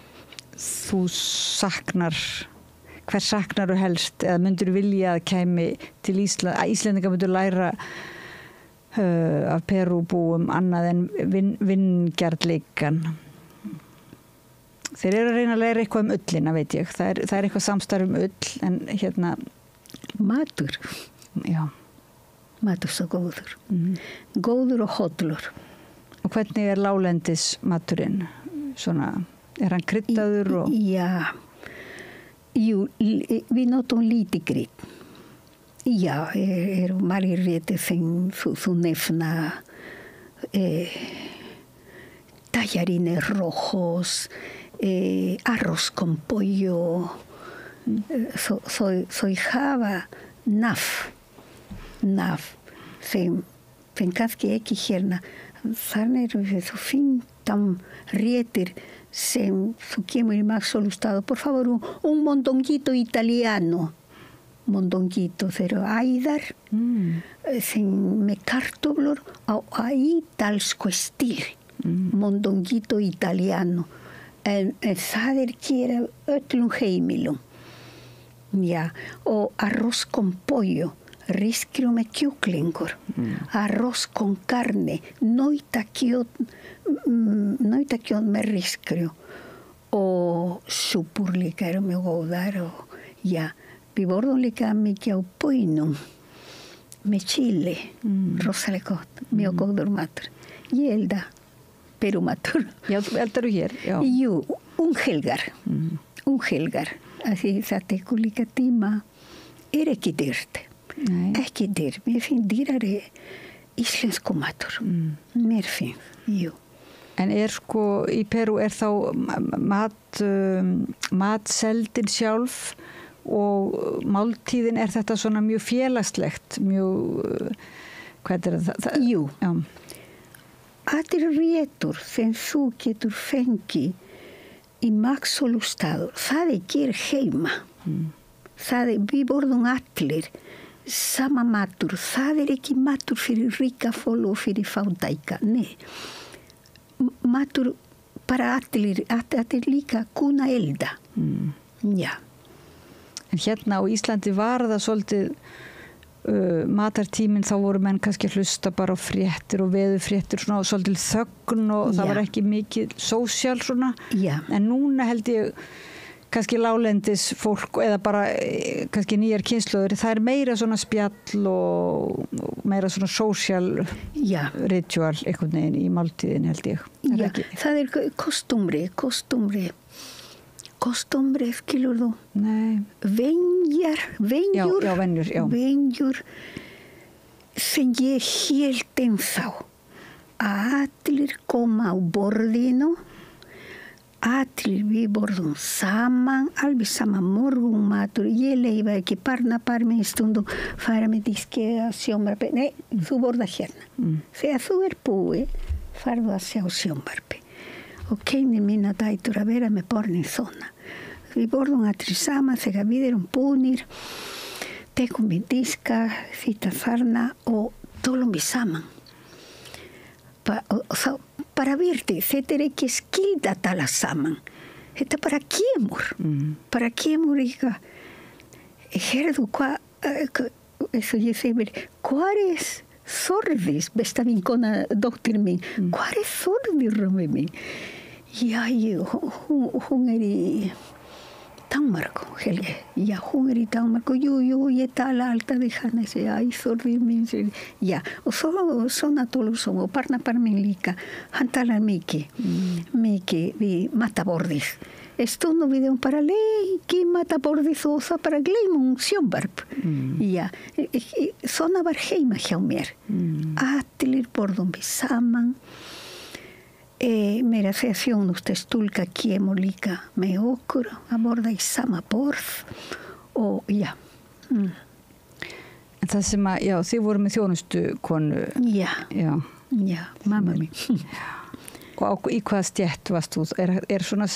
þú saknar hver saknar þú helst eða myndir vilja að kæmi til Ísland að Íslendingar myndir læra af Perúbúum annað en vingjarnleikan þeir að reyna að læra eitthvað ullina veit ég það er eitthvað samstarf ull en hérna matur matur svo góður góður og hollur og hvernig láglendis maturinn svona hann kryddaður og við notum lítið krydd margir réttir sem þú nefna tallarines rojos arroz con pollo þau hafa naf sem kannski ekki hérna þannig þú finnst réttir sem þú kemur í Maxolustado por favor un mondonguito italiano mondonguito þeir æðar sem með kartöflur á ítalsku stíl mondonguito italiano en það gera öllum heimilum og arroz con pollo riskrjó með kjúklingur arroz con carne nautakjöt með riskrjó og súpur líka mjög góðar og við borðum líka mikið á bönum með chili rosalega gott, mjög góður matur ég elda perumatur eldar þú hér? Jú, helgar af því það tekur líka tíma ekki dyrt ekki dyrt, mér finnst dýrari íslensku matur mér finnst, jú En sko í Perú þá matseldin sjálf og máltíðin þetta svona mjög félagslegt mjög, hvað það? Jú, allir réttur sem þú getur fengið í Maxolustado, það ger heima það við borðum allir sama matur, það ekki matur fyrir ríka fólk og fyrir fátæka, nei matur bara allir líka kunna elda En hérna á Íslandi var það svolítið matartíminn þá voru menn kannski hlusta bara á fréttir og veðurfréttir svona svolítið þögn og það var ekki mikið sósíal svona en núna held ég kannski láglendis fólk eða bara kannski nýjar kynslóður það meira svona spjall og meira svona social ritual einhvern veginn í máltíðin held ég það kostumri skilur þú? Nei venjur sem ég hélt ennþá allir koma á borðinu allir við borðum saman alveg sama morgunmatur ég leifa ekki barnapar með stundum fara með diski að sjónvarpi nei, þú borða hérna þegar þú búið farðu að sjá sjónvarpi og kennir mína dætur að vera með borðin svona við borðum allir saman þegar við erum búnir tekum við diska þýta þarna og tólum við saman og þá bara virti, þetta ekki skylda að tala saman. Þetta bara kemur eitthvað. Herðu, eins og ég segi mér, hvað Þorðis, besta vinkona dóttir mín, hvað Þorðis römmi mín? Já, hún í Danmark, Helge. Já, hún í Danmark. Jú, ég tala alltaf við hana. Já, Þorðis mín. Já, og svona Tolússon og barnabarn mín líka. Hann talar mikið við mataborðið. Stundum við bara leiki mataborðið og það bara gleymum sjónvarp. Já, svona var heima hjá mér. Allir borðum við saman. Meira að segja þjónustustúlka kemur líka með okkur að borða í sama borð og já. En það sem að, já, þið voru með þjónustukonu. Já, mamma mín. Og í hvaða stjætt varst þú? Svona...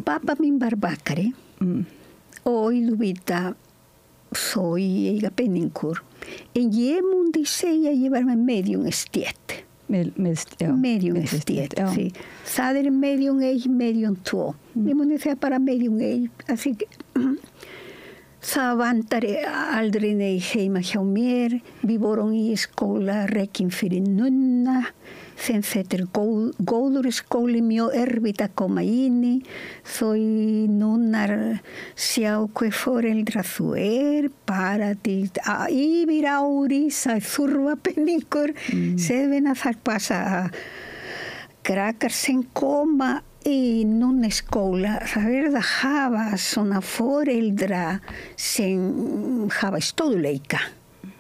Pappa mín var bakari og auðvitað eiga peningur. En ég mundi segja að ég var með medium stjætt. Medium stjætt, sí. Það medium 1, medium 2. Ég mundi segja bara medium 1. Así que það vantar aldrei heima hjá mér. Við vorum í skóla rekin fyrir nunna. Sen þetta góður skóli, mjög erfitt að koma inn í. Þau nunnar sjá hver foreldra þú bara til yfir ári, það þurfa peningur. Seðvina þar passa að krakkar sem koma í nunnaskóla, það að hafa svona foreldra sem hafa stöðuleika.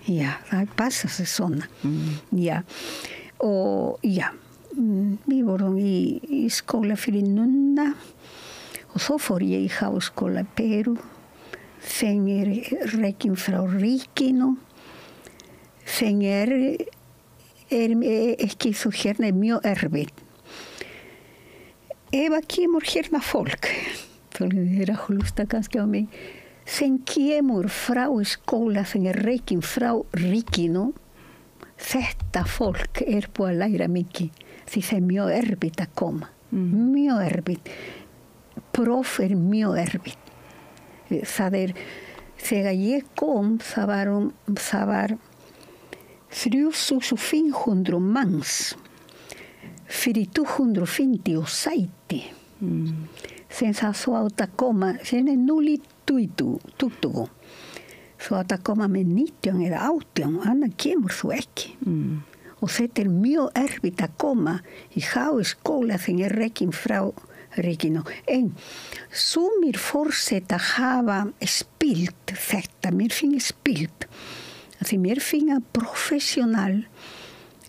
Já, það passa sig svona. Já. Og já, við vorum í skóla fyrir nunna og svo fór ég í háskóla Peru. Sen rekin frá ríkinu. Sen ekki svo hérna mjög erfitt. Ef að kemur hérna fólk, þú að hlusta kannski á mig, sen kemur frá skóla sem rekin frá ríkinu. Þetta fólk búið að læra mikið því það mjög erfitt að koma. Mjög erfitt. Próf mjög erfitt. Það þegar ég kom, það var 3.500 manns fyrir 250 sæti. Sen það svo átt að koma, sen 0.20. Svo að það koma með 19 eða 18, annað kemur þú ekki. Og þetta mjög erfitt að koma í háskóla sem rekin frá ríkinu. En sumir forseta hafa spilt þetta, mér finnst spilt. Því mér finnst professional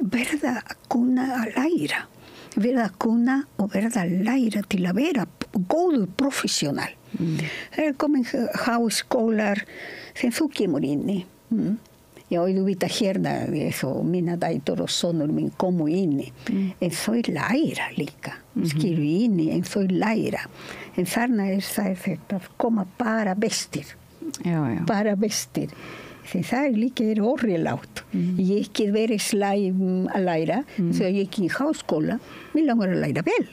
verða að kunna að læra. Verða að kunna og verða að læra til að vera góður professional. Það komin háskólar sem þú kemur inn í. Já, þú veit að hérna mína dætur og sonur minn komu inn í. En þau læra líka. Skilu inn í, en þau læra. En þarna það þetta að koma bara bestir. Bara bestir. Það líka orðilátt. Ég ekki verið slæm að læra. Þegar ég ekki í háskóla, mér langar að læra vel.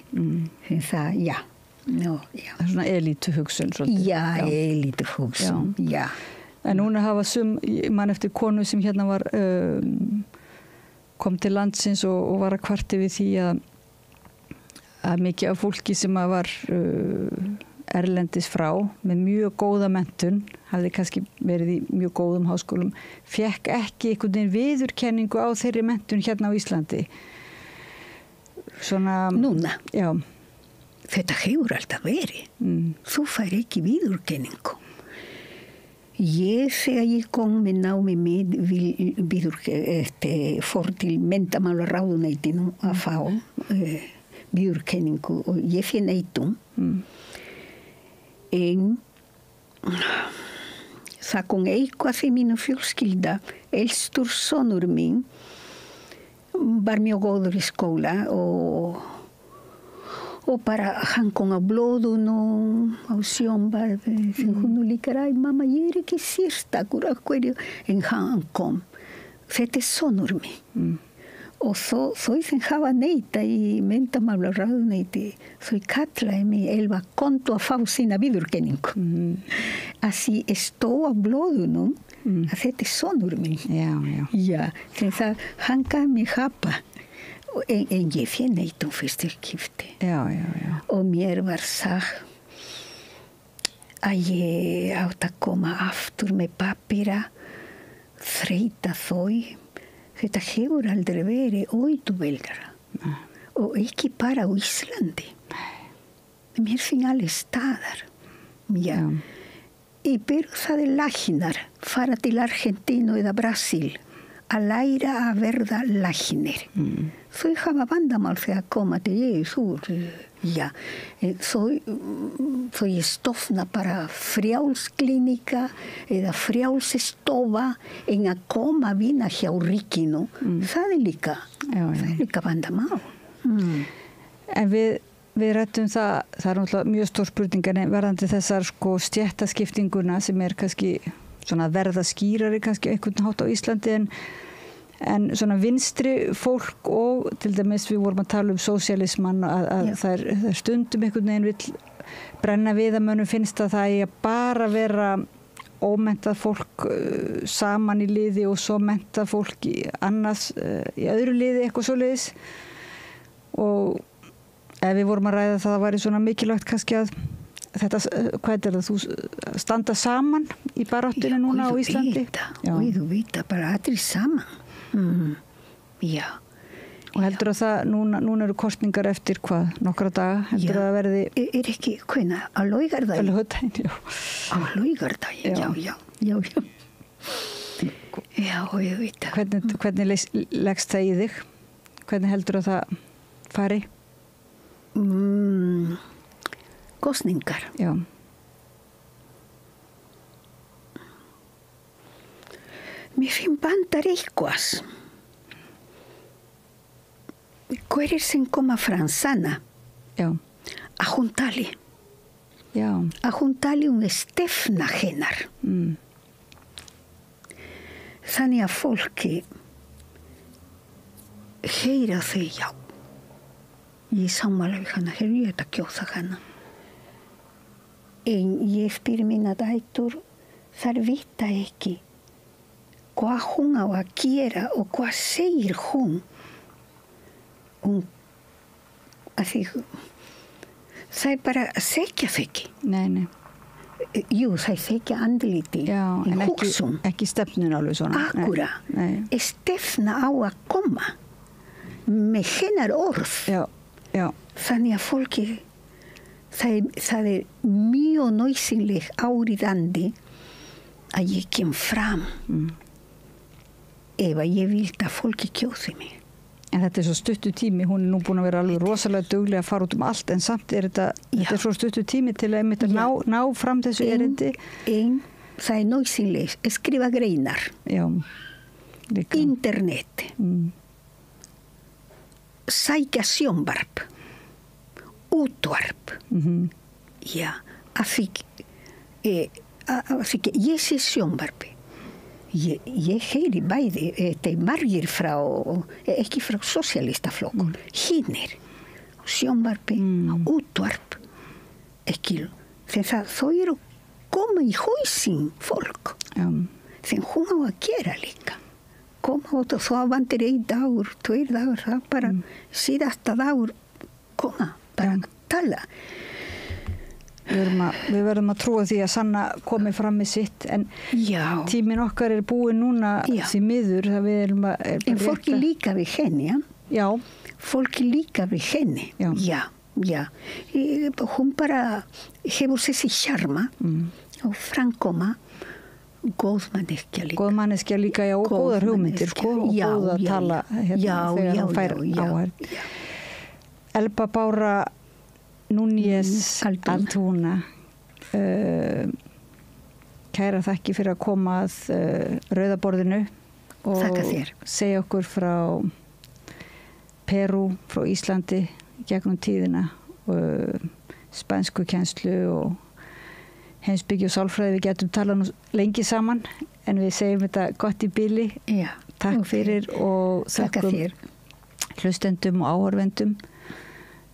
Það, já. Það svona elítuhugsun svolítið. Já, elítuhugsun, já. En núna hafa mann eftir konu sem hérna var kom til landsins og var að kvarti við því að mikið af fólki sem var erlendis frá með mjög góða menntun, hafði kannski verið í mjög góðum háskólum, fekk ekki einhvern veginn viðurkenningu á þeirri menntun hérna á Íslandi. Svona... Núna? Já. Þetta hefur alltaf verið. Þú fær ekki viðurkenningu. Þegar ég kom með námi fór til menntamálaráðuneytinu að fá viðurkenningu og ég finn eitum. En það kom eitthvað í mínu fjölskylda. Elstur sonur minn var mjög góður í skóla og bara hann kom á blóðunum, á sjónvarpi, hún líka mamma, ég ekki sérstakur af hverju, en hann kom. Þetta sonur minn. og þau sem hafa neita í menntamálaráðuneyti, þau kallaði mig Elva, komdu að fá sína viðurkenningu. Því stóð á blóðunum að þetta sonur minn. Já, þannig að hann gaf mig hapa. En ég fékk neitt fyrsta skipti. Og mér var sagt að ég átt að koma aftur með pappíra, þreita þau. Þetta hefur aldrei verið óituveldara. Og ekki bara á Íslandi. Mér finnst allir staðar. Já. Í byrju það læknar, fara til Argentínu eða Brasil, að læra að verða læknir. Þau hafa vandamál þegar að koma til Já, þau stofna bara frjálsklinika eða frjálsstofa en að koma að vinna hjá ríkinu. Það líka vandamál. En við rættum það er náttúrulega mjög stór spurningar verðandi þessar stéttaskiptinguna sem kannski svona verða skýrari kannski einhvern hátt á Íslandi en svona vinstri fólk og til dæmis við vorum að tala sósíalismann að það er stundum einhvern veginn vill brenna við að mönnum finnst að það er bara vera ómenntað fólk saman í liði og svo menntað fólk annars í öðru liði eitthvað svoleiðis og ef við vorum að ræða það væri svona mikilvægt kannski að þetta, hvað er það, þú standa saman í baráttinu núna á Íslandi? Þú vita bara allir saman. Já. Og heldur að það, núna eru kosningar eftir hvað, nokkra daga? Heldur að það verði... ekki, hvenær? Á laugardaginn? Á laugardaginn, já. Á laugardaginn, já. Já, ég veit það. Hvernig leggst það í þig? Hvernig heldur að það fari? Kosningar. Já. Mér finnst bandar eitthvað. Hverjir sem koma fransana að hún tali. Að hún tali stefna hennar. Þannig að fólki heyra þau Ég sammála við hana, ég ætla að kjósa hana. En ég spyr mína dætur, þær vita ekki hvað hún á að gera og hvað segir hún. Að því þær bara segja þau ekki. Nei. Jú, þær segja andliti. Já, en ekki stefnun alveg svona. Akkúra. Stefna á að koma með hennar orð. Já. Þannig að fólki það mjög nauðsynleg áríðandi að ég kem fram ef ég vil að fólki kjósi mig. En þetta svo stuttu tími, hún nú búin að vera alveg rosalega duglega að fara út allt en samt þetta svo stuttu tími til að ná fram þessu erindi. En það nauðsynleg að skrifa greinar. Já. Líka. Internet. Sækja sjónvarp, útvarp. Já, að því ég sé sjónvarpi. Ég heyri bæði, þetta margir frá, ekki frá sosialistaflokkur, hinnir, sjónvarpi, útvarp, ekki, þegar þau eru koma í hausinn fólk, þegar hún á að gera líka. Koma út og þá vandir 1 dagur, 2 dagur, það bara síðasta dagur koma, bara tala. Við verðum að trúa því að Sanna komi fram með sitt en tíminn okkar er búin núna því miður það við erum að... En fólki líka við henni, Já. Fólki líka við henni, já. Hún bara hefur þessi sjarma og framkoma. Góð manneskja líka. Og góðar hugmyndir, og góð að tala þegar hún fær áhært. Elba Bára Núñez Altuna, kæra þakki fyrir að koma að Rauða borðinu og segja okkur frá Perú, frá Íslandi gegnum tíðina, spænskukennslu og heimspeki og sálfræði. Við getum talað nú lengi saman en við segjum þetta gott í bili. Takk fyrir og hlustendum og áhorfendum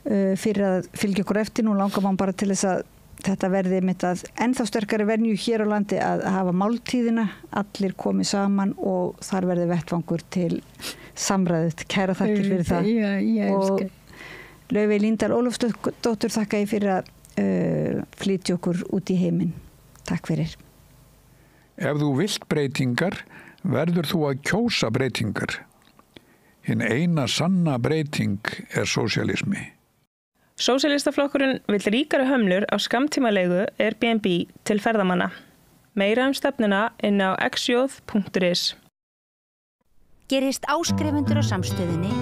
fyrir að fylgja okkur eftir. Nú langar man bara til þess að þetta verði mitt að ennþá sterkari venju hér á landi að hafa máltíðina, allir komið saman og þar verði vettvangur til samræðut. Kæra þakkir fyrir það. Og Laufey Líndal Ólafsdóttur þakka ég fyrir að flytja okkur út í heiminn. Takk fyrir. Ef þú vilt breytingar, verður þú að kjósa breytingar. Hinn eina sanna breyting sósíalismi. Sósíalistaflokkurinn vill ríkari hömlur á skammtímalegu Airbnb til ferðamanna. Meira stefnuna inn á xjóð.is. Gerist áskrifendur á Samstöðinni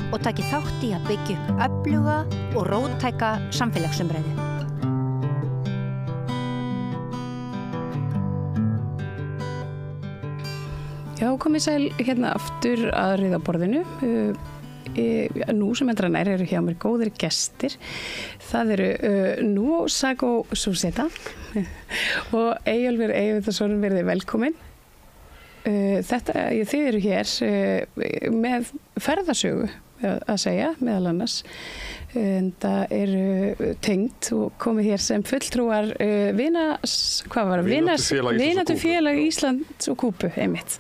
og taki þátt í að byggja upp öfluga og róttæka samfélagsumræðu. Já, komið sæl hérna aftur að rauðaborðinu. Nú sem nær eru hjá mér góðir gestir. Það eru Nuo Sago Suseta og Eyjólfur Eyvindarsson, verið velkomin. Þið eru hér með ferðasögu að segja, meðal annars. Það eru tengd og komið hér sem fulltrúar Vinátufélag Íslands og Kúbu, einmitt.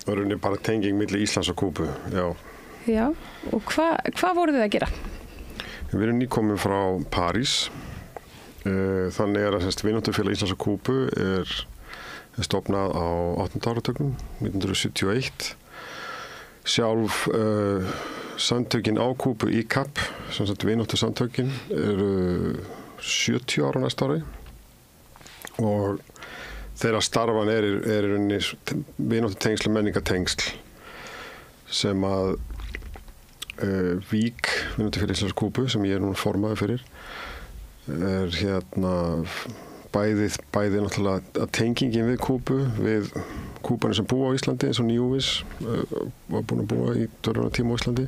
Það er bara tenging milli Íslands og Kúbu, já. Já, og hvað voruð þið að gera? Við erum nýkomin frá París. Þannig að Vinátufélag Íslands og Kúbu er stofnað á 8. áratugnum, 1971. Sjálf samtökin á Kúbu í ICAP, sem sagt vináttusamtökin, eru 70 ára næsta ári og þeirra starfan er vináttutengsl og menningatengsl sem að Vík, Vinátufélag Íslands og Kúbu, sem ég er núna formaður fyrir, er bæði náttúrulega að tengingin við Kúbu, við Kúbanir sem búa á Íslandi, eins og Nýjúvis var búin að búa í törruna tíma á Íslandi,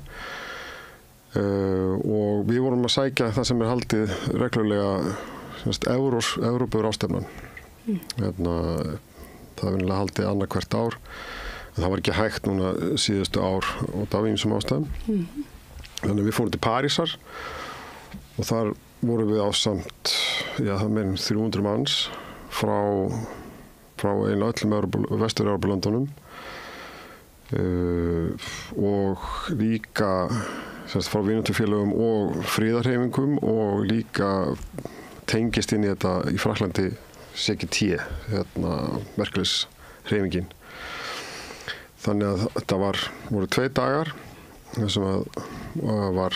og við vorum að sækja það sem er haldið reglulega Evrópu ráðstefnan. Það er vinnilega haldið annað hvert ár. Það var ekki hægt núna síðustu ár og af ýmsum ástæðum. Þannig við fórum til Parísar og þar vorum við ásamt, það meira 300 manns frá einu öllum Vestur-Evrópulöndunum og líka frá vinátufélögum og friðarhreyfingum og líka tengist inn í þetta í Frakklandi CGT, verkalýðshreyfingin. Þannig að þetta voru 2 dagar sem var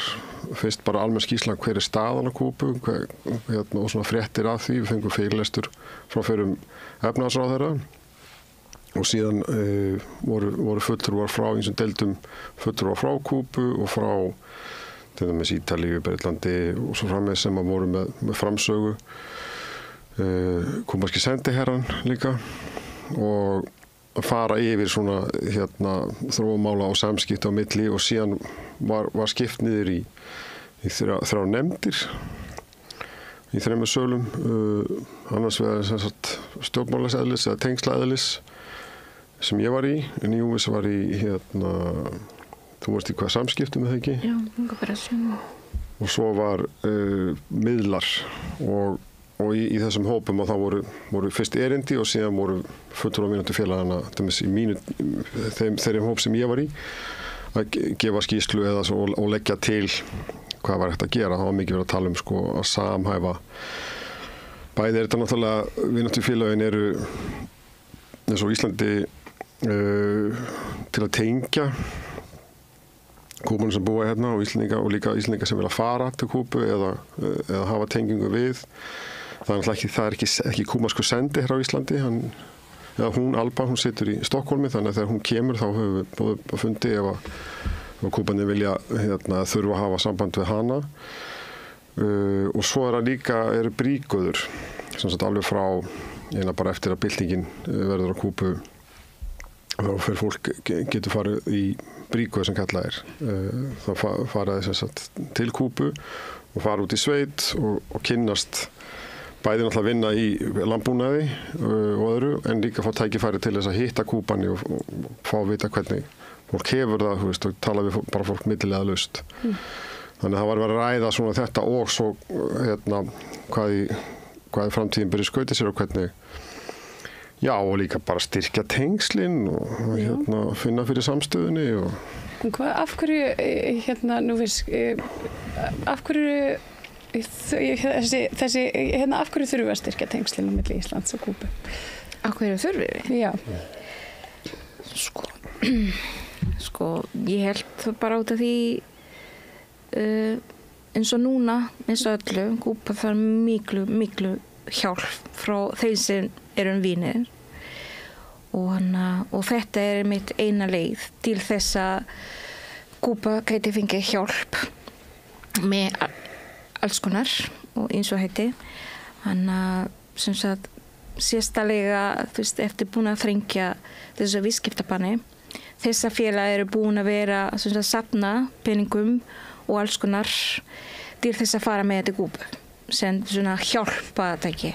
fyrst bara almenn skýrsla hver er staðan á Kúbu og svona fréttir af því. Við fengum fyrirlestur frá fyrrum efnahagsráðherra og síðan voru fulltrúar frá ýmsum deildum, fulltrúar frá Kúbu og frá til dæmis Ítalíu, Bretlandi og svo framvegis sem voru með framsögu, kúbanski sendiherrann líka, og að fara yfir svona þróumála og samskipti á milli, og síðan var skipt niður í 3 nefndir í 3 sölum, annars vegar stjórnmálaseðlis eða tengslaeðlis sem ég var í, en Júvis var í þú varst í hvað samskiptum, eða ekki? Já, ungaberðsum. Og svo var miðlar og í þessum hópum, og þá voru fyrst erindi og síðan voru fulltrúar Vinátufélagana í þeirri hóp sem ég var í að gefa skýrslu og leggja til hvað var hægt að gera. Það var mikið verið að tala um að samhæfa. Bæði er þetta náttúrulega, Vinátufélagin eru eins og Íslandi til að tengja Kúbunum sem búa hérna og líka Íslendinga sem vilja fara til Kúbu eða hafa tengingu við. Það er ekki kúbanskur sendiherra á Íslandi, hún Alba, hún situr í Stokkólmi, þannig að þegar hún kemur þá höfum við búið að fundi ef Kúbanir vilja þurfa að hafa samband við hana. Og svo eru brígöður, sem sagt alveg frá bara eftir að byltingin verður á Kúbu, þá fyrir fólk getur farið í brígöð sem kallað er. Þá faraði sem sagt til Kúbu og fara út í sveit og kynnast bæði náttúrulega vinna í landbúnaði og öðru, en líka fá tækifæri til þess að hitta Kúbani og fá að vita hvernig fólk hefur það, þú veist, og tala við bara fólk millilega laust. Þannig að það var verið að ræða svona þetta og svo hvað framtíðin byrja skautið sér og hvernig, já, og líka bara styrkja tengslin og finna fyrir samstöðunni og af hverju, af hverju af hverju þurfum við að styrkja tengslin á milli Íslands og Kúbu? Af hverju þurfum við? Já. Sko, ég held bara út af því eins og núna, eins og öllu, Kúba þarf miklu hjálp frá þeim sem eru vinir og þetta mitt eina leið til þess að Kúba gæti fengið hjálp með alls konar og eins og heiti. Þannig að sem sagt sérstæðlega eftir búin að þrengja þessu viðskiptabanni. Þessa félag eru búin að vera að safna peningum og alls konar til þess að fara með þetta Kúbu sem svona hjálpatæki.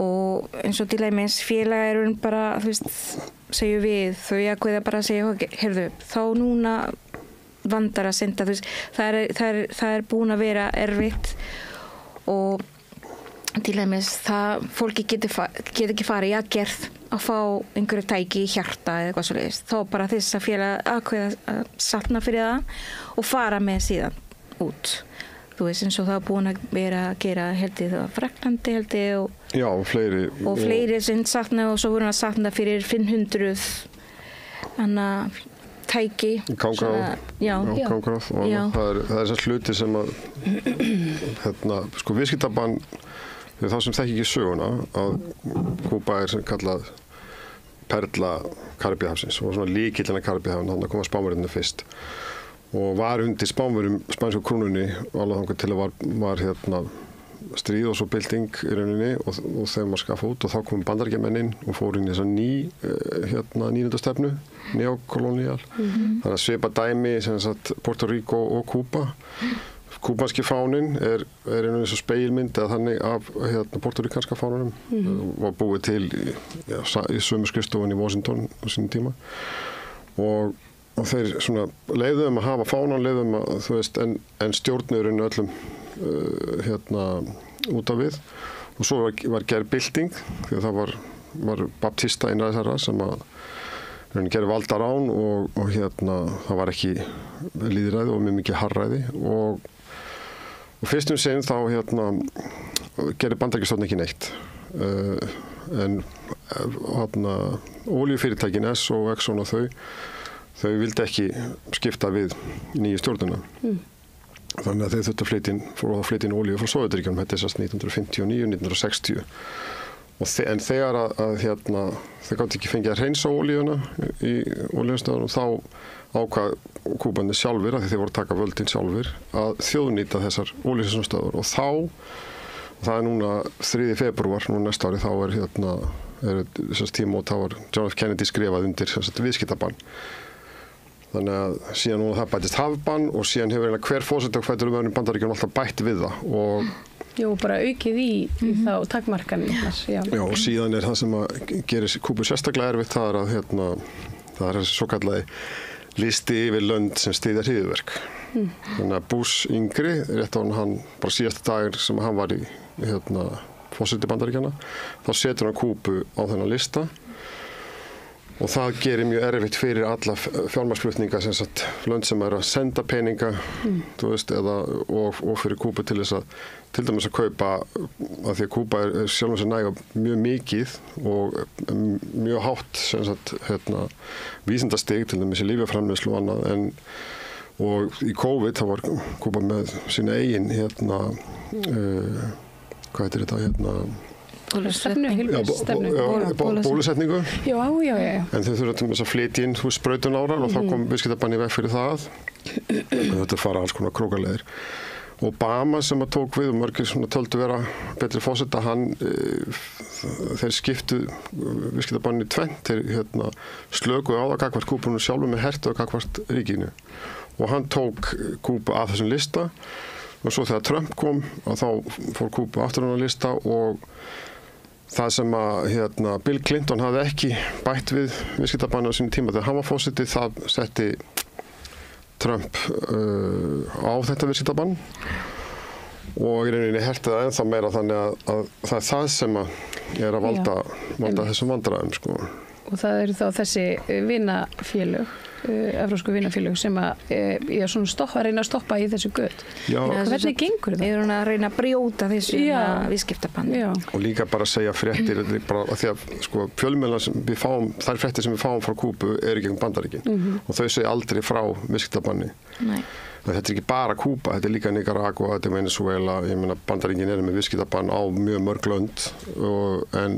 Og eins og til dæmis félag eru bara, segjum við, þau ákveða bara að segja, heyrðu, þá núna vandar að senda, það er búin að vera erfitt og til dæmis það fólki getur ekki farið í aðgerð að fá einhverju tæki í hjarta eða eitthvað svoleiðis. Þá bara þess að félag ákveða að safna fyrir það og fara með síðan út. Þú veist, eins og það er búin að vera að gera heldið á Fraklandi og já, fleiri sem safna og svo voru að safna fyrir 500 tæki. Kángráð og það er þessar hluti sem að sko viðskiptabann þá sem þekki ekki söguna að Kúba sem kallað perla Karibíahafsins og svona lykillinn af Karibíahafinn, þannig að koma Spánverjarnir fyrst og var undir spænsku krúnunni alveg þangað til að var stríð og svo bylting í rauninni og þegar maður skaffa út og þá kom Bandaríkjamenn inn og fór inn í þessa nýlendastefnu neokolóníal. Þannig að svipa dæmi sem sagt Puerto Rico og Kúba. Kúbanski fáninn er einu eins og speilmynd eða þannig af portúríkanska fánunum var búið til í sömu skrifstofunni í Washington á sínum tíma og þeir svona leiðum að hafa fánan, leiðum að þú veist en stjórnurinn öllum út af við og svo var gerð bylting því að það var baptista einræðisherra sem að gerði valdarán og það var ekki lýðræði og mjög mikið harðræði og fyrst sinn þá gerði Bandaríkjastjórnin ekki neitt en olíufyrirtækin Esso og Exxon og þau vildi ekki skipta við nýju stjórnuna. Þannig að þeir þurftu að flytja inn olíu frá Sovétríkjunum, þetta er sérst 1959-1960. En þegar þeir gátu ekki fengið að hreinsa olíuna í olíustöðunum, þá ákvað Kúbanir sjálfir, af því þeir voru að taka völdin sjálfir, að þjóðnýta þessar olíustöðvar og það er núna 3. febrúar, núna næsta ári, þá er þessast tímót, þá var John F. Kennedy skrifað undir viðskiptabann. Þannig að síðan núna það bætist hafbann og síðan hefur hver forseti og fætur umöðunum Bandaríkjunum alltaf bætt við það og bara aukið í þá takmarkanir. Já, og síðan er það sem að gerir Kúbu sérstaklega erfitt, það er að það er þessi svo kallagi listi yfir lönd sem styðja hryðjuverk. Þannig að Bush yngri, rétt á hann bara síðasta dagur sem hann var í forseti Bandaríkjanna, þá setur hann Kúbu á þennan lista og það gerir mjög erfitt fyrir alla fjármagnsflutninga sem sagt lönd sem að senda peninga þú veist, og fyrir Kúbu til þess að til dæmis að kaupa af því að Kúba er sjálfum sér næga mjög mikið og mjög hátt sem sagt vísindastig til dæmis í lífjaframleiðslu og annað og í COVID þá var Kúba með sína eigin hvað heitir þetta bólusetningu. Já. En þau þurfa til þess að flytja inn sprautunárar og þá kom viðskiptabann í veg fyrir það. Þetta fara alls konar krókaleiðir. Obama sem að tók við og mörgir töldu vera betri forseta, þeir skiptu viðskiptabann í tvennt, þeir slöku á það gagnvart Kúbunum sjálfum með hertu og gagnvart ríkinu. Og hann tók Kúbu af þessum lista og svo þegar Trump kom þá fór Kúbu aftur á lista og það sem að Bill Clinton hafði ekki bætt við viðskiptabanni á sínum tíma þegar hann var forseti, það setti Trump á þetta viðskiptabann og í rauninni herti það ennþá meira þannig að það er það sem er að valda þessum vandræðum sko. Og það eru þá þessi vinafélög, evrópsku vinafélög sem reyna að stoppa í þessu göt. Hvernig gengur það? Við erum að reyna að brjóta þessu viðskiptabanni. Og líka bara að segja fréttir, bara að því að sko, fjölmiðlar sem við fáum, þær fréttir sem við fáum frá Kúbu eru gegn Bandaríkin og þau segja aldrei frá viðskiptabanni. Nei. Þetta er ekki bara Kúba, þetta er líka Nicaragua, þetta er Venezuela, ég meina Bandaríkin eru með viðskiptabann á mjög mörg lönd en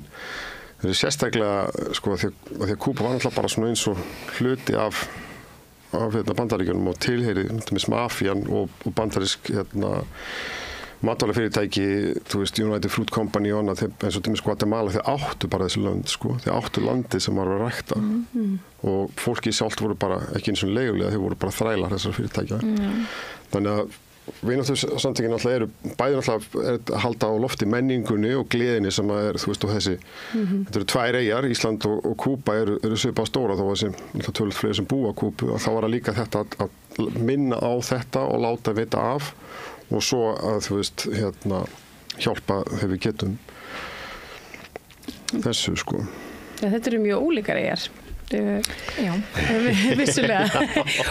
það er sérstaklega, sko, því að Kúba var náttúrulega bara svona eins og hluti af Bandaríkjunum og tilheyri mafían og bandarísk matvælafyrirtæki, þú veist, United Fruit Company og annað, eins og Guatemala, þeir áttu bara þessi lönd, sko, þeir áttu landið sem var að rækta og fólki sjálft voru bara ekki eins og leigulega, þeir voru bara þrælar þessar fyrirtækja. Þannig að vináttusamtökin náttúrulega eru bæði náttúrulega að halda á lofti menningunni og gleðinni sem er, þú veist, og þessi þetta eru tvær eyjar, Ísland og Kúba eru svipað stóra þó að þessi náttúrulega tölvöld fleiri sem búa Kúbu og þá var það líka þetta að minna á þetta og láta vita af og svo að, þú veist, hjálpa þegar við getum þessu, sko. Ja, þetta eru mjög ólíkar eyjar. Já, vissulega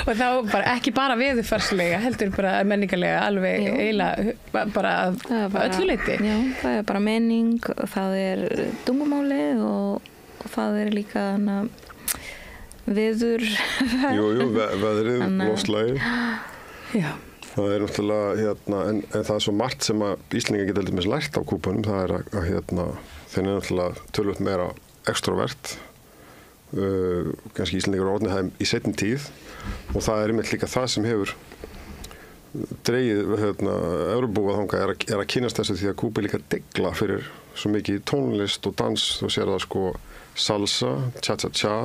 og þá bara ekki bara veðurfarslega heldur bara menningarlega alveg eiginlega bara öllu leyti. Já, það er bara menning, það er tungumáli og það er líka veður. Jú, veðrið, loftslagið. Já. Það er náttúrulega, en það er svo margt sem að Íslendingar geta alltaf lært á Kúbanum, það er að þeir eru náttúrulega tölvöld meira extrovert. Kannski Íslendingar orðnið það í seinni tíð og það er einmitt líka það sem hefur dregið Evrópubúa þangað er að kynnast þessu því að Kúba er líka degla fyrir svo mikið tónlist og dans, þú sér það sko salsa, cha-cha-cha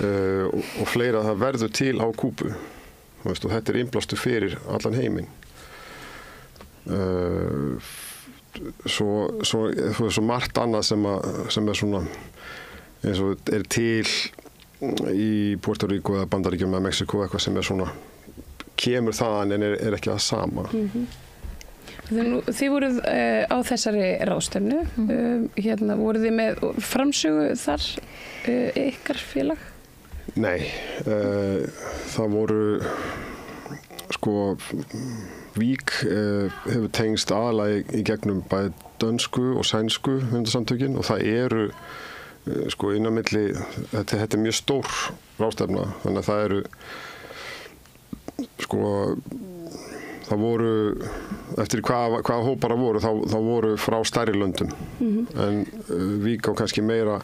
og fleira það verður til á Kúbu og þetta er innblástu fyrir allan heiminn svo margt annað sem er svona eins og er til í Puerto Rico eða Bandaríkjum eða Mexiko eitthvað sem er svona kemur þaðan en er ekki það sama. Þið voruð á þessari ráðstefnu voruð þið með framsögu þar ykkar félag? Nei, það voru sko Vík hefur tengst aðalega í gegnum bæði dönsku og sænsku höfundasamtökin og það eru sko innan milli, þetta er mjög stór ráðstefna, þannig að það eru sko það voru, eftir hvaða hópar það voru, þá voru frá stærri löndum en Vík á kannski meira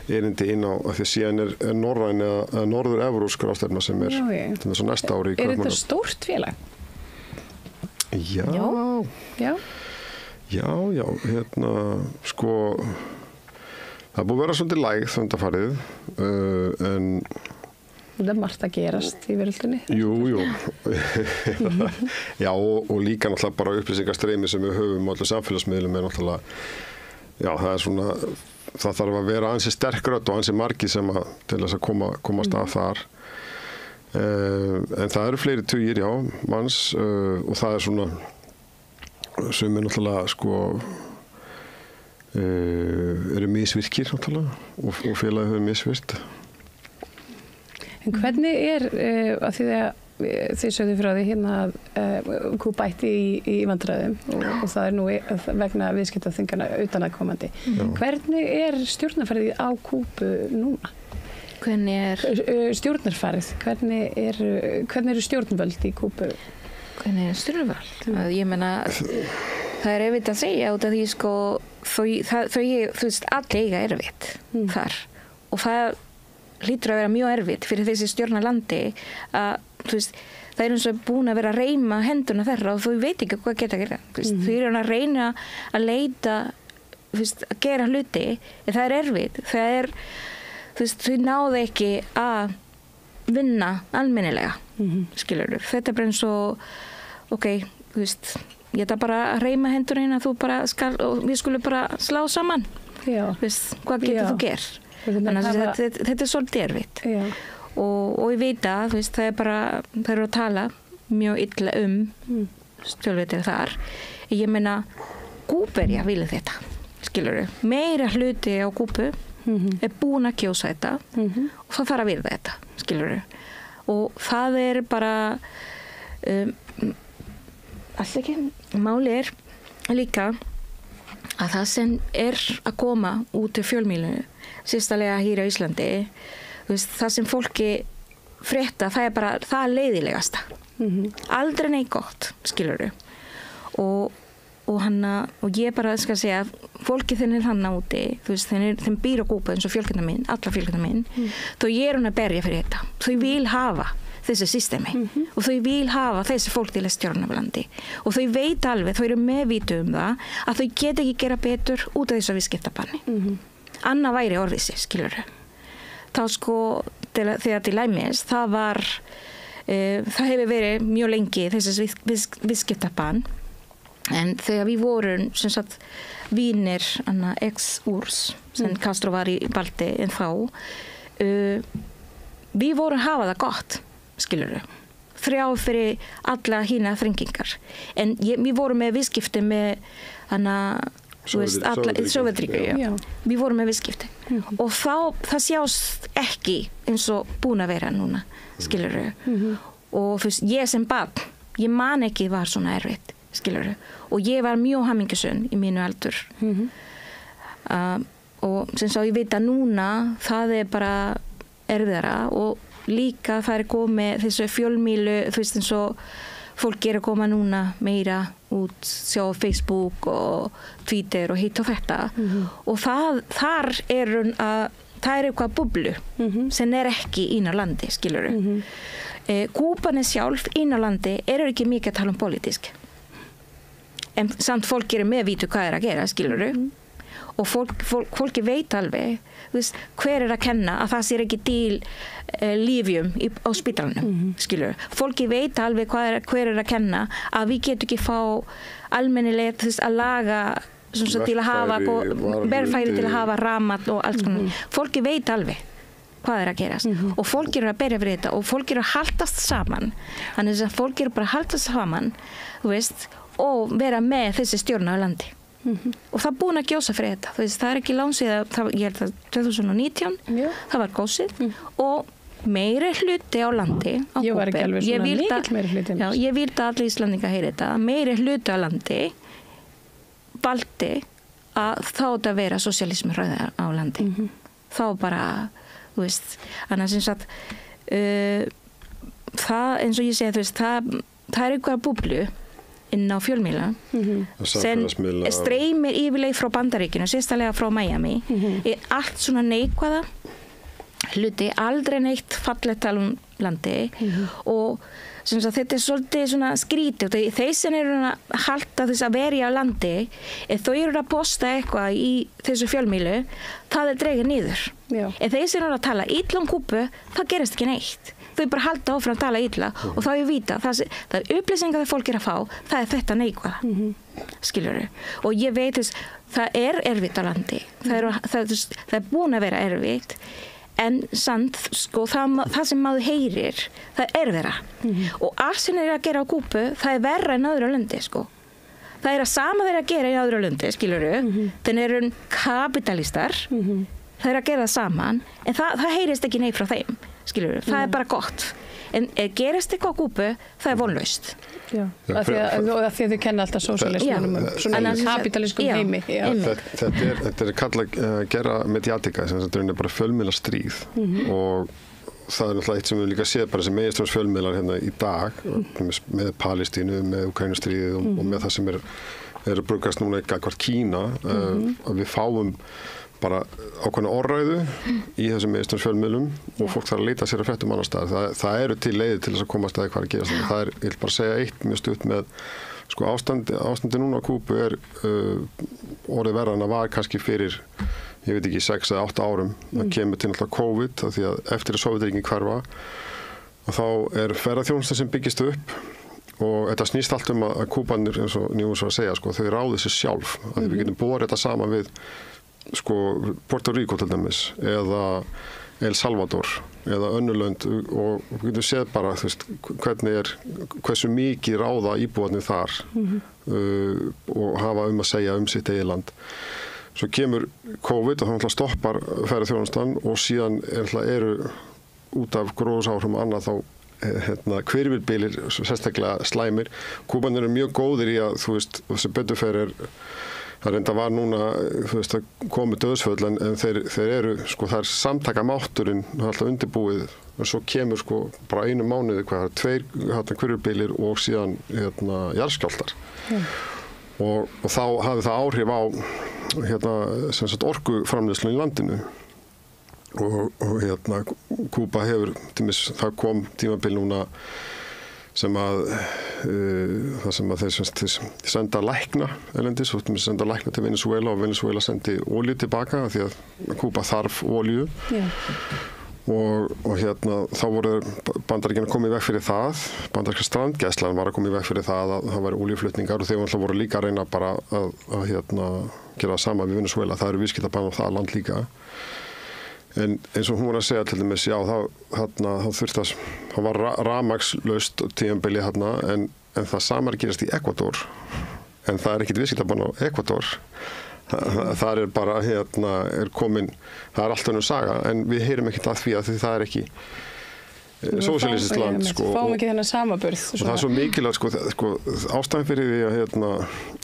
erindi inn á, af því að síðan er norræn eða norður-evrópsk ráðstefna sem er svo næsta ári í Kaupmannahöfn. Er þetta stórt félag? Já, sko það búið að vera svolítið lægð undanfarið en það er margt að gerast í veröldinni. Jú. Já, og líka náttúrulega bara upplýsingarstreymi sem við höfum á allir samfélagsmiðlum er náttúrulega, já, það er svona, það þarf að vera ansi sterk rödd og ansi margir sem til þess að komast að þar. En það eru fleiri tugir, já, manns og það er svona, sem er náttúrulega, sko, eru misvirkir náttúrulega og félagið hefur misvirt. En hvernig að því að þið sögðu frá því hérna að Kúba ætti í vandræðum og það er nú vegna viðskiptaþvingana utanaðkomandi. Hvernig er stjórnarfarið á Kúbu núna? Hvernig er stjórnarfarið? Hvernig eru stjórnvöld í Kúbu? Hvernig er stjórnvöld? Ég meina, það er erfitt að segja út af því sko þau veist, allir eiga erfitt þar og það hlýtur að vera mjög erfitt fyrir þessi stjórnarlandi að þú veist, það er eins og búin að vera að reyma henduna þeirra og þau veit ekki hvað geta að gera. Þau eru að reyna að leita, þú veist, að gera hluti en það er erfitt. Það er, þú veist, þau náðu ekki að vinna almennilega, skilurðu. Þetta er bara eins og, ok, þú veist, ég ætla bara að reyma hendurinn að þú bara skal, og við skulum bara slá saman. hvað getur þú gert? Þannig að þetta svolítið erfitt. Og ég veit að það er bara, það eru að tala mjög illa stjórnveitir þar. Ég meina, Kúbverja vilja þetta, skilurðu. Meira hluti á Kúbu er búin að kjósa þetta og það þarf að virða þetta, skilurðu. Og það er bara, alls ekki, máli er líka að það sem er að koma út til fjölmiðlunum, sérstæðlega hér á Íslandi, það sem fólki frétta, það er bara það leiðilegasta. Aldrei neitt gott, skilurðu. Og ég bara skal segja, fólki þinn er hanna úti, þeim býr á Kúbu eins og fjölskyldan mín, alla fjölskyldan mín, þau hún að berja fyrir þetta. Þau vil hafa þessi systemi og þau vil hafa þessi fólk til að stjórna á landi. Og þau veit alveg, þau eru meðvitu það, að þau geta ekki gera betur út af þessu viðskiptabanni. Anna væri orðvísi, skilurðu. Þá þegar til læmis, það hefur verið mjög lengi þessi viðskiptabann, en þegar við vorum sem sagt vinir ex-URSS sem Castro var í balti en þá við vorum hafa það gott, skilurðu, þrjá fyrir alla hína þrengingar, en við vorum með viðskipti með Sovétríkjunum, við vorum með viðskipti og það sjást ekki eins og búin að vera núna, skilurðu. Og ég sem barn, ég man ekki var svona erfitt, skilurðu, og ég var mjög hamingjusöm í mínu aldur. Og sem svo ég veit að núna það er bara erfiðara og líka það er komið þessu fjölmiðlu, eins og fólk er að koma núna meira út, sjá Facebook og Twitter og hitt og þetta og þar er eitthvað bublu sem er ekki inn á landi, skilurðu. Kúban sjálf inn á landi ekki mikið að tala politísk. En samt fólk meðvitu hvað að gera, skilurðu. Og fólki veit alveg hver að kenna að það sér ekki til lífjum á spítalanum, skilurðu. Fólki veit alveg hver að kenna að við getum ekki fá almennilega að laga til að hafa berfæri til að hafa ramat og allt svona. Fólki veit alveg hvað að gerast og fólk að berja fyrir þetta og fólk að haldast saman. Þannig að fólk bara haldast saman, og vera með þessi stjórn á landi. Og það búin að gjósa fyrir þetta. Það er ekki lánsið, ég held að 2019, það var gósið og meiri hluti á landi á ég var ekki alveg svona mikill meiri hluti. Ég vil að allir Íslandingar heyri þetta. Meiri hluti á landi valdi að þá vera sosialismi rauða á landi. Þá bara, annars eins að það, eins og ég segi, það er eitthvað búblu inn á fjölmiðla sem streymir yfirleið frá Bandaríkinu, sérstaklega frá Miami, er allt svona neikvæða hluti, aldrei neitt fallegt tala landi og þetta er svolítið svona skrítið. Þeir sem eru að halda þess að verja á landi, ef þau eru að posta eitthvað í þessu fjölmiðlu, það er dregið niður. Ef þeir sem eru að tala illa Kúbu, það gerist ekki neitt. Þau bara halda áfram að tala illa og þá ég vita það er upplýsingar það fólk að fá, það er þetta neikvæða, skilurðu. Og ég veit það er erfitt á landi, það er búin að vera erfitt, en samt, það sem maður heyrir, það er vera. Og allt sem að gera á Kúbu, það er verra en öðru landi, Það er að sama þeir að gera í öðru landi, skilurðu. Þeir eru kapitalistar, þeir að gera það saman, en það heyrist ekki neitt frá þeim, skilurðu. Það er bara gott. En gerist eitthvað á Kúbu, það er vonlaust. Af því að þau kenna alltaf sósíalismunum svona kapitalískum heimi. Þetta er kallað gera mediatika, sem þetta er bara fjölmiðla stríð og það er náttúrulega eitt sem við líka séð bara sem meginstjórns fjölmiðlar hérna í dag með Palestínu, með Úkraínustríðið og með það sem er að brugast núna gagnvart Kína að við fáum bara ákveðna orðræðu í þessum meginstjórns fjölmiðlum og fólk þarf að leita sér að fréttum annar stað. Það eru til leiðir til þess að komast að hvað að gerast. Það er, ég vil bara segja eitt mjög stutt með ástandi núna á Kúbu er orðið verra en það var kannski fyrir ég veit ekki 6 eða 8 árum. Það kemur til náttúrulega COVID af því að eftir að Sovétríkin hverfa þá er ferðaþjónusta sem byggist upp og þetta snýst allt að Kúbanir eins og Nýjús var að segja þau ráði sér sjálf að við getum borið þetta saman við sko Puerto Rico til dæmis eða El Salvador eða önnulönd og við getum séð bara hversu mikið ráða íbúarnir þar og hafa að segja sitt eigið land. Svo kemur COVID og það stoppar ferðaþjónustan og síðan eru út af gróðursáhrifum og annað þá hvirfilbyljir sérstaklega slæmir. Kúbanir eru mjög góðir í að þessi betur fer það reynda var núna að komi döðsföll en þeir eru það samtaka mátturinn alltaf undirbúið og svo kemur bara einu mánuði 2 hvirfilbyljir og síðan jarðskjálftar og þá hafði það áhrif á orkuframleiðslu í landinu og Kúba hefur það kom tímabil núna sem að þeir senda lækna erlendis og senda lækna til Venezuela og Venezuela sendi olíu tilbaka því að Kúba þarf olíu og þá voru Bandaríkjanna komið í veg fyrir það bandaríska strandgæslan var að koma í veg fyrir það að það væri olíuflutningar og þeir voru líka að reyna bara að gera það sama við Venezuela, það eru viðskiptabann á það land líka. En eins og hún var að segja til dæmis, já, það var rafmagnslaust tímabili en það sama gerast í Ekvador, en það ekkert viðskiptabann á Ekvador. Það bara, komin, það allt önnur saga, en við heyrum ekkert að því að það ekki sósíalískt land. Fáum ekki þennan samaburð. Og það svo mikilvægt, ástæðan fyrir því að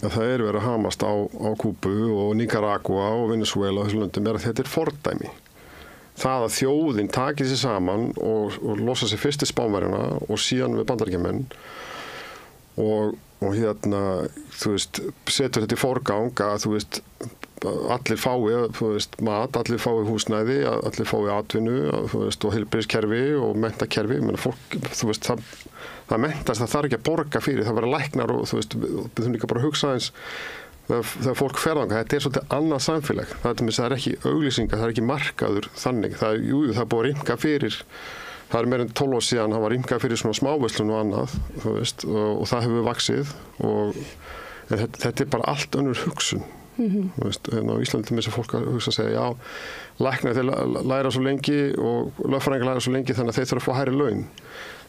það verið að hamast á Kúbu og Nicaragua og Venezuela og þessu löndum að þetta fordæmi. Það að þjóðin takir sér saman og losa sér fyrst til Spánverjana og síðan við Bandaríkjamenn og setur þetta í forgang að allir fái mat, allir fái húsnæði, allir fái atvinnu og heilbrigðiskerfi og menntakerfi. Fólk, það mentast, það þarf ekki að borga fyrir, það vera læknar og við þurfum líka bara að hugsa eins þegar fólk ferðanga, þetta svolítið annað samfélag. Það ekki auglýsingar, það ekki markaður þannig. Það er búið að rýmka fyrir, það meira en 12 ár síðan, það var rýmkað fyrir svona smáverslun og annað, og það hefur vaxið og þetta bara allt önnur hugsun. Á Íslandi með þess að fólk að hugsa að segja, já, læknar þeir læra svo lengi og lögfræðingar læra svo lengi þannig að þeir þurfa að fá hærri laun.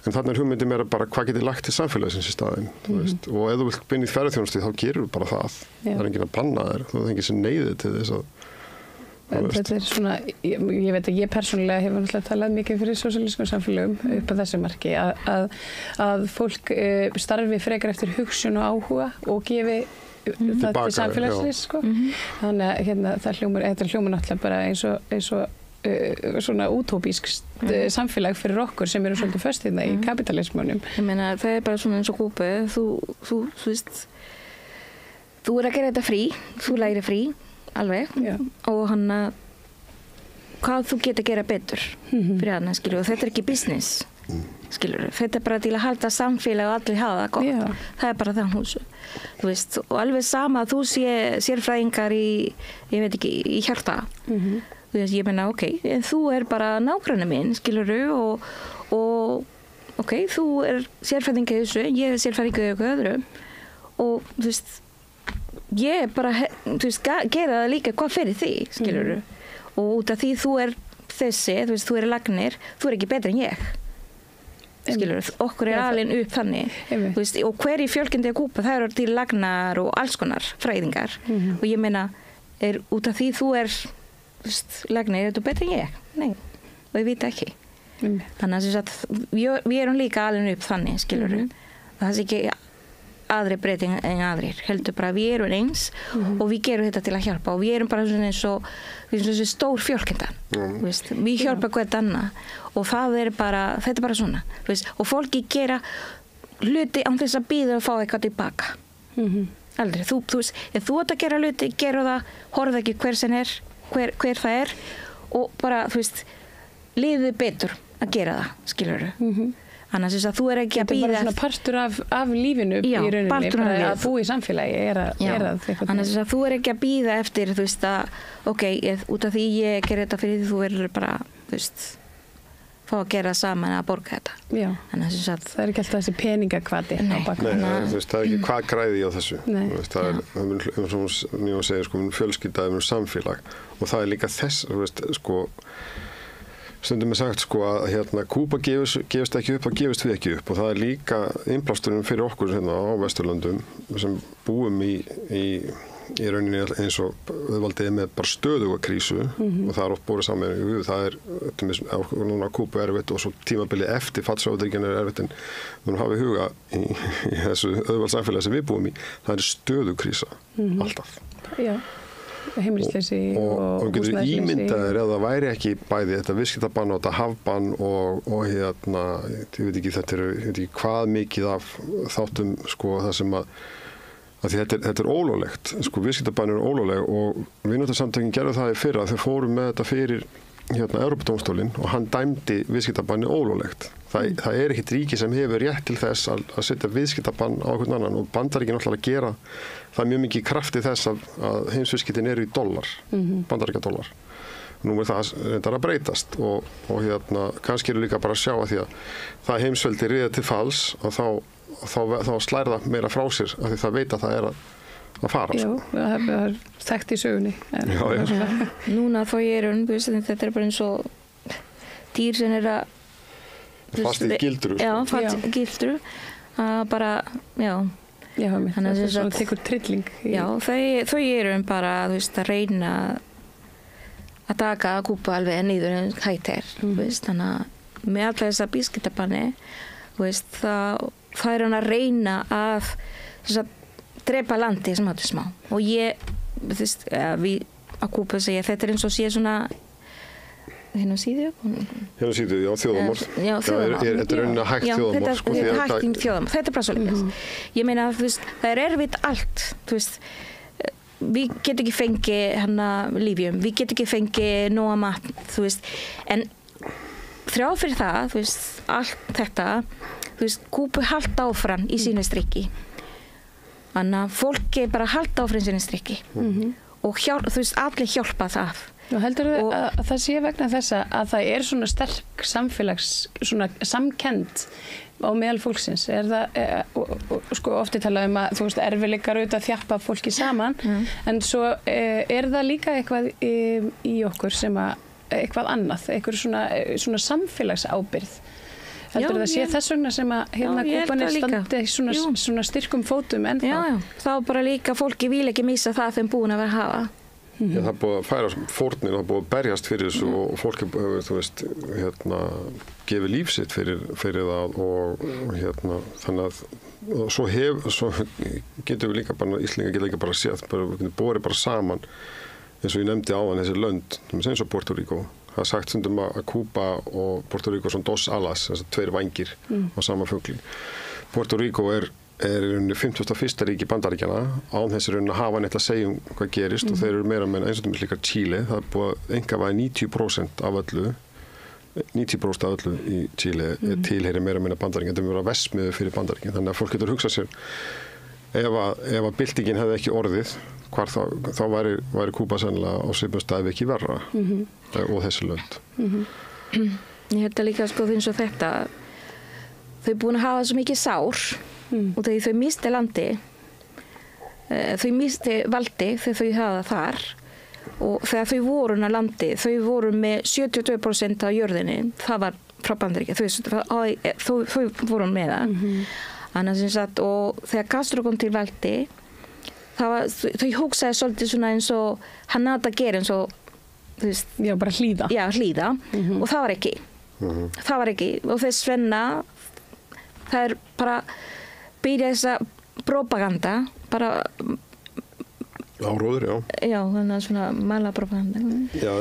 En þannig hugmyndin meira bara hvað getur lagt til samfélagsins í staðinn. Og ef þú vilt binna í ferðaþjónustu þá gerur bara það. Það er enginn að banna þér, það er enginn sem neyðir til þess að Þetta svona, ég veit að ég persónulega hefur náttúrulega talað mikið fyrir sósíalískum samfélögum upp að þessu marki að fólk starfi frekar eftir hugsun og áhuga og gefi það til samfélagsins þannig að þetta hljómar náttúrulega bara eins og svona útópísk samfélag fyrir okkur sem eru svolítið föst hérna í kapitalismunum. Ég meina það bara svona eins og Kúbu, þú veist þú að gera þetta frí, þú læri frí alveg og hvað þú getur að gera betur fyrir hana, skilur, og þetta ekki business skilur, þetta bara til að halda samfélag og allir hafa það gott, það bara þann húsu þú veist, og alveg sama þú sérfræðingar ég veit ekki, í hjarta þú veist, ég meina, en þú bara nágranni minn, skilur, og þú sérfræðingar í þessu, ég sérfræðingar í eitthvað öðru og þú veist ég bara, þú veist, gera það líka hvað fyrir því, skilur og út af því þú þessi, þú veist, þú lagnir, þú ekki betri en ég skilur, okkur alin upp þannig, þú veist, og hver í fjölskyldunni að Kúbu, það til lagnar og alls konar fræðingar og ég meina, út af því þú þú veist, lagnir, þú betri en ég? Nei, og ég veit ekki þannig að við erum líka alin upp þannig, skilur það er ekki aðri breyting en aðrir, heldur bara við erum eins og við gerum þetta til að hjálpa og við erum bara eins og stór fjölskylda við hjálpa hvert annað og þetta er bara svona veist, og fólki gera hluti án þess að bíða og fá eitthvað tilbaka aldrei, þú veist, ef þú ert að gera hluti, gera það, horfa ekki hver það er og bara, þú veist, liðið betur að gera það, skilur annars þess að þú ekki að bíða þetta bara svona partur af lífinu í rauninni, bara að búa í samfélagi annars þess að þú ekki að bíða eftir þú veist að, út af því ég ger þetta fyrir því þú verður bara, þú veist fá að gera saman að borga þetta. Já, það er ekki alltaf þessi peningakvati á bak. Nei, það er ekki hvað græði ég á þessu. Það er, eins og Nýjum segir, fjölskylda er samfélag og það er líka þess, sko, stundum er sagt sko að Kúba gefist ekki upp, það gefist við ekki upp og það er líka innblásturinn fyrir okkur á Vesturlöndum sem búum í rauninni eins og auðvaldið með bara stöðuga krísu og það er oft borið saman við, það er núna Kúba erfitt og svo tímabilið eftir fallasáðuríkjana er erfitt en þú hafa í huga í þessu auðvaldssamfélagi sem við búum í, það er stöðugkrísa alltaf. Já. Heimilisleysi og getur ímyndaðir ef það væri ekki bæði þetta viðskiptabann og þetta hafbann og ég veit ekki þetta ég veit ekki hvað mikið af þáttum sko það sem að þetta er ólöglegt sko viðskiptabann er ólögleg og vinnusamtökin gerðu það í fyrra þau fóru með þetta fyrir Evrópudómstólinn og hann dæmdi viðskiptabanni ólöglegt. Það er ekkert ríki sem hefur rétt til þess að setja viðskiptabann á einhvern annan og Bandaríkin ætlar að gera það er mjög mikið krafti þess að heimsviðskiptin eru í dollar, bandaríkjadollar. Nú er það reyndar að breytast og kannski eru líka bara að sjá að því að það heimsveldi riða til falls og þá slær það meira frá sér af því það veit að það er að fara. Já, það er þekkt í sögunni. Núna þá þetta er bara eins og dýr sem er að fastið gildru. Já, fastið gildru. Bara, já. Já, það er svona tekur trilling. Já, þau eru bara að reyna að taka Kúba alveg niður en hægt þannig að með alltaf þessa viðskiptabanni það er hann að reyna að drepa landi sem áttu smá og við að Kúba segja þetta er eins og sé svona Genocídio, já, þjóðamorð. Já, þjóðamorð. Þetta er rauninni hægt þjóðamorð. Sko, þetta er hægt þjóðamorð. Þetta er bara svolítið. Ég meina, það er erfitt allt. Við getum ekki fengið lífjum, við getum ekki fengið nóga mat, en þrjá fyrir það, allt þetta, Kúbu halda áfram í sínu strikki. Þannig að fólki bara halda áfram í sínu strikki. Og allir hjálpa það. Og heldur að það sé vegna þessa að það er svona sterk samfélags, svona samkennd á meðal fólksins? Er það, sko ofti talað að erfiðleikar auðvitað að þjappa fólki saman, en svo er það líka eitthvað í okkur sem eitthvað annað, eitthvað svona samfélagsábyrgð. Heldur það sé þess vegna sem að Kúbanir standi svona styrkum fótum ennþá? Já, þá bara líka fólki vil ekki missa það þeim búin að vera að hafa. Já, það er búið að færa fórnir og það er búið að berjast fyrir þessu og fólk gefið lífsitt fyrir það og þannig að svo getum við líka bara, Íslinga getur líka bara séð, borið bara saman eins og ég nefndi áðan þessi lönd, eins og Puerto Rico. Það er sagt stundum að Kúba og Puerto Rico er svona dos alas, þess að tveir vængir á sama fugli. Puerto Rico er í rauninni 51. ríki Bandaríkjanna án þess að hafa neitt að segja hvað gerist og þeir eru meira með eins og þeim líka Chile. Það er búið að einkavæða 90% af öllu í Chile tilheyri meira meina Bandaríkjanna. Það er verið að verksmiðju fyrir Bandaríkjanna. Þannig að fólk getur hugsað sér ef að byltingin hefði ekki orðið hvar þá væri Kúba sennilega á svipum staði ekki verra og þessi lönd. Ég held að líka sko eins og þetta þau búin að hafa svo mikið sár og þegar þau misti landi þau misti valdi þegar þau hafa þar og þegar þau voru á landi þau voru með 72% af jörðinni það var frá Bandaríkjunum þau voru með það og þegar Castro kom til valdi þau hugsaði svolítið svona eins og hann átt að gera eins og já, bara hlýða og það var ekki og þess vegna það er bara byrja þessa propaganda bara áróður, já, þannig að svona mala propaganda já,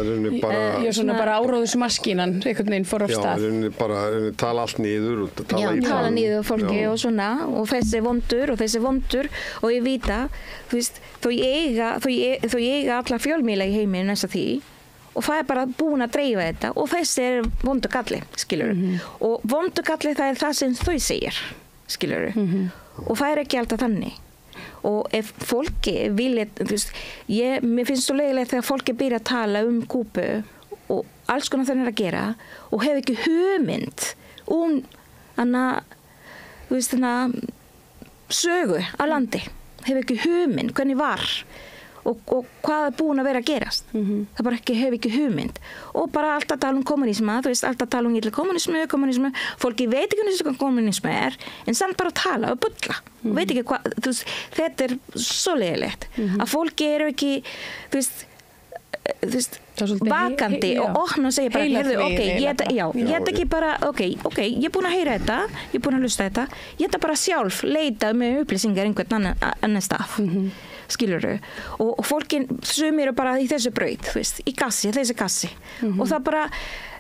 bara svona bara áróðusmaskínan einhvern veginn fór af stað bara tala allt niður og tala niður fólki og svona og þessi vondur og ég vita þau eiga alla fjölmiðla í heiminn eins og því og það er bara búin að dreifa þetta og þessi er vondur galli, skilur og vondur galli það er það sem þau segir skilur og það er ekki alltaf þannig og ef fólki vilja mér finnst svo leiðilegt þegar fólki byrja að tala Kúbu og alls konar þeir að gera og hef ekki hugmynd þú veist sögu á landi, hef ekki hugmynd hvernig var og hvað búin að vera að gerast það bara hef ekki hugmynd og bara alltaf tala kommunisma, þú veist, alltaf tala kommunismu, fólki veit ekki hvað kommunismu en samt bara tala og bulla og veit ekki hvað, þú veist, þetta svo leiðilegt að fólki eru ekki þú veist vakandi og opna og segja bara, ég er ekki bara ég er búin að heyra þetta, ég er búin að hlusta þetta, ég er bara sjálf leita með upplýsingar einhvern annan stað skilurðu, og fólkin sumir eru bara í þessu braut, þú veist, í þessi kassi og það bara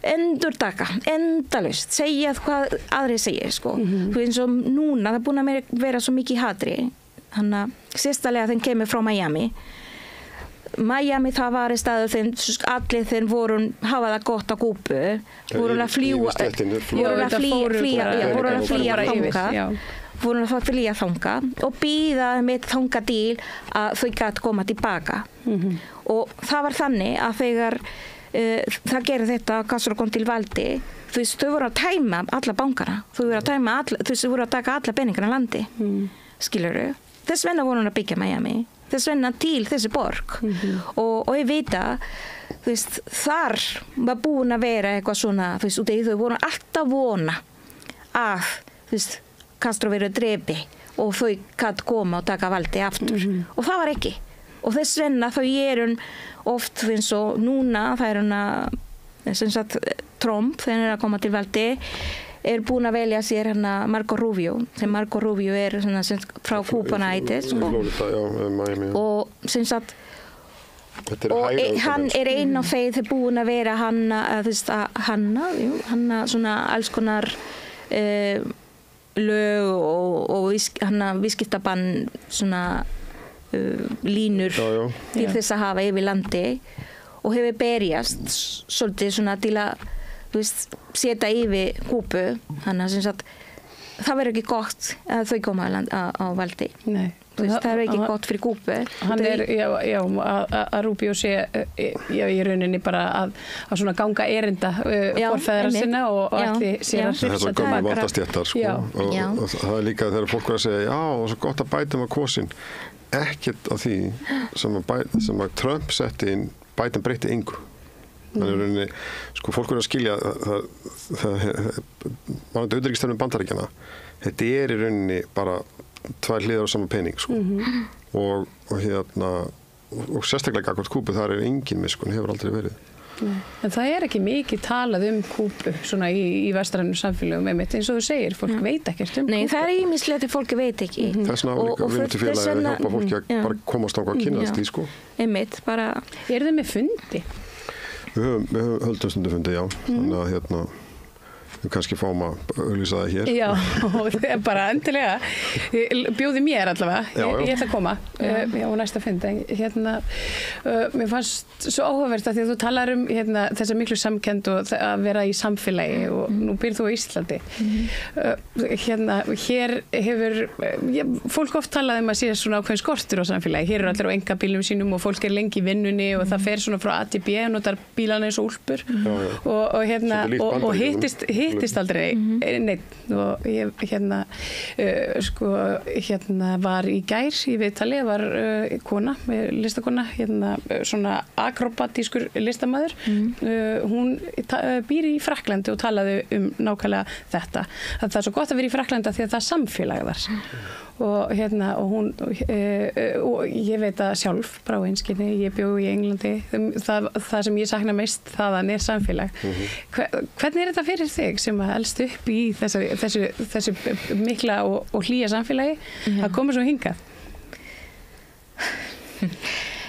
endurtaka, endalaust segja hvað aðri segja, sko þú veist, eins og núna, það er búin að vera svo mikið hatri, hann að sérstalega þeim kemur frá Miami, það var í staður þeim allir þeim voru hafa það gott á Kúbu voru að flýja þanga og býða með þangadíl að þau gæti koma tilbaka og það var þannig að þegar það gerði þetta Castro kom til valdi þú veist, þau voru að tæma alla bankana þau voru að taka alla peningana landi skilurðu, þess vegna voru að byggja Miami þess vegna til þessi borg og ég veit að þú veist, þar var búin að vera eitthvað svona, þú veist, þau voru alltaf vona að þú veist, Castro verið drepi og þau gæti koma og taka valdi aftur og það var ekki og þess vegna þau eru oft eins og núna það sem sagt Trump þegar að koma til valdi búin að velja sér Marco Rubio sem Marco Rubio frá Kúbanæti og sem sagt og hann einn af þeir búin að vera hann svona alls konar lög og viðskiptabann svona línur til þess að hafa yfir landi og hefur berjast svolítið svona til að þú veist, setja yfir Kúbu þannig að sem sagt það verður ekki gott að þau koma á valdi veist, það er ekki gott fyrir Kúbu hann að Rubio sé í rauninni bara að svona ganga erinda forfeðra sinna og allir sér að þetta er gamla valdastjættar sko. og það er líka þegar fólk verður að segja og svo gott að bæta með kosin ekkert af því sem að Trump setti inn bæta breytti engu þannig að rauninni, sko, fólk verður að skilja það utanríkisstefnu Bandaríkjanna þetta í rauninni bara tvær hliðar á sama pening sko. og sérstaklega gagnvart Kúbu, þar engin miskun, hefur aldrei verið En það ekki mikið talað Kúbu svona í vestrænum samfélögum einmitt eins og þú segir, fólk veit ekkert Kúbu. Nei, það ýmislegt fólk veit ekki. Þess vegna líka vinnutufélagi að hjálpa fólki að bara komast á hvað kynast í sko. Einmitt, bara... Þið með fundi? Við höfum höldum stundu fundi, já. Þannig að við kannski fáum að auglýsa það hér. Já, bara endilega. Bjóði mér allavega. Ég ætla að koma. Já, næsta fundi. Mér fannst svo áhugavert að því að þú talar þessa miklu samkennd og að vera í samfélagi og nú býrð þú á Íslandi. Hér hefur fólk oft talað að sé svona ákveðin skortur á samfélagi. Hér allir á einkabílum sínum og fólk lengi í vinnunni og það fer svona frá A til B og notar bílana eins og úlpur og hittist aldrei neitt og ég var í gær í viðtali, var kona, listakona, svona akrobatískur listamaður. Hún býr í Frakklandi og talaði nákvæmlega þetta. Það er svo gott að vera í Frakklandi því að það er samfélag þar. Og hún og ég veit að sjálf frá einskynni, ég bjó í Englandi, það sem ég sakna mest þaðan samfélag. Hvernig þetta fyrir þig sem að elst upp í þessu mikla og hlýja samfélagi að koma svo hingað?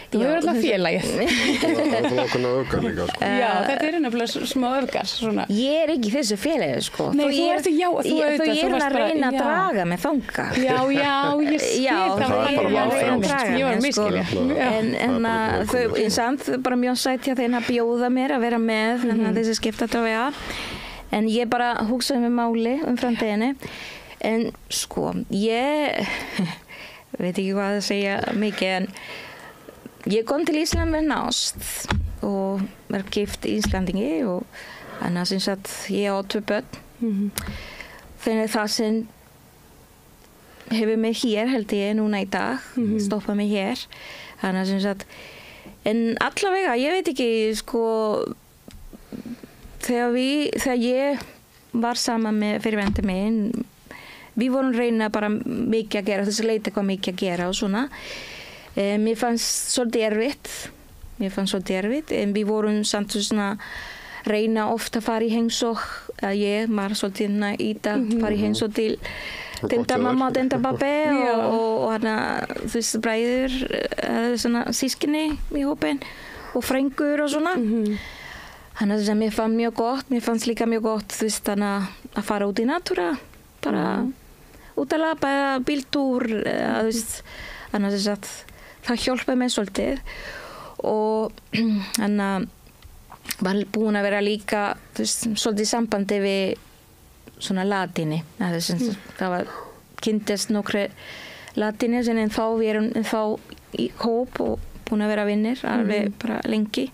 Þú hefur alltaf félagið. Það er ákveðna öfgar líka, sko. Já, þetta nefnilega smá öfgar, svona. Ég ekki þessu félagið, sko. Nei, þú að reyna að draga með þanga. Já, ég skil það. Ég var miskilja. En þau bara mjög sætt hjá þeirna að bjóða mér að vera með þessi skiptatöfja. En ég bara hugsaði með máli framtíðinni. En sko, ég veit ekki hvað að segja mikið, en ég kom til Ísland með nást og er gift Íslandingi og þannig að sem sagt ég á 2 börn. Þannig það sem hefur mig hér held ég núna í dag, stoppa mig hér. Þannig að sem sagt, en allavega, ég veit ekki, sko, þegar ég var saman með fyrirverandi minn, við vorum reyna bara mikið að gera, þessi leita hvað mikið að gera og svona. Mér fannst svolítið erfitt, en við vorum samt svona reyna ofta að fara í heimsók, að ég var svolítið íta fara í heimsók til tengdamamma og tengdapabbi og hana, þú veist, bræður, svona sískinni í hópin og frængur og svona. Þannig að mér fannst mjög gott, mér fannst líka mjög gott, þú veist, að fara út í natúra, bara út að labba eða bíltúr, þú veist, þannig að það hjálpaði mig svolítið og þannig að var búin að vera líka, þú veist, svolítið sambandi við svona latini. Það var kynntist nokkru latini sem en þá við erum þá í hóp og búin að vera vinnir alveg bara lengi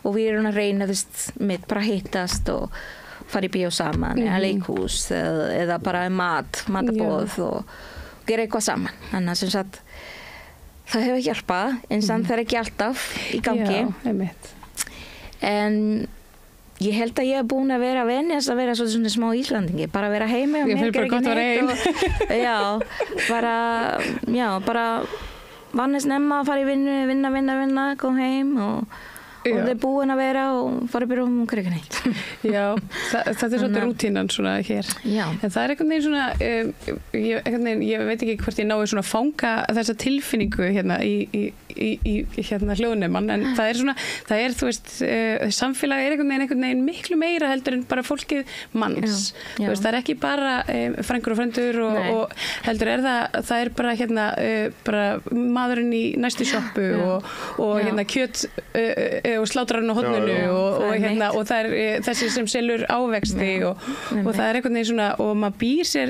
og við erum að reyna, þú veist, með bara hittast og fara í bíó saman eða leikhús eða bara matabóð og gera eitthvað saman. Þannig að sem sagt það hefur hjálpað, en samt það er ekki alltaf í gangi. Já, einmitt. En ég held að ég er búin að vera venjast að vera svona smá Íslandingi, bara vera heima og mér ekki neitt og bara vann snemma að fara í vinna, kom heim og það er búin að vera og fara upp í rúm og ekki neitt. Já, þetta er svolítið rútínan svona hér. Já. En það er einhvern veginn svona, ég veit ekki hvort ég nái svona að fanga þessa tilfinningu hérna í hérna hljóðnemann, en það er svona, þú veist, samfélag er einhvern veginn miklu meira heldur en bara fólkið manns. Þú veist, það er ekki bara frængur og frændur og heldur það er bara hérna, bara maðurinn í næstu sjoppu og hérna kjöt og slátrarinn á horninu og það er þessi sem selur ávexti og það er einhvern veginn svona og maður býr sér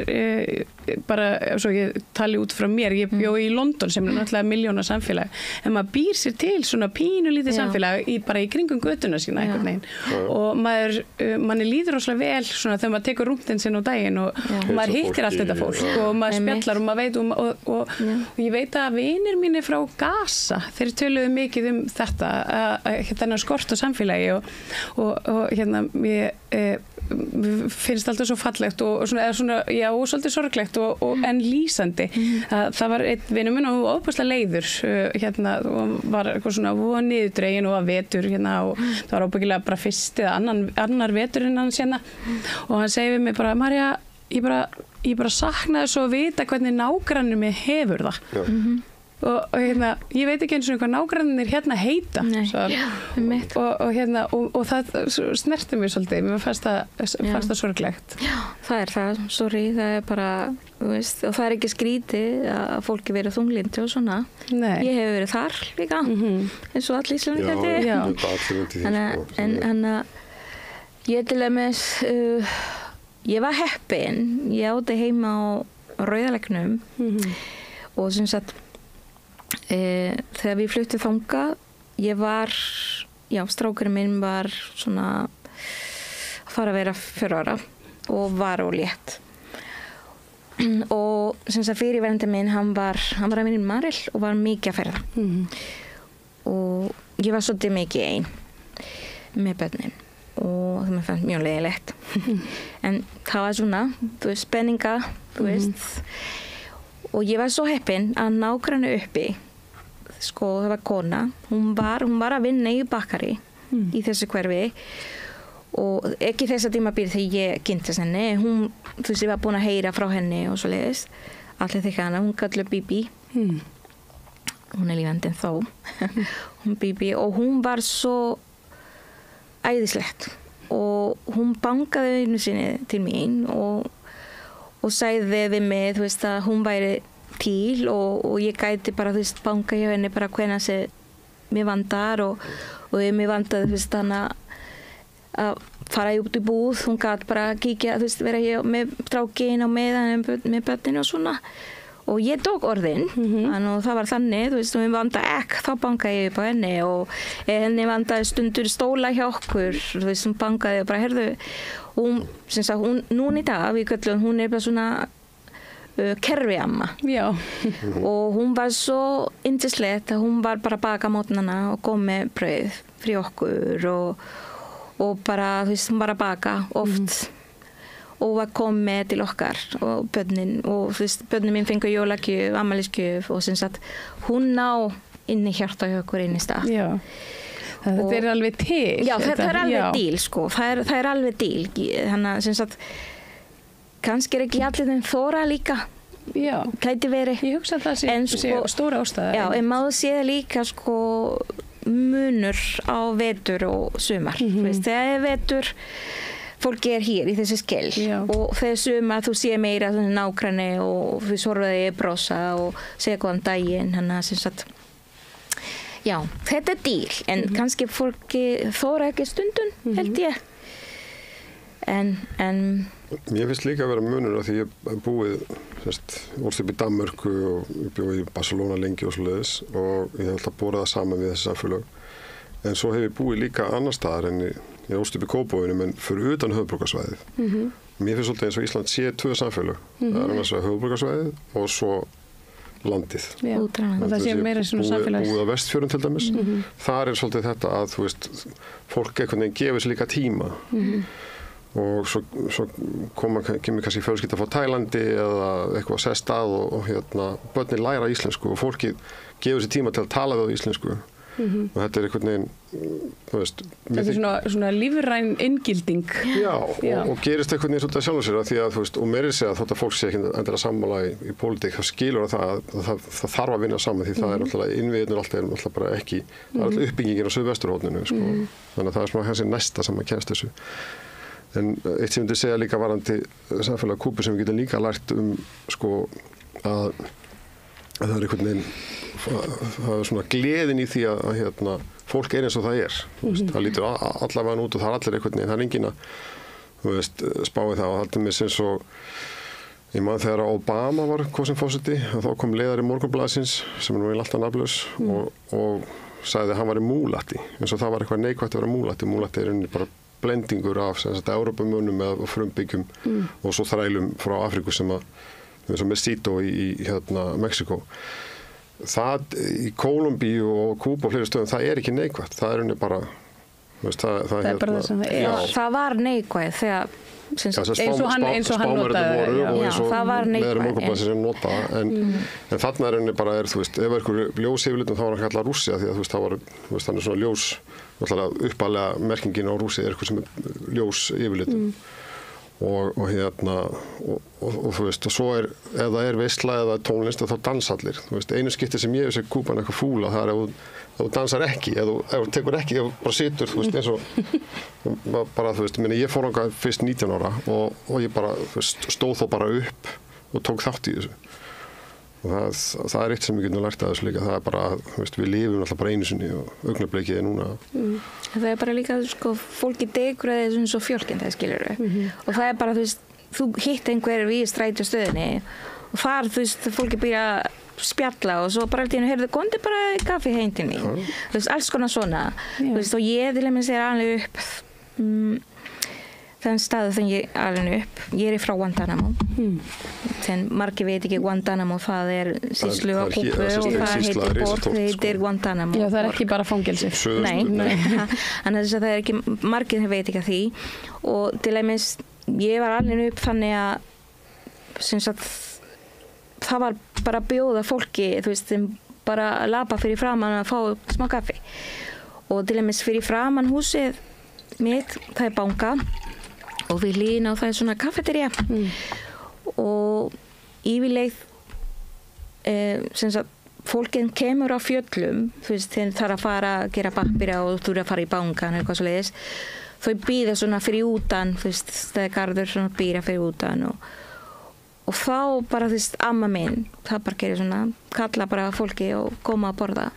bara, svo ég tali út frá mér, ég bjó í London sem er náttúrulega miljóna samfélag, en maður býr sér til svona pínu lítið samfélag bara í kringum götuna sína einhvern veginn og manni líður rosalega vel svona þegar maður tekur rúmtinn sinn á daginn og maður hittir allt þetta fólk og maður spjallar og maður veit og ég veit að vinir mínir frá Gaza, þeir töluðu mikið þetta þennan skort á samfélagi og hérna ég finnst alltaf svo fallegt og svona, já, og svolítið sorglegt en lýsandi. Það var einn vinur minn og ofbúslega leiður hérna og var eitthvað svona niðurdregin og að vetur hérna og það var ábyggilega bara fyrst eða annar veturinn hans hérna og hann segi við mig bara, Marja, ég bara saknaði svo að vita hvernig nágrannir mig hefur það. Og hérna, ég veit ekki eins og hvað nágrannir hérna heita og hérna og það snerti mig svolítið, mér fannst það sorglegt. Já, það er það, það er bara, þú veist, og það er ekki skrítið að fólki verið þunglindi og svona. Ég hef verið þar líka, eins og allir Íslandi. En ég til dæmis, ég var heppin, ég átti heima á Rauðalegnum og sem sagt þegar við fluttum þangað strákurinn minn var svona að fara að vera 4 ára og var ólétt og sem sagt fyrirverandi minn hann var að vinna í Marel og var mikið að ferða og ég var svolítið mikið ein með börnin og það mér fannst mjög leiðilegt en það var svona, þú veist, spenninga þú veist og ég var svo heppin að nágranni uppi sko, það var kona hún var að vinna í bakari í þessu hverfi og ekki þessa tímabil þegar ég kynntist henni hún, þú veist, ég var búin að heyra frá henni og svo leiðis, allir þykka hana hún kallar Bibi hún er lífandi en þó hún Bibi og hún var svo æðislegt og hún bankaði einu sinni til mín og sagði við mig, þú veist, að hún væri til og ég gæti bara, þú veist, banka hjá henni bara hvenær sem mér vandar og ef mér vandaði, þú veist, hana að fara út í búð, hún gæti bara kíkja, þú veist, vera hér með strákin og með börninu og svona og ég tók orðin og það var þannig, þú veist, við vandaði ekki, þá bankaði ég upp á henni og henni vandaði stundur stóla hjá okkur, þú veist, hún bankaði og bara, herðu, hún, sem sagt, hún, núna í dag, við köllum, hún bara svona kerfiamma. Já. Og hún var svo yndislegt að hún var bara að baka mótnana og kom með brauð fyrir okkur og bara, þú veist, hún var að baka oft. Og var komið til okkar og börnin og þú veist, börnin mín fengur jólagjöf, afmælisgjöf og sem sagt, hún ná inn í hjarta hjá okkur inn í stað. Já, þetta er alveg til. Já, það er alveg díl, sko, það er alveg díl. Þannig að sem sagt, kannski ekki allir þeim þóra líka. Já. Gæti verið. Ég hugsa að það sé stóra ástæða. Já, en maður sé líka, sko, munur á vetur og sumar. Veist, þegar er vetur, fólki er hér í þessi skell og þegar sumar þú sé meira nágranni og þú sorfaði brosa og segja góðan daginn, hann að sem sagt, já, þetta er díl, en kannski fólki þóra ekki stundun, held ég. En mér finnst líka að vera munur af því ég búið, orðst upp í Danmörku og ég bjóði í Barcelona lengi og svoleiðis og ég hef alltaf borið það saman við þessi samfélög. En svo hef ég búið líka annar staðar en ég orðst upp í Kópavoginum en fyrir utan höfuðborgarsvæðið. Mér finnst svolítið eins og Ísland sé 2 samfélög. Það er annars vegar höfuðborgarsvæðið og svo landið. Já, og það sé meira svona samfélags. Búið á Vestfjörðum til dæmis. Þar er svolítið þetta að, þú veist, fólk einhvern veginn gefur sér líka tíma. Og svo kemur kannski fjölskylda frá Tælandi eða eitthvað sest að og börnin læra íslensku og fólki gefur sér tíma til að tala við á íslensku. Og þetta er einhvern veginn, þú veist... Þetta er svona lífræn inngilding. Já, og gerist einhvern veginn svolítið sjálfum sér að því að, þú veist, og meiri segja að þótt að fólk sé ekki endilega sammála í pólitík, það skilur að það þarf að vinna saman því það er alltaf innviðinur alltaf bara ekki, það er alltaf uppbyggingin á Suðvesturhorninu, sko. Þannig að það er svona kannski næsta sem að kemst þessu. En eitt sem ég myndi segja líka varandi samfélag Kúbu sem við getum líka lært sko, að það er einhvern veginn það er svona gleðin í því að fólk er eins og það er það lítur allavega út og það er allir einhvern veginn það er engin að spáði það og það er mér sem svo ég man þegar Obama var kosinn forseti þá kom leiðari Morgunblaðsins sem er nú alltaf nafnlaus og sagði að hann var í múlatti eins og það var eitthvað neikvægt að vera múlatti er unni bara blendingur af Evrópumönnum og frumbyggjum og svo þrælum frá Afríku sem með Sító í Mexíkó. Það í Kólumbíu og Kúbu og fleiri stöðum, það er ekki neikvægt. Það er unni bara... Það er bara það sem það er. Já, það var neikvægt þegar... eins og hann notaði. Það var neikvægt. En þarna er unni bara, þú veist, ef eitthvað ljós yfirlitum þá var hann kallað Rússia því að það var þannig svona ljós, uppalega merkingin á Rússi er eitthvað sem er ljós yfirlitum. Og þú veist, og svo ef það er veisla eða tónlist þá dansa allir, þú veist, einu skipti sem ég hef sér Kúban eitthvað fúla, það er ef þú dansar ekki, ef þú tekur ekki, ef þú bara situr, þú veist, eins og bara, þú veist, ég fór ánga fyrst 19 ára og ég bara, þú veist, stóð þó bara upp og tók þátt í þessu og það er eitt sem við getum lært að þessu líka, það er bara, þú veist, við lifum alltaf bara einu sinni og augnablikið er núna Það er bara líka, sko, fólki degraði eins og fjölkinn það skilur og það er bara, þú veist, þú hitt einhver við strætóstöðinni og þar, þú veist, fólki byrja að spjalla og svo bara alltaf, heyrðu, góndi bara kaffi heim til mín, þú veist, alls konar svona, þú veist, og ég til að minn segja alveg upp þann staðu þegar ég alveg upp, ég er frá Guantanamo, þann margir veit ekki Guantanamo, það er sýslu á Kúbu og það heitir Port, það heitir Guantanamo. Já, það er ekki bara fangelsi. Nei, þannig að það er ekki, margir veit ekki að því og til dæmis, ég var alveg upp þannig að sem sagt, það var bara að bjóða fólki, þú veist, bara að lapa fyrir framan að fá smá kaffi og til dæmis fyrir framan húsið mitt, það er banka og við lína og það er svona kafeterja og yfirleið sem sagt fólkin kemur á fjöllum þú veist þeir þarf að fara að gera pappira og þú eru að fara í bankan eða eitthvað svoleiðis þau býða svona fyrir utan þú veist það er garður svona býra fyrir utan og þá bara þú veist amma minn það bara gerir svona kalla bara fólki og koma að borða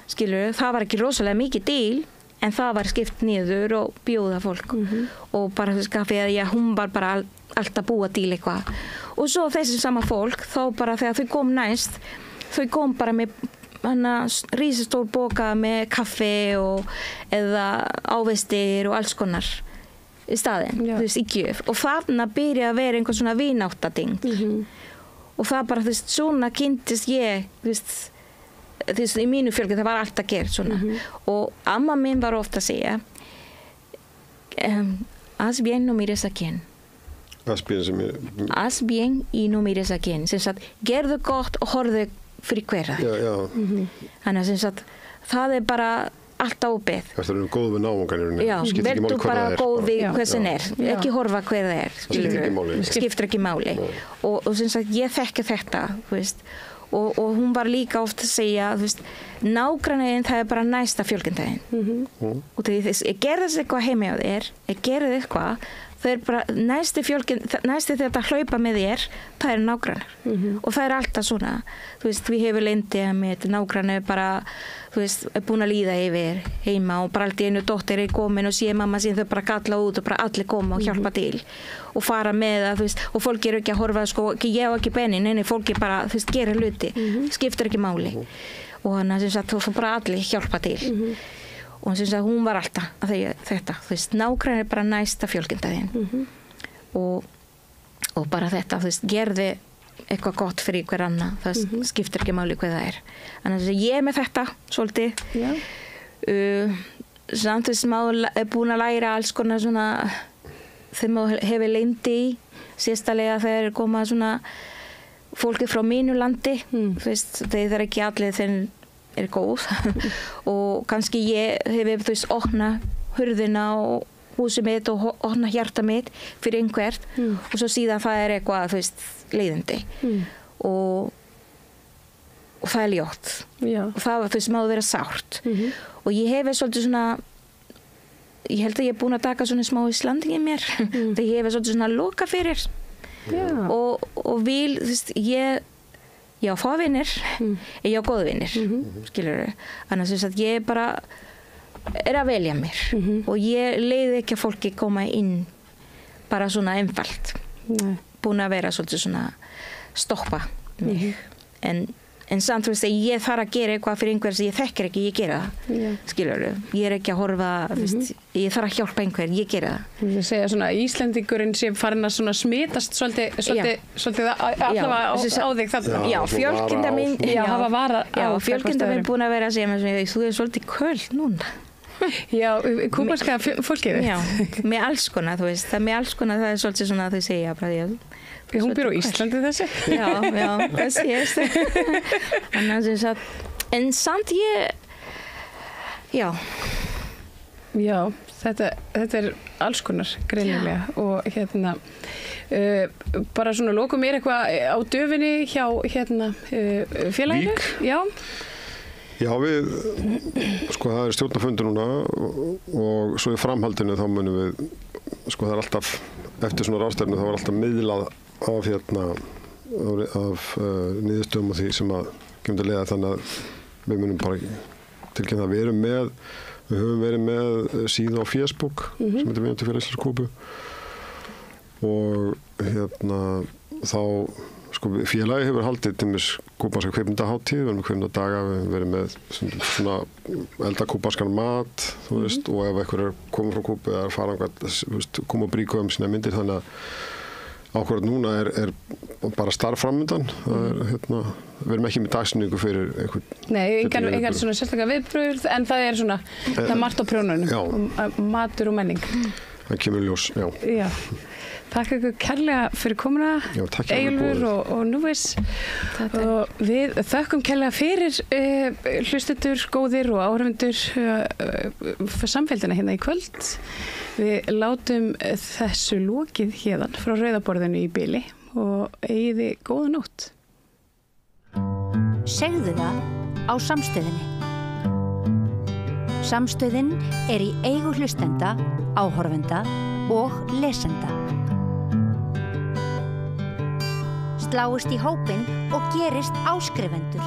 skilur það var ekki rosalega mikið díl en það var skipt niður og bjóða fólk og bara þess kaffi að hún var bara alltaf búa til eitthvað og svo þessi sama fólk þá bara þegar þau kom næst þau kom bara með risastór boka með kaffi eða ávextir og alls konar í staðinn, þú veist, í gjöf og þarna byrja að vera einhvern svona vináttating og það bara, þú veist, svona kynntist ég, þú veist, í mínu fjölki það var alltaf gert svona og amma mín var ofta að segja haz bien no mires a quien haz bien y no mires a quien sem sagt, gerðu gott og horfðu fyrir hverja þannig að sem sagt, það bara alltaf opið það er góð við náungan já, verður bara góð við hver sem ekki horfa hver það skiptir ekki máli og sem sagt, ég þekki þetta þú veist og hún var líka oft að segja nágrannaðinn það er bara næsta fjölskyldudaginn og þegar ég gerði þess eitthvað heima á þér ég gerði eitthvað það er bara næsti þegar þetta hlaupa með þér það er nágrannar og það er alltaf svona þú veist, við hefur lendið með nágrannar bara, þú veist, er búin að líða yfir heima og bara alltaf einu dóttir er komin og sé mamma sín þau bara kalla út og bara allir koma og hjálpa til og fara með það, þú veist, og fólk er ekki að horfa sko, ég á ekki benni, neini, fólk er bara þú veist, gera hluti, skiptir ekki máli og hann að þú får bara allir hjálpa til og hann að hún var alltaf að þetta, þú veist, nágrannar er bara næsta fjölskyldaðinn og bara þetta, þú veist, gerði eitthvað gott fyrir hver annan, það skiptir ekki máli hvað það er. Þannig að ég er með þetta svolítið samt þess að maður er búin að læra alls konar svona þegar maður hefur leyndi í sérstalega þegar koma svona fólki frá mínu landi þú veist, þeir eru ekki allir þeir er góð og kannski ég hefur þú veist opna hurðina og húsið mitt og opna hjarta mitt fyrir einhvert og svo síðan það er eitthvað þú veist leiðindi og það er ljótt og það þú veist máðu vera sárt og ég hefur svolítið svona ég held að ég er búin að taka svona smá Íslanding í mér þegar ég hefur svolítið svona loka fyrir og vil þú veist ég á fávinnir ég á góðvinnir skilurðu annars að ég bara er að velja mér og ég leiði ekki að fólki koma inn bara svona einfalt búin að vera svolítið svona stoppa mig en samt þú veist að ég þarf að gera eitthvað fyrir einhver sem ég þekkir ekki, ég gera það skilurðu, ég er ekki að horfa ég þarf að hjálpa einhver, ég gera það Þú segja svona Íslendingurinn sem farin að svona smitast svolítið allavega á þig þarna Já, fjölskylda mín fjölskylda mín búin að vera að segja mér þú er svolítið köld núna Já, kúbanska fólkið Já, með alls konar, þú veist það með alls konar, það er svolítið svona að þau segja bara Hún býr á Íslandi þessi? Já, þessi en samt Já, þetta er alls konar greinilega og hérna bara svona lokum mér eitthvað á döfinni hjá félaginu Já, við sko það er stjórnarfundur núna og svo í framhaldinu þá munum við sko það er alltaf eftir svona ráðstefnu þá er alltaf miðlað af niðurstöðum og því sem að kemur til leiða þannig að við munum bara tilkynna að við höfum verið með síðu á Facebook sem heitir Vináttu félag Íslands Kúbu og þá sko félagi hefur haldið til mér kúbanska kvikmyndahátíð, við erum með kvikmyndadaga, við hefum verið með svona elda kúbanskan mat, þú veist, og ef einhver er komið frá Kúbu eða fara einhvern, koma og bríka sína myndir, þannig að ákveðat núna er bara starf framöndan, við erum ekki með dagsningu fyrir einhvern. Nei, engan svona sérstaklega viðbröð, en það er svona, það er margt á prjónunum, matur og menning. Það kemur ljós, já. Takk ykkur kærlega fyrir komuna, Eyjólfur og Núvis. Og við þökkum kærlega fyrir hlustendur, góðir og áhorfendur samfélgina hérna í kvöld. Við látum þessu lokið héðan frá rauðaborðinu í bili og eigiði góða nótt. Segðu það á Samstöðinni. Samstöðin er í eigu hlustenda, áhorfenda og lesenda. Sláist í hópinn og gerist áskrifendur.